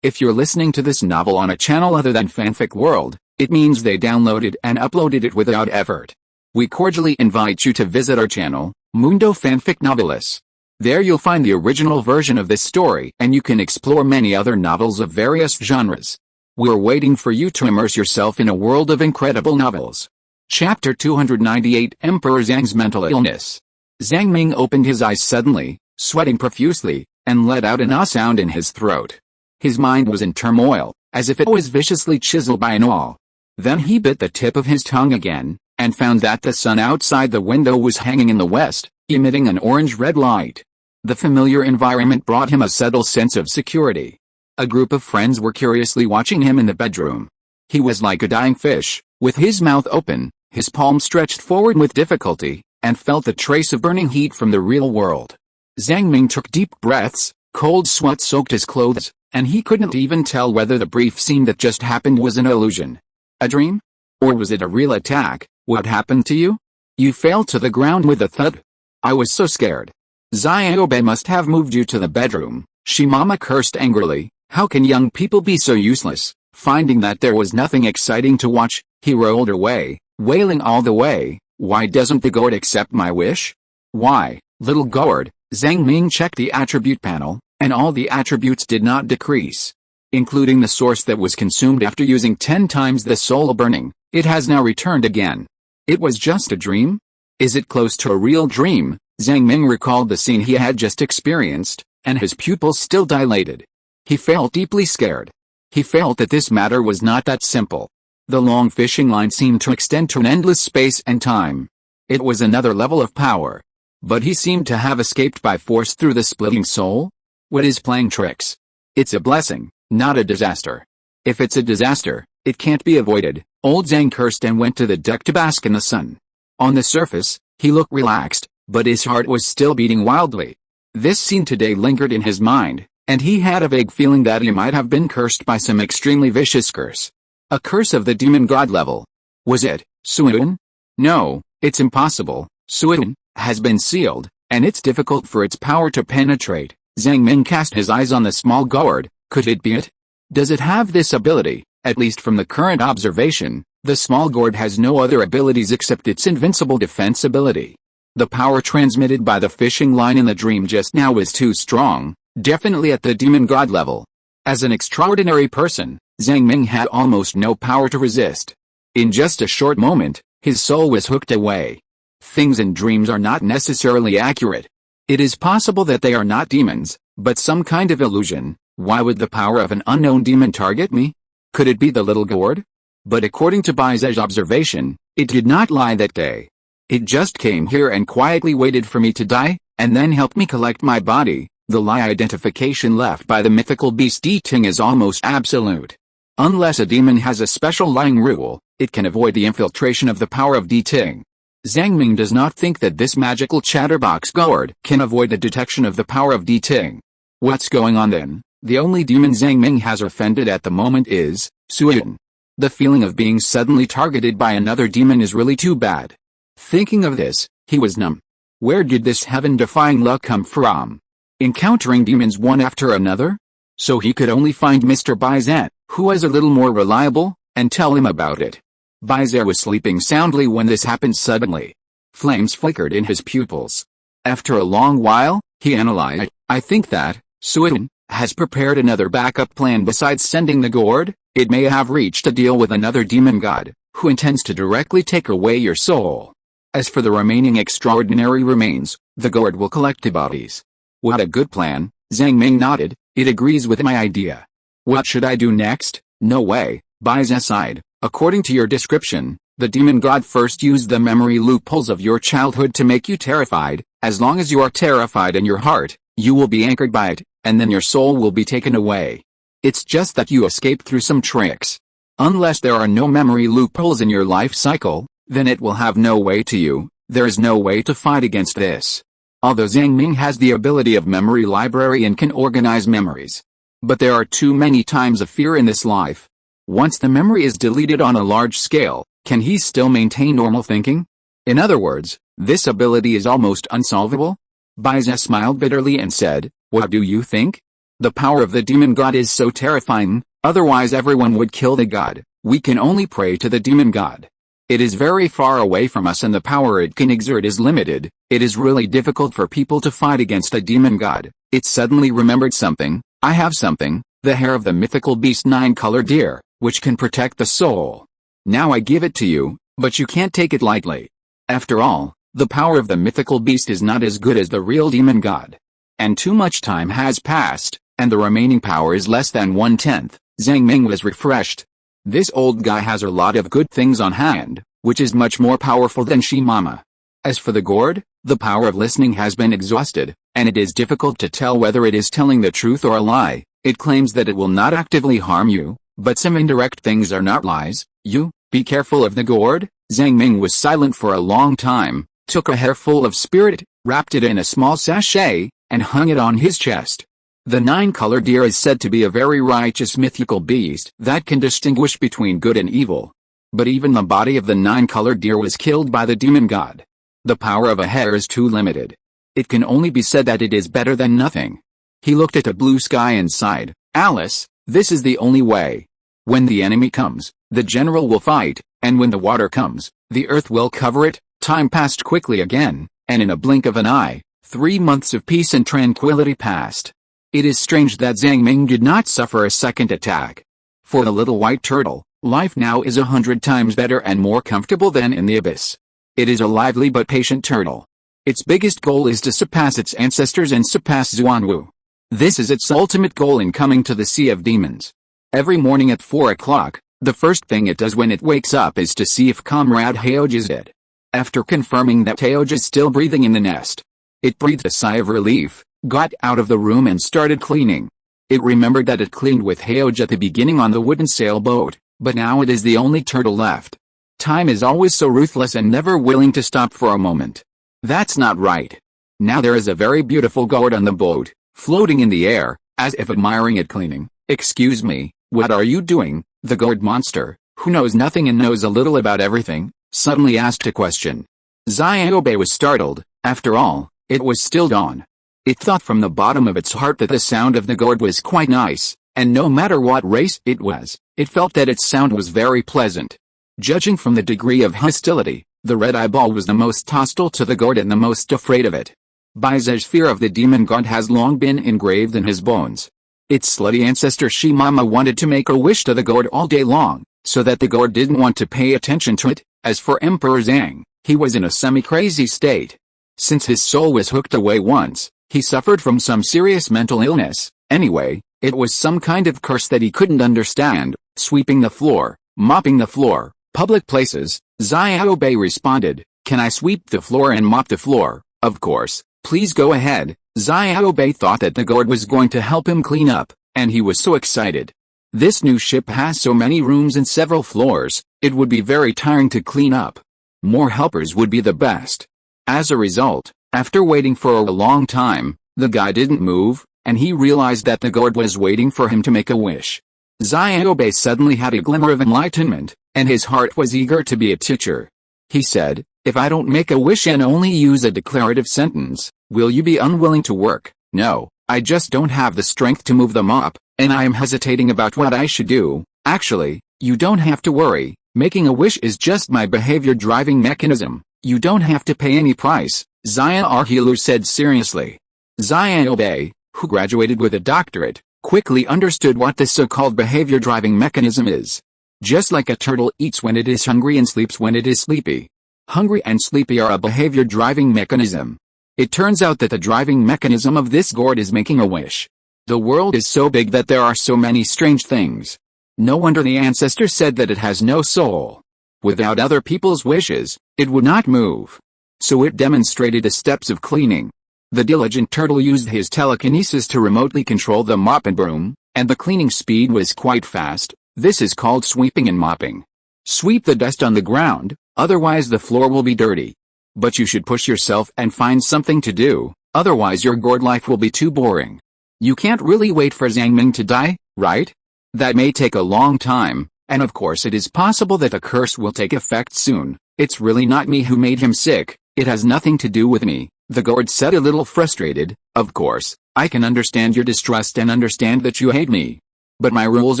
If you're listening to this novel on a channel other than Fanfic World, it means they downloaded and uploaded it without effort. We cordially invite you to visit our channel, Mundo Fanfic Novelis. There you'll find the original version of this story and you can explore many other novels of various genres. We're waiting for you to immerse yourself in a world of incredible novels. Chapter 298 Emperor Zhang's Mental Illness. Zhang Ming opened his eyes suddenly, sweating profusely, and let out an ah sound in his throat. His mind was in turmoil, as if it was viciously chiseled by an awl. Then he bit the tip of his tongue again, and found that the sun outside the window was hanging in the west, emitting an orange-red light. The familiar environment brought him a subtle sense of security. A group of friends were curiously watching him in the bedroom. He was like a dying fish, with his mouth open, his palm stretched forward with difficulty, and felt the trace of burning heat from the real world. Zhang Ming took deep breaths, cold sweat soaked his clothes, and he couldn't even tell whether the brief scene that just happened was an illusion. A dream? Or was it a real attack? What happened to you? You fell to the ground with a thud. I was so scared. Xiaobei must have moved you to the bedroom, Shimama cursed angrily. How can young people be so useless? Finding that there was nothing exciting to watch, he rolled away, wailing all the way, why doesn't the gourd accept my wish? Why, little gourd? Zhang Ming checked the attribute panel, and all the attributes did not decrease. Including the source that was consumed after using 10 times the soul burning, it has now returned again. It was just a dream? Is it close to a real dream? Zhang Ming recalled the scene he had just experienced, and his pupils still dilated. He felt deeply scared. He felt that this matter was not that simple. The long fishing line seemed to extend to an endless space and time. It was another level of power. But he seemed to have escaped by force through the splitting soul? What is playing tricks? It's a blessing, not a disaster. If it's a disaster, it can't be avoided. Old Zhang cursed and went to the deck to bask in the sun. On the surface, he looked relaxed, but his heart was still beating wildly. This scene today lingered in his mind, and he had a vague feeling that he might have been cursed by some extremely vicious curse. A curse of the demon god level. Was it Suiyun? No, it's impossible. Suiyun has been sealed, and it's difficult for its power to penetrate. Zhang Ming cast his eyes on the small gourd. Could it be it? Does it have this ability? At least from the current observation, the small gourd has no other abilities except its invincible defense ability. The power transmitted by the fishing line in the dream just now was too strong, definitely at the demon god level. As an extraordinary person, Zhang Ming had almost no power to resist. In just a short moment, his soul was hooked away. Things in dreams are not necessarily accurate. It is possible that they are not demons, but some kind of illusion. Why would the power of an unknown demon target me? Could it be the little gourd? But according to Baize's observation, it did not lie that day. It just came here and quietly waited for me to die, and then helped me collect my body. The lie identification left by the mythical beast Ting is almost absolute. Unless a demon has a special lying rule, it can avoid the infiltration of the power of Ting. Zhang Ming does not think that this magical chatterbox gourd can avoid the detection of the power of Ting. What's going on then? The only demon Zhang Ming has offended at the moment is Suiyun. The feeling of being suddenly targeted by another demon is really too bad. Thinking of this, he was numb. Where did this heaven-defying luck come from? Encountering demons one after another? So he could only find Mr. Baize, who was a little more reliable, and tell him about it. Baize was sleeping soundly when this happened suddenly. Flames flickered in his pupils. After a long while, he analyzed, I think that Suiyun has prepared another backup plan besides sending the gourd. It may have reached a deal with another demon god, who intends to directly take away your soul. As for the remaining extraordinary remains, the gourd will collect the bodies. What a good plan, Zhang Ming nodded, it agrees with my idea. What should I do next? No way, Baize sighed. According to your description, the demon god first used the memory loopholes of your childhood to make you terrified. As long as you are terrified in your heart, you will be anchored by it, and then your soul will be taken away. It's just that you escape through some tricks. Unless there are no memory loopholes in your life cycle, then it will have no way to you. There is no way to fight against this. Although Zhang Ming has the ability of memory library and can organize memories. But there are too many times of fear in this life. Once the memory is deleted on a large scale, can he still maintain normal thinking? In other words, this ability is almost unsolvable? Baize smiled bitterly and said, what do you think? The power of the demon god is so terrifying, otherwise everyone would kill the god. We can only pray to the demon god. It is very far away from us and the power it can exert is limited. It is really difficult for people to fight against a demon god. It suddenly remembered something. I have something, the hair of the mythical beast 9-colored deer, which can protect the soul. Now I give it to you, but you can't take it lightly. After all, the power of the mythical beast is not as good as the real demon god. And too much time has passed, and the remaining power is less than 1/10. Zhang Ming was refreshed. This old guy has a lot of good things on hand, which is much more powerful than she mama. As for the gourd, the power of listening has been exhausted, and it is difficult to tell whether it is telling the truth or a lie. It claims that it will not actively harm you, but some indirect things are not lies. You, be careful of the gourd. Zhang Ming was silent for a long time, took a hairful of spirit, wrapped it in a small sachet, and hung it on his chest. The nine-colored deer is said to be a very righteous mythical beast that can distinguish between good and evil. But even the body of the nine-colored deer was killed by the demon god. The power of a hare is too limited. It can only be said that it is better than nothing. He looked at the blue sky and sighed. Alice, this is the only way. When the enemy comes, the general will fight, and when the water comes, the earth will cover it. Time passed quickly again, and in a blink of an eye, 3 months of peace and tranquility passed. It is strange that Zhang Ming did not suffer a second attack. For the little white turtle, life now is 100 times better and more comfortable than in the abyss. It is a lively but patient turtle. Its biggest goal is to surpass its ancestors and surpass Xuanwu. This is its ultimate goal in coming to the Sea of Demons. Every morning at 4 o'clock, the first thing it does when it wakes up is to see if Comrade Heoj is dead. After confirming that Heoj is still breathing in the nest, it breathed a sigh of relief, got out of the room and started cleaning. It remembered that it cleaned with Heoj at the beginning on the wooden sailboat, but now it is the only turtle left. Time is always so ruthless and never willing to stop for a moment. That's not right. Now there is a very beautiful gourd on the boat, floating in the air, as if admiring it cleaning. Excuse me, what are you doing? The gourd monster, who knows nothing and knows a little about everything, suddenly asked a question. Xiaobei was startled. After all, it was still dawn. It thought from the bottom of its heart that the sound of the gourd was quite nice, and no matter what race it was, it felt that its sound was very pleasant. Judging from the degree of hostility, the red eyeball was the most hostile to the gourd and the most afraid of it. Baize's fear of the demon god has long been engraved in his bones. Its slutty ancestor Shimama wanted to make a wish to the gourd all day long, so that the gourd didn't want to pay attention to it. As for Emperor Zhang, he was in a semi-crazy state. Since his soul was hooked away once, he suffered from some serious mental illness. Anyway, it was some kind of curse that he couldn't understand. Sweeping the floor, mopping the floor, public places, Xiaobei responded, "Can I sweep the floor and mop the floor?" "Of course, please go ahead." Xiaobei thought that the gourd was going to help him clean up, and he was so excited. This new ship has so many rooms and several floors, it would be very tiring to clean up. More helpers would be the best. As a result, after waiting for a long time, the guy didn't move, and he realized that the gourd was waiting for him to make a wish. Xiaobei suddenly had a glimmer of enlightenment, and his heart was eager to be a teacher. He said, "If I don't make a wish and only use a declarative sentence, will you be unwilling to work?" "No, I just don't have the strength to move the mop, and I am hesitating about what I should do." "Actually, you don't have to worry. Making a wish is just my behavior driving mechanism. You don't have to pay any price," Xiaohilu said seriously. Xiaobei, who graduated with a doctorate, quickly understood what this so-called behavior driving mechanism is. Just like a turtle eats when it is hungry and sleeps when it is sleepy. Hungry and sleepy are a behavior driving mechanism. It turns out that the driving mechanism of this gourd is making a wish. The world is so big that there are so many strange things. No wonder the ancestors said that it has no soul. Without other people's wishes, it would not move. So it demonstrated the steps of cleaning. The diligent turtle used his telekinesis to remotely control the mop and broom, and the cleaning speed was quite fast. This is called sweeping and mopping. Sweep the dust on the ground, otherwise the floor will be dirty. But you should push yourself and find something to do, otherwise your gourd life will be too boring. You can't really wait for Zhang Ming to die, right? That may take a long time, and of course it is possible that the curse will take effect soon. It's really not me who made him sick, it has nothing to do with me, the gourd said a little frustrated. Of course, I can understand your distrust and understand that you hate me. But my rules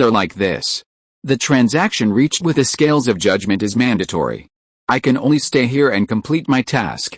are like this. The transaction reached with the scales of judgment is mandatory. I can only stay here and complete my task.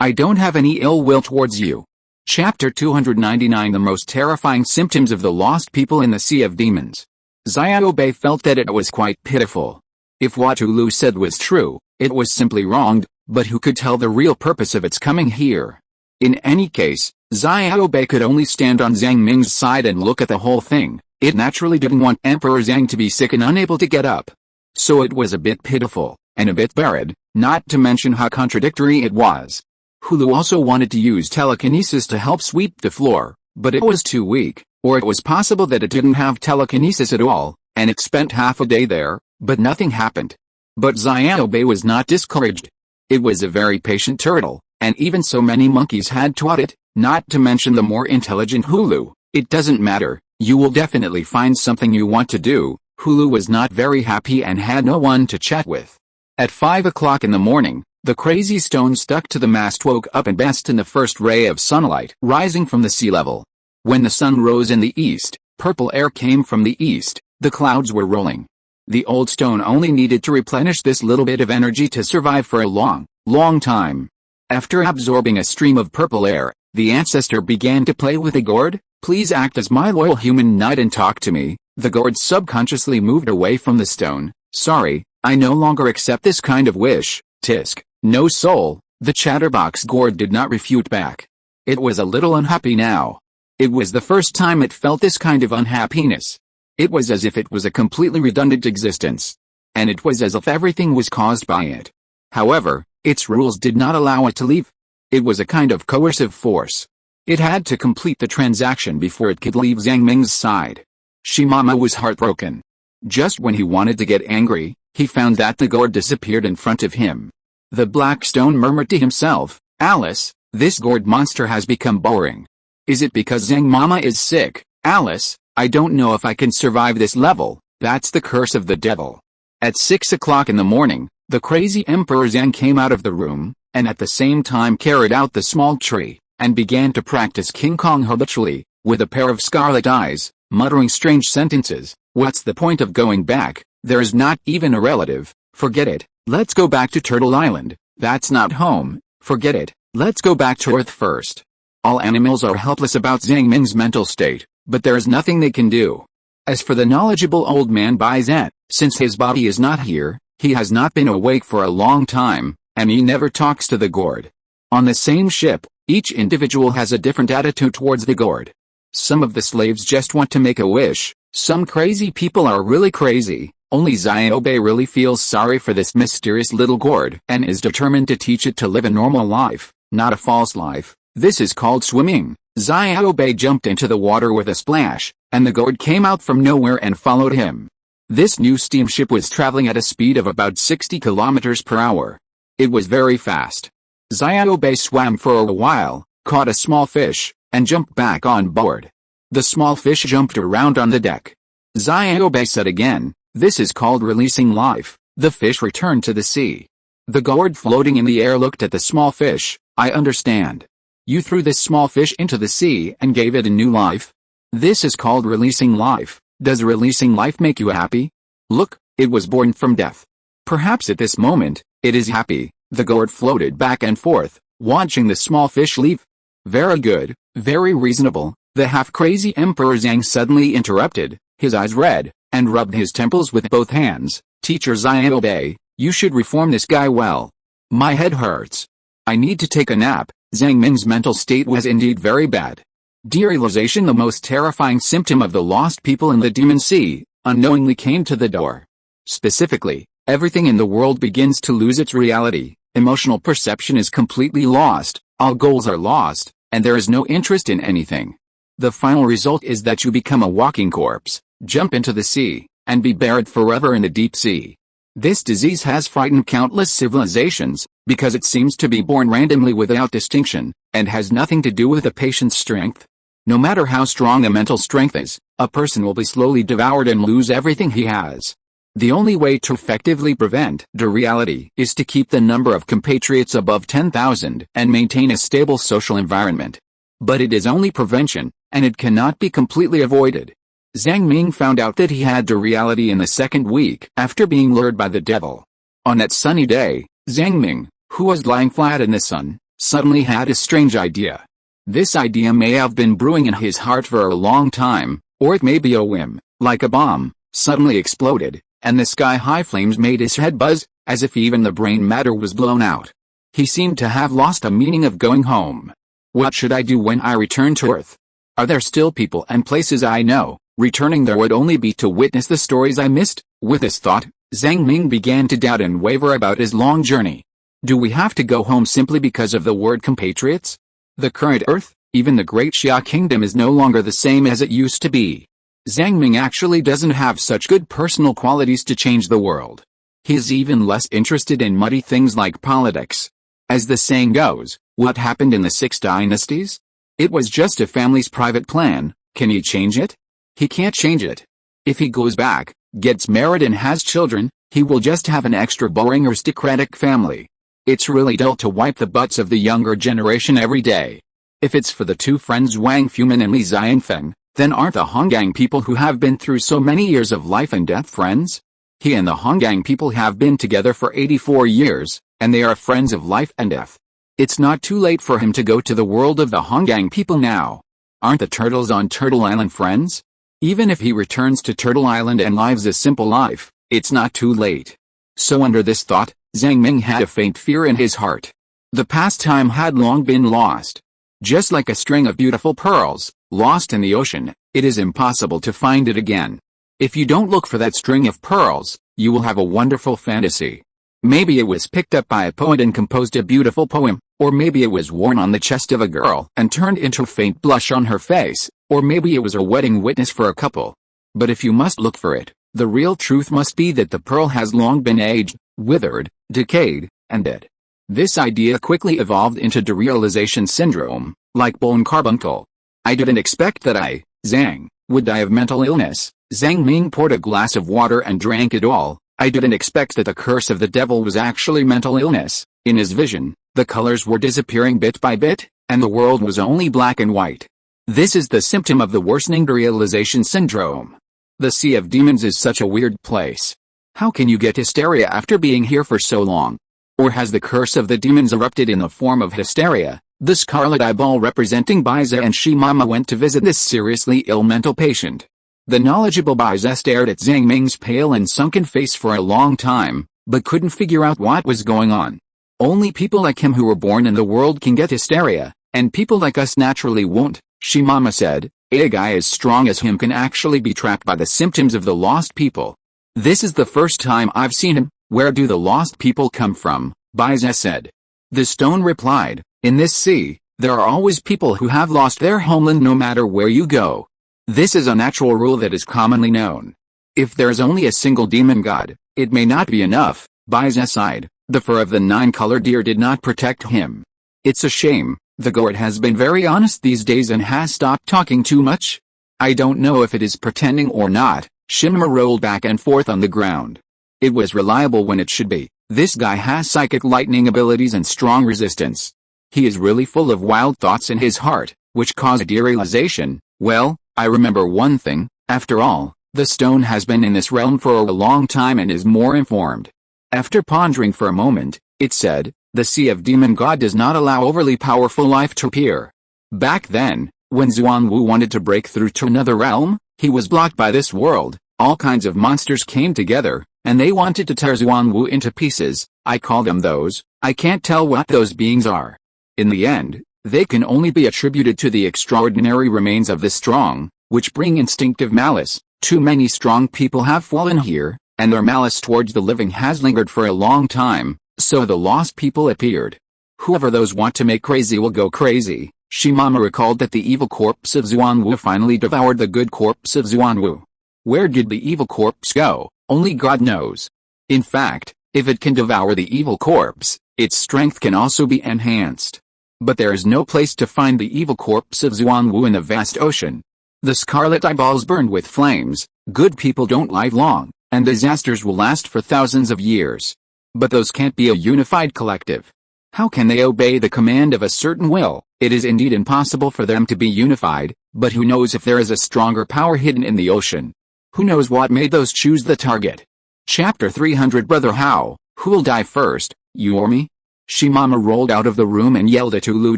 I don't have any ill will towards you. Chapter 299 The most terrifying symptoms of the lost people in the Sea of Demons. Xiaobei felt that it was quite pitiful. If what Ulu said was true, it was simply wronged, but who could tell the real purpose of its coming here? In any case, Xiaobei could only stand on Zhang Ming's side and look at the whole thing. It naturally didn't want Emperor Zhang to be sick and unable to get up. So it was a bit pitiful, and a bit buried, not to mention how contradictory it was. Hulu also wanted to use telekinesis to help sweep the floor, but it was too weak, or it was possible that it didn't have telekinesis at all, and it spent half a day there, but nothing happened. But Xiaobei was not discouraged. It was a very patient turtle, and even so many monkeys had taught it, not to mention the more intelligent Hulu. It doesn't matter, you will definitely find something you want to do. Hulu was not very happy and had no one to chat with. At 5 o'clock in the morning, the crazy stone stuck to the mast woke up and basked in the first ray of sunlight rising from the sea level. When the sun rose in the east, purple air came from the east, the clouds were rolling. The old stone only needed to replenish this little bit of energy to survive for a long, long time. After absorbing a stream of purple air, the ancestor began to play with the gourd. Please act as my loyal human knight and talk to me. The gourd subconsciously moved away from the stone. Sorry, I no longer accept this kind of wish. Tisk, no soul. The chatterbox gourd did not refute back. It was a little unhappy now. It was the first time it felt this kind of unhappiness. It was as if it was a completely redundant existence. And it was as if everything was caused by it. However, its rules did not allow it to leave. It was a kind of coercive force. It had to complete the transaction before it could leave Zhang Ming's side. Shimama was heartbroken. Just when he wanted to get angry, he found that the gourd disappeared in front of him. The black stone murmured to himself, Alice, this gourd monster has become boring. Is it because Zhang Mama is sick? Alice, I don't know if I can survive this level. That's the curse of the devil. At 6 o'clock in the morning, the crazy Emperor Zhang came out of the room, and at the same time carried out the small tree, and began to practice King Kong habitually, with a pair of scarlet eyes, muttering strange sentences. What's the point of going back? There's not even a relative. Forget it. Let's go back to Turtle Island. That's not home. Forget it. Let's go back to Earth first. All animals are helpless about Zhang Ming's mental state, but there is nothing they can do. As for the knowledgeable old man Bai Zan, since his body is not here, he has not been awake for a long time, and he never talks to the gourd. On the same ship, each individual has a different attitude towards the gourd. Some of the slaves just want to make a wish. Some crazy people are really crazy. Only Xiaobei really feels sorry for this mysterious little gourd and is determined to teach it to live a normal life, not a false life. This is called swimming. Xiaobei jumped into the water with a splash, and the gourd came out from nowhere and followed him. This new steamship was traveling at a speed of about 60 kilometers per hour. It was very fast. Xiaobei swam for a while, caught a small fish, and jumped back on board. The small fish jumped around on the deck. Xiaobei said again, this is called releasing life. The fish returned to the sea. The gourd floating in the air looked at the small fish. I understand. You threw this small fish into the sea and gave it a new life? This is called releasing life. Does releasing life make you happy? Look, it was born from death. Perhaps at this moment, it is happy. The gourd floated back and forth, watching the small fish leave. Very good, very reasonable. The half-crazy Emperor Zhang suddenly interrupted, his eyes red, and rubbed his temples with both hands. Teacher Xiaobei, you should reform this guy well. My head hurts. I need to take a nap. Zhang Ming's mental state was indeed very bad. Derealization, the most terrifying symptom of the lost people in the demon sea, unknowingly came to the door. Specifically, everything in the world begins to lose its reality. Emotional perception is completely lost, all goals are lost, and there is no interest in anything. The final result is that you become a walking corpse, jump into the sea, and be buried forever in the deep sea. This disease has frightened countless civilizations, because it seems to be born randomly without distinction, and has nothing to do with a patient's strength. No matter how strong the mental strength is, a person will be slowly devoured and lose everything he has. The only way to effectively prevent dereality is to keep the number of compatriots above 10,000 and maintain a stable social environment. But it is only prevention, and it cannot be completely avoided. Zhang Ming found out that he had dereality in the second week after being lured by the devil. On that sunny day, Zhang Ming, who was lying flat in the sun, suddenly had a strange idea. This idea may have been brewing in his heart for a long time, or it may be a whim, like a bomb, suddenly exploded, and the sky-high flames made his head buzz, as if even the brain matter was blown out. He seemed to have lost the meaning of going home. What should I do when I return to Earth? Are there still people and places I know? Returning there would only be to witness the stories I missed. With this thought, Zhang Ming began to doubt and waver about his long journey. Do we have to go home simply because of the word compatriots? The current Earth, even the great Xia kingdom, is no longer the same as it used to be. Zhang Ming actually doesn't have such good personal qualities to change the world. He is even less interested in muddy things like politics. As the saying goes, what happened in the 6 dynasties? It was just a family's private plan. Can he change it? He can't change it. If he goes back, gets married and has children, he will just have an extra boring aristocratic family. It's really dull to wipe the butts of the younger generation every day. If it's for the two friends Wang Fumin and Li Xianfeng, then aren't the Honggang people who have been through so many years of life and death friends? He and the Honggang people have been together for 84 years, and they are friends of life and death. It's not too late for him to go to the world of the Honggang people now. Aren't the turtles on Turtle Island friends? Even if he returns to Turtle Island and lives a simple life, it's not too late. So under this thought, Zhang Ming had a faint fear in his heart. The pastime had long been lost. Just like a string of beautiful pearls, lost in the ocean, it is impossible to find it again. If you don't look for that string of pearls, you will have a wonderful fantasy. Maybe it was picked up by a poet and composed a beautiful poem, or maybe it was worn on the chest of a girl and turned into a faint blush on her face, or maybe it was a wedding witness for a couple. But if you must look for it, the real truth must be that the pearl has long been aged, withered, decayed, and dead. This idea quickly evolved into derealization syndrome, like bone carbuncle. I didn't expect that I, Zhang, would die of mental illness. Zhang Ming poured a glass of water and drank it all. I didn't expect that the curse of the devil was actually mental illness. In his vision, the colors were disappearing bit by bit, and the world was only black and white. This is the symptom of the worsening derealization syndrome. The Sea of Demons is such a weird place. How can you get hysteria after being here for so long? Or has the curse of the demons erupted in the form of hysteria? The scarlet eyeball representing Baiza and Shimama went to visit this seriously ill mental patient. The knowledgeable Baiza stared at Zhang Ming's pale and sunken face for a long time, but couldn't figure out what was going on. Only people like him who were born in the world can get hysteria, and people like us naturally won't, Shimama said. A guy as strong as him can actually be trapped by the symptoms of the lost people. This is the first time I've seen him. Where do the lost people come from? Baiza said. The stone replied, in this sea, there are always people who have lost their homeland no matter where you go. This is a natural rule that is commonly known. If there is only a single demon god, it may not be enough. Baiza sighed. The fur of the 9-colored deer did not protect him. It's a shame. The gourd has been very honest these days and has stopped talking too much. I don't know if it is pretending or not. Shimma rolled back and forth on the ground. It was reliable when it should be. This guy has psychic lightning abilities and strong resistance. He is really full of wild thoughts in his heart, which cause derealization. Well, I remember one thing. After all, the stone has been in this realm for a long time and is more informed. After pondering for a moment, it said, the Sea of Demon God does not allow overly powerful life to appear. Back then, when Xuanwu wanted to break through to another realm, he was blocked by this world. All kinds of monsters came together, and they wanted to tear Xuanwu into pieces. I call them those. I can't tell what those beings are. In the end, they can only be attributed to the extraordinary remains of the strong, which bring instinctive malice. Too many strong people have fallen here, and their malice towards the living has lingered for a long time, so the lost people appeared. Whoever those want to make crazy will go crazy. Shimama recalled that the evil corpse of Xuanwu finally devoured the good corpse of Xuanwu. Where did the evil corpse go? Only God knows. In fact, if it can devour the evil corpse, its strength can also be enhanced. But there is no place to find the evil corpse of Xuanwu in the vast ocean. The scarlet eyeballs burned with flames. Good people don't live long, and disasters will last for thousands of years. But those can't be a unified collective. How can they obey the command of a certain will? It is indeed impossible for them to be unified, but who knows if there is a stronger power hidden in the ocean? Who knows what made those choose the target? Chapter 300 Brother How, who'll die first, you or me? Shimama rolled out of the room and yelled at Ulu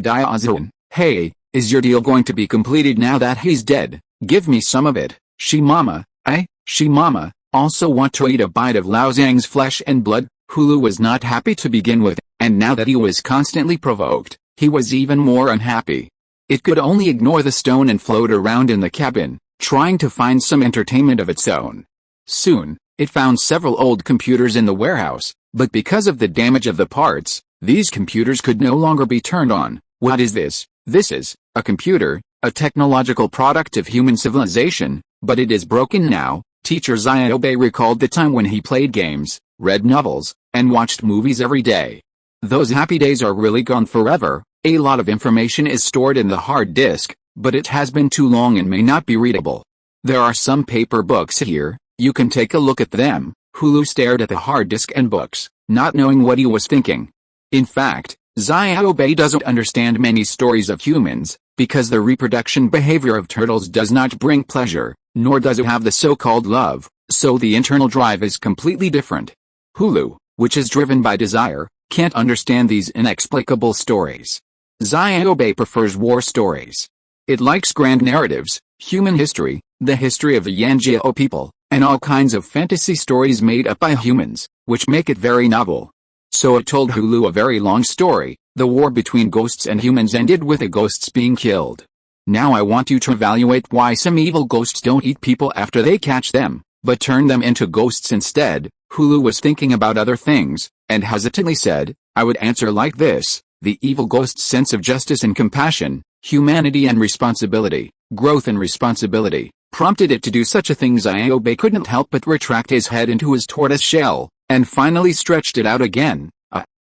Diazun, hey, is your deal going to be completed now that he's dead? Give me some of it. Shimama, Shimama, also want to eat a bite of Lao Zhang's flesh and blood? Hulu was not happy to begin with, and now that he was constantly provoked, he was even more unhappy. It could only ignore the stone and float around in the cabin, trying to find some entertainment of its own. Soon, it found several old computers in the warehouse, but because of the damage of the parts, these computers could no longer be turned on. What is this? This is a computer, a technological product of human civilization, but it is broken now. Teacher Ziobe recalled the time when he played games, read novels, and watched movies every day. Those happy days are really gone forever. A lot of information is stored in the hard disk, but it has been too long and may not be readable. There are some paper books here, you can take a look at them. Hulu stared at the hard disk and books, not knowing what he was thinking. In fact, Ziobe doesn't understand many stories of humans, because the reproduction behavior of turtles does not bring pleasure, nor does it have the so-called love, so the internal drive is completely different. Hulu, which is driven by desire, can't understand these inexplicable stories. Ziobe prefers war stories. It likes grand narratives, human history, the history of the Yanjiao people, and all kinds of fantasy stories made up by humans, which make it very novel. So it told Hulu a very long story. The war between ghosts and humans ended with the ghosts being killed. Now I want you to evaluate why some evil ghosts don't eat people after they catch them, but turn them into ghosts instead. Hulu was thinking about other things, and hesitantly said, I would answer like this: the evil ghost's sense of justice and compassion, humanity and responsibility, growth and responsibility, prompted it to do such a thing. Ziobe couldn't help but retract his head into his tortoise shell, and finally stretched it out again.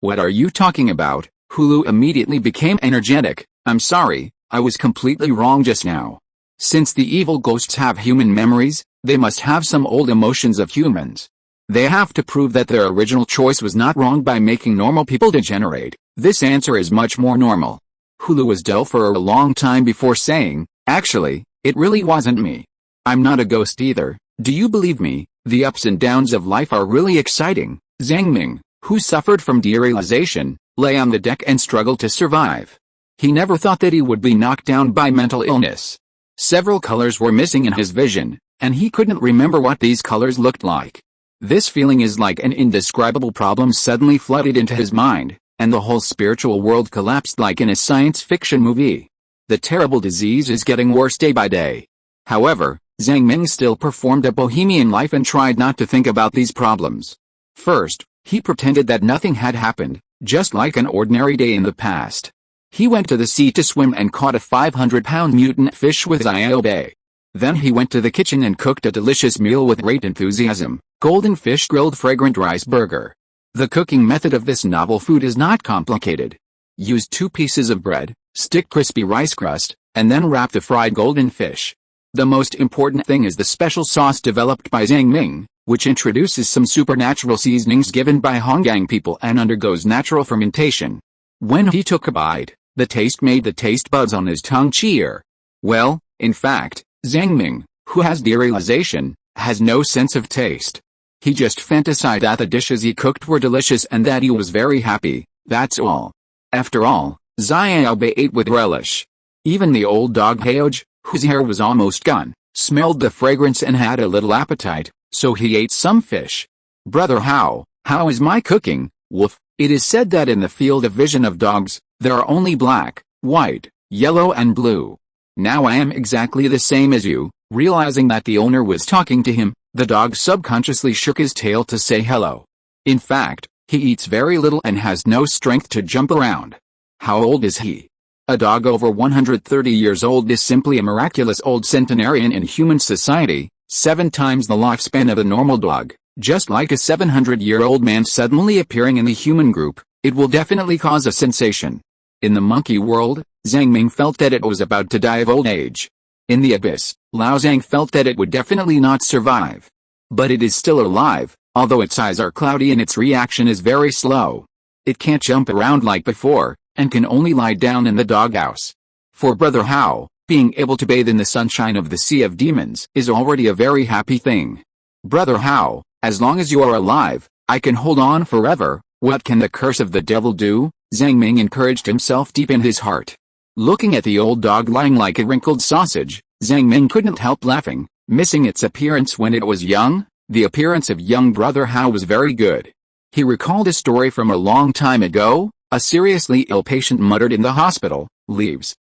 What are you talking about? Hulu immediately became energetic. I'm sorry, I was completely wrong just now. Since the evil ghosts have human memories, they must have some old emotions of humans. They have to prove that their original choice was not wrong by making normal people degenerate. This answer is much more normal. Hulu was dull for a long time before saying, actually, it really wasn't me. I'm not a ghost either. Do you believe me? The ups and downs of life are really exciting. Zhang Ming, who suffered from derealization, lay on the deck and struggled to survive. He never thought that he would be knocked down by mental illness. Several colors were missing in his vision, and he couldn't remember what these colors looked like. This feeling is like an indescribable problem suddenly flooded into his mind, and the whole spiritual world collapsed like in a science fiction movie. The terrible disease is getting worse day by day. However, Zhang Ming still performed a bohemian life and tried not to think about these problems. First, he pretended that nothing had happened, just like an ordinary day in the past. He went to the sea to swim and caught a 500-pound mutant fish with Ziobe. Then he went to the kitchen and cooked a delicious meal with great enthusiasm: golden fish grilled fragrant rice burger. The cooking method of this novel food is not complicated. Use 2 pieces of bread, stick crispy rice crust, and then wrap the fried golden fish. The most important thing is the special sauce developed by Zhang Ming, which introduces some supernatural seasonings given by Honggang people and undergoes natural fermentation. When he took a bite, the taste made the taste buds on his tongue cheer. Well, in fact, Zhang Ming, who has derealization, has no sense of taste. He just fantasized that the dishes he cooked were delicious and that he was very happy, that's all. After all, Ziobe ate with relish. Even the old dog Haoj, whose hair was almost gone, smelled the fragrance and had a little appetite, so he ate some fish. Brother how is my cooking? Woof. It is said that in the field of vision of dogs, there are only black, white, yellow and blue. Now I am exactly the same as you. Realizing that the owner was talking to him, the dog subconsciously shook his tail to say hello. In fact, he eats very little and has no strength to jump around. How old is he? A dog over 130 years old is simply a miraculous old centenarian in human society, 7 times the lifespan of a normal dog. Just like a 700-year-old man suddenly appearing in the human group, it will definitely cause a sensation. In the monkey world, Zhang Ming felt that it was about to die of old age. In the abyss, Lao Zhang felt that it would definitely not survive. But it is still alive, although its eyes are cloudy and its reaction is very slow. It can't jump around like before, and can only lie down in the doghouse. For Brother Hao, being able to bathe in the sunshine of the Sea of Demons is already a very happy thing. Brother Hao, as long as you are alive, I can hold on forever. What can the curse of the devil do? Zhang Ming encouraged himself deep in his heart. Looking at the old dog lying like a wrinkled sausage, Zhang Ming couldn't help laughing, missing its appearance when it was young. The appearance of young Brother Hao was very good. He recalled a story from a long time ago. A seriously ill patient muttered in the hospital, leaves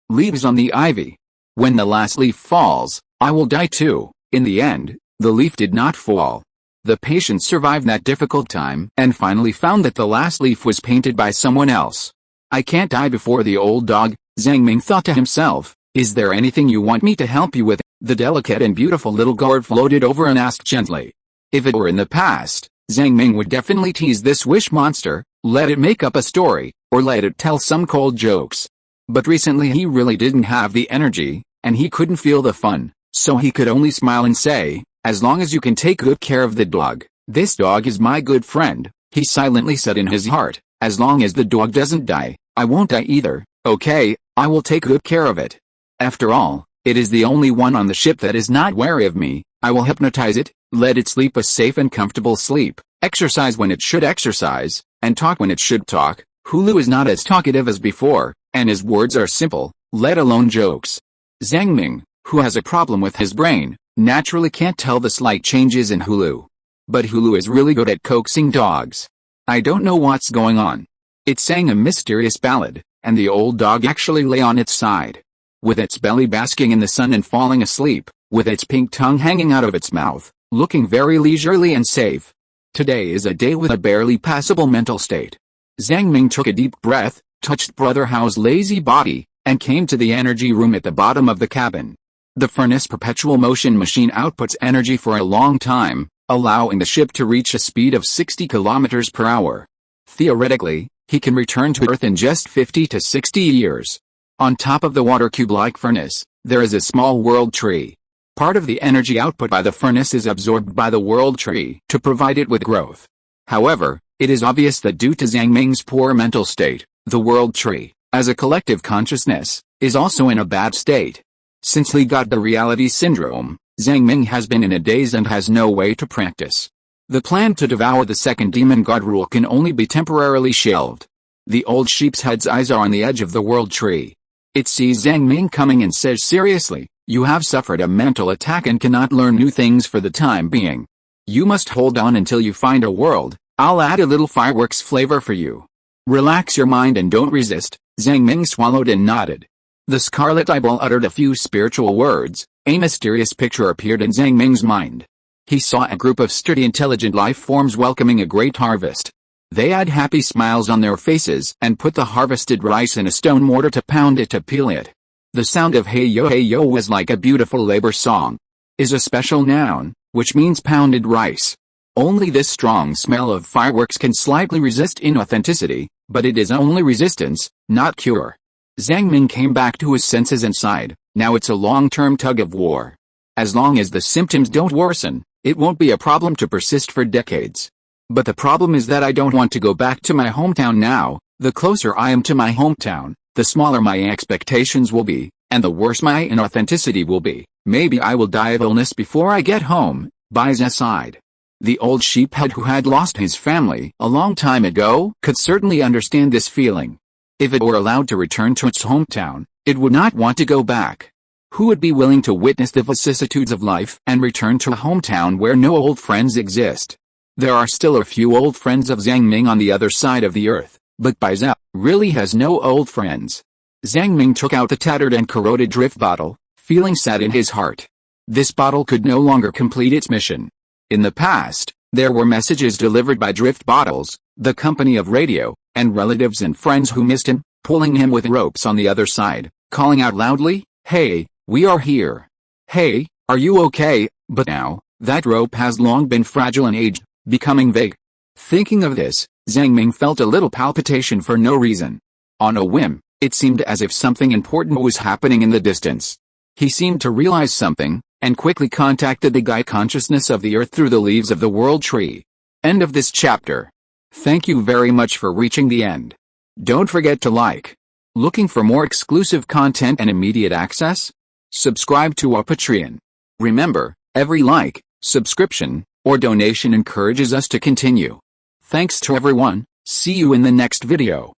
on the ivy. When the last leaf falls, I will die too. In the end, the leaf did not fall. The patient survived that difficult time and finally found that the last leaf was painted by someone else. I can't die before the old dog, Zhang Ming thought to himself. Is there anything you want me to help you with? The delicate and beautiful little guard floated over and asked gently. If it were in the past, Zhang Ming would definitely tease this wish monster, let it make up a story, or let it tell some cold jokes. But recently he really didn't have the energy, and he couldn't feel the fun, so he could only smile and say, as long as you can take good care of the dog, this dog is my good friend, he silently said in his heart. As long as the dog doesn't die, I won't die either, okay, I will take good care of it. After all, it is the only one on the ship that is not wary of me. I will hypnotize it, let it sleep a safe and comfortable sleep, exercise when it should exercise, and talk when it should talk. Hulu is not as talkative as before, and his words are simple, let alone jokes. Zhang Ming, who has a problem with his brain, naturally can't tell the slight changes in Hulu. But Hulu is really good at coaxing dogs. I don't know what's going on. It sang a mysterious ballad, and the old dog actually lay on its side. With its belly basking in the sun and falling asleep, with its pink tongue hanging out of its mouth, looking very leisurely and safe. Today is a day with a barely passable mental state. Zhang Ming took a deep breath, touched Brother Hao's lazy body, and came to the energy room at the bottom of the cabin. The furnace perpetual motion machine outputs energy for a long time, allowing the ship to reach a speed of 60 kilometers per hour. Theoretically, he can return to Earth in just 50 to 60 years. On top of the water cube-like furnace, there is a small world tree. Part of the energy output by the furnace is absorbed by the world tree to provide it with growth. However, it is obvious that due to Zhang Ming's poor mental state, the world tree, as a collective consciousness, is also in a bad state. Since he got the reality syndrome, Zhang Ming has been in a daze and has no way to practice. The plan to devour the second demon god rule can only be temporarily shelved. The old sheep's head's eyes are on the edge of the world tree. It sees Zhang Ming coming and says seriously, you have suffered a mental attack and cannot learn new things for the time being. You must hold on until you find a world. I'll add a little fireworks flavor for you. Relax your mind and don't resist. Zhang Ming swallowed and nodded. The scarlet eyeball uttered a few spiritual words. A mysterious picture appeared in Zhang Ming's mind. He saw a group of sturdy intelligent life forms welcoming a great harvest. They had happy smiles on their faces and put the harvested rice in a stone mortar to pound it to peel it. The sound of hey yo was like a beautiful labor song. Is a special noun, which means pounded rice. Only this strong smell of fireworks can slightly resist inauthenticity, but it is only resistance, not cure. Zhang Ming came back to his senses and sighed, now it's a long-term tug of war. As long as the symptoms don't worsen, it won't be a problem to persist for decades. But the problem is that I don't want to go back to my hometown now. The closer I am to my hometown, the smaller my expectations will be, and the worse my inauthenticity will be. Maybe I will die of illness before I get home. Baiza sighed. The old sheephead who had lost his family a long time ago could certainly understand this feeling. If it were allowed to return to its hometown, it would not want to go back. Who would be willing to witness the vicissitudes of life and return to a hometown where no old friends exist? There are still a few old friends of Zhang Ming on the other side of the earth, but Baiza really has no old friends. Zhang Ming took out the tattered and corroded drift bottle, feeling sad in his heart. This bottle could no longer complete its mission. In the past, there were messages delivered by drift bottles, the company of radio, and relatives and friends who missed him, pulling him with ropes on the other side, calling out loudly, "Hey, we are here. Hey, are you okay?" But now, that rope has long been fragile and aged, becoming vague. Thinking of this, Zhang Ming felt a little palpitation for no reason. On a whim, it seemed as if something important was happening in the distance. He seemed to realize something, and quickly contacted the guide consciousness of the earth through the leaves of the world tree. End of this chapter. Thank you very much for reaching the end. Don't forget to like. Looking for more exclusive content and immediate access? Subscribe to our Patreon. Remember, every like, subscription, or donation encourages us to continue. Thanks to everyone. See you in the next video.